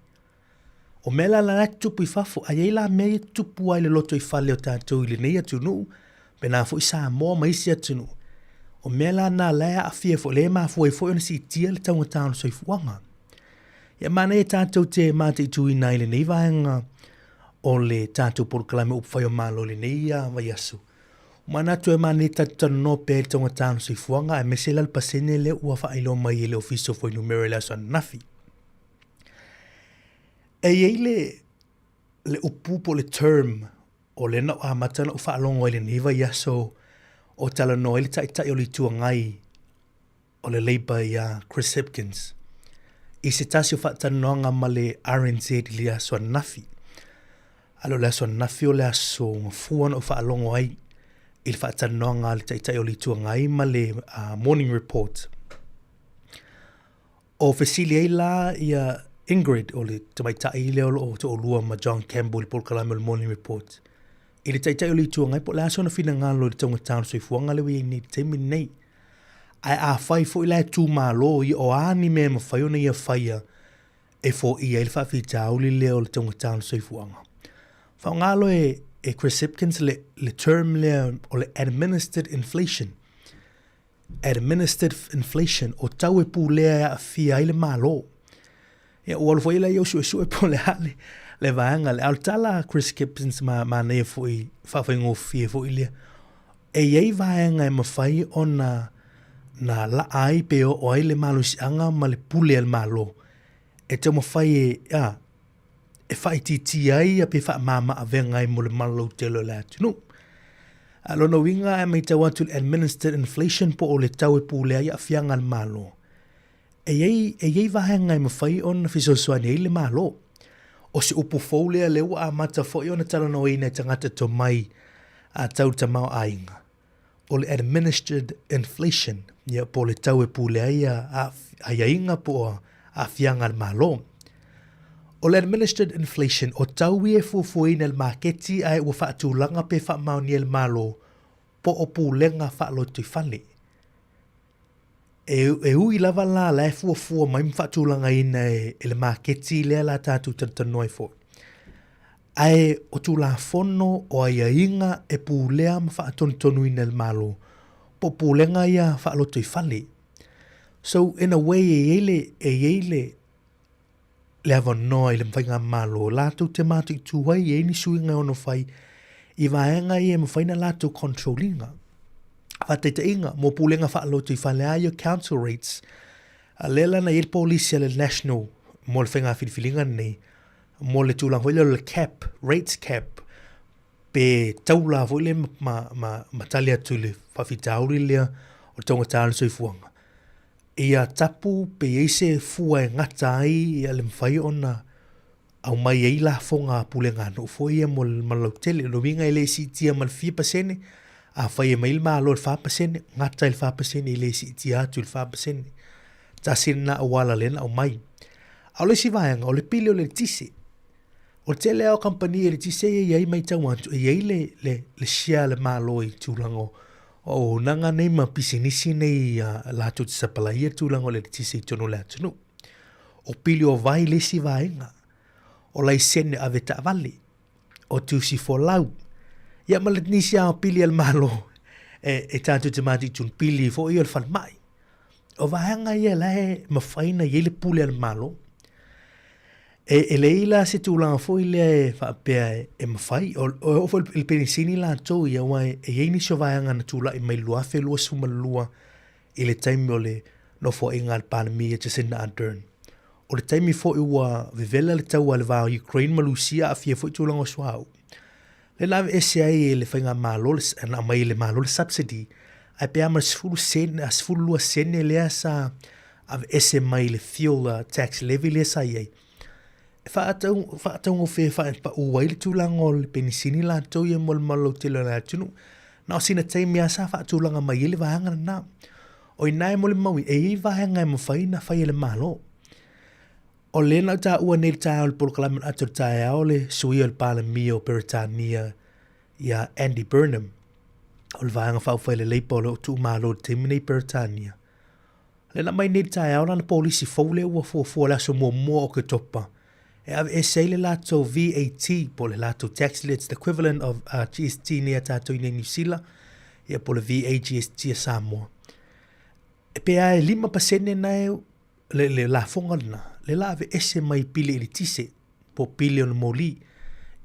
O mea la le tupu I whafo, a iei la mea tupu ai le loto I whale o tātou I le nei atunu, pe nā fo I Sāmoa maisi atunu. O mea la nā lea a fia fo le maa fo I fo I si tia le taunga tāno so I fuanga. Ia mana e tātou te mata I tui nai le nei vaenga o le tātou porkalame upwhai o malo le nei a vai asu. Mana tu e mani tātou no pe le taunga tāno so I fuanga, e mese lal pasene le ua whailo mai le ofiso fo I numero le aso nafi. E iei le upupo le term o le na a matana u whaalongo ele niva yaso o tala no ele tai o li tua ngai o le Labour ia Chris Hipkins. I se tasi o whaatanoanga ma le RNZ li aso nafi. Alo le aso nafi o le aso ngafuan o whaalongo ai i le whaatanoanga le tai o li tua ngai ma le morning report. O fesili ei la ia Ingrid o le tamaitai leo o te olua ma John Campbell i polkalame o le morning report. I le taitai o li tua ngai po le aso na fina ngalo le taunga tāno so I fuanga le wei ni teimi nei. Ai a whai fo I le tū mālo I o ani mea ma whai ona ia whaia e fo ia I le whawhi tauli leo le taunga tāno so I fuanga. Whao ngalo e Chris Hipkins le term leo o le administered inflation. Administered inflation o tau e pū lea a fia I le mālo. Ia ua fo ila yosu e po le hale le vaanga le altala Chris Hipkins ma nei fo I whawhaingo fie fo ilia. E iei vaanga e mawhai ona na la ai pe o ai le malo si anga ma le pule al malo. E te mo fai e fai titi ai a pe fa mama a venga i mo le malo te lo le atu. Alona winga e mai te want to administer inflation po o le tau e pule ai a fianga al malo. E yei vahenga i mawhai on na fisoswani i le malo. O se upu fau lea lewa a mata fo i ona tala no ina tangata to mai a tau tamau ainga. O le administered inflation ia po le tau e pule ai a yainga po a fianga al malo. O le administered inflation o tau i e fufuina al maketi ai ua whaatulanga pe whaamauni al malo po o pulenga whaalo tui whale. E ui lava la la e fuafua mai mwhaatulanga ina e le maketi lea la tātou tantanoi fo. Ai o tu la fono o a inga e pulea ma whaatontonu ina al malo po pulenga ia whaalo tui whale. So in a way e eile le ava noa i le mwhainga malo. Lātou te mātu i tuwai e ni suinga ono whai i vaenga i e mwhaina lātou controllinga. Whateita inga, mō pūlenga whaalotu i whale ai o council rates. Lela na il polisi le national, mō le whainga whiwhilinga nei, mō le tūlang hoi le cap, rates cap, pe taula hoi le matali atu le whawhitauri lea o tonga tāna soifuanga. Ia tapu pe eise fua e ngata ai ia le mwhai ona au mai ei la fonga pulenga no fo ia mo malautele no winga ele si tia mal 4% a fai mai il malo il 4% ngata il 4% ele si tia tu il 4% ta sina wala len au mai au le si vai o le pili o le tisi o tele o company le tisi ia mai tawantu ia le share le malo i tulango o nanga nei ma pisinisi nei la tu sapala ia tulango le tisi tono la tunu o pili o vai le si vaenga o lai sene ave ta vale o tu si for lau ia ma le nisi a pili al malo e tanto te mati tun pili fo i al fal mai o vaenga ia la ma faina ia le puli al malo e le ila se tulanga fo ile fa pe e mafai o fo il penisini la to ia wa e ini so vaanga na tula i mai lua fe lua suma lua ile time ole no fo ingal pan mi e tsin antern o le time fo i wa vivela le tau al va Ukraine malusia a fie fo tulanga swau le la SCA le fainga malo na mai le malo subsidy ai pe amas full sen as full lua sen le asa av SMA le fuel tax levy le sa ye Whaatau fe pa uai le tūlanga o le penisini la tau ia mol malo te la tunu. Na sina taimi asa whaatulanga mai ele vahanga na. O inai mole maui e vahanga e mawhai na whai ele malo. O le na ta ua nei tae o le polokalaman atur tae ao le sui o le pala mi o Peritania ia Andy Burnham. O le vahanga whau le leipa o le o tu malo te minei Peritania. Le na mai nei tae ao na polisi faule ua fua la so mua o ke topa. E sei le lato VAT po le lato tax it's the equivalent of GST ni tato i New Zealand ia po le VAT GST Sāmoa. E pe ai 5% na le la fonga na le la ave ese mai pili ili tise po pili on moli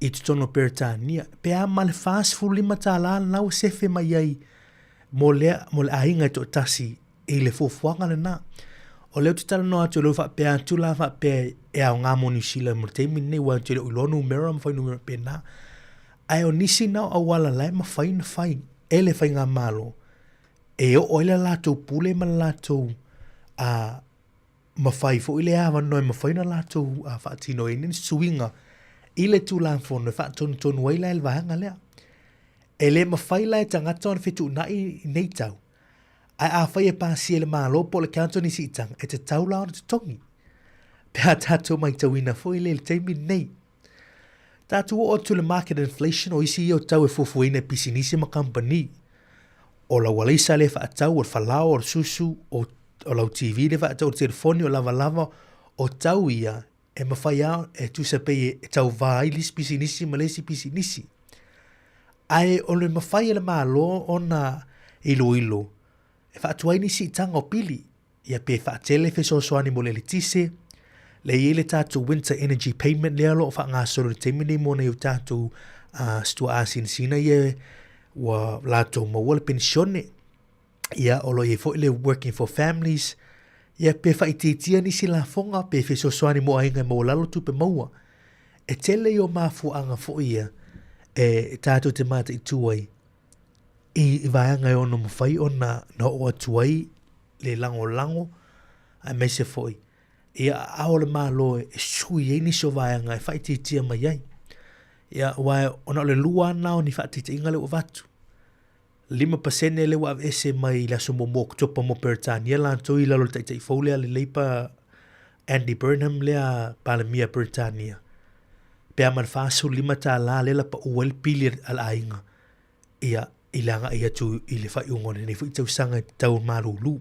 i tutono Peritania pe a mal fast full 5 tala na o sefe mai ai mo le ainga to tasi e le fofuanga na o leo te tala noa te leo whape a tula whape e au ngā moni sila mo te mine wa te leo ilonu mera ma whai numera pe na ai o nisi nao a wala lai ma whai na whai e le whai ngā malo e o oila lātou pule ma lātou a ma whai fo ile awa noi ma whai na lātou a whaatino e nini suinga i le tula whono e whaatonu tonu waila e le wahanga lea e le ma whai lai tangata on whetu na i nei tau ai a whai e pāsi e le malo po le kanto ni si itanga e te tau lao na te tongi. Pea tātou mai tau ina fo i le teimi nei. Tātou o to le market inflation o isi i o tau e fufu ina pisinisi ma company. O la waleisa le whaatau o le whalao o le susu o lau TV le whaatau o le telefoni o lava lava o tau ia e mawhai au e tu se pei e tau vai lis pisinisi ma lesi pisinisi. Ai o le mawhai e le malo o na ilo. E whaatuai ni si tanga o pili. Ia pe whaatele fe soani mo le tise. Le i le tātou winter energy payment le alo o wha ngā soro le teimini mo nei o tātou stua asin sina ia wa lātou maua le pensione. ia o lo ye fo le working for families ia pe faititia nisi la fonga pe fe sosoani mo ainga mo lalo tupe maua e tele o mafuanga fo ia e tātou te mata i tuai i vaanga e ono mawhai o na o tuai le lango a me se foi ia aole malo e sui e niso vaanga e faititia mai ai ia wai ona le lua nao ni faititia inga le o vatu 5% le wa ese mai la so mo topa mo Britania la to i la lo tai folia le leipa Andy Burnham le a Palamia Britania pe man faso 5 ta la le la pa uel pili al ainga ia ilanga ia tu ile fa ngone ni fu tau sanga tau marulu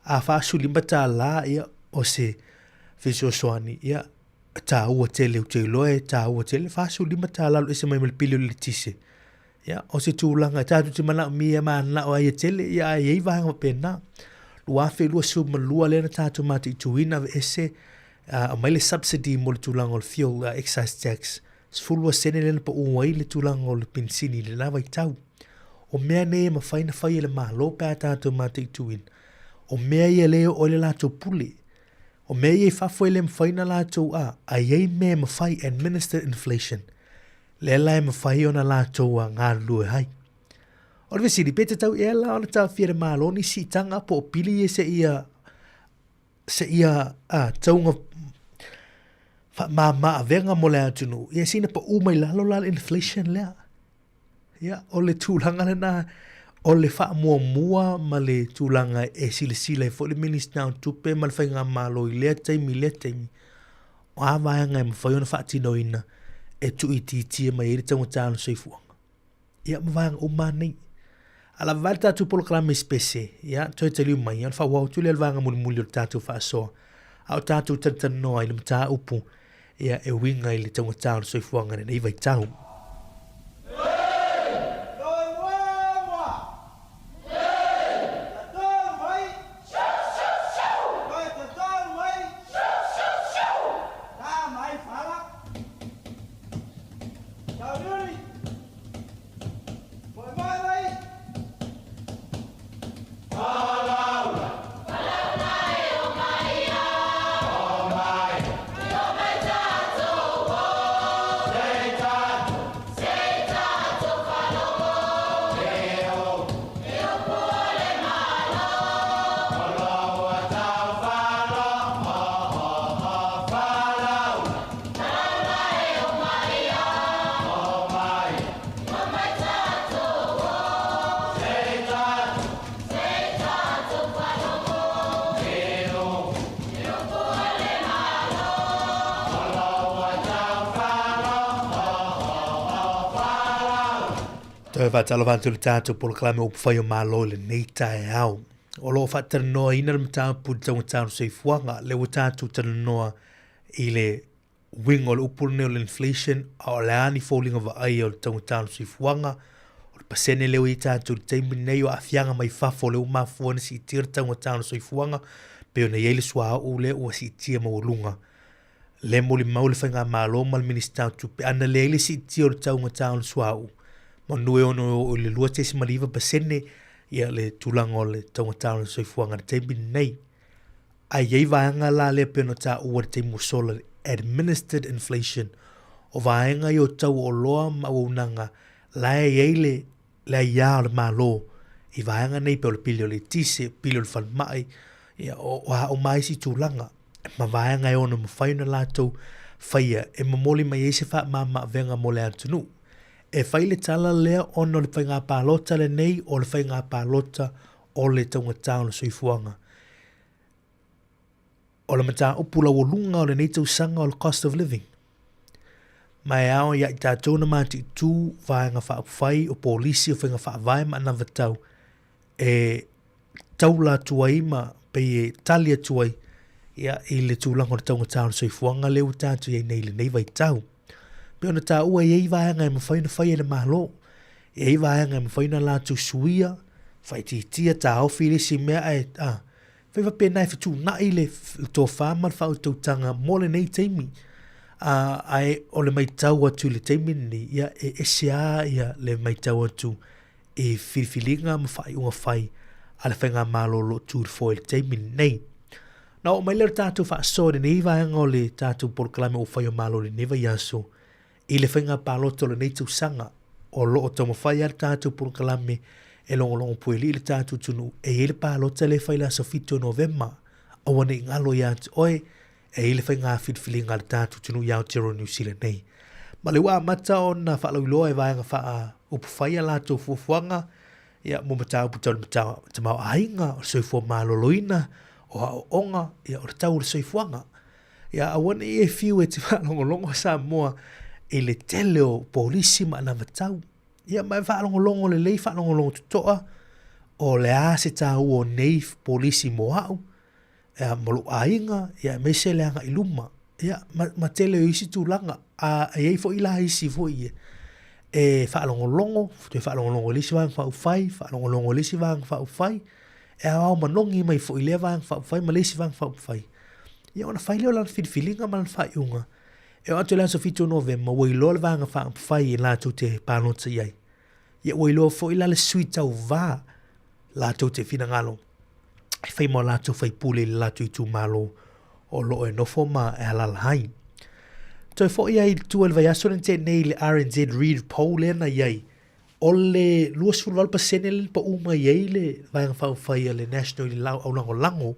a faso 5 ta la ia o se fiso soani ia ta o tele loe ta o tele faso 5 ta la ese mai pili le tise ya o se tūlanga tātu te mana mia mana o ai tele ia ai vanga pena lua fe lua su lua le na tātu mati tuina ese a mai le subsidy mo le tūlanga o fuel excise tax sfulu sene le pa uai le tūlanga o le pensini le lava i tau o mea ne ma faina fai le malo pa tātu mati tuina o mea ia leo o le lato pule o mea ia fafo le mfaina lato ai ai mea ma fai administer inflation le lai ma fai ona la toa ngā lue hai. O le visiri pete tau e la ona tau whiere māloni si tanga po pili e se ia taunga ma venga mo le atunu. Ia sina pa umai lalo la inflation lea. Ia o le tūlanga na o le wha mua ma le tūlanga e sila e fo le minister tupe ma le whai ngā mālo i lea taimi. O a vaianga e ma whai ona wha tino ina. E tu i tia mai ere tau tāno soifuanga. Ia mawanga o manei. Ala vare tātou poloklame spese. Ia, toi te liu mai. Alfa wau tu le alvanga muli o tātou wha asoa. Au tātou tantanoa i le mta upu. Ia e winga i le tau tāno soifuanga nei vai tau. Toi va talo vantu le tātou polo klame o pwhai o mālo le nei tae au. O lo whatara noa ina le mta pu tau tānu sei fuanga le o tātou tana noa i le wing o le upuru neo le inflation a o le ani falling over ai o le tau tānu sei fuanga o le pasene leo i tātou le teimi nei o awhianga mai fafo le o mafuana si tira tau tānu sei fuanga pe o na yeile swa o le o si tia maulunga. Le mo le mau le whainga mālo ma le minister tupe ana le yeile si tia o le tau tānu swa o. Manue ono o le lua tesi maliva pasene ia le tulanga o le taungatau le soifuanga na teimi nei. A iei vaenga la le peno ta ua te musola administered inflation o vaenga i o tau o loa maunanga la iei le ia o le malo i vaenga nei pe o le pili o le tise, pili o le whanmai o mai si tulanga. Ma vaenga i ono mawhaina la tau whaia e mamoli mai eise wha ma venga mo le antunu. E whaile tala lea ono le whainga pālota le nei o le whainga pālota o le taunga tāuna soifuanga. O le mata upula o lunga o le nei tausanga o le cost of living. Mai ao ia i tātou na mati tū whainga whaapwhai o polisi o whainga whaavai ma na vatau. E taula tuai ma pe e talia tuai ia i le tūlanga o le taunga tāuna soifuanga leo tātou ia nei le nei vai tau. Pe ona tā ua iei vaenga e mawhaina whai ele mahalo. Iei vaenga e mawhaina la tu suia. Whai tia tā au whiri si mea e whai wapena e whatu nai le tō whāmar whau tautanga mo le nei teimi. Ai o le mai tau atu le teimi ni ia e sea ia le mai tau atu e whiriwhilinga ma whai unga whai ale whainga malolo tū fo le teimini nei. Na o mai leo tātou whaasore nei vaenga o le tātou porokalame o whai o malo le neva yaso. I le whainga pāloto le nei tau sanga o lo o tamo whai ar tātou porokalame e longo pueli le tātou tunu e ele pālota le whai la sofito novema a wane ingalo ya oe e ele whainga whitwhilinga le tātou tunu i Aotearoa New Zealand nei. Ma le waa mata o na whaalauiloa e vaenga wha upu whai a lātou fuafuanga ia mo matau putau matau tamau ainga o soifua maloloina o onga ia o tau soifuanga ia awana e fiu e te whaalongolongo Sāmoa e le tele o polisi ma na matau ia mai whaalongolongo le lei whaalongolongo tutoa o le ase tau o nei polisi moau ia molo ainga ia mese le anga iluma ia ma tele o isi tūlanga a ei fo ila isi fo ie e whaalongolongo te whaalongolongo lisi wang whaufai whaalongolongo lisi wang whaufai e au manongi mai fo ile wang whaufai ma lisi wang whaufai ia ona whai leo lan whifilinga ma lan whaiunga e o atu lan so fitu novema wai loa wanga whaufai e lātou te pānota iai ia wai loa fo ila le sui tau vā lātou te whinangalo e whai mo lātou whai pule le lātou i tū malo o lo e nofo ma e halala hai toi fo ia i tuel vai aso te nei le RNZ Read poll ena iai o le 2% le pa uma iai le vai nga whai le national i lau au lango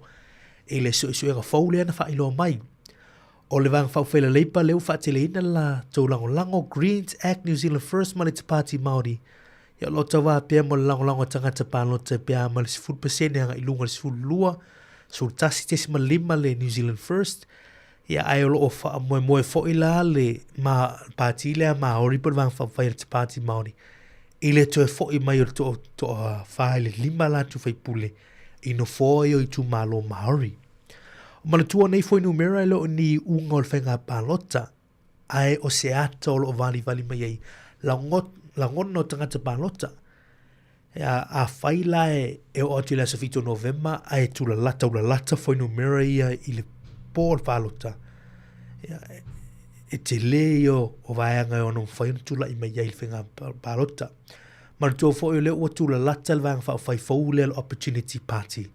e le suega fau le ana whailo mai o le vai nga whai le leipa leu whaatele ina la tau lango Greens Act New Zealand First Money to Party Māori ia lo tau wā pia mo le lango tangata pānota pia ma le 10% anga i lunga le 10 so tasi tesi ma lima le New Zealand First ia ai o fa moe fo ila le ma party le ma ori por van fa te party Māori ile to fo i mai to fa le lima la tu fai pule i no fo i tu malo Māori o ma tu nei fo numera lo ni un ol fenga palota ai o se ato lo vali mai ai la ngon no tanga te palota ia a faila e o tu la sofito novema ai tu la lata fo numera ia ile por palota e te leo o vaenga o no fai tula i mai ai whenga palota ma tu fo le o tu la lata le vanga fai fo le opportunity party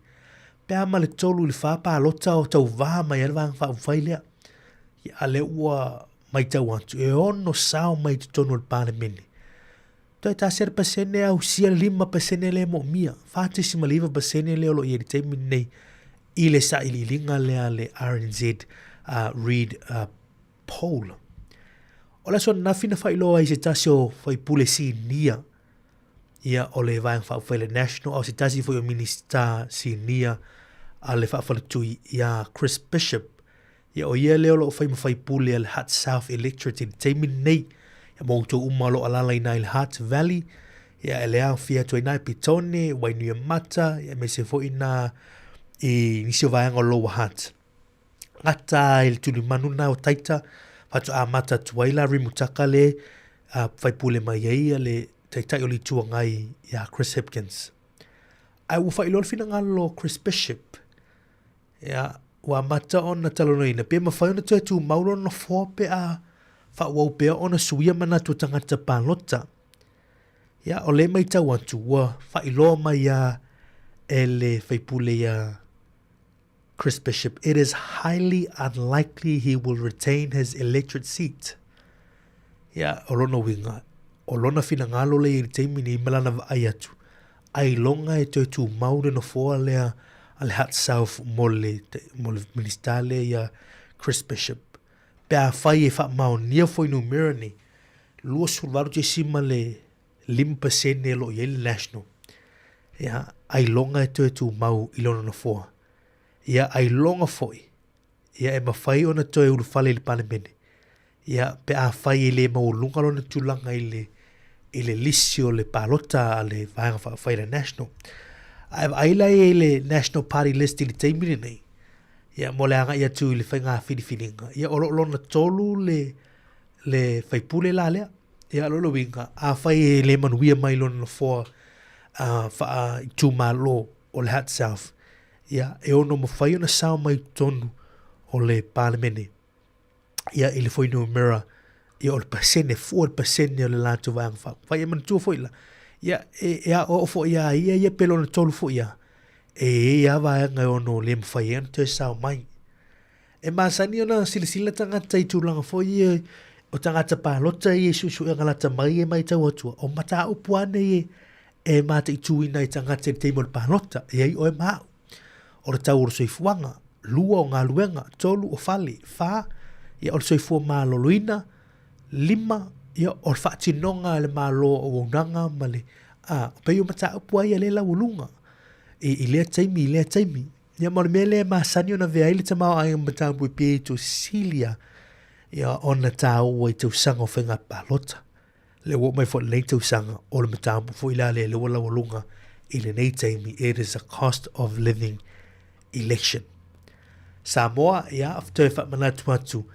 pe ma le tolu le fa palota o tau va mai le vanga fai le ia le ua mai tau antu e ono sao mai te tonu le parliament toi ta ser pasene au sia 5% le mo mia fa te si maliva pasene le o lo i te minei ile sa ili linga le RNZ Read poll. Ola so na fina fai loa i se tasio fai pule si nia ia o le vai fai le national o se tasi fai o minister si nia a le fai tui ia Chris Bishop ia o ia leo lo fai pule al Hutt South electorate in teimin nei ia moutou umalo alala i nai le Hutt Valley ia ele au fia tui nai pitone wainui mata ia me se fo ina i nisio vaenga o Lower Hutt. Ngata il tuli manuna o taita, fatu a mata tuaila rimutaka le whaipule mai ia le taitai o li tua ngai ia Chris Hipkins. Ai ufa ilol fina ngalo Chris Bishop. Ia ua mata o na talono ina. Pia mawhai ona tua tu mauro na fua pe a whawau pia o na suia mana tu tangata pālota. Ia o le mai tau antu ua whailo mai ia ele whaipule ia Chris Bishop, it is highly unlikely he will retain his electorate seat. Ia, olona winga, olona fina ngalo le i teimi ni malana ai atu. Ai longa e toi tu maure no foa lea ale Hutt South mole ministale ia Chris Bishop. Pea fai e wha mao nia foi numera ni, lua sulvaru te sima le 5% lo i ele national. Ia, ai longa e toi tu mau ilona no foa. Ia ai longa foi. Ia e mawhai ona toi uru whale le palemene. Ia pe a whai le maulunga lona tulanga ile lisio le palota le vanga whai le national. Ai lai le national party list ili teimiri nei. Ia mo le anga ia tu le whainga whiniwhininga. Ia olo lona tolu le whaipule la lea. Ia lolo winga. A whai le manuia mai lona na fua wha i tu malo o le Hutt South. Ia e ono mawhai ona sao mai tonu o le palemene. Ia ili foi no mera. Ia o le pasene, 4% o le lātu vāng whau. Whai e manatua foi la. Ia e a o fo ia ia pelona tolu fo ia. E ia vaenga ono le mwhai anu te sao mai. E masani ona silasila tangata i tūlanga foi e o tangata pālota i e susu e ngalata mai e mai tau atua. O mata upuane e mata i tūina i tangata i teimo le pālota. E ai o e mau. O le tau o soifuanga, lua o ngā luenga, tolu o fale, wha, ia o le soifua māloloina, lima, ia o le whaatinonga le mālo o unanga male. O pei o mata upua ia le laulunga. I lea taimi. Ia mo le mea lea masani o na vea ili tamau ai mata upui pia i to Silia. Ia o na tau i tau sanga o whenga pālota. Le wo mai fo le tau sanga o le mata upu fo ila le wala walunga i le nei taimi. It is a cost of living election. Sāmoa ia after fa manatu atu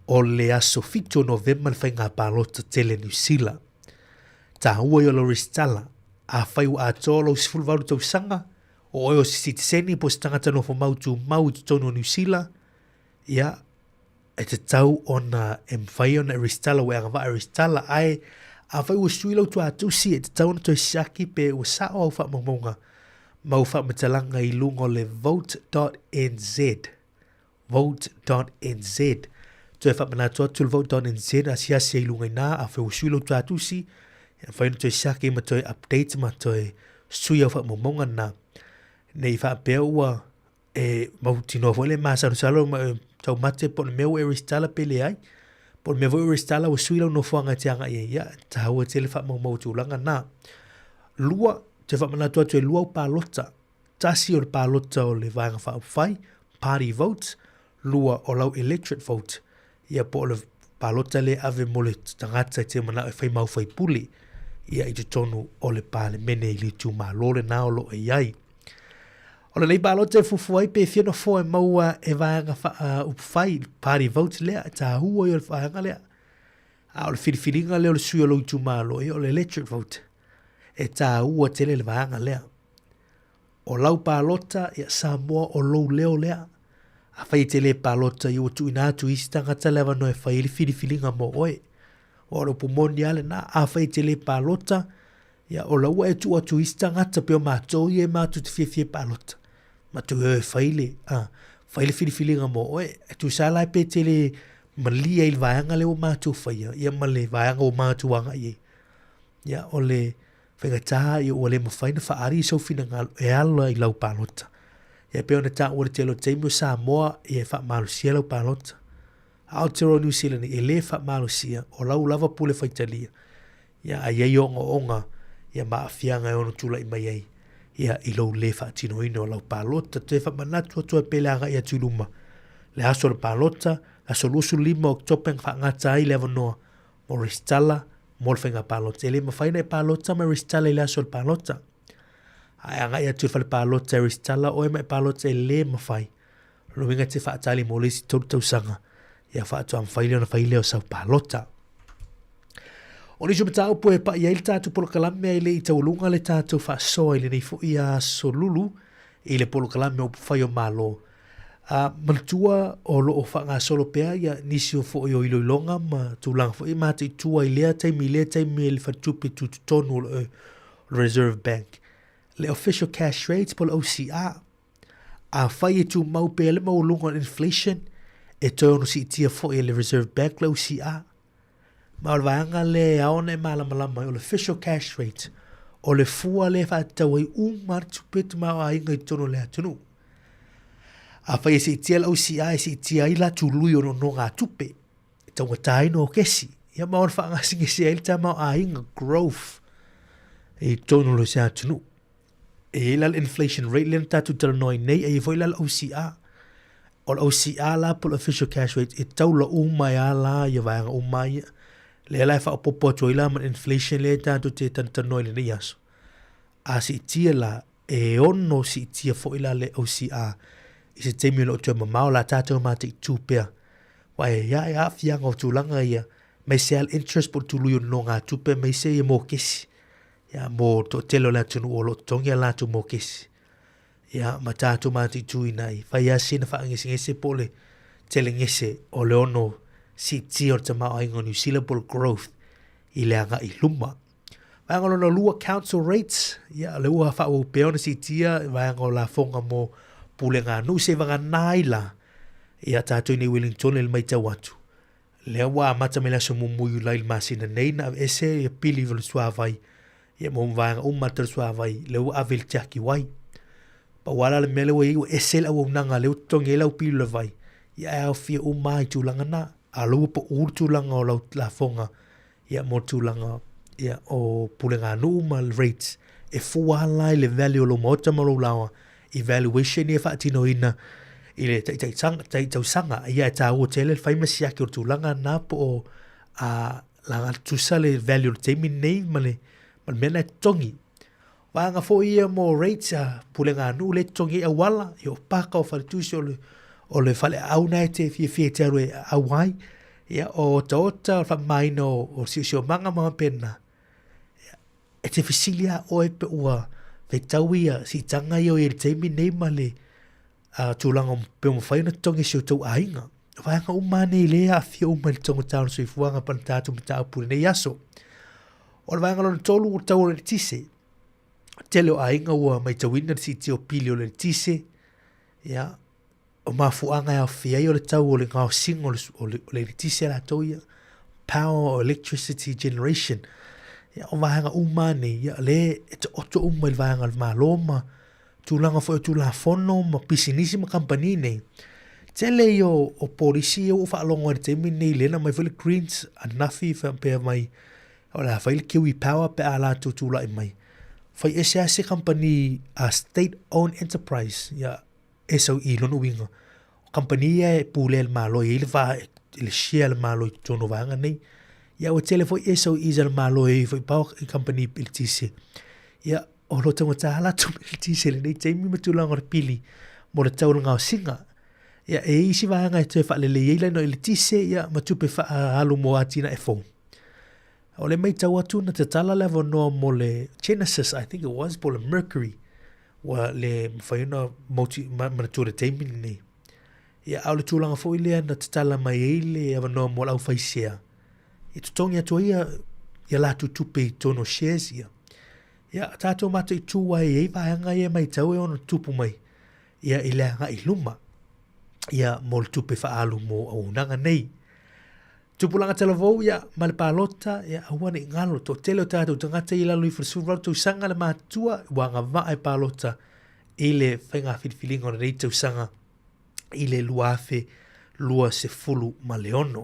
o le aso fito November le whenga pālota tele New Zealand. Ta hua i o Loristala a whaiu a tōlo sifuru varu tau sanga o oio sitiseni po se tangata no whamautu mau i tono New Zealand. Ia e te tau ona e mwhai ona Ristala we anga wa Ristala ai a whaiu o suilau tu atusi e te tau na toi saki pe o sao au whamamonga mau whamatalanga i lungo le vote.nz vote.nz toi whamanatua tu le vote.nz a siasi i lunga i nā a whaiu o suilau tu atusi e whai na toi saki ma toi update ma toi sui au whamamonga na nei fa pea ua e mautino fo le masa no salo tau mate po meu e ristala pele ai po meu e ristala o suila no fanga tianga ia ta o tele fa mo tu langa na lua te fa mana to te lua pa lota tasi o pa lota o le vanga fa fai party votes lua o lau electorate vote ia po le pa lota le ave mole tangata te mana e fai mau fai puli ia i te tonu o le pa le mene i le tu ma lole na o lo e ai. O le nei balota e fufu ai pe fiona fo e maua e vaanga upfai party votes lea ta hua i o le vaanga lea. A o le whiriwhiringa lea o le sui o lo tu malo e o le electorate vote. E ta hua tele le vaanga lea. O lau palota ia Sāmoa o lou leo lea. A whai tele palota i o tu inatu isi tangata lewa no e whai le whiriwhiringa mo oe. O lo pumoni ale na a whai tele palota ia o lau e tu atu isi tangata pe o mātou i e mātou te fie palota. Ma tu e whaile whiriwhiringa mo oe, e tu sālai pe tele malia i vaianga leo mātou whaia, ia ma le vaianga o mātou anga i. Ia o le whengataha i o le mawhaina whaari i sau whina ngalo e ala i lau pālota. Ia pe ona tā ora te alo teimi o Sāmoa i e whaamalusia lau pālota. Aotearoa New Zealand e le whaamalusia o lau lava pule whaitalia. Ia a iei onga ia maafia e ono tula i mai ei. Ia i lau le whaatino ino lau pālota te whamanatu atua peleanga ia tuluma. Le aso le pālota, aso lusu 5 Oktopeng whaangata ai lewa noa mo Ristala mo le whainga pālota. E le mawhaina e pālota ma Ristala i le aso le pālota. Ai anga ia tu whale pālota e Ristala o e mai pālota e le mawhai. Luinga te whaatali mo lesi tau sanga. Ia whaatua mwhaile o na whaile o sau pālota. O ni jumata upo e pa ia il tātu polo kalame ai le i taulunga le tātu whaasoa i le nei fo ia solulu i le polo kalame o whai o malo. Manatua o lo o whanga solo pea ia nisi o fo i o iloilonga ma tūlanga fo i mata i tua i lea taimi le whatupe tutonu o Reserve Bank. Le official cash rates polo OCR. A whai e tu mau pea le maulunga inflation e tono si tia fo i le Reserve Bank le OCR. Ma o le vaanga le aone malamalama o le official cash rate o le fua le whaatau ai martu petu mao a inga i tono le atunu. A whai e si itia la OCI si itia i la tului o no ngā tupe. E taunga tai no kesi. Ia mao le whaanga singe si a ilita mao a inga growth e tono le se atunu. E ila inflation rate le tatu tala noi nei e voi la OCR. O le OCR la po le official cash rate e tau la umai a la ia vaanga umai le lai fa popo to ila man inflation le tanto te tantanoi le ni aso. A si tia la e ono si tia fo ila le OCR i se temi lo te mamao la tato mate i tupea. Wai ia e awhianga o tūlanga ia mai se al interest po tulu yo no ngā tupe mai se i mō kesi. Ia mō to telo la tunu o lo tongia la tu mō kesi. Ia ma tato mate i tu inai. Wai ia sina wha ngese po le tele ngese o le ono si tia o te mao aingo New Zealand growth i le anga i luma. Vaenga lona lua council rates, ia le ua wha o peona si tia, vaenga o la fonga mo pule ngā nu se vanga naila, ia tātou ni Wellington le mai tau atu. Lea wa mata me la so mumuyu lai masina nei na ese ia pili velu suavai, ia mo vaenga umata suavai, le ua avel tiaki wai. Pa wala le mele wa iwa ese la nanga le utongi la upili le vai, ia au fia umai tūlanga na, a lua pa uru tūlanga o la fonga, ia mo tūlanga, ia o pule ngā numa rates, e fualai le value o lo mota ma lo lawa, evaluation ia whaatino ina, i le tau sanga, ia e tā ua tele le whaimasi ake o tūlanga nā po o langa tusa le value o teimi nei ma le mena e tongi. Wanga fo ia mo rates a pule ngā nu le tongi a wala, i o paka o whaletusi o le whale au nai te fie te aru e awai, ia o taota o whamaina o sio manga mga pena. E te fisilia o e pe ua, ve tau ia si tanga i o e teimi nei ma le tūlanga pe mo whaina tongi sio tau ainga. Wanga umane i lea a fia uma le tonga tāna soi fuanga pana tātu me tāu pule nei aso. O le wanga lona tolu o tau o le tise, tele o ainga ua mai tawina si te o pili o le tise, ia, o mafuanga e a fia i o le tau o le ngao sing o le tise la tau ia, power or electricity generation, ia, o wanga umane, ia, le, e te oto uma il wanga le maloma, tūlanga fo e tūla fono ma pisinisi ma kampani nei. Tele i o polisi o whaalongo e te mi nei lena mai whele greens anafi whampea mai o la whaile kiwi power pe ala tūtula i mai. Whai ese ase kampani a state-owned enterprise ia eso i lono winga. Kampani e pule el malo i le wha le share le malo i tono wanga nei. Ia o tele whai eso i le malo i whai pao i kampani il tise. Ia o lo tonga tāla tu me tise le nei teimi matulanga o pili mo le tauranga o singa. Ia e isi vanga e te whaalele iei no le tise ia matupe whaalu mo atina e fong. O le mai tau atu na te tala lewa noa mo le Genesis, I think it was, po le Mercury, wa le mwhaina manatura teimi nei. Ia au le tūlanga fo ilea na te tala mai eile ewa noa mo lau whaisea. I tutongi atua ia la tutupe tono shares ia. Ia tātou mata i tūwa e vahanga ia mai tau e ono tupu mai. Ia i lea nga i luma. Ia mo le tupe whaalu mo au nanga nei. Tupulanga talavou ia ma le pālota ia awane i ngalo to tele o tātou tangata i lalu i whasura tau sanga le mātua wanga vaa e pālota i le whainga whiriwhilinga o nei tau sanga i le luafe lua se fulu ma leono.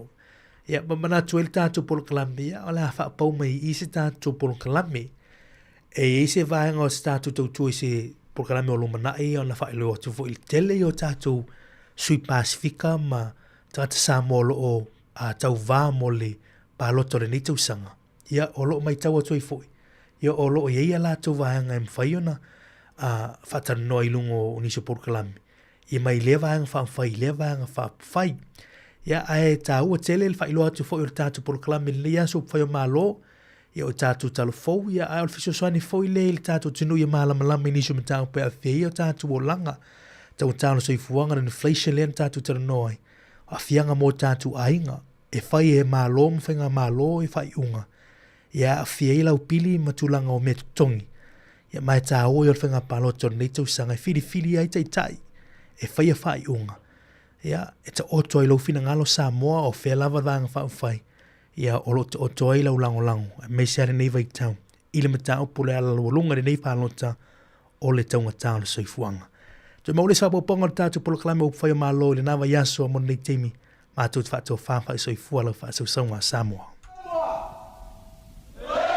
Ia mamana tu el tātou polo kalame ia o le hawha pau mai i se tātou polo kalame. E se vaenga o tātou tautua i se programe o lumanai o na whaelo atu fo il tele o tātou sui Pasifika ma tangata Sāmoa o a tau vā mo le pāloto re ni tau sanga. Ia o lo mai tau atu i foi. Ia o lo i eia la tau vaenga e mwhaiona a whatanoa i lungo o niso porkalame. Ia mai le vaenga whaamwhai, le vaenga whaamwhai. Ia ae tā ua tele le whaelo atu foi o tātou porkalame le ia so whai o mālo. Ia o tātou talo fau, ia ai o le fisosoani fau i le tātou tinu ia malamalama i niso me tāu pe a whei o tātou o langa. Tau tāno so i fuanga na inflation le tātou tara noi. A fianga mo tātou ainga, e whai e mālo, mwhainga mālo e whai unga. Ia a whiei lau pili matulanga o me tutongi. Ia mai tā oi o whainga pāloto nei tau sanga e whiri ai tai. E whai a whai unga. Ia e ta oto i lau whina ngalo Sāmoa o whea lava dhanga whai. Ia o toi lau lango, me se are nei vai tau. I le matau pule ala lualunga nei pālota o le taunga tau le soifuanga. Te maule sa poponga tātou polo kalame o whai o mālo i le nawa yaso a mona nei teimi. Mātou te whātou whāwhai soifua lau whātou saunga Sāmoa. Yeah.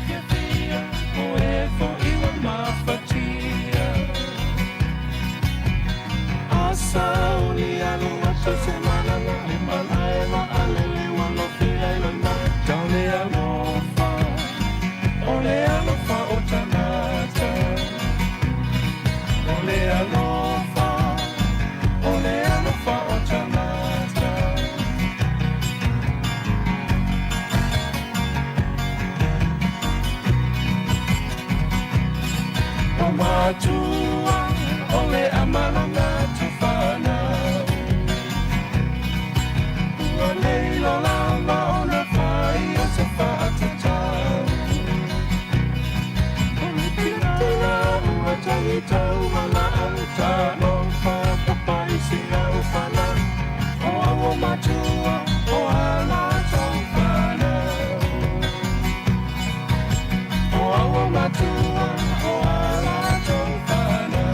fia fia, o e fo iwa mafatia. Asa uli anu wata se malala, e malae wa alele wano fia ilona, taune alofa, ole alofa o tanata, ole alofa, ole alofa o tanata. O matua, ole amalanga tufana, ua leilo lava ona fai o se whaatata. Tau wala alta no whapapai si au whala. O awo matua, o ala tau whana. O awo matua, o ala tau whana.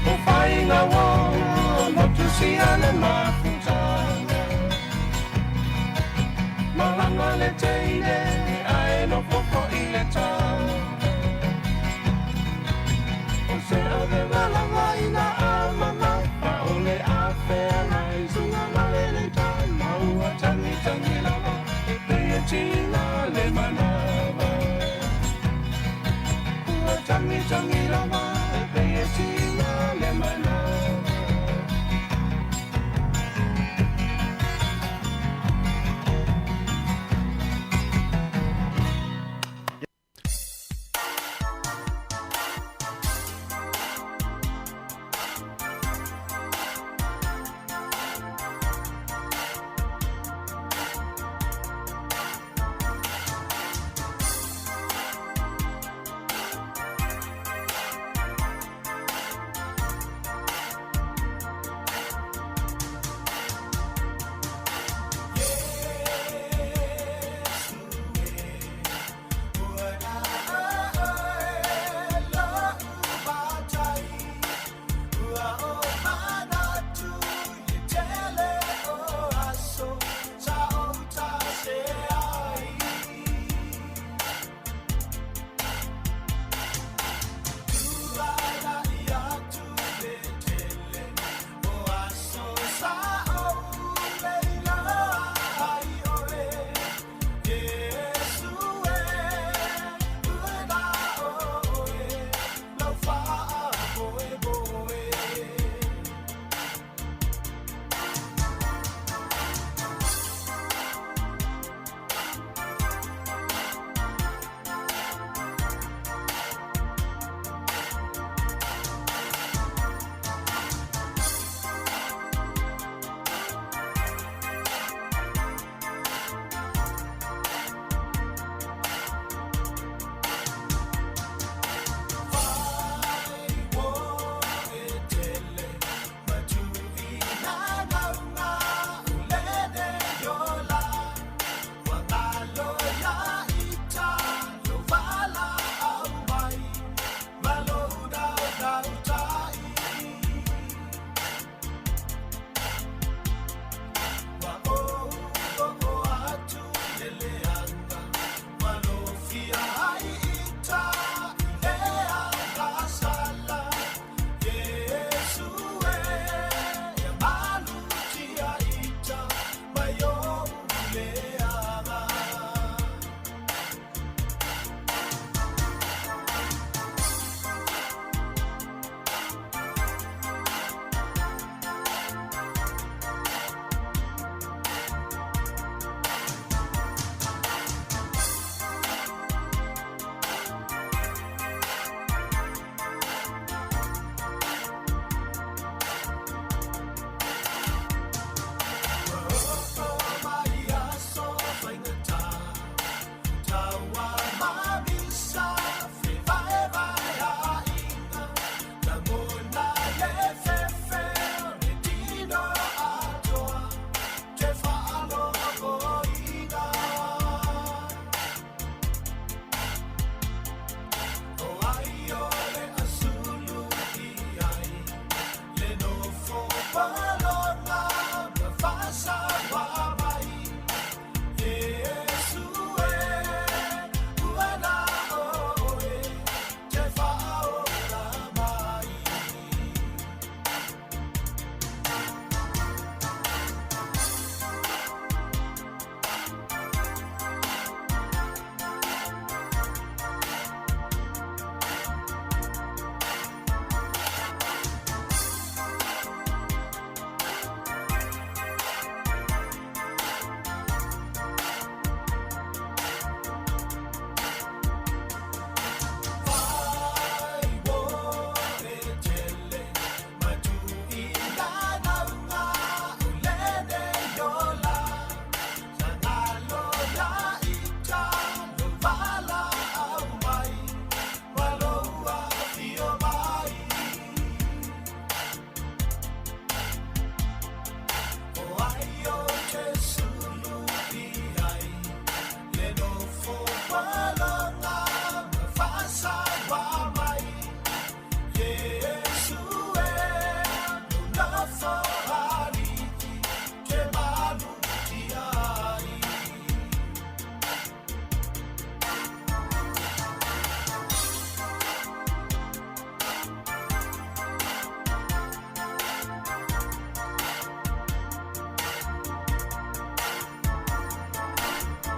O whainga wo, o motu si ana mawhutanga.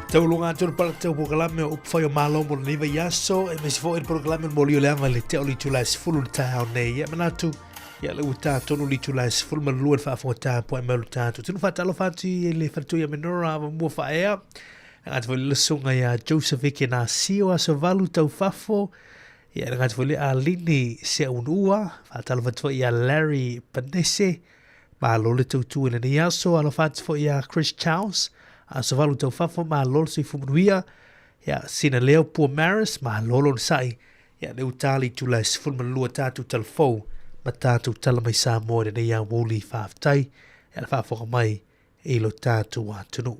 Tau lunga tau pala tau proklame o upwhai o malo mo niva yaso e mesi fo e proklame mo li o le anga le te o li tula es fulu ta hao nei ia manatu ia le uta tonu li tula es fulu ma lua fa fo ta po e melu tatu tunu fa talo fati le fatu ia menora ava mua fa ea ngat fo le sunga ia Joseph Ike na sio a so valu tau fafo ia ngat fo le a lini se unua fa talo fatu ia Larry Panese ma lo le tau tu ile ni yaso alo fati fo ia Chris Charles a so valu tau fafo ma lolo si fumunuia ya sina leo pua maris ma lolo nsai ya le utali tula es fulma lua tatu talfou ma tatu tala mai Sāmoa de ya woli faftai ya fafoka mai e lo tatu wa tunu.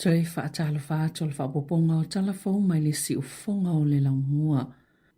Tui whaatala whātola whaapoponga o talafou mai le si ufonga o le laumua.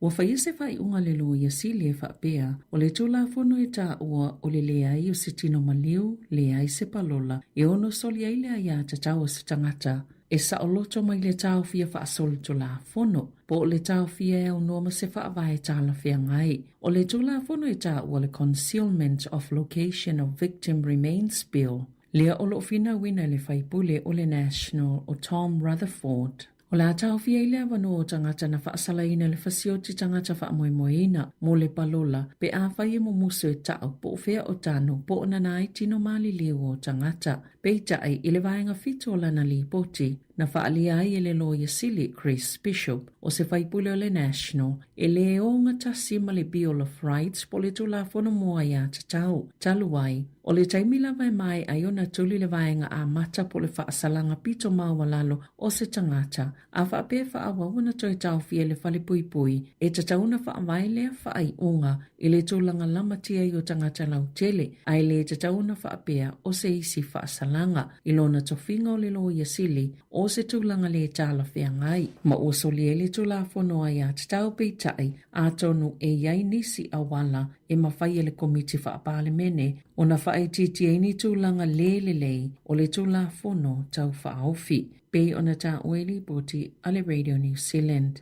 Ua whaiese whai unga le lo ia si le whaapea o le tula whono e tā ua o le leai o se tino maliu, leai se palola, e ono soli ai lea ia ta tau o se tangata. E sa o loto mai le tau fia whaasolo tula whono, po o le tau fia e o noma se whaavae tala fia ngai. O le tula whono e tā ua le Concealment of Location of Victim Remains Bill. Lea o lo fina wina le whaipule o le National o Tom Rutherford. O la tau fia i lea wano o tangata na whaasalaina le whasio ti tangata whaamoemoeina mo le palola pe a whai mo musu e tau po fea o tano po o nanai tino mali leo o tangata. Pei tai i le vaenga fito o lana li poti na whaalia ai e le loia sili Chris Bishop o se whaipule o le National e le o ngatasi ma le Bill of Rights po le tula whono moa ia tatau. Taluai, o le taimila vai mai ai ona tuli le vaenga a mata po le whaasalanga pito mawalalo o se tangata a whaape whaawawana toi tau fia le whale pui pui e tatauna whaamai lea whaai unga i le tūlanga lamatia i o tangata lau tele ai le tatauna whaapea o se isi whaasalanga i lona tofinga o le loia sili o se tūlanga le tala whia ngai. Ma o soli e le tūla whonoa ia tatau peitai a tonu e iai nisi awala e mawhai e le komiti whaapale mene o na whaai titi e ni tūlanga lelelei o le tūla whono tau whaofi. Pei o na tā ueli poti a le Radio New Zealand.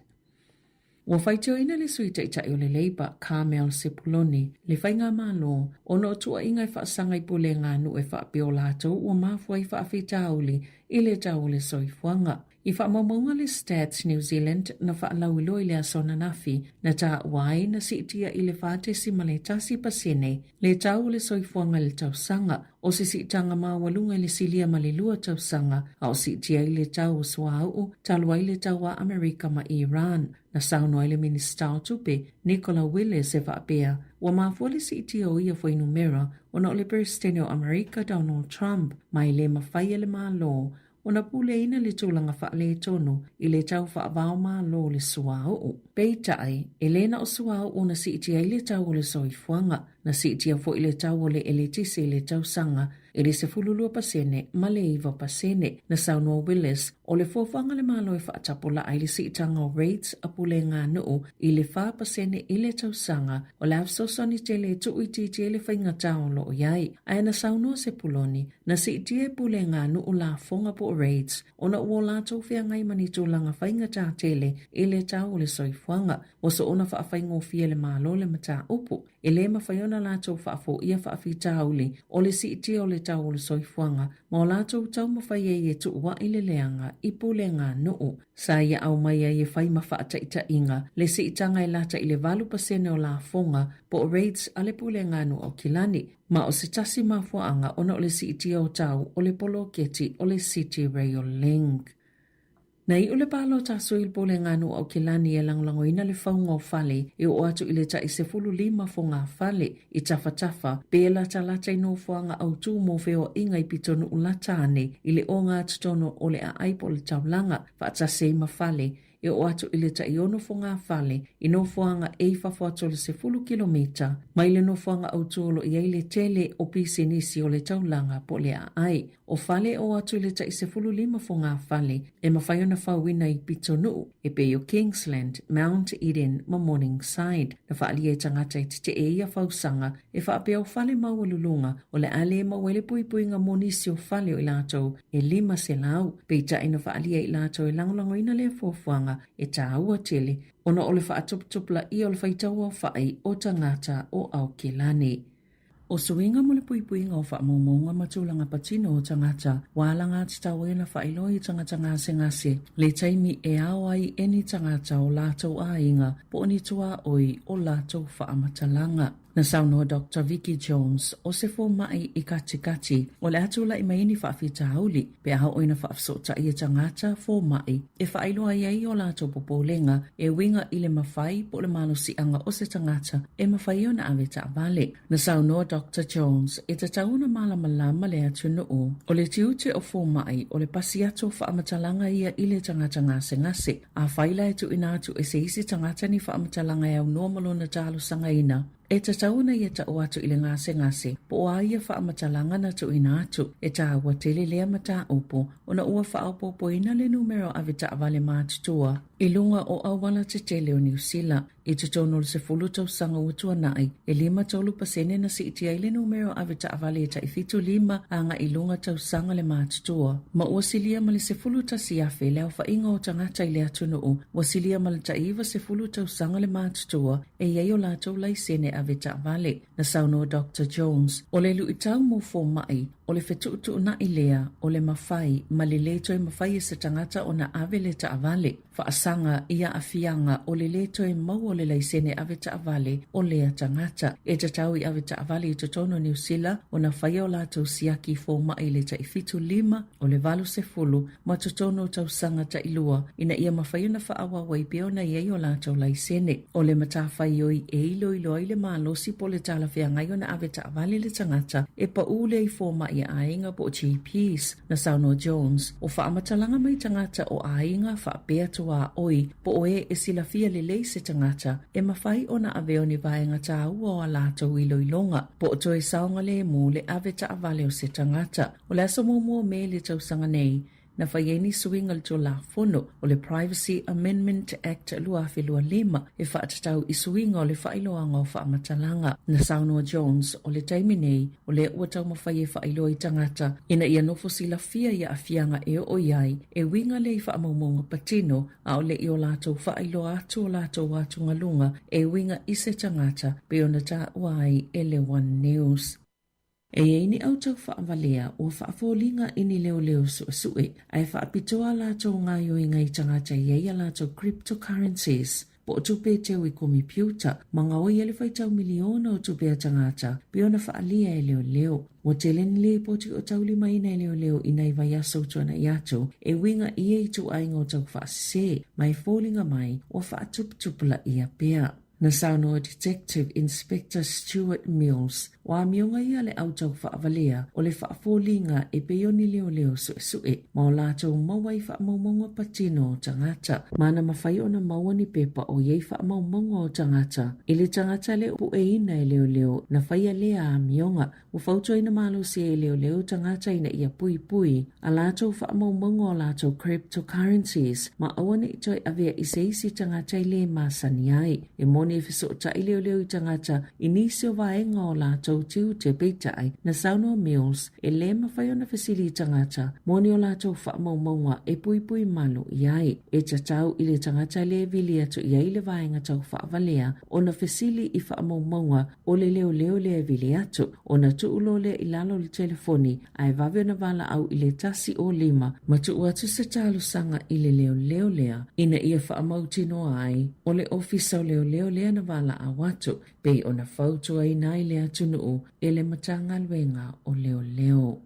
Ua whaitio ina le suita i tai o le Labour, Carmel Sepuloni, le whainga malo, o no tua ingai whaasanga i pule ngā nu e whaapio lātou ua mafua i whaafitauli i le tau le soifuanga. I whaamamunga le Stats New Zealand na whaalauilo i le asona nafi na tā wai na sitia i le whaatesi ma le tasi pasene le tau le soifuanga le tausanga o se sitanga mawalunga le silia ma le lua tausanga a o sitia i le tau o Swau talua i le tau a Amerika ma Iran na sauno i le Minista o Tupe Nicola Willis e whaapea wa mafua le sitia o ia fwai numera o na o le Presidente o Amerika Donald Trump mai le mawhai le malo o na pule ina le tūlanga wha le tono i le tau wha avao mā lo le suao. Pei tai, e lena o suao o na siitia i le tau o le soifuanga, na siitia fo i le tau o le elitise i le tau sanga, i le se fululua pasene, ma le iwa pasene, na sauno Willis, o le fofanga le malo e whaatapola ai le siitanga o rates a pule ngā nuu, i le wha pasene i le tau sanga, o le afsosoni te le tui titi e le whainga tau lo o iai, ai na sauno se puloni, na siitia e pule ngā nuu la fonga po rates, o na ua lātou whia ngai mani tūlanga whainga tā tele, i le tau o le soifuanga, o so ona wha whaingo fia le malo le mata upu, e le mawhaiona lātou whaafo ia whaafi tauli, o le siitia o le tau o le soifuanga, ma o lātou tau mawhai e tu ua i le leanga, i pule ngā nuu. Sa ia au mai e whai mawhaata i ta inga, le siitanga i lata i le valu pasene o la fonga, po o rates a le pule ngā nuu o kilani, ma o se tasi mafuanga ona o le siitia o tau o le polo keti o le City Rail Link. Nei o le palo taso il pole nganu au kilani e langlango ina le whaunga o fale e o atu i le ta i se fulu lima fonga fale i tafa pe la talata i no fuanga au tu mo feo inga i pitonu ulatane i le o ngā tutono o le a aipo le taulanga whaata seima fale e o atu i le ta i ono fo ngā whale i no fuanga e whawhato le 10 kilomita mai le no fuanga au tūlo i eile tele o pisi nisi o le taulanga po le a ai. O whale o atu i le ta i 15 fo ngā whale e mawhaiona whauina i Pitonu e pe o Kingsland, Mount Eden ma Morningside na whaali e tangata i te e ia whausanga e whaapea o whale maua lulunga o le ale mawele pui ngā monisi o whale o i lātou e 5 se lau pe ta ina whaali e i lātou e langolango ina le fuafuanga e tā ua tele ona o le whaatuptupla i o le whaitaua o whaai o tangata o Aukilani. O suinga mo le puipuinga o whaamaumaunga matulanga patino o tangata, wālanga te tawena whailo i tangata ngase le taimi e awai eni tangata o lātou ainga po ni tua oi o lātou whaamatalanga. Na saunoa Dr. Vicky Jones o se fo mai i kati o le atula i maini whaafita hauli pe aha oina whaafsota i tangata fo mai e whaailoa iei o lātou popolenga e winga i le mawhai po le malosi anga o se tangata e mawhai o na aweta avale. Na saunoa Dr. Jones e te tauna malamalama le atunu o le tiute o fo mai o le pasiato whaamatalanga ia i le tangata ngase a whaila e tu inatu e se isi tangata ni whaamatalanga e au normalo na talo sangaina. E ta tauna ia ta o atu i le ngase po a ia whaamatalanga na tu ina atu e ta awa tele lea mata upo o na ua whaopo po ina le numero avita avale mātutua i lunga o awala te tele o New Zealand. I te tono le se fulu tau sanga utua nai e 5% na si iti ai le numero avita avale ta i fitu 5 anga i lunga tau sanga le mātutua. Ma ua silia ma le se fulu ta siafe leo wha inga o tangata i le atunu ua silia ma le ta iwa se fulu tau sanga le mātutua e iei o lātou laisene avita avale. Na sauno Dr. Jones o le lu i tau mo fo mai o le fetuutu na i lea o le mawhai ma le leto e mawhai e se tangata o na ave le ta avale. Whaasanga ia afianga o le leto e mau o le laisene aveta avale o lea tangata. E te tau i aveta avale i totono New Zealand o na whaia o lātou siaki fo mai le ta i fitu 5 o le valu se fulu ma totono tau sanga ta ilua ina ia mawhaia na whaawa waipeo na iei o lātou laisene. O le matawhai oi e ilo i le malosi po le tala whea ngai o na aveta avale le tangata e pa ule i fo mai ainga po GPs. Na sauno Jones o whaamatalanga mai tangata o ainga whaapea tua oi po oe e sila fia le lei se tangata e mawhai o na aveo ni vaenga tā ua o a lātou ilonga po o toe saunga le mu le aveta avale o se tangata o le asa mua me le tausanga nei na whaieni suinga le la fono o le Privacy Amendment Act lua whelua 5 e whaatatau i suinga o le whailoanga o whaamatalanga. Na Sāmoa Jones o le taimi nei o le uatau mawhai e whailo i tangata ina ia nofo sila fia ia afianga e o iai e winga le i whaamaumonga patino a o le i o lātou whailo atu o lātou atu ngalunga e winga i se tangata pe o na tā uai e le One News. E eini au tau whaavalea o whaafolinga ini leo sue ai whaapitoa lātou ngāio i ngai tangata iei a lātou cryptocurrencies. Po o tupe teo i kompiuta, mga o iele whaitau miliona o tupe a tangata, pe ona whaalia e leo. O te leni le poti o tau lima ina e leo ina i vai asau tuana i ato, e winga i tu ainga o tau whaase, mai fōlinga mai o whaatuptupula i a pea. Na Sāmoa Detective Inspector Stuart Mills, wa mionga ia le autau whaavalea o le whaafolinga e peoni leo sue, ma o lātou mawai whaamaumonga patino o tangata. Mana mawhai o na maua ni pepa o iei whaamaumonga o tangata. I le tangata le upu e ina e leo na whaia lea a mionga, o whautua ina malo se e leo tangata ina ia pui, a lātou whaamaumonga o lātou cryptocurrencies, ma awane i toi avea i se isi tangata i le masani ai, e moni e fiso ta i leo i tangata, i nisi o vaenga o lātou tiu te peitai na Sāmoa Mills e le mawhai o na fasili i tangata, moni o lātou whaamaumonga e pui malu i ai, e tatau i le tangata le vili atu i ai le vaenga tau whaavalea, o na fasili i whaamaumonga o le leo le vili atu, o na tuulo le i lalo le telefoni, ai vave na vala au i le tasi o 5, ma tu atu se talo sanga i le leo lea, ina ia whaamautino ai, o le ofisa o leo lea na vala a watu, pei o na fautua i nai le atunu e le matanga luenga o leo.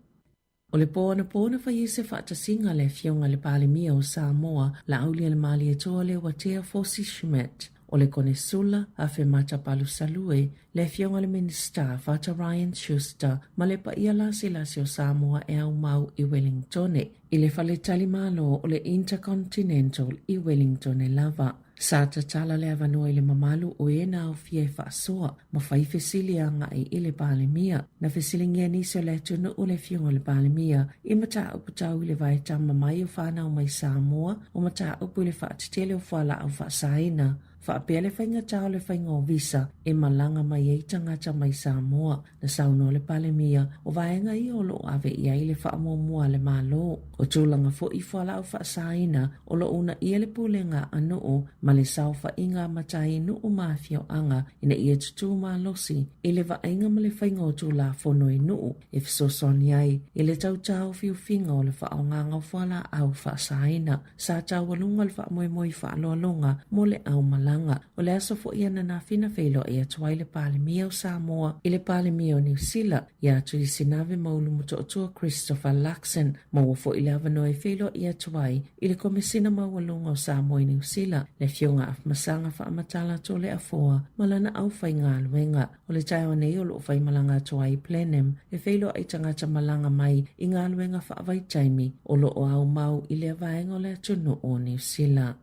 O le pōna whai se whaatasinga le fionga le palemia o Sāmoa la aulia le mali e toa le watea Fosi Schmidt. o le kone sula a fe mata palu salue le fionga le minista fata Ryan Schuster ma le pa ia lasi o Sāmoa e au mau i Wellington i le fale tali malo o le Intercontinental i Wellington e lava. Sa tala le avanua i le mamalu o e na o fie whaasoa ma whai fesili anga i le palemia na fesili ngia nisi o le tunu o le fionga le palemia i mata upu tau i le vai tama mai o whanau mai Sāmoa o mata upu i le whaatitele o whala au whaasaina. Whaapea le whainga tau le whainga o visa e malanga mai e tangata mai Sāmoa na sauno le palemia o vaenga i o lo ave ia i le whaamomua le malo. O tūlanga fo i whala au whaasaina o lo una ia le pulenga anu o ma le sau whainga matai nu o mafio anga ina ia tutu malosi i le vaenga ma le whainga o tūla fono i nu e fisosoni ai i le tau tau fiu finga o le whaonganga o whala au whaasaina. Sa tau walunga le whaamoemoi whaaloalonga mo le au malanga. O le aso fo ia na fina feilo e atua i le palemia o Sāmoa i le palemia o New Zealand ia atu i sinave maulu muto atua Christopher Luxon ma wafo i le avano e feilo i atua i le komisina mawalunga o Sāmoa i New Zealand le fionga af masanga wha amatala to le afoa malana au whai ngā luenga o le taio nei o lo whai malanga atua i Plenem e feilo ai tangata malanga mai i ngā luenga wha avai taimi o lo o au mau i le avaenga o le atunu o New Zealand.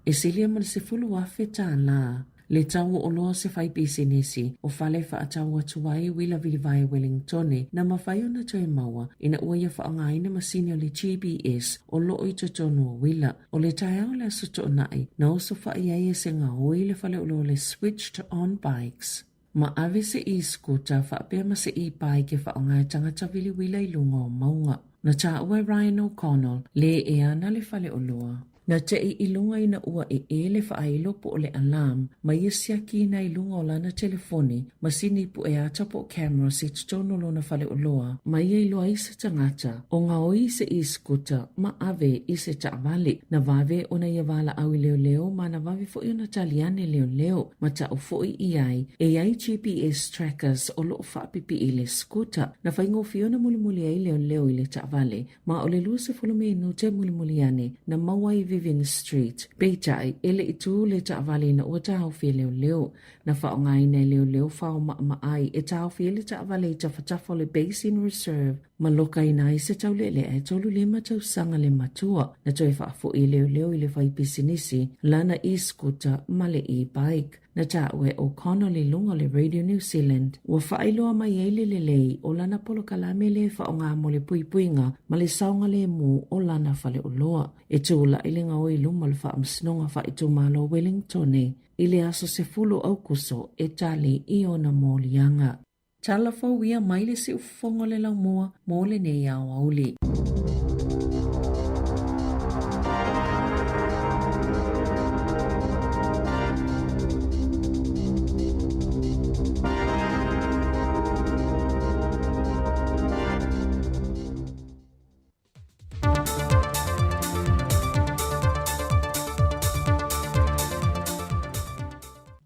E silia ma se fulu afe tāna. Le tau o loa se fai pisinisi o fale wha atau atuai wila vilivai Wellingtone na mawhai ona toi maua ina ua ia whaangaina masini o le GPS o loo i totonu o wila. O le tai au le asuto nai na oso whai ai e se ngā oi le fale o lo le switched on bikes. Ma ave se i skuta whaapea ma se i pai ke whaangai tangata vili wila i lunga o maunga. Na tā ua Ryan O'Connell le e ana le fale o loa. Na te i lunga ina ua e le whaailo po o le alarm, ma ia siaki ina i lunga o lana telefoni, ma sini pu e ata po camera si tutono lona whale o loa, ma ia i loa i se tangata, o ngā o i se i skuta, ma ave i se taavale, na vave o na ia wala au i leo leo, ma na vave fo i ona taliane leo leo, ma ta o fo i ai, e ai GPS trackers o loo whaapipi i le skuta, na whaingo fiona muli muli ai leo leo i le taavale, ma o le lua se fulome inu te muli muli ane, na maua i Vivian Street. Peitai, ele i tū le taavale na ua tāwhia leo leo. Na whaongai nei leo leo whao ai e tāwhia le taavale i tawhatawha le Basin Reserve. Ma loka i nai se tau lele e tolu lima tau sanga le matua. Na toi whaafo i leo leo i le whai pisinisi, lana i skuta ma le e-bike. Na tāue o Connolly lunga le Radio New Zealand. Ua whaailoa mai eile le lei o lana polo kalame le whaonga mo le puipuinga ma le saunga le mu o lana whale o loa. E tūla i le ngau i luma le whaamsinonga wha i tūmalo Wellingtone. I le aso se fulu au kuso e tali i ona mōlianga. Tala fau ia mai le si ufongo le lau mua mō le nei au auli.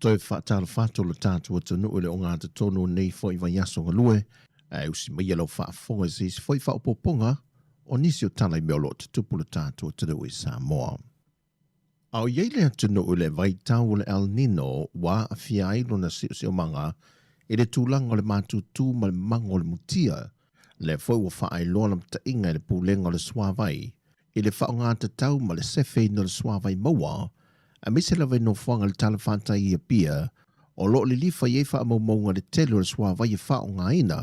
Toi whaatala whātola tātua tanu ule o ngā te tono nei fwoi vai aso ngalue, usi mai alo whaafonga zis fwoi whaapoponga o nisi o tālai meolo te tupula tātua tanu i Sāmoa. Au yeile tanu ule vai tau ule El Nino wa a fiai lona si o manga e le tūlanga o le mātūtū ma le manga o le mutia le fwoi wa whaai loa ta inga le pūlenga o le swāvai e le whaonga te tau ma le sefe no le swāvai maua a mese la no fuanga le tala whantai i a pia, o lo le lifa i e wha maunga le tele o le swāvai i wha o ngā ina,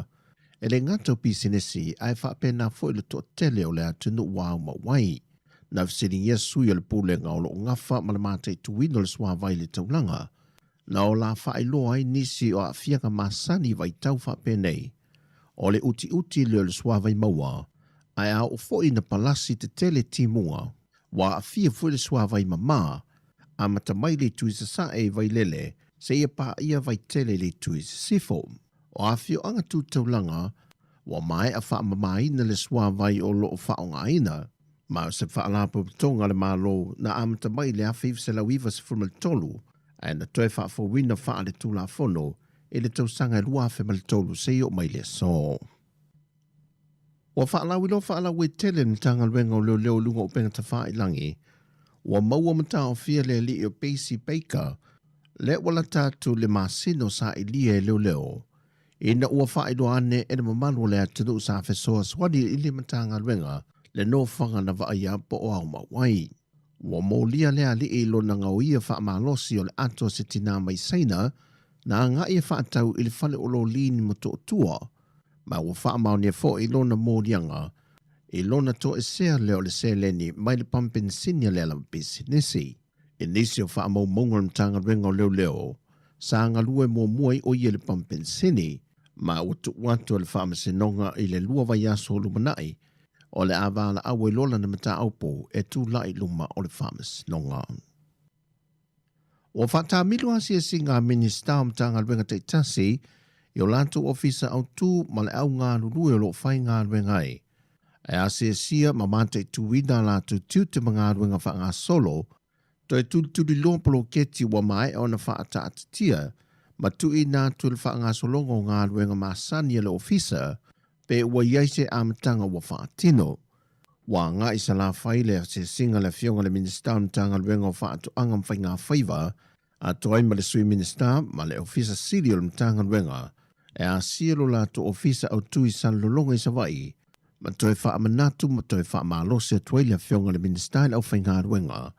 e le ngata o pisinesi ai wha pēnā fo i le toa tele o le atunu wāu ma wai, na visiri Yesu i le pūlenga o lo ngafa ma le mātai tuwino le swāvai le taulanga, na o la wha i loa ai nisi o a fianga masani vai tau wha pēnei, o le uti le o le swāvai maua, ai a o fo i na palasi te tele timunga, wa a fia fo i le swāvai mamaa, a matamai le tui sa e vai lele, se ia pa ia vai tele le tui sifo. O a fio anga tu taulanga, wa mai a wha mamaina le swa vai o lo wha o ngaina, ma se wha alapo tonga le malo na a matamai le awhiv se la wiva se furmal tolu, a na toi wha fo wina wha le tula fono, e le tausanga e lua fe mal tolu se o mai le so. Wa wha alawi lo wha alawi tele ni tanga luenga o leo lunga o penga ta wha i langi, wa maua mata o fia le li o Pacey Baker Le wala tātou le masino sa ilia e leo. Ina ua whaedo ane e na mamalu le atunu sa fesoa swadi ili matanga renga le no whanga na vaaya po o au mawai. Ua maulia lea li e lo na ngauia wha malosi o le ato se tina mai saina na nga ia whaatau ili fale o lo lini mo to tua. Ma ua wha maonia fo i lo na mōrianga i lo na to e sea leo le se leni mai le pampin sinia le alam pisinisi. E nisi o wha mau mongal mtanga renga o leo sa ngalue mo muai o ia le pampin sini ma utu watu le wha masinonga i le lua vai aso lumanai o le avala awe lola na mata aupo e tu lai luma o le wha masinonga. O whata milu asia singa minista o mtanga renga te tasi i o lanto ofisa au tu ma le au ngā lulue o lo whai ngā rengai. E asia sia ma mante tuwina la tu te mga renga wha ngā solo to e tuli lopolo keti wa mai o na whaata atatia, ma tui nā tuli wha ngā solongo ngā ruenga masani le ofisa, pe ua iaise amatanga wa whaatino. Wa ngā isa la whaile se singa le fionga le minister amatanga ruenga o whaatu angam whai ngā whaiva, a toai ma le sui minister ma le ofisa siri o le matanga ruenga, e a sielo la to ofisa au tui san lolonga isa vai, ma toi wha amanatu ma toi wha maalose tuai le fionga le minister au whai ngā ruenga,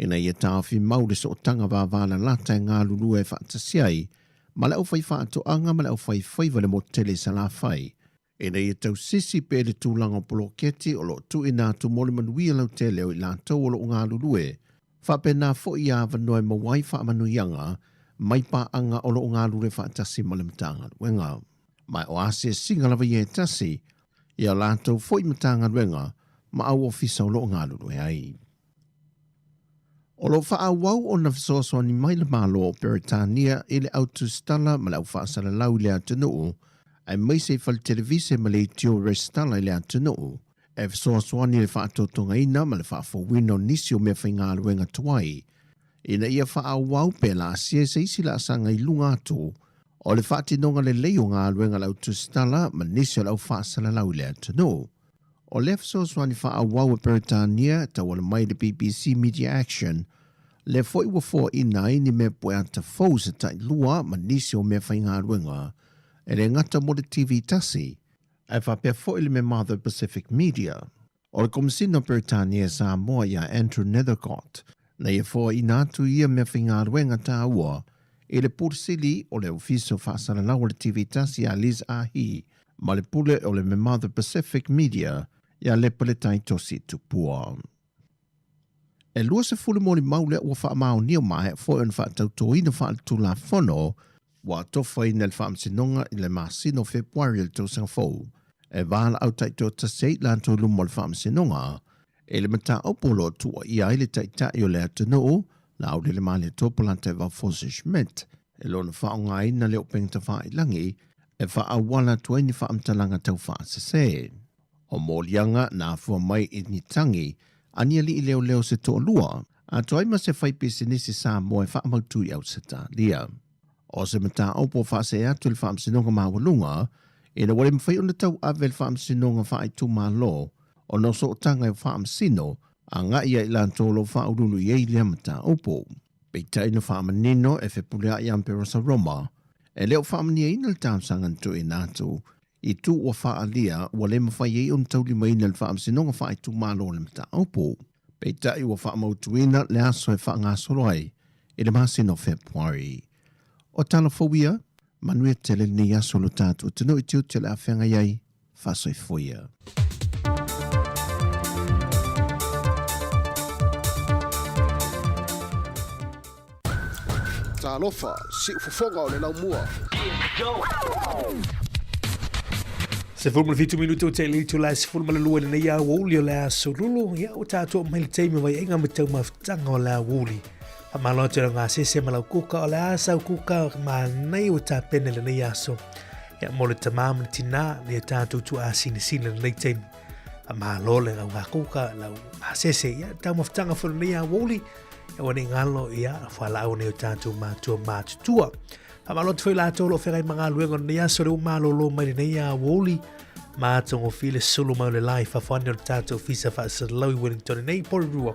ina ia tāwhi maure so o tanga wāwāna lata e ngā lulu e whaatasiai, ma le au whai whaatoanga ma le au whai whaiva le motele sa la whai. Ina ia tau sisi pēle tūlanga o poloketi o lo tu ina tu mole manuia lau tele o i lātou o lo ngā lulu e, whape nā fo i awa noe mawai wha manuianga, mai pā anga o lo ngā lulu e whaatasi ma le matanga ruenga. Mai o ase singa lawa i e tasi, ia lātou fo i matanga ruenga, ma au ofisa o lo ngā lulu e ai. O lo wha wau o na whasoso ni mai le malo o Peritania i le autu stala ma le au whaasala lau le atunuu, ai mai se whal televise ma le tio restala i le atunuu, e whasoso ni le whaatotonga ina ma le whaafowino nisi o mea whainga ruenga tuai, ina ia wha wau pe la asia se isi la asanga i lunga atu, o le whaatinonga le leo ngā ruenga le autu stala ma nisi o le au whaasala lau le atunuu. O le whasoso ni wha wau o Peritania ta wala mai le BBC Media Action, le foi wa fo ina ini me poeta fo se tai lua ma nisi o me whainga ruenga, e le ngata mo le TV tasi, e wha pia fo ili me Mother Pacific Media. O le komisino Peritania Sāmoa ia Andrew Nethercott, na ia fo ina atu ia me whainga ruenga tā ua, e le pursili o le ofiso whaasana lau le TV tasi a Liz Ahi, ma le pule o le me Mother Pacific Media, ia le pale tai tosi tupua. E lua se fulu moni maule ua wha mao nio mai fo en wha tauto ina wha tu la fono wa tofa ina le wha amsinonga i le masino Februari le tau sanga fau. E wala au taito ta seit lan to lumo le wha amsinonga e le mata opolo tua i aile taita i o le atunoo la au le male topola te wa fose schmet e lo na wha onga ina le openg ta wha ilangi e wha awala tua ini wha amtalanga tau wha asese. O mōlianga na fua mai i ni tangi ania li i leo se to lua, a toi ma se whai pisinisi Sāmoa e whaamautu i au se tā lia. O se mata opo wha se atu le whaamsinonga mawalunga, e na wale mwhai o na tau awe le whaamsinonga wha tu mā lo, o no so tanga e whaamsino, a ngā ia i lantolo whaurulu i eile mata opo. Pei ina whaamanino e whepulea i Amperosa Roma, e leo whaamania ina le tāmsangan tu i nātu, i tu o whaalia wa le mawhai e on tauli maina le whaamsinonga wha tu malo le mata opo. Pei tai wa whaamautuina le aso e wha ngā soroai, e le masino Februari. O talafobia, manuia tele ni aso lo tātu tino i tiu tele a whenga iai, whasoi foia. Talofa, si ufofonga o le lau mua. Se fulma fitu minuto te li tu la se fulma lua na ia wuli o la solulu ia o tato mai te me vai enga metau maftanga o la wuli. A malo te nga se ma la kuka o la sa kuka ma nei o ta pene le ia so. Ya mo le tamam tina le tato tu asini sina le te. A malo le nga kuka la asese ia ta maftanga fo le ia wuli. Ya wani ngalo ia fa la o ne tato ma tu tua. A malo te la tolo ferai manga luengo ia so le malo lo mai le ia wuli. Ma tongo file sulu mau le lai fa fani o tato fisa fa sa lau Wellington nei por rua.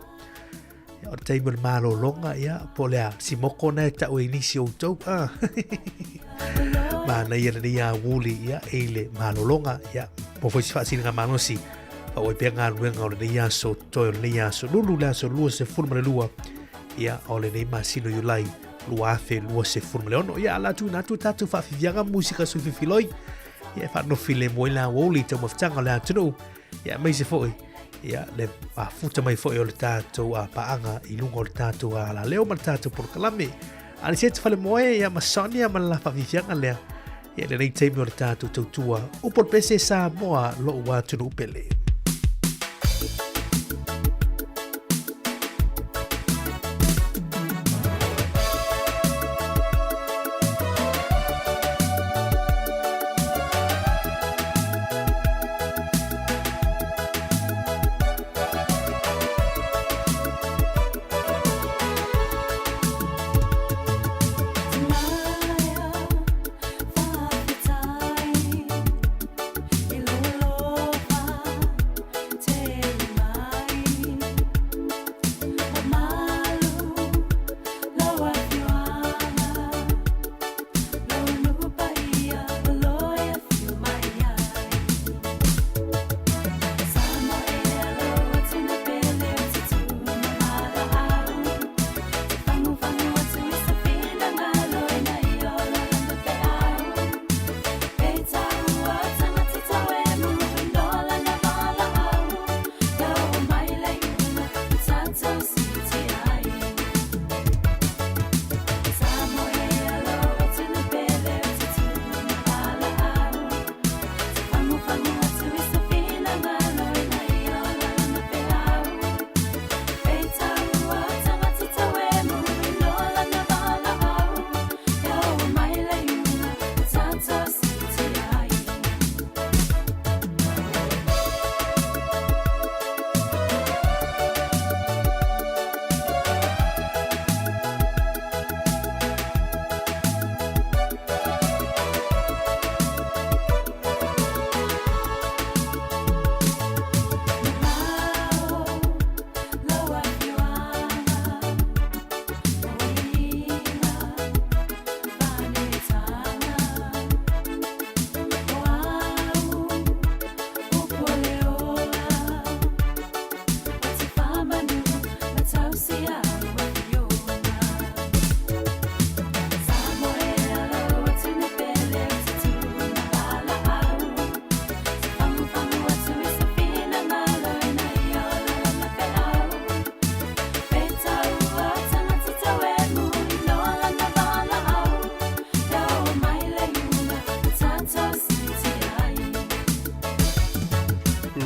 O te mo malo longa ia po lea si moko na ta o inisi o tau ma na ia ni a wuli ia ele malo longa ia po foi fa singa manosi pa o penga luenga o le ia so to le ia so lulu la so lu se forma le lua ia o le nei masino yu lai lua fe lua se forma le ono ia la tu na tu tatu fa fianga musika su filoi ia fa no file mo la wuli te mo ftanga la tu ia mai se foi ia le futa mai foi o le tātou a paanga i lunga o le tātou a la leo ma le tātou por kalame ali se te fale moe ia masoni ma la fafifianga lea ia le nei teimi o le tātou tautua upo le pese Sāmoa lo ua tunu upele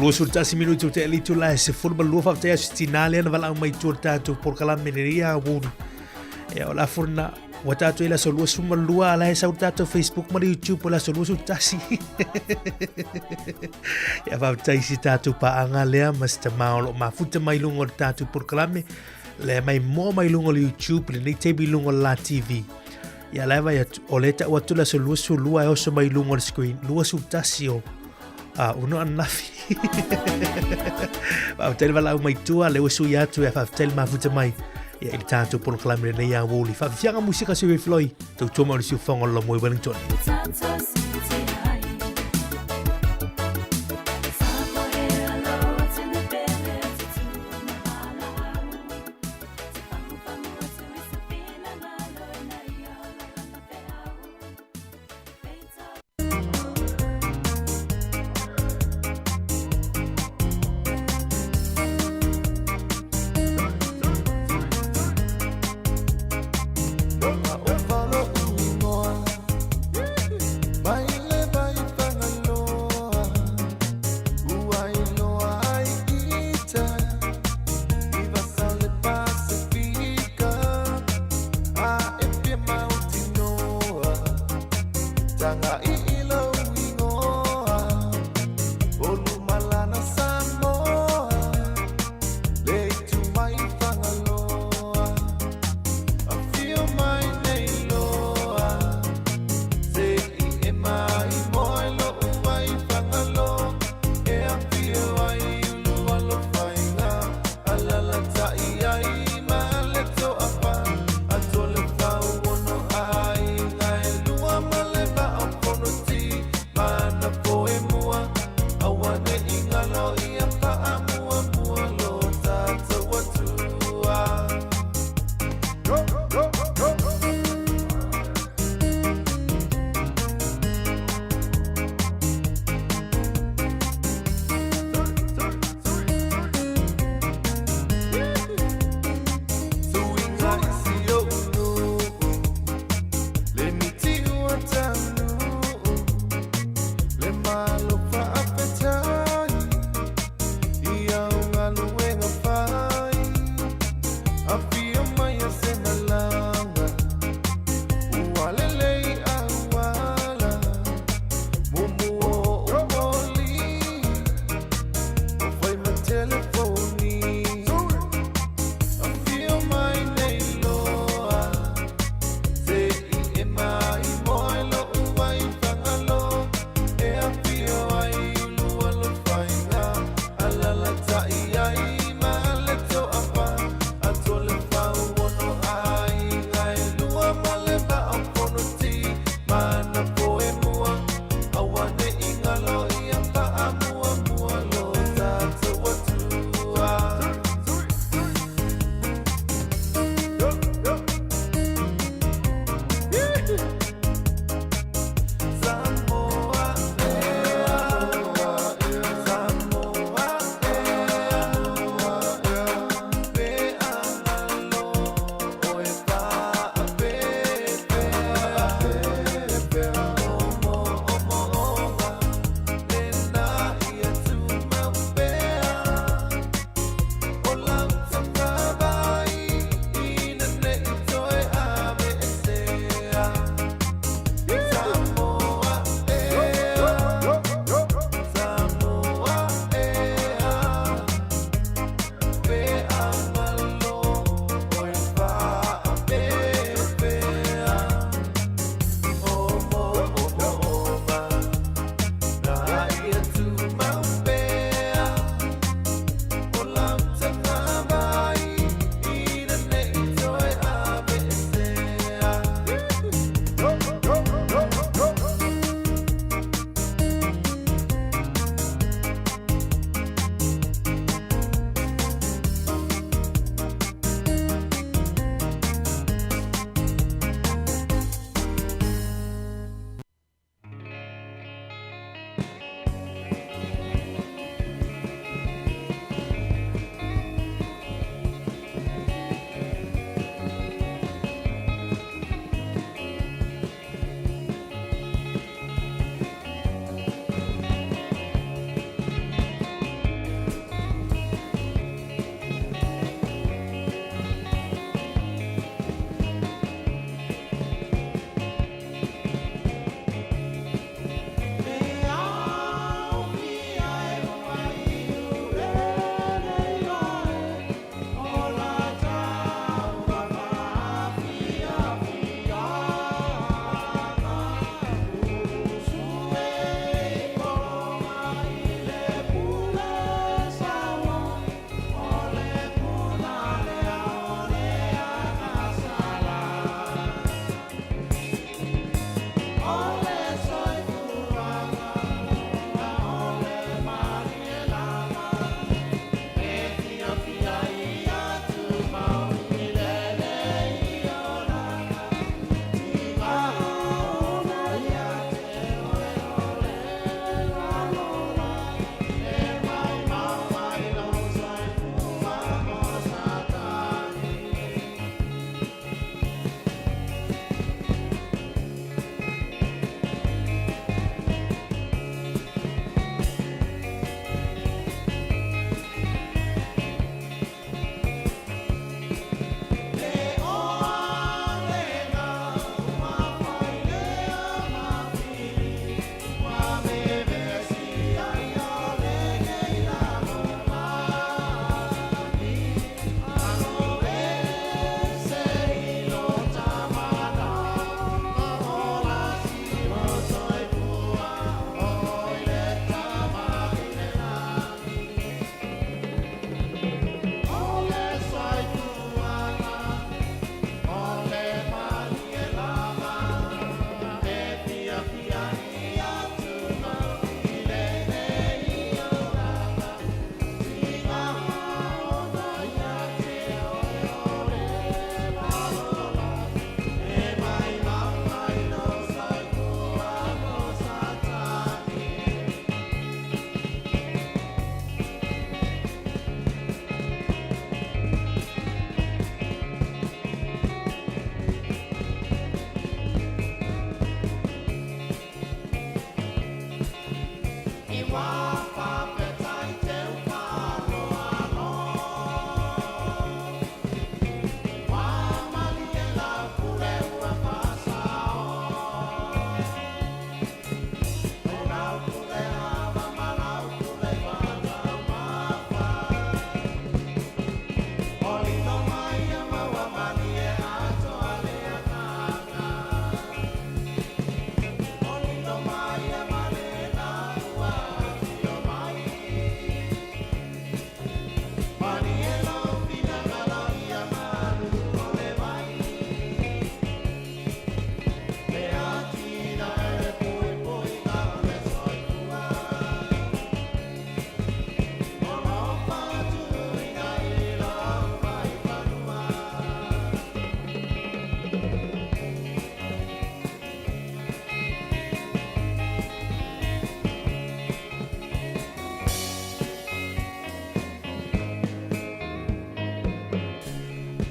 lua sultasi minutu te alitu la se forma lua fa te astinale na vala mai tu tanto por kala meneria wun e ola forna watato ila solua suma lua ala esa utato Facebook ma YouTube la solua sultasi ya va taisi tato pa anga lea masta maolo ma futa mai lungo tato por kala me le mai mo mai lungo YouTube le te bi lungo la TV ya la va ya oleta watu la solua e oso mai lungo screen lua sultasi o uno anafi va tel vala mai tua le usu ya tu fa tel ma futa mai ya il tanto por clamere nei a woli fa fianga musica se floi to toma si fongo lo moi Wellington Bye.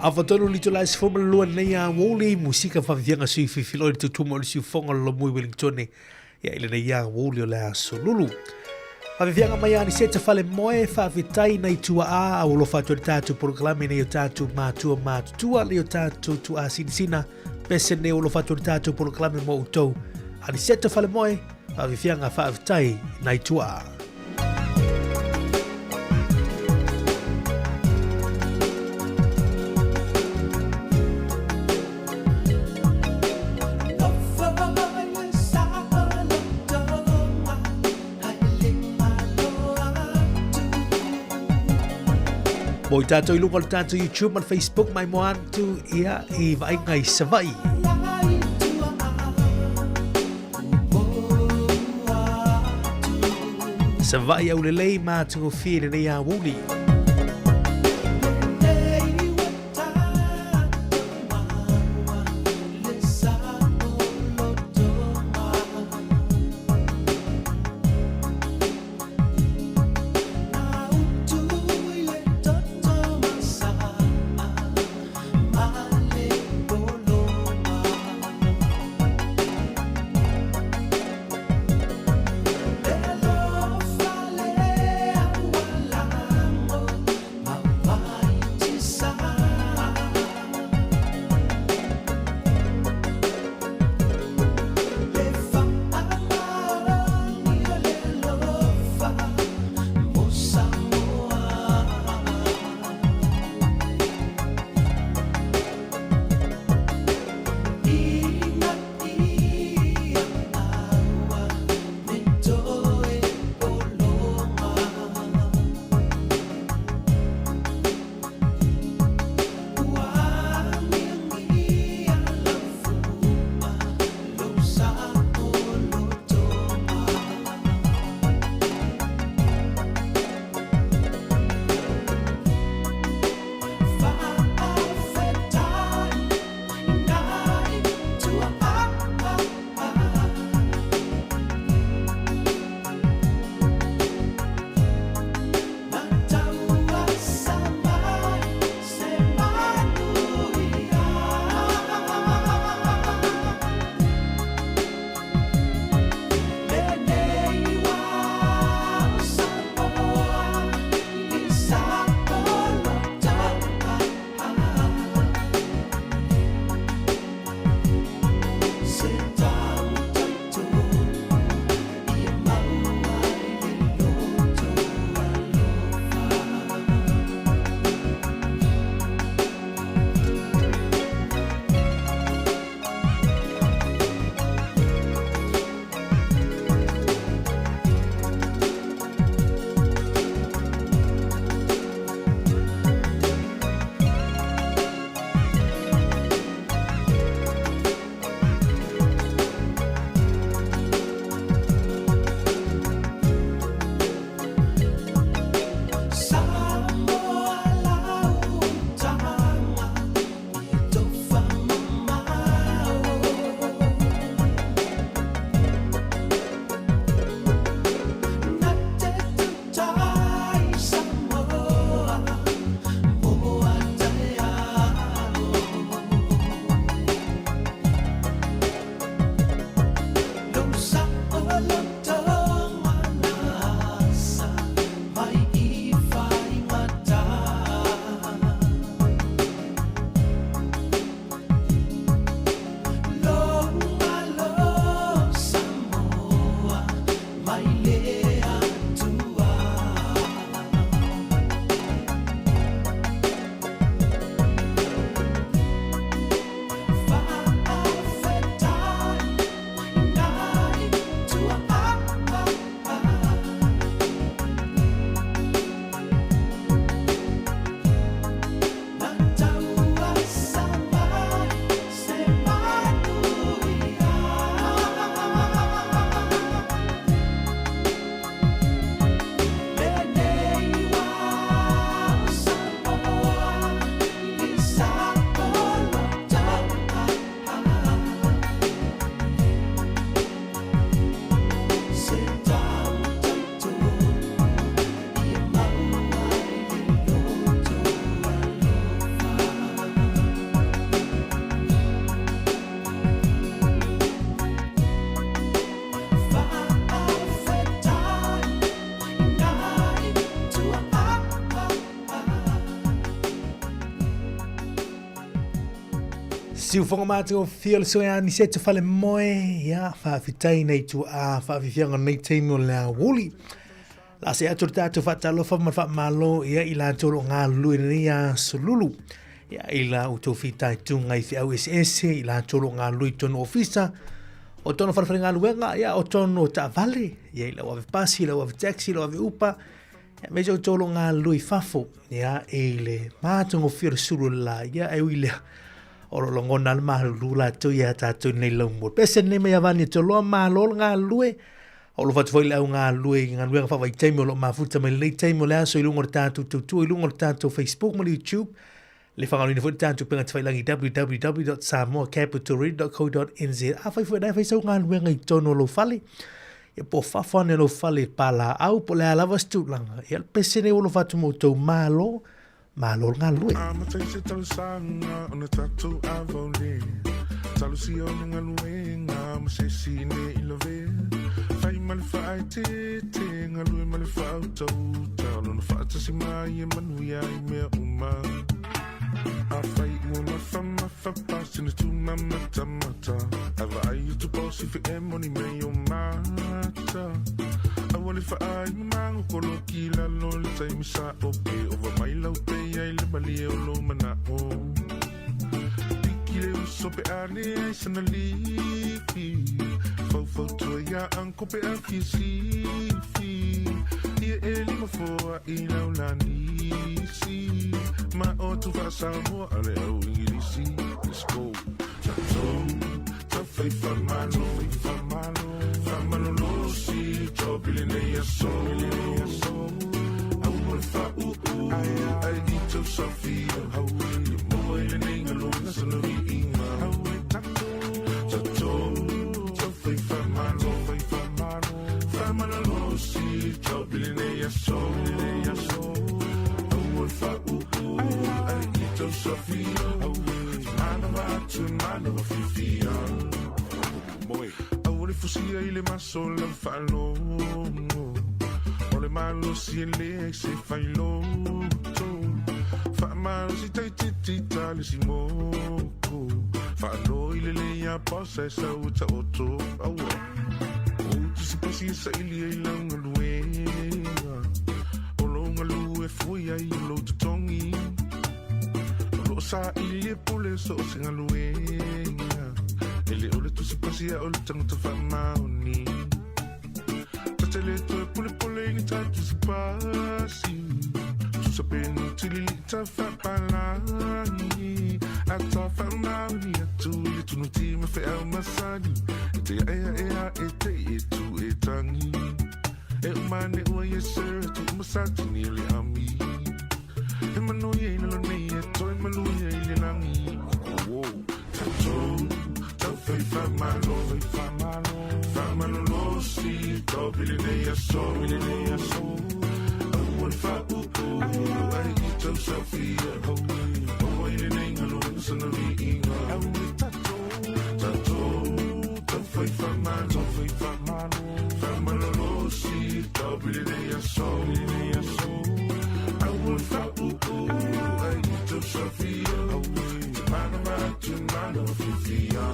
Afatonu li tolai se foma lua nei a woli musika fafianga sui fifiloi tu tumo li siu fonga lo mui Wellington ya ile nei a woli o le aso lulu. Fafianga mai ani seta fale moe fafitai na itua a o lo fatu tatu proklame nei o tatu matua matutua le o tatu tu a sinisina pese nei o lo fatu tatu proklame mo utou. Ani seta fale moe fafianga fafitai na itua a. Moi tātou I lunga le tātou YouTube man Facebook mai moan tu ia I vai ngai savai. Savai au le lei mātu o whire nei a wuli. siu fonga mātua fia so ya ni setu fale moe ya whaafitai nei tu a whaafifianga nei teimo lea wuli. La se atu tātu whaatalo whamar malo ia i la tolo ngā lui ni a solulu. Ia i la uto fitai tu ngai fi au SS i la tolo ngā lui tono ofisa. O tono wharwhare ngā luenga ia o tono ta vale. Ia i la wave pasi, la wave taxi, la wave upa. Ia meja o tolo ngā lui fafo. Ia e le mātungo whira suru la ia e uile. Oro longona le mahalula tu ia tātou nei laumur. Pese nei mea vani to loa mahalo ngā lue. O lo whatu whaile au ngā lue ngā lue ngā whawai teimo lo mafuta mai lei teimo lea so i lungo tātou tutu i lungo tātou Facebook ma YouTube. Le whangaruina futi tātou penga te whailangi www.samoacapitalread.co.nz. A whai futi nei whaisau ngā lue ngai tono lo whale. Ia po whawhane lo whale pala au po lea lava stulanga. Ia pese nei o lo whatu mo tau mahalo. Malo ngā lue. Ama taise talu sanga ona tatu avole. Talu si ona ngā lue ngā masesi ne ilove. Fai male whaai te ngā lue male whaau tau. Talu na whaatasi mai e manuia I mea uma. A fai una whama whapasi na tu mamata mata. Awa ai utu posi fi e moni mei o mata. Awale whaai mango kolo ki la lole taimi sa ope. Ova mai lau pe ai le mali e o lo mana o. Piki le uso pe ale ai sana lifi. Fau fau tua ia anko pe a ki sifi. Ia e lima foa I lau la nisi. Ma o tu wha Sāmoa ale au ingirisi. Let's go. Tatou, ta fai whamalo, whamalo lo si. Topili nei aso, au mole whau ai I tau Sofia. Au e moa I le nei ngalona sana vi inga. Au e tatou, ta fai whamalo, whamalo lo si. Topili nei aso, au mole whau ai tau Sofia. Au e mana wa fifia. Au le fusia I le maso la whalongo. O le malo si e le se whailoto. Whamalo si tai titi tali si moko. Whalo I le lea posa e sau ta oto. Aua o tisi pasi e sa ili e langa luenga. O longa lu e fui ai lo tutongi. O lo sa ili e pule so singa luenga. Ele ole tu si pasi a ole tango ta whamaoni. Tatele to e pule pule ingi tatu si pasi. Tu sa penu tilili ta whapalangi. A ta whamaoni a tu ili tunu tima whi au masani. E te ea e te e tu e tangi. E umane ua ye sir tu umasati ni ele ami. E manu ye nalo nei e toi manu ye ele langi. Wow, tatou. Fai whamalo lo si. Topili nei aso, au mole whau ai I tau Sofia. Au ai le nei ngalona sana vi inga. Au e tatou, tau fai whamalo lo si. Topili nei aso, au mole whau ai I tau Sofia. Au e mana wa fifia.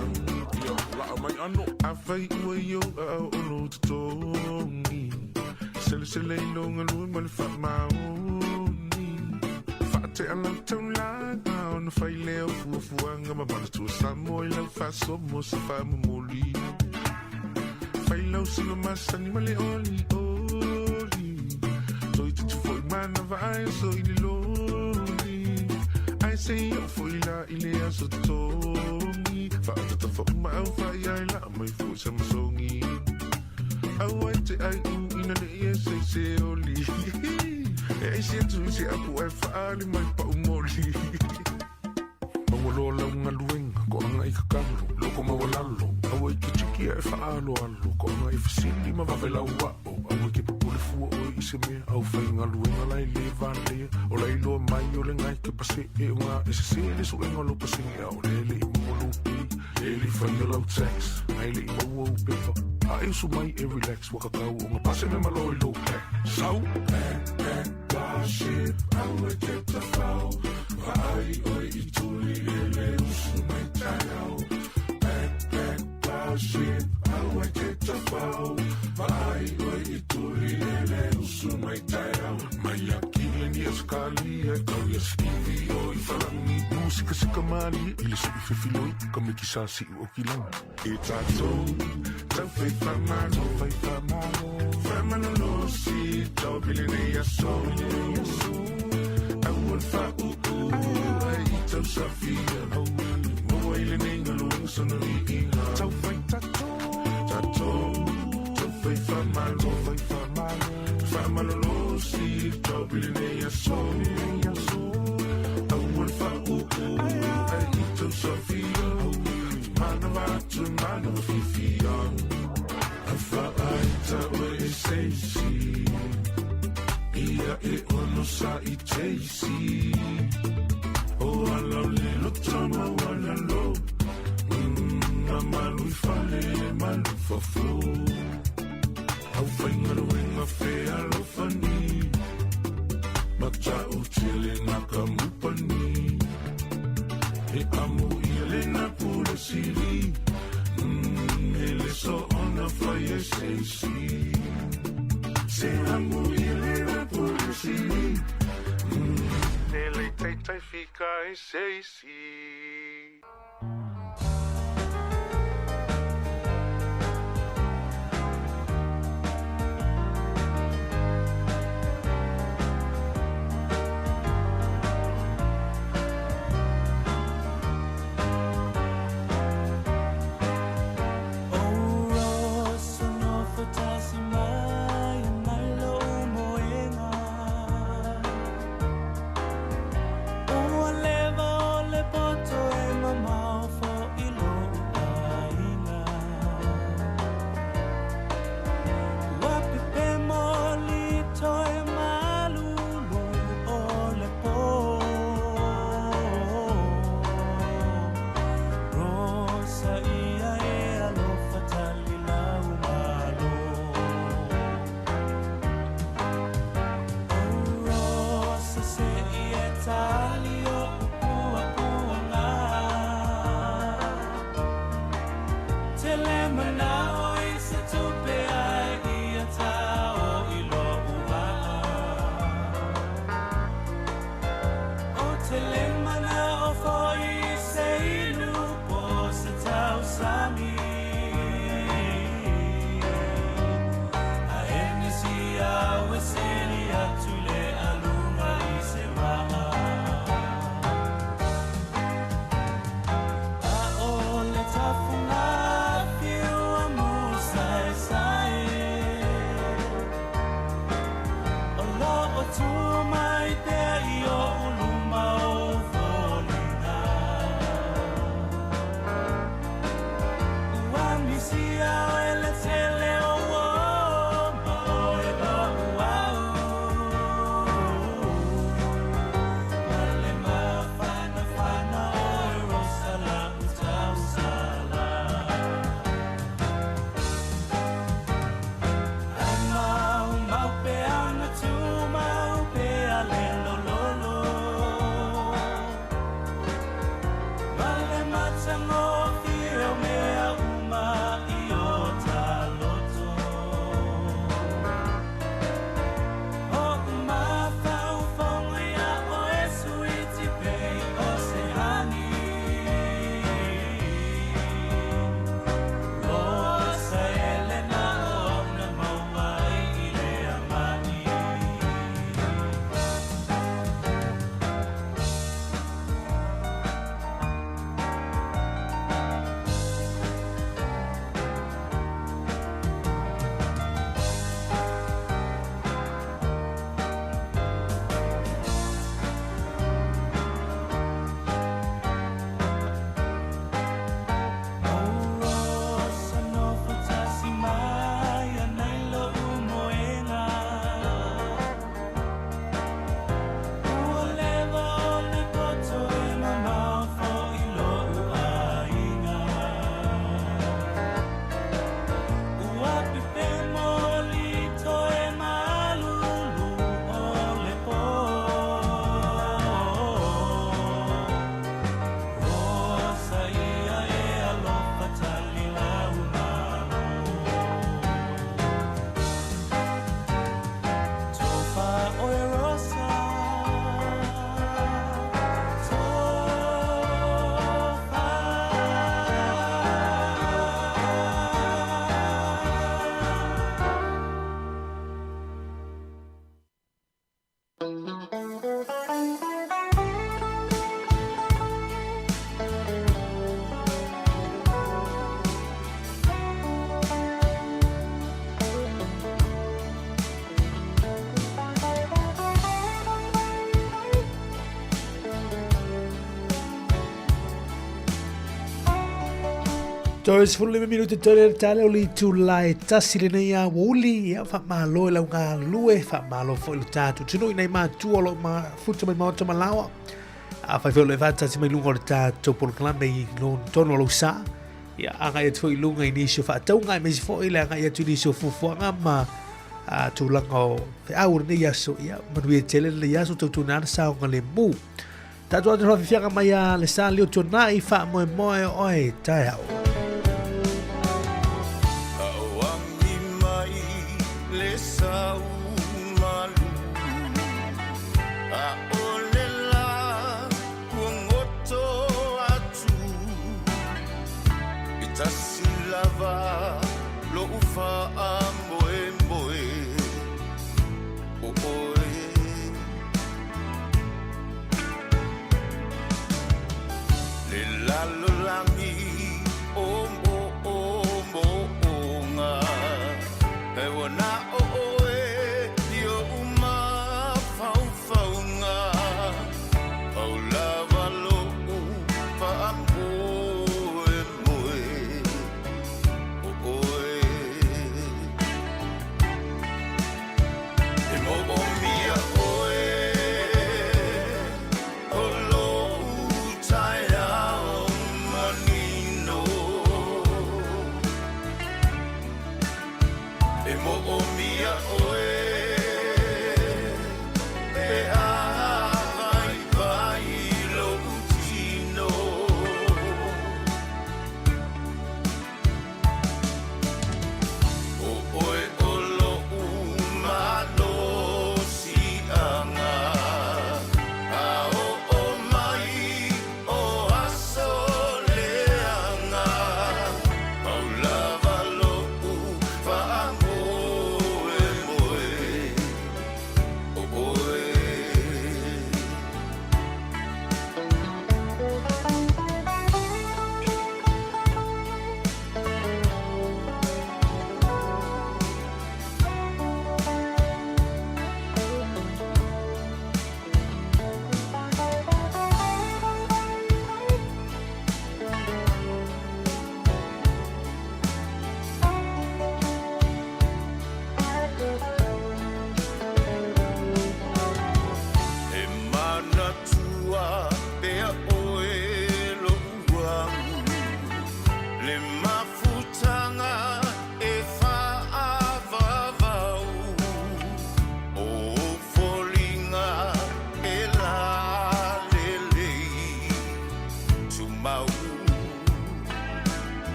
A fai ua yo a olo tutongi. Sele ilonga lue male whamaoni. Whaate alau tau langa ona fai leo fuafuanga. Ma mana tua Sāmoa I lau whasomo sa whamamoli. Fai lau sila masani male oli. Toi tutu foi mana vai so I loli. Ai se yo foi la I le aso tutongi. Whaatata whauma au whai ai la mai fui sa masongi. Au ai te ai u ina le ia se oli. E ai se atu se aku ai whaali mai pa umoli. Mawaloa lau ngā luenga ko anga I kakalo. Loko mawalalo au ai ki chiki ai whaalo alo. Ko anga I whisili ma wawela wao. Au ai ke papule fua o I se mea. Au whai ngā luenga lai le vālea. O lai loa mai o le ngai ke pase e o ngā e se le so enga lo pasinga o le le I molo pi. Ele fai lau tax, ai le I mau au pepa. A e usu mai e relax, waka kau o ngā pase me malo I low pack. Sau? Back, shit, au e te ta whau. Ai oi I tuli ele usu mai taiao. Backpack, bow ship, au ai ke tawhau. Ai oi I tuli ele usu mai taiao. Mai a kile ni askali e kau ia skivi o I wharangi. Musika sika mani I le suki whiwhiloi ka me ki sasi u o kilang. E tātou, tau whai whamano, whamano no si, tau pili nei aso. Au an whau ai I tau sawhia. Mua I le nei ngaluang sana I inga. Tau whai tātou, tau whai whamano, whamano no si, tau pili nei aso. Au an whau ai I tau sawhia. Mana watu, mana wawhiwhia. Whaaita o e seisi. Ia e ono sa I teisi. O ala lilo tama wana lo. Na manu I whale e manu whafo. Au whaingaro inga whea lo whani. Mata utile na ka mupani. E amu I le na pula siri. Ele so ona fai e seisi. Se amu ele na polisi. Ele teitai fica e seisi. Lelo Toes fulle me minuti tole tale o li tu lai tasi le nei a wuli ia fa malo la nga lue fa malo fo il tatu tino nei ma tu lo ma futa mai mo ma lawa a fa le va tasi mai lungo tatu por clambe i non tono lo sa ia anga ia tu lunga inisio fa tau nga me fo ile anga ia tu inisio fu fo nga ma a tu lango fe aur ni yaso ia ma du tele le yaso tu na sa nga le mu tatu atu fa fianga mai a le sa lio tona i fa mo oi tai au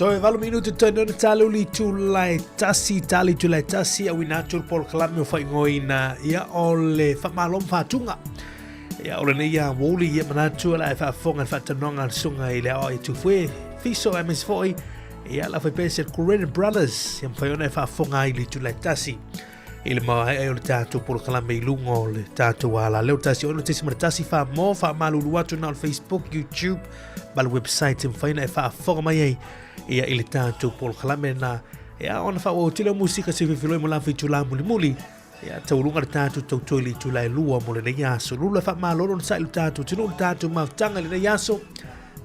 Toe valu minutu tano na talo li tulai tasi a winatul pol kalame o fai ngoi na ia ole whamalom whatunga. Ia ole ne ia woli ia manatu ala e whafonga whatanonga sunga i leo i tufue. Fiso MS foi ia la fai pese Korean Brothers ia mwhaiona e whafonga i li tulai tasi. Ile maa e ole tātou pol kalame i lunga o le tātou ala. Leo tasi ono tesi mara tasi wha mo wha malulu atu na Facebook, YouTube, bala website mwhaina e whafonga mai ei. Ia ile tātou pol kalame na ia ona wha o tila musika se whiwhiloi mo lafi tula muli muli ia taurunga le tātou tautoi li tula e lua mo le na iaso lula wha maloro na sa ilu tātou tino le tātou mautanga le na iaso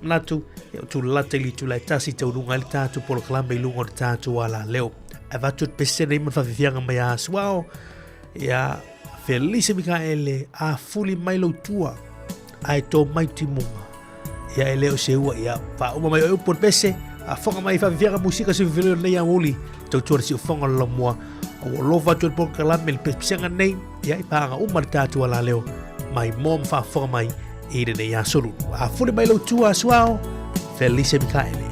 mnatu ia tula lata li tula e tasi taurunga le tātou pol kalame i lunga le tātou ala leo e vatut pesene iman whawhiwhianga mai aso wao ia Felice Mikaele a fuli mai lau tua ai tō mai timunga ia e leo se ua ia wha uma mai o upon pese a fonga mai fa viaga musika se velo nei a oli to tor si fonga la moa o lo va to por kala mel pesanga nei ia i pa o martatu ala leo mai mom fa fonga mai e de nei a solu a fule mai lo tua swao Felice Mikaele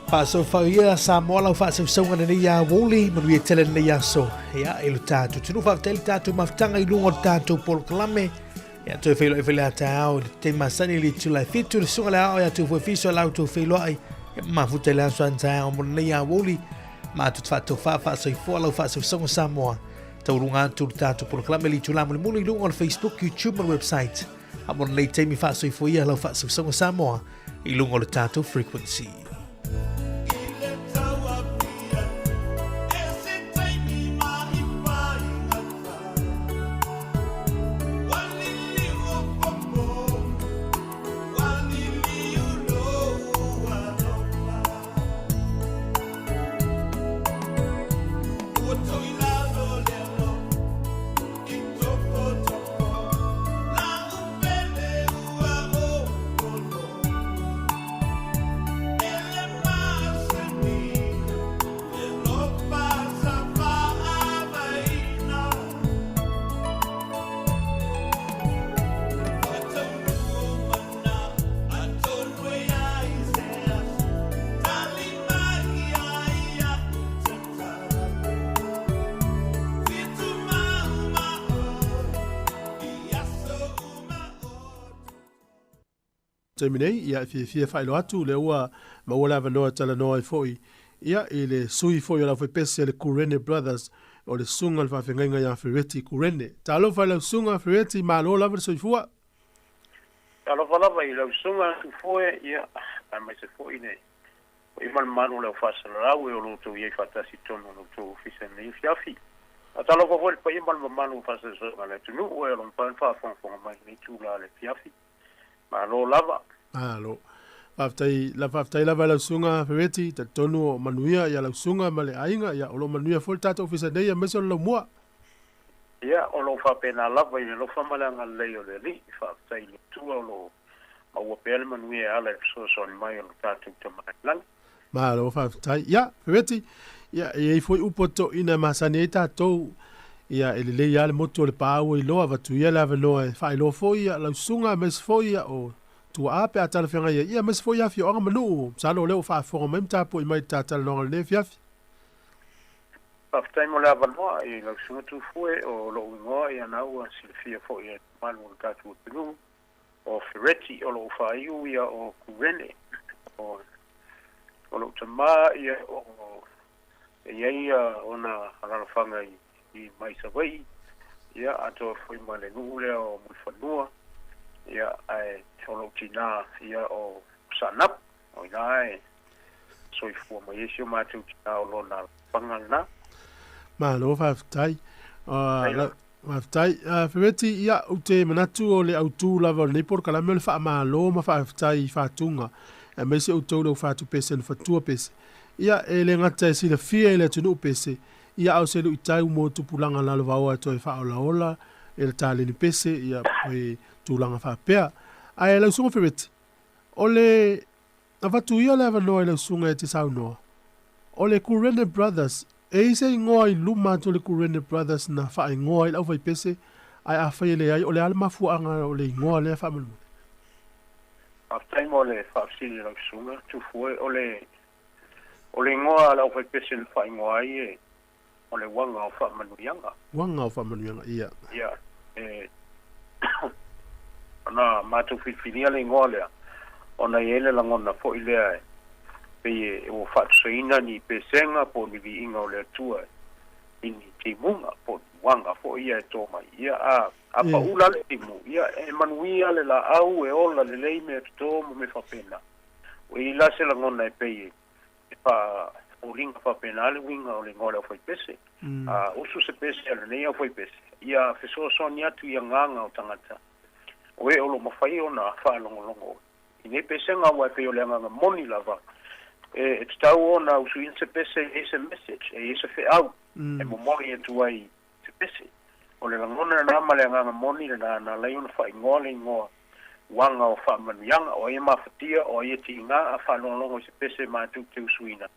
Faso faia Sāmoa lau faso saunga nei ya woli manu ia tele nei ya so ya elu tatu tunu fa tele tatu maftanga ilungo tatu pol klame ya to felo e fela tao te masani li tu la fitu sunga la ya tu fo fiso la tu felo ai ma futa la so anta o nei ya woli ma tu fa to fa so fo lau faso saunga Sāmoa tau runga tu tatu pol klame li tu la mo ilungo on Facebook YouTube and website amon nei te mi faso fo ia lau faso saunga Sāmoa ilungo le tatu frequency. Terminei ia fia failo atu le ua maua vanoa tala noa i foi ia i le sui foi la foi pese le Kurene Brothers o le sunga le whawhengainga ia Ferretti Kurene. Talo whai lau sunga Ferretti ma lo lava le soifua? Talo whai lava i lau sunga foi ia a mai se foi nei. O iman manu lau whasalarau e o loto iei whatasi tono loto fisa nei fiafi. A talo whai pa iman manu whasalarau le tunu o e lon pan whawhonga mai nei tūla le fiafi. Ma lo lava. Lo. Whaftai lava lau sunga Ferretti, ta tonu o manuia ia lau sunga ma le ainga ia o lo manuia fol tata ofisa nei a mesa lau mua. Ia, o lo whapena lava i le lo whamalanga lei o le li, whaftai le tua o lo maua pele manuia ala e so mai o lo tatu tamai lang. Ma lo whaftai. Ia, Ferretti, ia e foi upoto ina masani e tatou ia ele le ia le moto le pāua i loa watu ia lava noa e whai loa foi ia lau sunga mes foi ia o tua ape a tala whianga ia mes foi ia fi o anga manu salo leo wha fonga mai mtapo i mai tātala nonga le fiafi. Paftai mo lava noa i lau sunga tu fue o lo ingoa i anau a silfia foi ia manu o tatu o pinu o Ferretti o lo whaiu ia o Kurene o lo tama ia o ia ona halalawhanga i mai sawai ia ato foi male ngule o mulfanua ia ai tolo tina ia o sanap o nai soi fu mai ese ma tu tina o lona pangana ma lo faftai faftai Ferretti ia ute manatu o le autu lava le por kala me fa ma lo ma faftai fatunga e me se auto lo fatu pese no fatua pese ia ele ngata si le fie le tunu pese ia au se lu itai mo tupulanga la lava to e fa ola ola e tale ni pese ia e tulanga fa pea ai la sunga Ferretti ole avatu ia leva no le sunga te sau no ole Kurene Brothers e se ngoi luma to le Kurene Brothers na fa ngoi au vai pese ai a fa ile ai ole alma fu anga ole ngoi le fa manu aftai mo le fa si le sunga tu fu ole ngoi la vai pese fa ngoi e ole wanga o fa manuyanga. Wanga o fa manuyanga, ia. Ia. Ana matu fifinia le ngolea. Ona yele la ngona fo ilea. Pe o fa tseina ni pesenga po ni inga ole tua. Ini timunga po wanga fo ia to mai. Ia a pa ula le timu. Ia e manuia le la au e ola le leime to mo me fa pena. O ila se la ngona e pe pa o linga fa penale winga o linga foi pese o su se pese ale nei foi pese ia feso sonia tu ia nganga o tangata o e o lo mafai ona fa longo ine pese nga wa pe o le nganga moni lava e tau ona o su se pese ese message e ese fe au e mo mori tu ai se pese o le ngona na male nganga moni na lai ona fa ngole ngo wanga o fa manuyanga o e mafatia o e tinga a fa longo se pese ma tu suina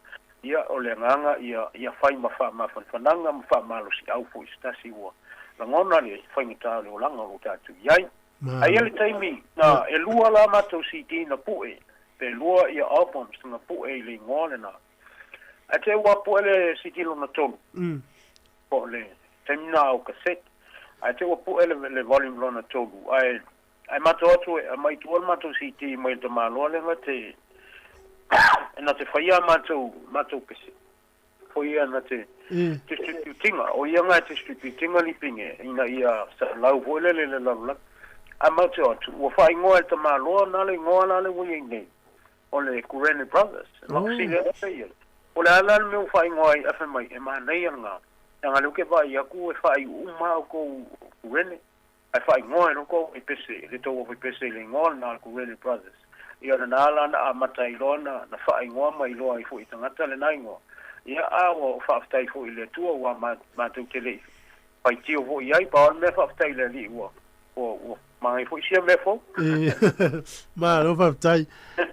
ia o le nganga ia fai ma fananga ma malo si au fo stasi wa la ngona le fai ngata le langa o tatu yai ai ele taimi na e lua la mato si tina pu e pe lua ia apa singa pu e le ngole na a te wa pu le sikilo na tolu po le temina o cassette a te wa pu le volume lo na tolu ai mato atu mai tu mato siti mai te malo le mate na te faia mato pese foi na te distributinga o ia nga distributinga li pinge ina ia sa lau vole le lau a mato atu o fai ngoa te malo na le ngoa na le wi nei o le Kurene Brothers no si le faia o le ala me fai ngoa i afa mai e ma nei nga nga lu ke vai aku e fai uma ko Kurene ai fai ngoa no ko e pese le to o pese le ngoa na Kurene Brothers ia na ala na matai lona na fai ngoa mai lo ai fu i tangata le nai ngoa ia o whaftai fo i le tua wa ma tau te le pai tio fo i ai pa on me whaftai le li ua o mai fo i sia me fo ma lo whaftai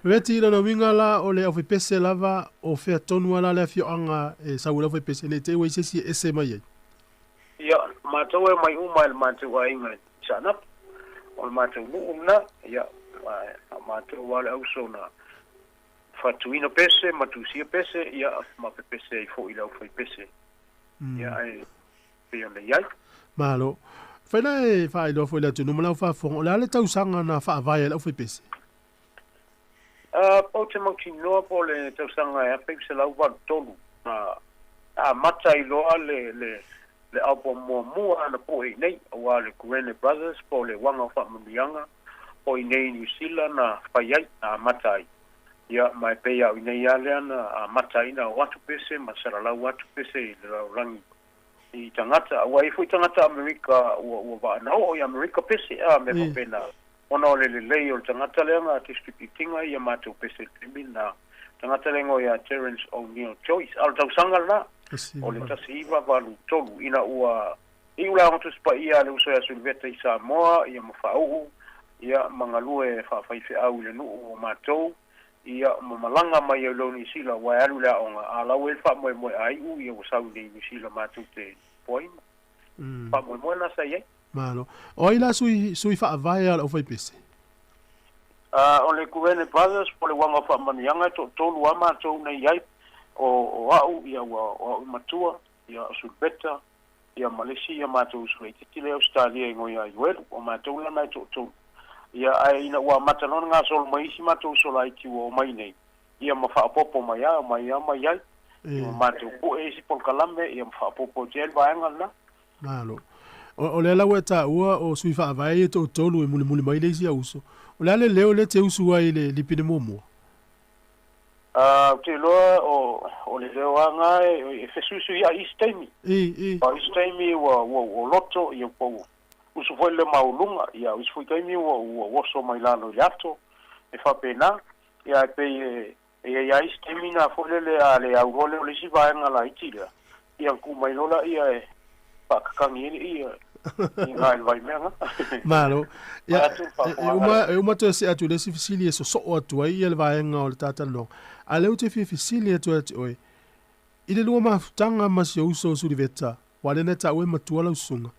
reti ila na winga la o le au pese lava o fea tonu ala le fio anga e sa ula fo pese le te wei se si ese mai ai ia ma tau e mai umai ma tau a inga sana o ma tau nu umna ia ma tau wale au so na fatuina pese matusia pese ia ma pese fo ila fo pese ia ai pia le ia malo fela e fa ilo fo ila tu no mala fa fo la le tau sanga na fa vai la fo pese po te mo ki no po le tau sanga e pese la va tolu a mata ilo le albo mo ana po e nei o le Kurene Brothers po le wanga fa mundianga po i nei New Zealand na fa ia a mata ia mai pe ia nei ale na a mata ina watu pese masara la watu pese le rangi i tangata wa i fu tangata America o va na o America pese a me ko pena ona le o tangata le nga distributinga ia matu pese timina tangata le ngo ia Terence O'Neill Choice al tau sanga na o le tasiva valu tolu ina ua i ula hotu spa ia le uso ya sulveta i Sāmoa ia mafau ia mangalue fa faife au le nu o matou ia malanga mai o loni sila wa alu la onga ala wel fa mo ai u ia o sau de sila matu te point fa mo na sai malo o ila sui fa vai ala o fai pese o le Kurene Brothers po le wanga fa manianga to lu ama to nei ai o au ia o matua ia sulbeta ia Malaysia matu sui tile Australia ngo ia o matu la mai to ia ai ina wa matalona nga sol mai si matou sola i o mai nei ia ma fa popo mai ai ia matou po e si pol kalame ia ma fa popo gel vai ngala malo o le la weta o sui fa vai to tolu e muli mai le si uso o le leo le te usu ai le lipine momo te lo o le leo anga e fesusu ia istemi istemi o loto ia po usu foi le maulunga ia usu foi kai mi o so mai lano yato e fa pena ia pe ia istemina foi le ale au gole le si va ngala itila ia ku mai lola ia e pa kangi ia ia vai menga malo ia uma to se atu le si fisili so atu ai ele vai nga o tata no ale u te fisili atu oi ile lua mafutanga masi uso su diveta wale na ta we matuala usunga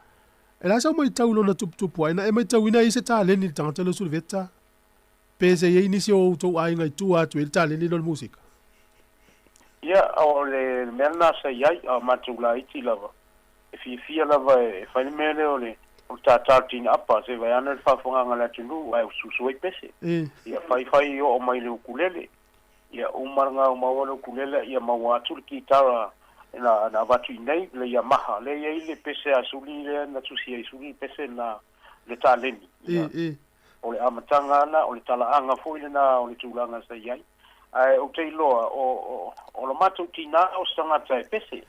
ela sa mai tau lona tupu ai na e mai tau ina i se taleni tangata lo sulveta pese ye inisi o to ai ngai tu atu il taleni lo musica ia o le merna sa ia a matula iti lava e fi lava e fa ni mele o le o ta tartin apa se vai ana fa fonga ngala tunu ai susu e pese ia fai o mai le ukulele ia umarnga o mawalo ukulele ia mawatu ki tara na vatu nei le Yamaha le ile pese asuli le na tusi asuli pese na le taleni o le amatanga na o le talaanga foi na o le tulanga sai ai o te loa o lo matu tina o sangata pese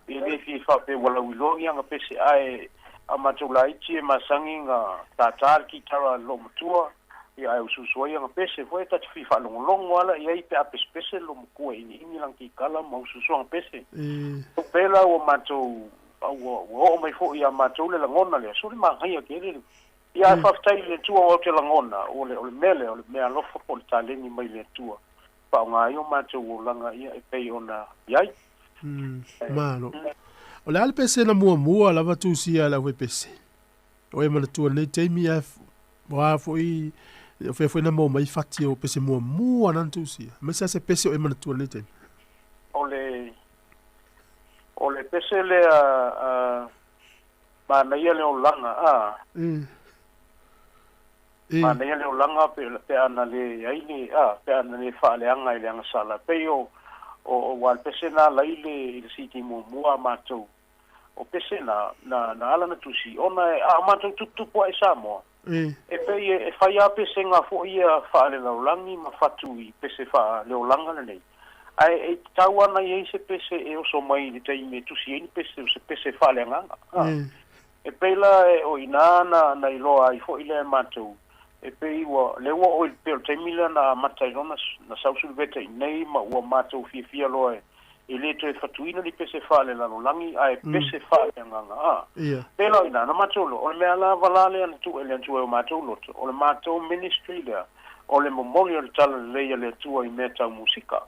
e le fi fa pe wala wilongi nga pese ai amatula ichi masangi nga tatar ki tara lo mutua ia ai ususuai nga pese foi ta fi fa long wala ia pe a pese lo mku ini lang ki kala mo ususu nga pese o pela o matu o mai fo ia matu le ngona le so le ma ia ke le ia fa tai le tua o te ngona o le mele o le mea lo fo po taleni mai le tua pa nga yo matu o langa ia e pe ona ia malo o le al pese na mua lava tu sia la we pese o e mana tu nei te mi wa foi Foi na mo mai fati o pese mua nan tu sia. Mas se pese o emana tu le tem. Ole pese le ma na ia le langa ma na ia le langa pe ana le ai ni pe ana le fa le anga ile anga sala pe o wal pese na la ile siti mua matou o pese na ala na tusi ona matou tutu po ai Sāmoa e pe e fai a pese nga fo ia fa le langi ma fatu I pese fa le langa nei ai tau ana I se pese e o so mai ni tai me tusi ni pese fa le nga e pe la o ina na ilo ai fo ile matou e pe wa le wa o pe te mila na matai na sausu vete nei ma wa matou fia loe ele te fatuina di pese fale la langi ai pese fale nga pero ina na matolo o me ala valale an tu ele tu o matolo o le mato ministry da o le memorial tal le le tu I meta musika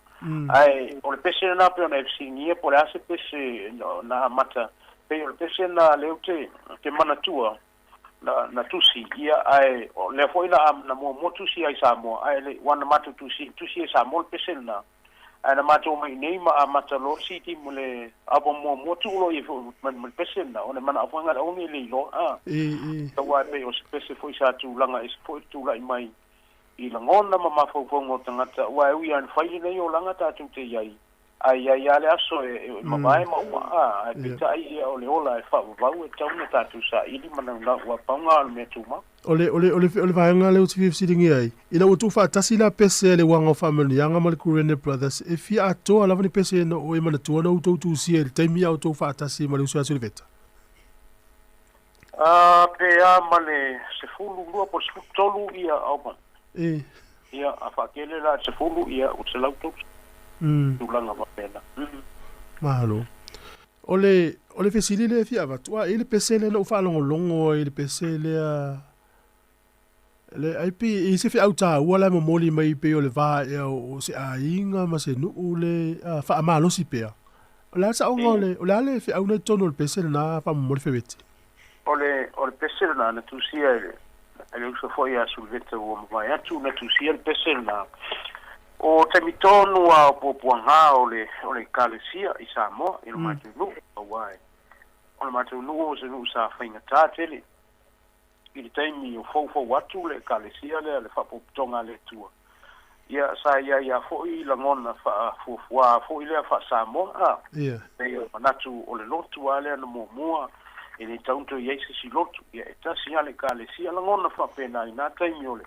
ai o le pese na pe na fsinie por ase pese na mata pero pese na le te manatua na tusi ia ai le foi na mo tusi ai Sāmoa ai le wana matu tusi Sāmoa pese na ana matou mai nei ma matalo siti mole abo mo tulo I man pesena ona mana afanga o ni lilo tawa pe o pese foi sa tu langa is foi tu lai mai I langona ma fo ngo tangata wa ui an fai nei o langa ta tu te yai ai ale aso ma mai ma ai pita ai o le ola fa va u tau na ta tu sa ili mana wa panga al me tu ma Ole vaenga le uti fifsidingi ai. Ina utu fa tasi la pese le wanga family yanga mal Kurene brothers. E fia atoa lava ni pese no o imana tua na utu tu si el taimi auto fa tasi mal usu asu veta. Pe male se fulu lua po se tolu ia au Ia afa kele la se fulu ia o se lauto. Tu langa va pena. Mahalo. Ole fesili le fia va tua ele pese le no fa longo ele pese le le IP I se fi auta wala mo moli mai pe o le va e o se ainga ma se nu le fa malo si pe la sa o le le fi au ne tono le pese na fa mo le febeti ole pese na tu si ele uso foi a sul vete o mai atu na tu si el pese na o te mitonu a popuanga ole kalesia I Sāmoa I matu nu o wai o matu nu o se nu sa fainga tatele I taimi o fo watu le kalesia le fa tonga le tua ia sa ia foi langona fa fo ile fa Sāmoa pe o natu o le lotu ale na mo ele taunto ia si lotu ia ta sia le kalesia langona fa pena ina taimi ole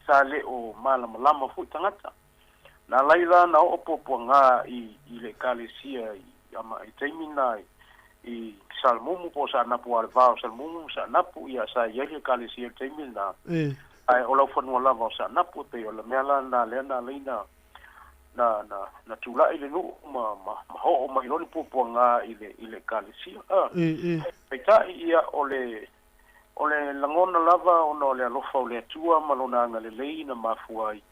sa le o malama fu tangata na laila na o poponga I le kalesia ama I taimi na I salmumu po sa napu alvao salmumu sa napu ia sa yele kalesia taimi na ai o lau whanua lava o sa napu pe o la meala na lena leina na tula ile nu ma ho o mai loni poponga I le kalesia peita ia o le langona lava ona le alofa o le atua ma lona anga le leina mafuai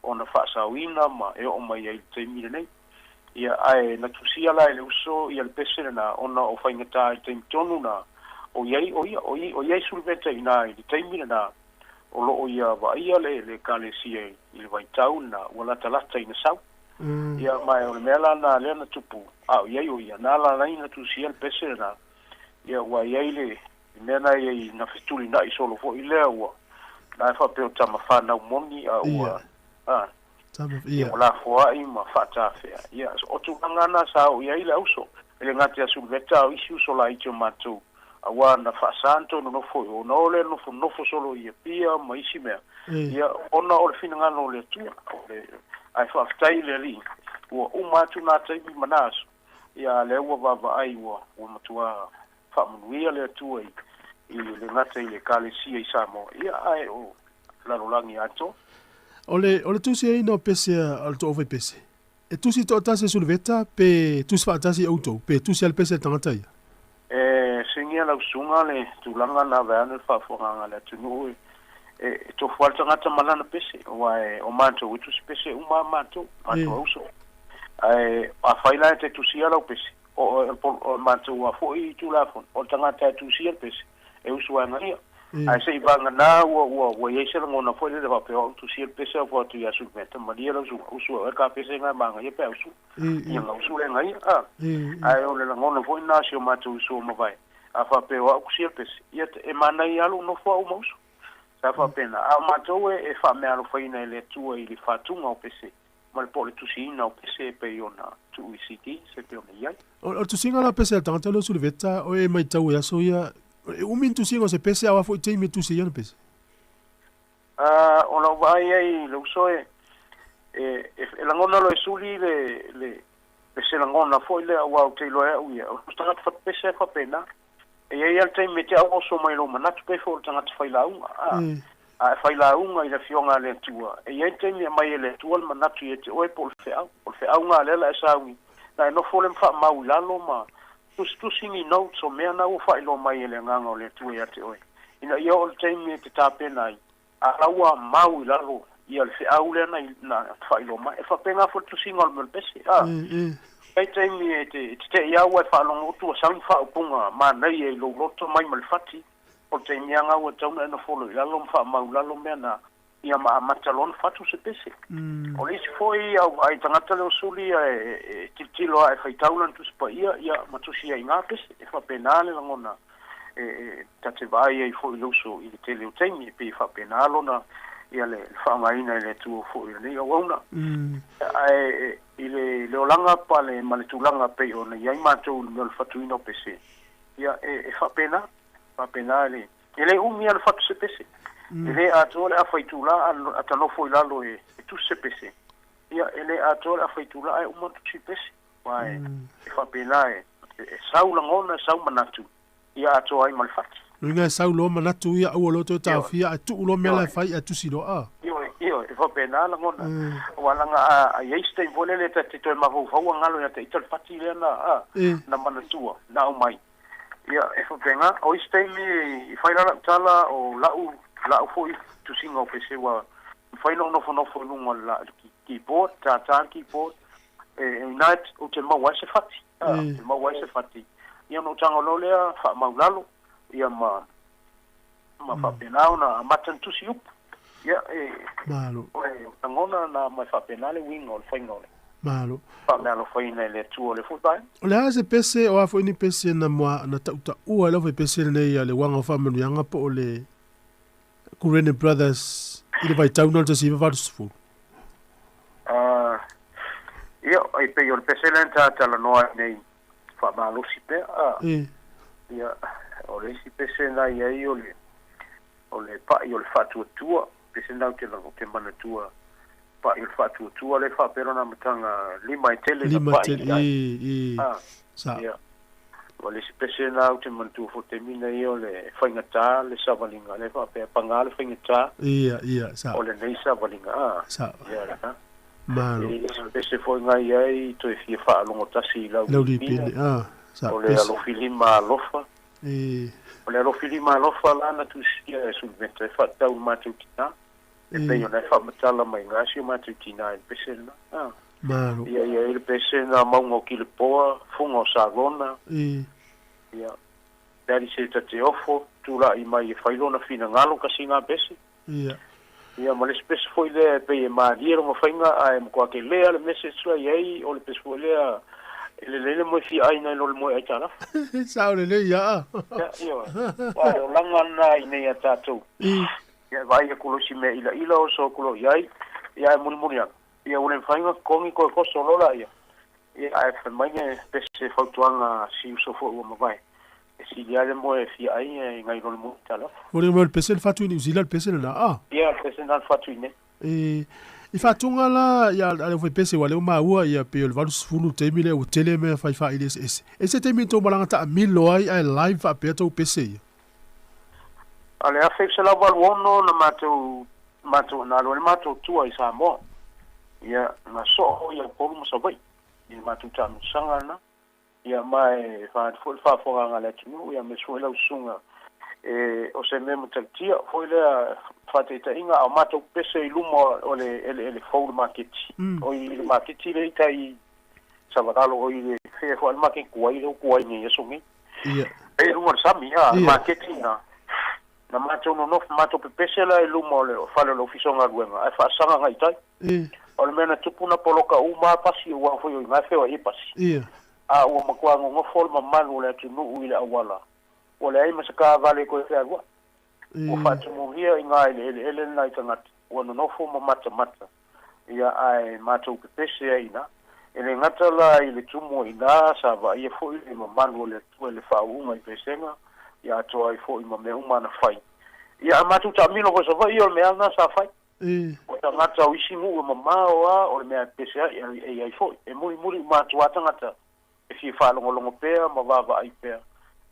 ona whaasawina ma e o mai ai taimi nei ia ai na tusia la le uso ia le pese na ona o whaingata I taimi tonu na o iai sulveta ina I taimi na o lo o ia wa ia le kalesia I le waitau na wala talata ina sau ia mai o le mela na le na tupu o ia na la na tusia le pese na ia wa iai le mena iai na fituli na I solo fo I lea ua na fa pe o tama whana umoni a ua ia la foa I ma fata fea ia o tu ngana sa o ia ile auso ele ngati asu veta o isi uso la ito matu awa na fa santo no fo o no le no fo solo ia pia ma isi mea ia ona o le fina ngana o le tu ai fa ftai le li o matu na tai manaso ia le ua va ai o matua fa muia le tu ai I le ngata I le kalesia I Sāmoa ia ai o larolangi ato Ole tusi ai no pese al to ove pese. E tusi to tase sul veta pe tusi fa tase auto pe tusi al pese tangata ia. Singia la usunga le tulanga na vana fa fonga le tunu to fual tangata malana pese o manto tusi pese uma manto uso. A faila te tusi ala pese o manto wa foi tu la fon o tangata tusi al pese e uso ana ia ai se ibanga na wa ye se ngona foi le va pe tu si pese o tu ya su meta maria lo su ka pese nga manga ye pe su ia nga su le ngai ai o le ngona foi na si o matu su mo vai a fa pe o ku si pese ia e mana ia lo no fo o mo sa fa pena a matu e fa me alo foi na le tu e li fa tu nga o pese ma le pole tu si na o pese pe ona tu ICT se pe ona ia o tu singa la pese tanga lo su le veta o e mai tau ya so ia o min tu singa se pese a foi te mi tu si ia pese ona vai ai lo so e la ngona lo suli le se la ngona foi le wa te lo e ia o tanga fa pese fa pena e ai al te me te o so mai lo mana tu pe fo tanga te fai la a fai la unga i la fionga le tua e ai te mai le tua ma natu e te oi por fe au nga le la sa wi na no fo le fa mau la lo ma tu singi no so me na u fai lo mai le nga ngo le tua ya te oi ina yo te me te tape nai a la wa mau la lo ia le fe au le na fai lo mai e fa penga fo tu singo al pesi ai te me te ia wa fa lo tu sa fa punga ma nei e lo roto mai mal fati o te mianga o tau na folo la lo fa ma la lo mena ia ma matalon fatu se pese o le foi ai tangata le suli e titilo ai fai taulan tu spa ia ma tu sia inga pese e fa penale la ngona tate vai ai foi lo so i te le temi pe fa penalo na ia le fa mai na le tu foi le ia ona ai ile le olanga pa le maletulanga pe ona ia ma tu le fatu ino pese ia e fa pena penale ele umi al fatu se pese ele atole a faitula ata no foi la lo e tu se pese ia ele atole a faitula ai uma tu se pese vai e fa penale sau la ngona sau manatu ia ato ai mal fatu nga sau lo manatu ia o lo to ta fia tu lo mela fai a tu si lo a io e fa penale ngona wala nga a yeiste volele ta tito ma vo ngalo ya te ital fati le na manatu na o mai ia e fa penga o istemi fai la tala o lau foi tu singa o pese wa fai no fo lungo la keyboard ta keyboard night o te ma wa se fati ma wa se fati ia no tanga lo le fa maulalo ia ma fa pena na matan tu si up ia malo ngona na ma fa penale wingo fai ngole malo pa me lo foi na le tu le futai le ase pese o foi ni pese na moa na tauta ua le foi pese nei ale wanga fa manu yanga po le Kurene Brothers ile vai tau no te siva varsfu io ai pe yo pese lenta ta la noa nei fa malo si pe ia o le si pese na ia io le pa io le fatu tua pese na te la te mana tua pa il fatu tu le fa però na matanga lima tele sa le spese na te mantu fo te mina io le fangata le savalinga le fa pe pangale fangata sa o le nei savalinga sa malo spese fo ngai ai to fi fa longo tasi la pile sa o le lo filima lofa o le lo filima lofa la na tu sia sul ventre fa tau matutina e pe ona fa matala mai ngasi ma tu tina e pesena malo ia il pesena maungo ki le poa fungo sagona ia dari se te ofo tu la i mai failona fina ngalo kasinga pese ia ma le spes foi le pe ma diero mo fainga ai mo kwa ke le le message la ia o le pes foi le mo fi ai na lo mo ai tana sa le ia ia wa langa na ine ya tatu ia vai ko lo si me ila o so ko lo ia mulmuria ia ulen fainga kongi ko solo la ia ai fa mai pese fautuanga si so fo mo vai si dia le mo fi ai ngai lo mo tala o le mo pese le fatu ni usila le pese la ia pese na fatu ne i fatunga la ia ale foi pese wale o maua ia pe le valu fulu temile o tele me fai fa ile ese temi to balanga ta milo ai live fa pe to pese ale afekse la valuono na mato na lo mato tu ai Sāmoa ia na so ia po mo sabai i mato tanu sanga na ia mai fa nga le tinu ia me suela usunga o se me mutatia foi le fateta inga a mato pese ilumo o le foul market o i market le tai savalo o i fe ho al market kuai ni yeso mi ia e rumor sami market na na matou no nof matou pepese la luma o le fale lo fisonga ruenga ai fa sanga ngai tai o le mena tupuna poloka uma pasi wa foi o ngafe o ipasi a o makwango ngo fol mamanu le tunu uile awala o le ai masaka vale ko fe agua o fatu mo hia ngai le nai tanga o no fo mata ia ai matou pepese ina ele ngata la ile tumo ina sa va ia foi le mamanu le fa uma i pesenga ia toa i foi me uma na fai ia matu tamilo ko so vai o me ana sa fai o tangata o isimu o mamao a o me pese ia foi e muri matu atangata e si fa longo pea ma va ai pea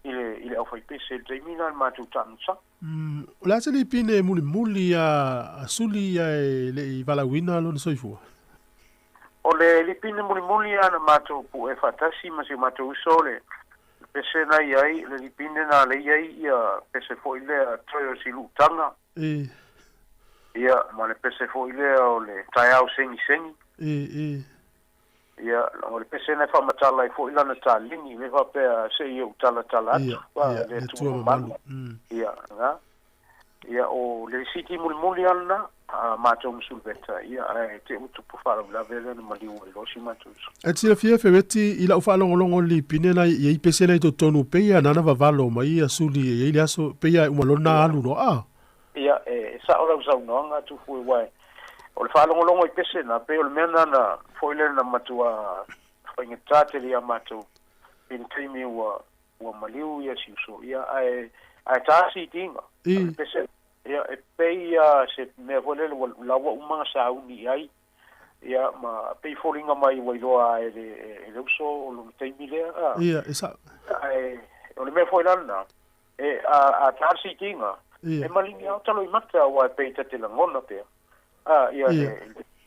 ile o fai pese terminal matu tansa la se li pine muli a suli le valawina lo soifu o le li pine muli ana matu pu e fatasi ma si matu sole pese na iai le lipine na le iai ia pese foi le toyo si lutanga ia ma le pese foi le o le taiao sengi ia o le pese na fa matala i foi lana talini le va pe se io tala le tu malu ia nga ia o le siti muli ana matou musulveta ia te utu pufala la vele na mali o lo si matou atira fia feveti ila u falo longo li pinena i pese na to tonu pe ia nana va valo mai a suli ia aso pe ia uma lona alu no ia sa ora usa no nga tu fu wai o le falo longo i pese na pe o mena na foile na matua fainga tate ia matou in timi wa maliu ia si so ia ai tasi tinga pese ia e peia se me vole la uma sa uni ai ia ma pei folinga mai wailoa e uso o lo teimile ia esa ai o le me foi lana e a tarsi kinga e malingi au talo i mata wa pei te la ngona pe ia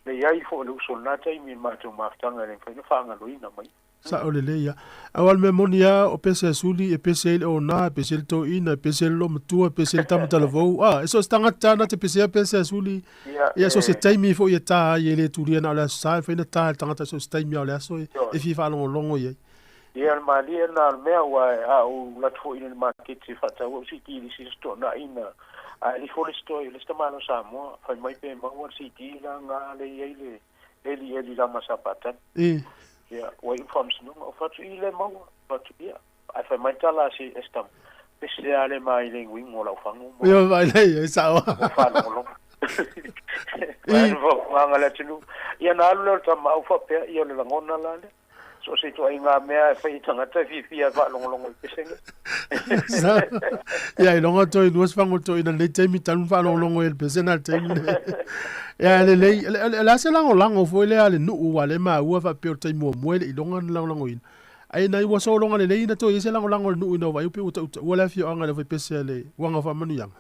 le ia fo lo uso na teimi mato maftanga le fanga loina mai sa ole leia awal me monia o pese suli e pese o na pese to ina pese lo mtua pese tamu talavo eso stanga tana te pese suli ia so se taimi fo ia ta ia le turia na la sa fa ina ta tanga so taimi ala so e fi fa longo ia ia mali na me wa o la fo ina market si fa ta o si ti si sto na ina li fo le sto le sta mano Sāmoa fa mai pe ma o si ti la nga le ele la masapata ia o information no fatu ile mau fatu ia ai fa mai tala si estam pese ale mai le wing o la fangu ia vai le sa o fa no ai vo nga la tinu ia na lo ta mau fa pe ia le ngona la so se to inga mea fa itanga ta fi va longo pese ia longo to i duas fango to ina le temi tan fa longo el pese na temi ya le la se lango foi le ale nu wale ma ua fa pe tai mo mo le longa lango in ai nai wa so longa le ina to i se lango nu ina vai pe wala fi anga le pese le wanga fa manu yang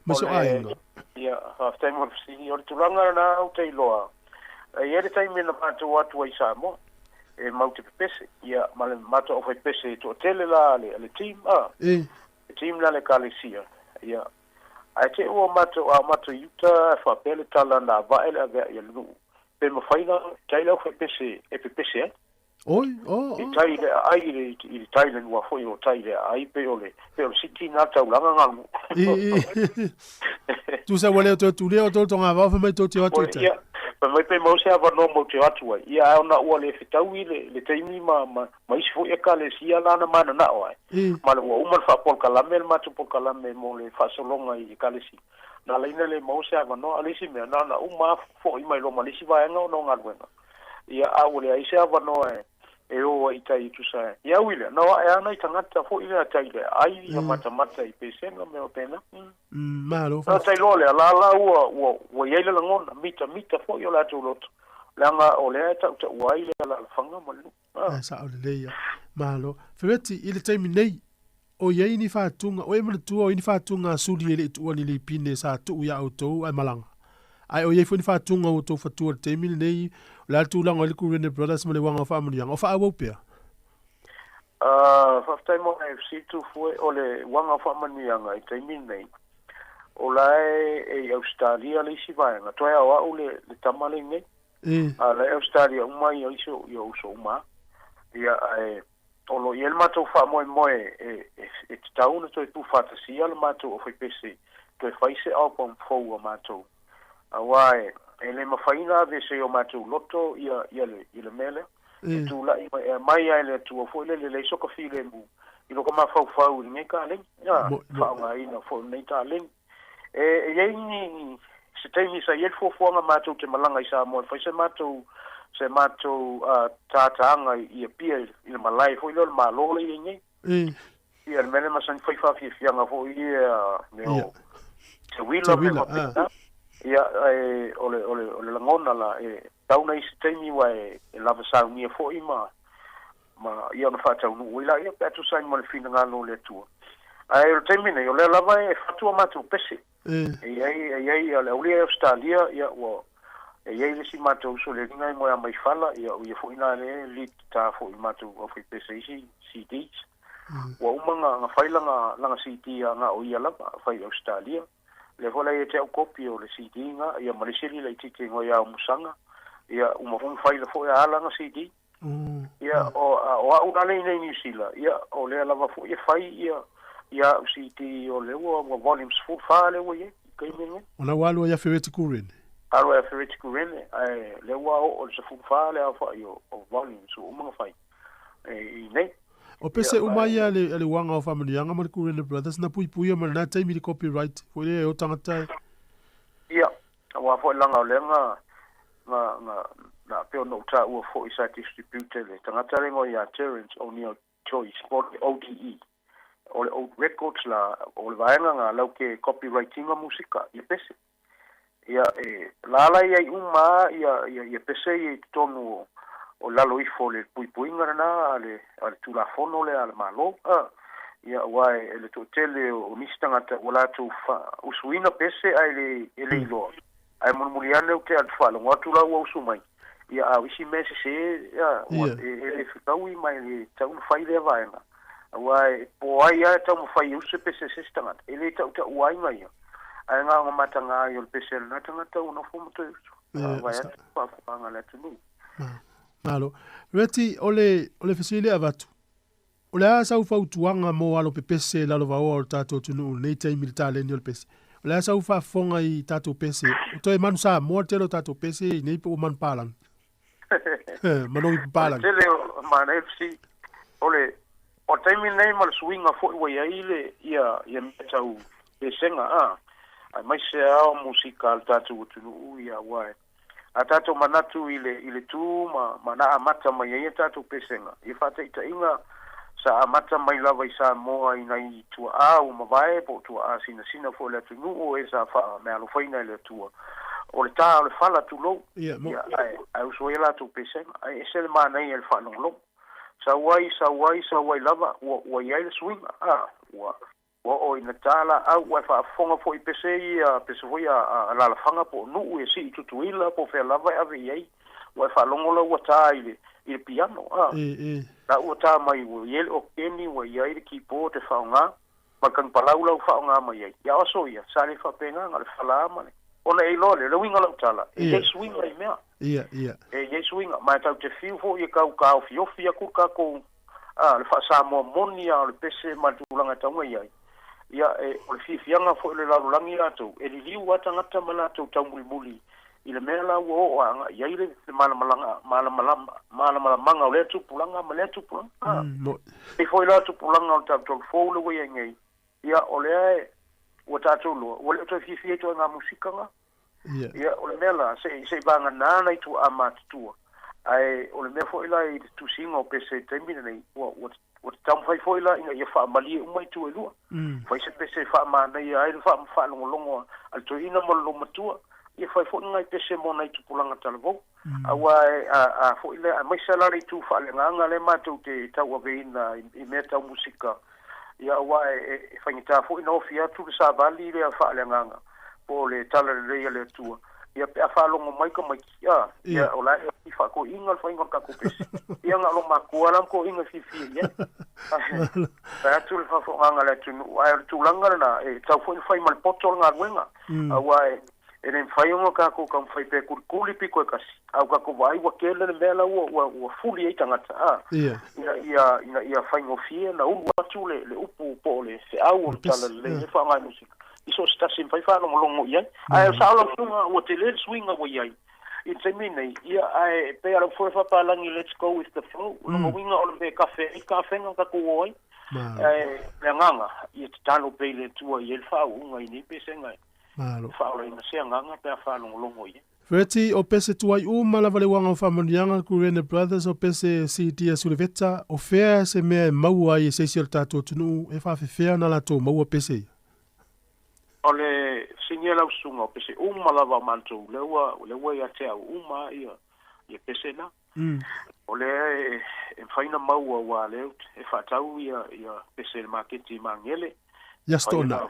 ma so ai ya half time of si o tu langa na o te loa ai ele tai me na patu watu ai Sāmoa e mau te pese ia male mato o fai pese to tele la le team team la le kalisia ia ai te o mato yuta fa pele tala na va ele ave ia lu pe mo faina taila fai pese e pese oi taile ai i taile wa foi o taile ai pe siti na ta ulanga ngangu tu sa wale tu le o to tonga va fa mai to te atu ia pa mai pe mo se ava no mo te atu ia ona o le fitau le taimi ma isi foi e kale sia lana mana na oi ma le uma fa por kalamel ma tu por kalamel mo le fa solonga i kale si na leina le mo se ava no alisi me na uma foi mai lo malisi va nga no ngalwenga ia a ole ai se ava no e o i tai tu sa ia wile no e ana i tangata fo i le tai le ai ia mata i pese no me o pena malo fa tai lole la o ia le ngona mita fo i la tu lot langa o le ta o ai le la fanga malu sa o le ia malo feveti i le taimi nei o ia ni fa tunga o e mana tu o ni fa tunga suli le tu ni le pine sa tu ia auto ai malanga ai o ia fo ni fa tunga o to fa tu le taimi nei la tu lang o le Kurene Brothers mo le wanga fa mo yang o fa a wopea fa tai mo FC tu foi o le wanga fa mo yang ai tai min nei o la e Australia le si vai nga to ya o le tamale nei a la Australia mai o so ma ia o lo yel mato fa mo e tauna to tu fa si al mato o foi pese to fai se au pom fou o matou awai ele mafaina ve se o matou loto ia le mele tu la mai ai le tu fo le so ka file mu i lo ma fau ni ka le ya fa ngai na fo nei ta le ye ni se te mi sa ye fo nga matou te malanga i Sāmoa fai se matou tātanga i pia i le malai fo i lo malo le ni ia le mele masan fai fa fianga fo ia me te wila me ia ole langona la tauna i se temi wa lava sa mi fo i ma ia na fa tau no ila ia petu sa mo le fina ngalo le tua ai o temi ne ole lava e fatu ma tu pese ia le ole Australia ia wo ia le si ma tu so le ngai mo mai fala ia fo ina le lit ta fo i ma tu o fi pese si dis wa umanga nga faila nga CD nga o ia lava fai Australia le vola e te kopi o le CD nga ia malesili le tiki ngo ia musanga ia uma fon faila fo ia ala nga CD ia o una le New Zealand ia o le lava fo ia fai ia CD o le o volumes full file o ia kai menga ona walu ia favorite kurin alo ia favorite kurin ai le o se full file o volumes o uma fai nei o pese umai ale wanga o family anga mo ku le brothers na pui ma na time di copyright fo le o tangata ia wa fo langa o lenga na pe no ta o fo isa distributor le tangata le ngo ya Terence O'Neill choice for ODE o records la o le vaenga nga lau ke copywriting a musika ia pese ia la ia uma ia pese i tonu o lalo i fo le puipuinga na ale tulafono le ale malo ia wai ele to tele o mistanga ta wala tu fa usuina pese ai le ilo ai murmuriane o te alfalo ngatu la o usumai ia a wisi mese se ia ele fitaui mai le tau fai le vaina wai po ai ia tau fai usu pese se stanga ele tau wai mai ai nga matanga yo pese na tanga tau no fo moto wai pa fa ngala tunu malo reti ole fesile avatu ole asa ufa utuanga mo alo pepese la lo vao tato tunu nei tai militale ni ole pese ole asa ufa fonga i tato pese to e manu sa mo telo tato pese nei po man palang mano palang tele man FC ole o tai mi nei mal swinga fo we ile ia metau pesenga ai mai se a musical tato tunu ia wai atato manatu ile tu mana amata mai ia tato pesenga i fata itainga sa amata mai lava i Sāmoa ina i tua au mavae po tua sina fo le tu o esa fa me alo faina le tua o le ta le fala tu lo ai so ela tu pesenga ai ese le mana i el fa lo sa wai lava o ia le swing o ina tala au wa fa fonga fo i pese fo ia la fanga po nu e si tutuila po fe lava ave ai wa fa longola wa ta ile piano la o ta mai wo yel o keni wa ia ile keyboard fa nga ma kan palaula fa nga mai ai ya so ia sale fa penga ngal fa la ma ona e lo le winga la tala e swing ai mea e swing ma ta te fiu fo ia ka fio ku ka ko le fa Sāmoa monia le pese ma tulanga ta mai ai ia o le fianga fo le lalulangi atu e liu atangata mana tu taumuli ile mela wo anga ia ile mala le tu pulanga male tu pulanga e foi la tu pulanga o tatu fo le we ngai ia ole o tatu lo o le to fifia to nga musika nga ia o le mela se banga nana tu amat tu ai o le me foi la tu singo pese termina nei o tam fai foi la ia fa mali mai tu elu fai se pese fa mana ia ai fa longo al to ina mo lo matua ia fai foi ngai pese mo nai tu pulanga talvo awa a foi la mai salari tu fa le nganga le matu te tau aveina i meta musika ia wa e fa ngita foi no fia tu sa vali le fa le nganga po le tala le le tu ia pe fa longo mai ko mai ia ola i fa ko ingal fa ingal ka ko pese ia ngalo makuala ko ingal fifi ia pa tu le fa fo ngala tu ai tu langa na e tau foi fai mal potol nga wenga wa e nem fai ngo ka ko kam fai pe kuli piko e kasi au ka ko vai wa kele le mela wa fuli e tangata ia fai ngo fie na u watu le upu po le se au tala le fa nga musika iso stasi fai fa longo ia ai sa lo sunga o te le swinga wo ia in te mine ia ai pe ala for fa pa langi let's go with the flow longo winga o le cafe nga ka ko ai le nganga i te tano pe le tua i el fa unga i ni pese ngai fa o ina se nganga pe fa longo ia Fereti o pese tuai la vale wanga o whamanianga Kurene Brothers o pese CD a Suleveta o fea se mea maua i se sir tātou tunu e whawhewhea na lato maua pese. O le sinela usunga o pese lava mantou leua ia te au ia pese na. O le e whaina maua wa leo e whatau ia pese le maketi mangele. Iastona.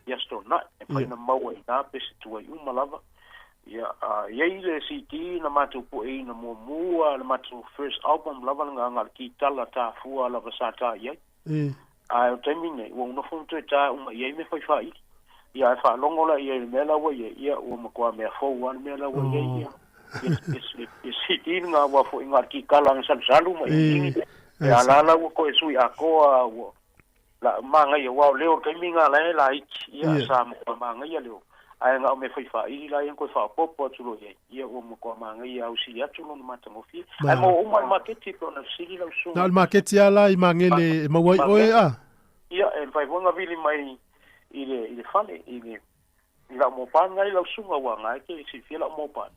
Iastona e whaina maua i nā pese tuai lava. Ya, le CD na matu po e na mua na matu first album lava nga ki tala ta fua lava sata ia. O taimine, ua una fonto e ta uma ia me fai. Ia e fa longo la ia me la wa ia o makua me fo wan me la wa ia. Ia CD nga wa fo inga ki kala nga salu ma ia. Ya la ko e sui a ko la manga ia wa leo taiminga la ia sa manga ia leo. Ai nga me fai fai la ko fa popo tulo ia o mo ko manga ia o si atu no mata mo fi ai mo o market ko na sili la so na market ala i mangele mo wai oe a ia e fai vonga vili mai ile fale ile la mo pan ngai la sunga wa ngai ke si fi la mo pan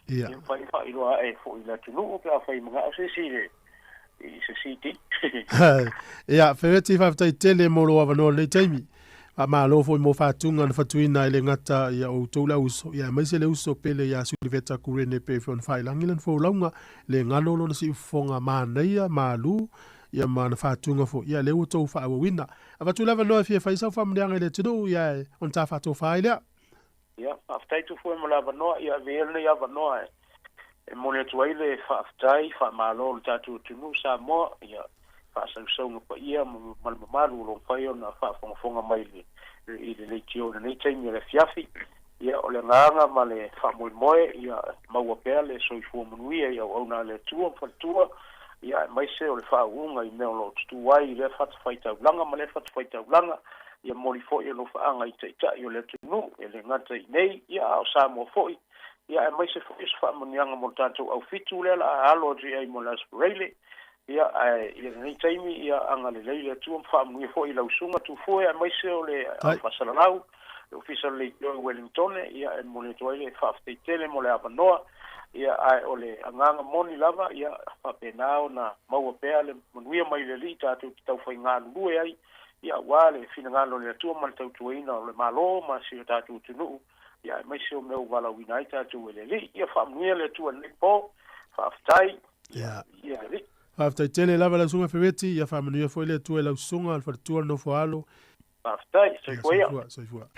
ia fai fai lo e fo ila tulo ke fai mga o si i se siti ia fereti fa tai tele mo lo wa no le taimi ma lo foi mo fatunga na fatuina ile ngata ia o tola uso ia mai se le uso pele ia Suleveta Kurene pe fon fai langilan fo longa le ngalo lo si fonga manaia malu ia mana fatunga fo ia le uto fa wina ava tu lava no fie fai sa fa mlianga le tudo ia on ta fa to fai le ia aftai tu fo mo lava no ia vele ia va no e mo le tuile fa aftai fa malo ta tu nu Sāmoa ia fa so ko ia mo malu lo fai ona fa fonga mai le tio le taimi le fiafi ia o le nganga ma le fa moe ia maua pea le so i fu munuia ia o na le tua fatua ia mai se o le fa unga i meo lo tu wai le fat faita langa ma le fat faita langa ia moli fo ia lo fa anga i taita i le tunu e le ngata i nei ia o Sāmoa foi ia mai se fo is fa munianga mo tatou au fitu le la alo ai mo las rele ia nei taimi ia anga le leile tu fa mu fo i la usunga tu fo ia mai se o le fasalau le official le Wellington ia e mo le toile fa tele mo le avanoa ia o le anga moni lava ia fa penao na mau pea le muia mai le lita tu tau fa nga lu ai ia wale fina nga lo le tu mal tau tuina le malo ma si ta tu nu ia mai se o meu wala winaita tu le li ia fa muia le tu le po fa tai ia After tele lava la sunga fereti ia fa manu foi le tu la sunga al fartua no foalo. After so foi.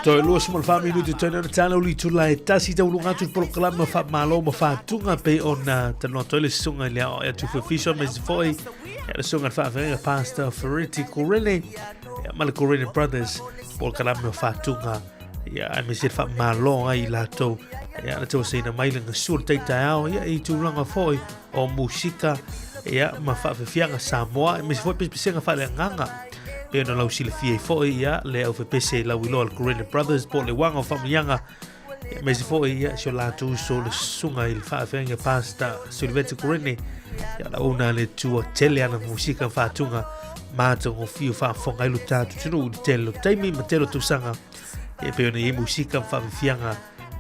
Toi lo smol family de tana tana uli tula e tasi tau lunga tu programa fa malo ma fa tunga pe ona tano tole sunga le o tu fiso me foi e sunga fa venga pastor Ferretti Corrine mal Corrine Brothers por kalama fa tunga ya me se fa malo ai la to ya na to se na mai lenga sur tai tao ya i tu langa foi o musika ya ma fa fianga Sāmoa me se foi pe fa le nganga e no lau sila fie foi ia le au pese lau ilo al Corrine Brothers po le wanga famianga me se foi ia so la tu so le sunga il fa venga pasta Silvete Corrine ya la una le tua tele ana musika fa tunga ma to o fio fa fonga lu tatu tunu telo taimi matelo tu sanga e pe ona e musika fa fianga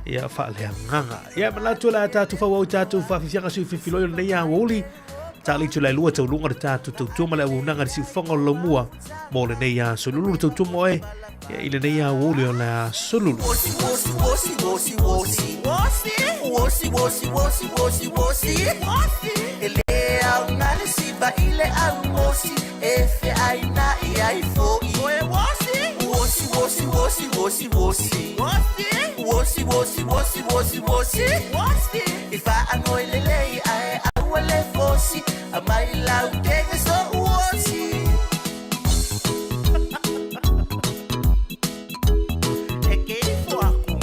ia fa le nganga ia ma la tu la tatu fa wo tatu fa fianga su filo le ia woli tali tu lai lua tau lunga de tatu tau tuma le unanga si fonga lo mua mo le nei a solulu tau tuma e ile nei a woli o la solulu wosi wosi wosi wosi wosi wosi wosi wosi wosi wosi ele a ngale si ba ile a wosi efe aina i ai fo i wosi wosi wosi wosi wosi wosi wosi wosi wosi wosi wosi ifa anoile lei ai awale fosi amai lau kenge so wosi eke fo aku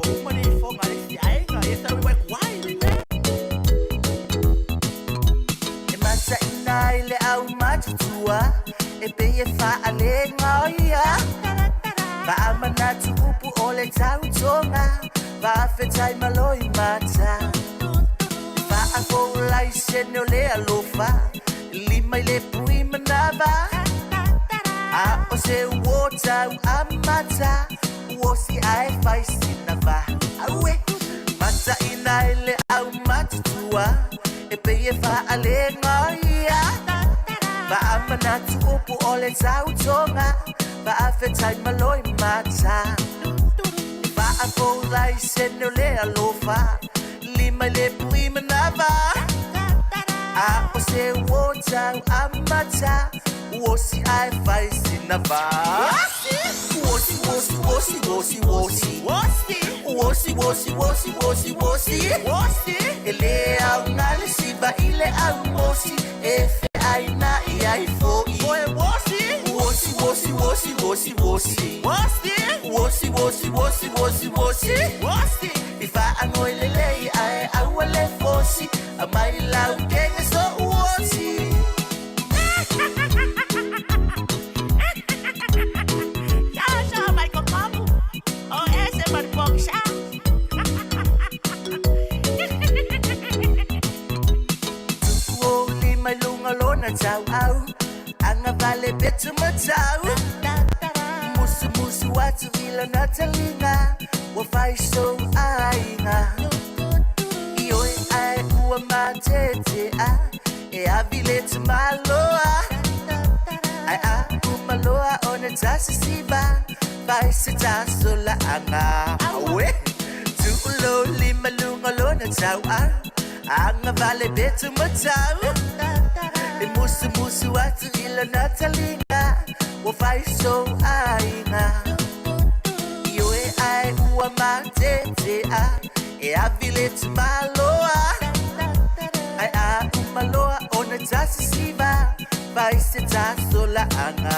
o mani fo ngale si ai ka esa we kwai e masa inai le au matua e pe e fa ale ngoia ba amana tupu ole tau tonga ba fetai maloi mata ba ako lai seno le alofa lima le pui manava a o se wota amata o si ai fai sinava awe mata inai le au matua e pe e fa ale ngoia ba amana tupu ole tau tonga ba afetai maloi mata ba ako lai seno le alofa lima le pui manava a o se wota amata o si ai fai sinava wosi wosi wosi wosi wosi wosi wosi wosi wosi wosi wosi ele a ngale si ba ile a wosi efe aina i ai fo i wosi wosi wosi wosi wosi wosi wosi wosi wosi wosi wosi ifa anoile lei ai awale fosi amai lau kenge so wosi ya mai kopamu o ese barboxa o lima lunga lona tau au anga vale betu matau musu musu watu ila natalinga wa fai so ainga ioi ai ua matete a e avilet maloa ai a umaloa ona tasi siba fai se taso la anga awe tu lo lima lunga lona tau a anga vale betu matau e musu musu watu ila natalinga wa fai so ainga ioi ai ua matete a e avilet maloa ai a umaloa ona tasi siva vai se taso la anga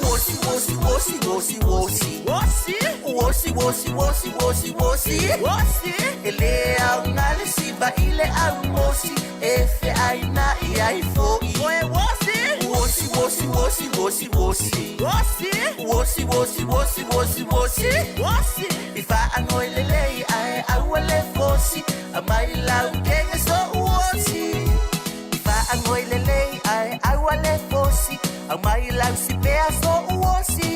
wosi wosi wosi wosi wosi wosi wosi wosi wosi wosi wosi ele a ngale siva ile a wosi efe aina i ai fo i wosi wosi wosi wosi wosi wosi wosi wosi wosi wosi wosi ifa anoile lei ai awale fosi amai lau kenge so wosi ifa anoile lei ai awale fosi amai lau si pea so wosi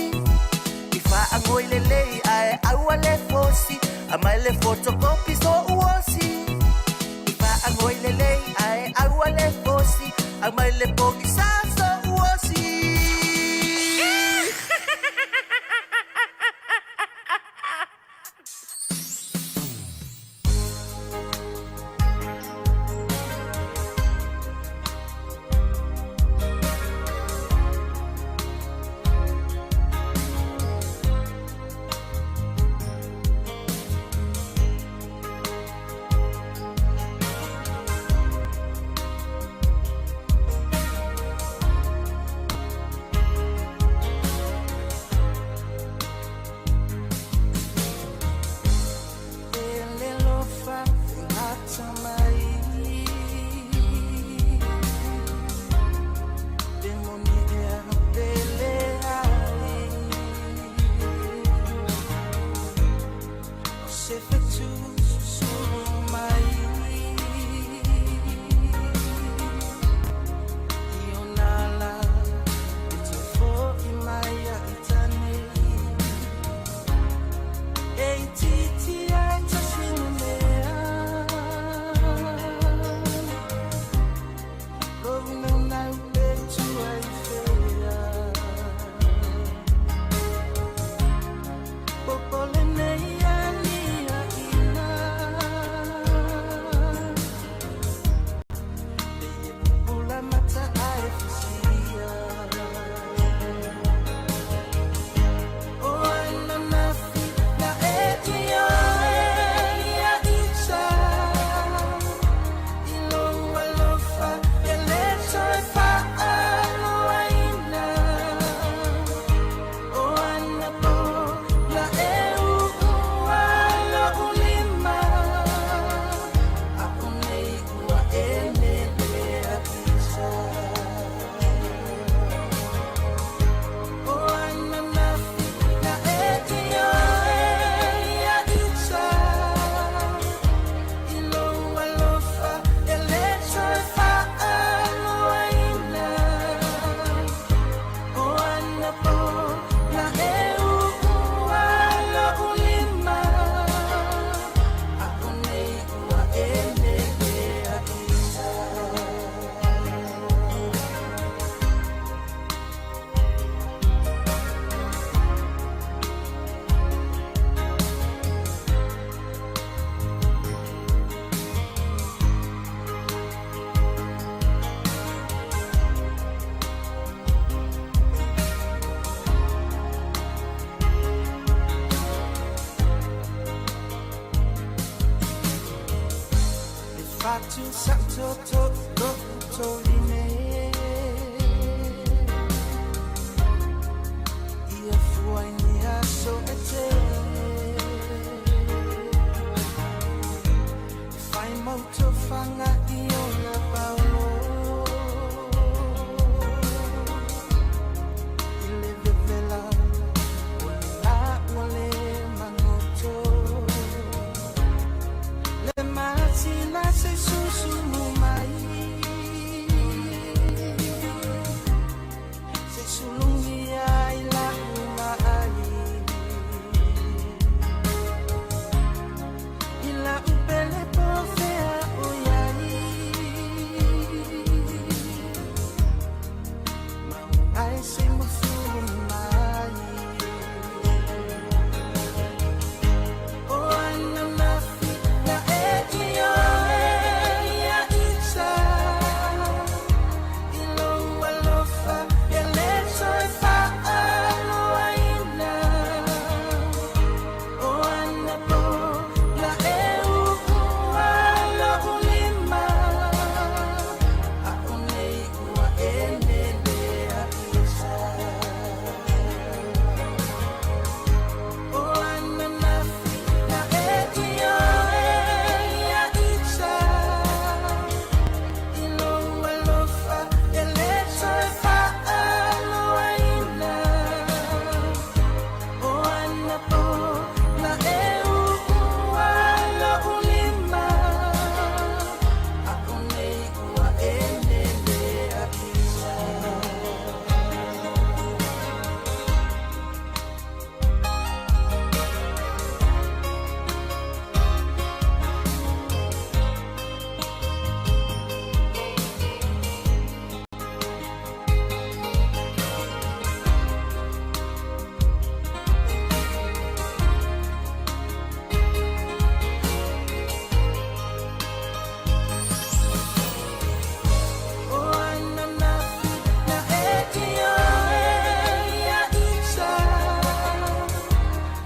ifa anoile lei ai awale fosi amai le photocopy so wosi ifa anoile lei ai awale fosi amai le pogisa so wosi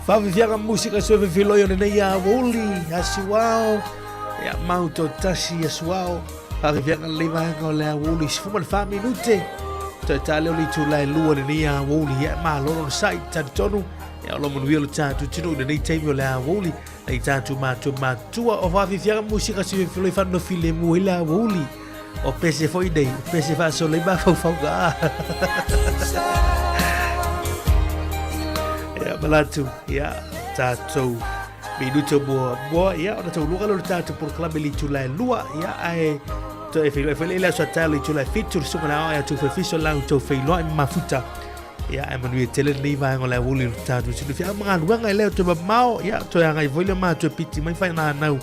Whawhianga musika so whiwhiloi o nei a woli, asuao, ia mauto tasi asuao, whawhianga lewanga o lea woli, sifuman whaminute, toi tale o li tu lai lua nei a woli, ia maa loro na sai, tatu tonu, ia o lomo nuia lo tatu tinu nei teimi o lea woli, nei tatu matua o whawhianga musika so whiwhiloi whanno file muila woli, o pese foi nei, o pese whaso lei mawhauwhauga. Malatu, ia, tātou minuto mua, ia, ona tau luga lor tātou proklame li tulai lua, ia, ai, to e whele ila so tātou li tulai fitur, sunga na ia tu whifiso lau tau whailoa i mafuta, ia, e manuia tele nei vaengo lai wuli lor tātou, sinu whia mga luanga i leo tu mamao, ia, to e angai voile maa tu e piti, mai whai nā nau,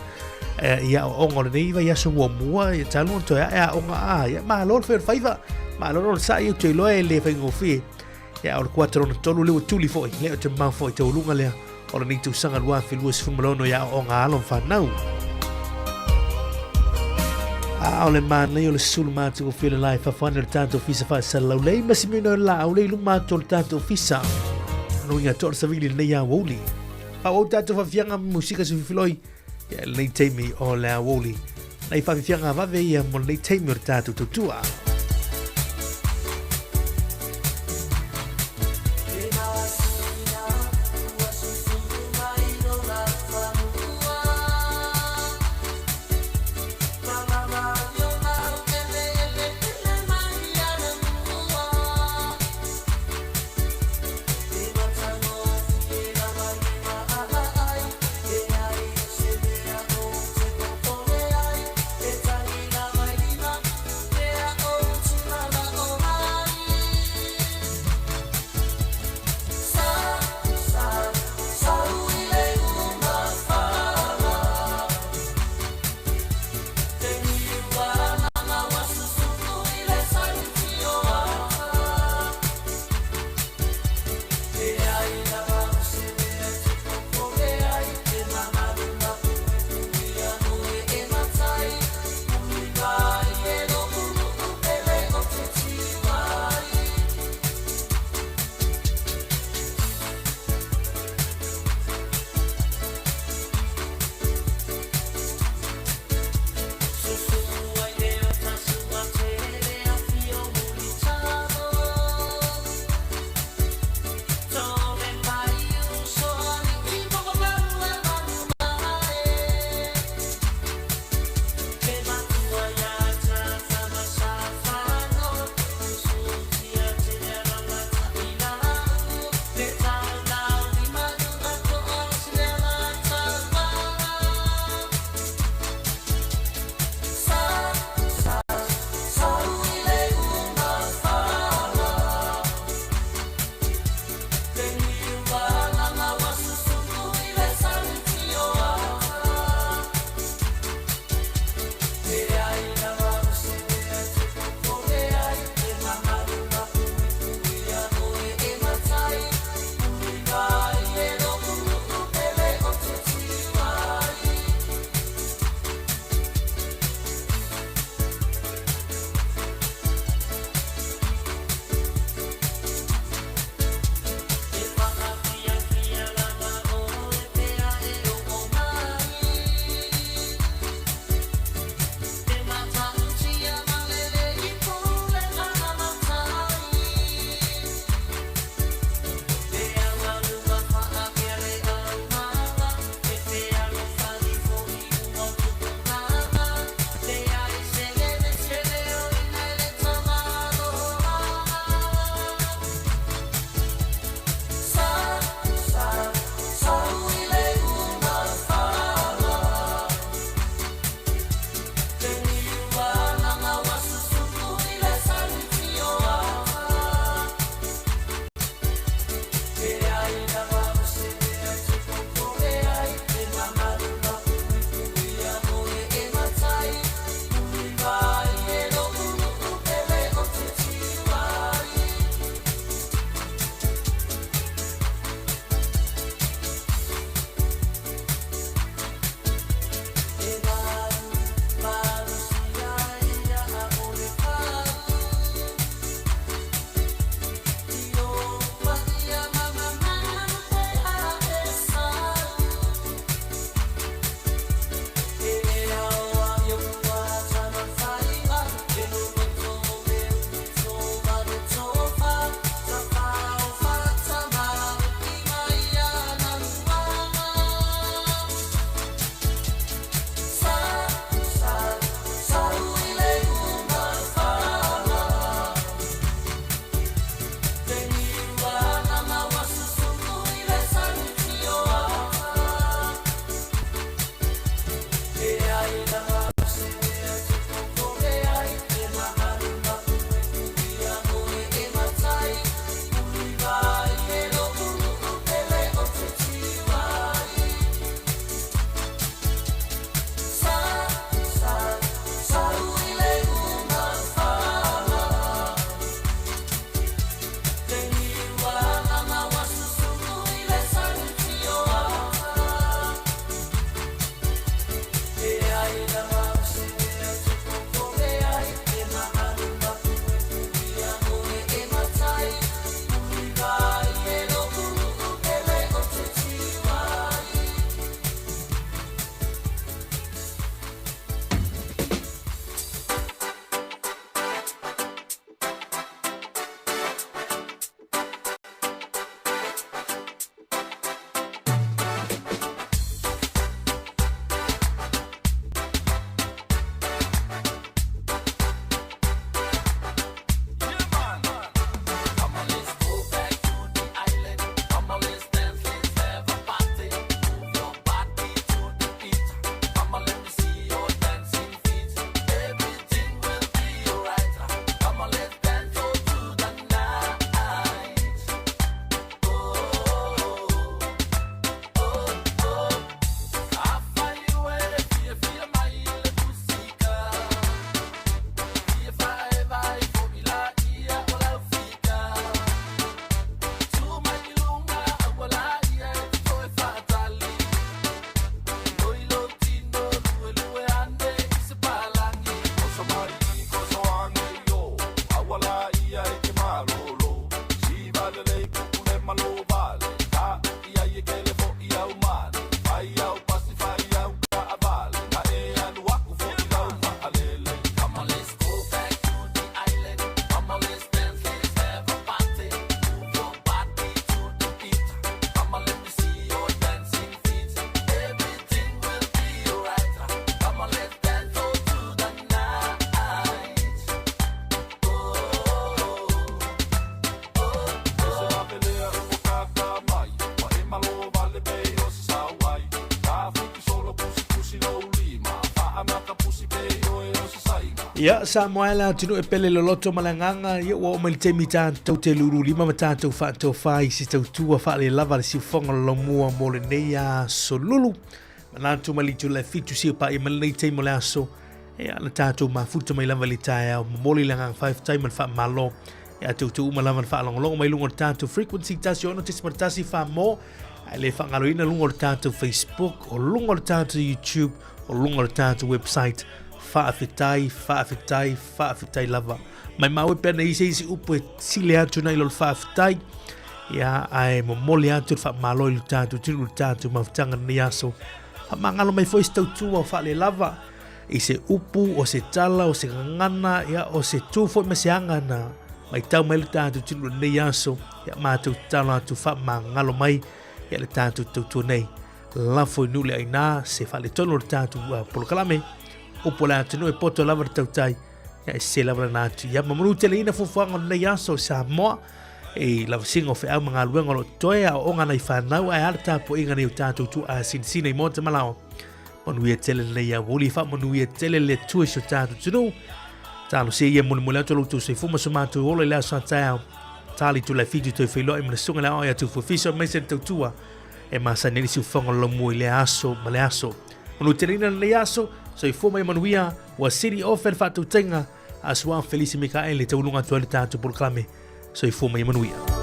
ia, ongo nei va ia sungo mua, ia, tālua to ia, onga a, ia, maa lor whaiva, maa lor sa i tu iloa e le whaingo whi, ia, ora kuataro na tolu leo tuli foi, leo te mau foi, te ulunga lea, ora ni tu sanga lua whilua sifumalono ia o ngā alon whanau. A ole mānei o le sulu mātou o while lai whawhana le tātou fisa whaasalau lei, masi mino la au lei lu mātou le tātou fisa. Ano inga tōra savili nei a woli. Pau au tātou whawhianga musika su whiwhiloi, ia nei teimi o le a woli. Nei whawhianga wawe ia mo nei teimi o le tātou tutua. Oh Ia Sāmoa la tunu e pele loloto malanganga ia wa o te mita tau te luru lima mata tau whātou whai si tau tua whaale lava si whonga lomua mo le neia so lulu manatu malitu le fitu si pa i malei te mo le aso ia na tātou mafuta mai lava li tae au mamoli langang 5 time man wha malo ia tau tu umalama wha alongolongo mai lungo tātou frequency tasi ono te smartasi wha mo ai le whangalo ina lungo tātou Facebook o lungo tātou YouTube o lungo tātou website whaafitai lava. Mai maue pēna isi upo e sile atu nei lor whaafitai. Ia ai momoli atu wha malo ilu tātu, tinu tātu mawhtanga ni aso. Wha mangalo mai fo istau tua o whaale lava. I se upu, o se tala, o se ngana, ia o se tufo i se angana. Mai tau mai ilu tātu, tinu ni aso. Ia mātou tala atu wha mangalo mai. Ia le tātu tautua nei. Lafo i nule aina, se whaale tono le tātu polokalame. Upo la tunu e poto lava tautai ya e se lava na atu ya mamuru tele ina fufuanga nei aso Sāmoa e lava singo fe au mga luenga lo toea o ngana i whanau ai alta po inga nei utatu tu a sinsina i monta malao manu ia tele nei a wuli wha manu ia tele le tue so tatu tunu talo se ia muni muli atu lutu se fuma so matu ola i lea sa tau tali tu lai fitu toi whilo i mana sunga lea oia tu fufiso mai se tautua e masa neri si ufonga lo mua i le aso ma le aso manu tele ina nei aso so i fuma i manuia wa city of el fatu tenga aswa Felice Mikael le taulunga tu ale tatu polokalame so i fuma i manuia.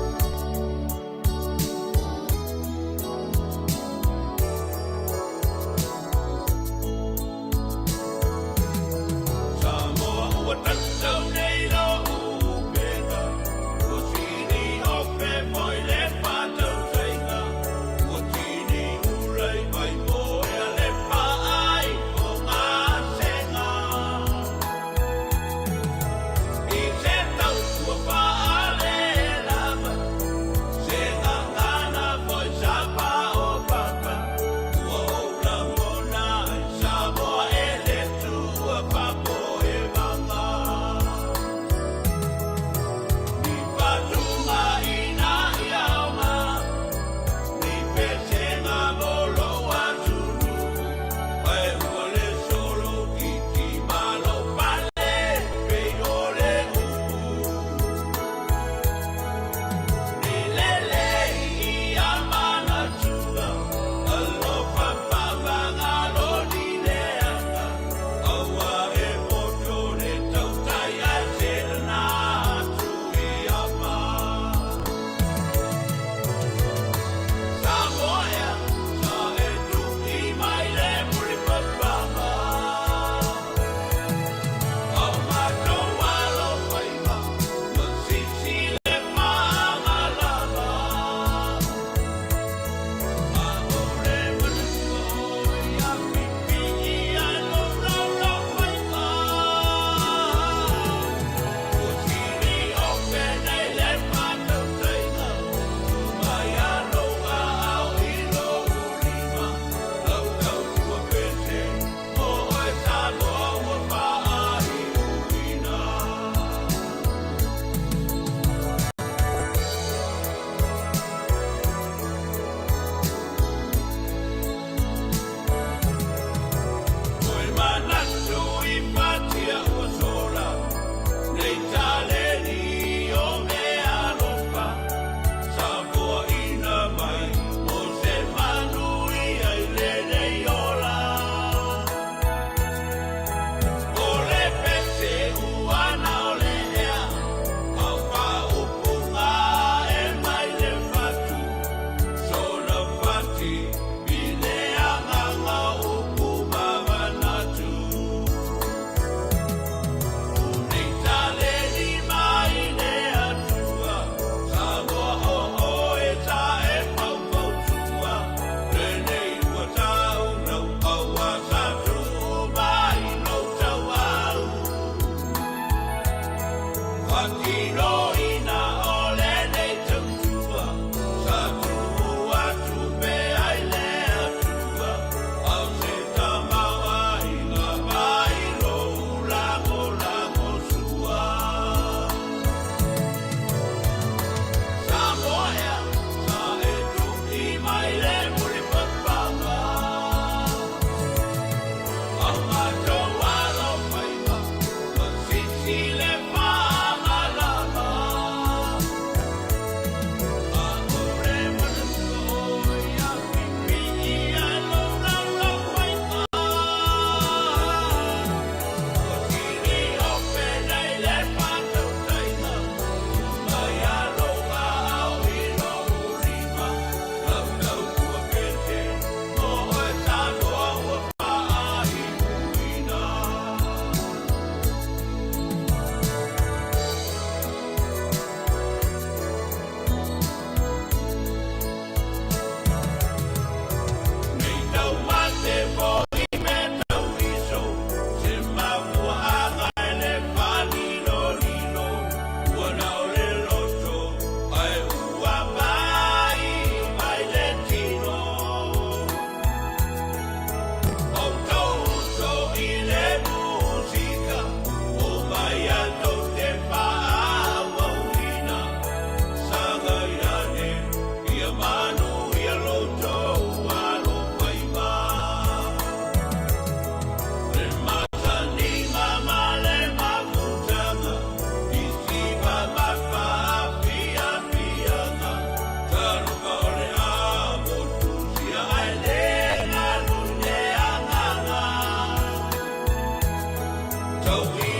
So we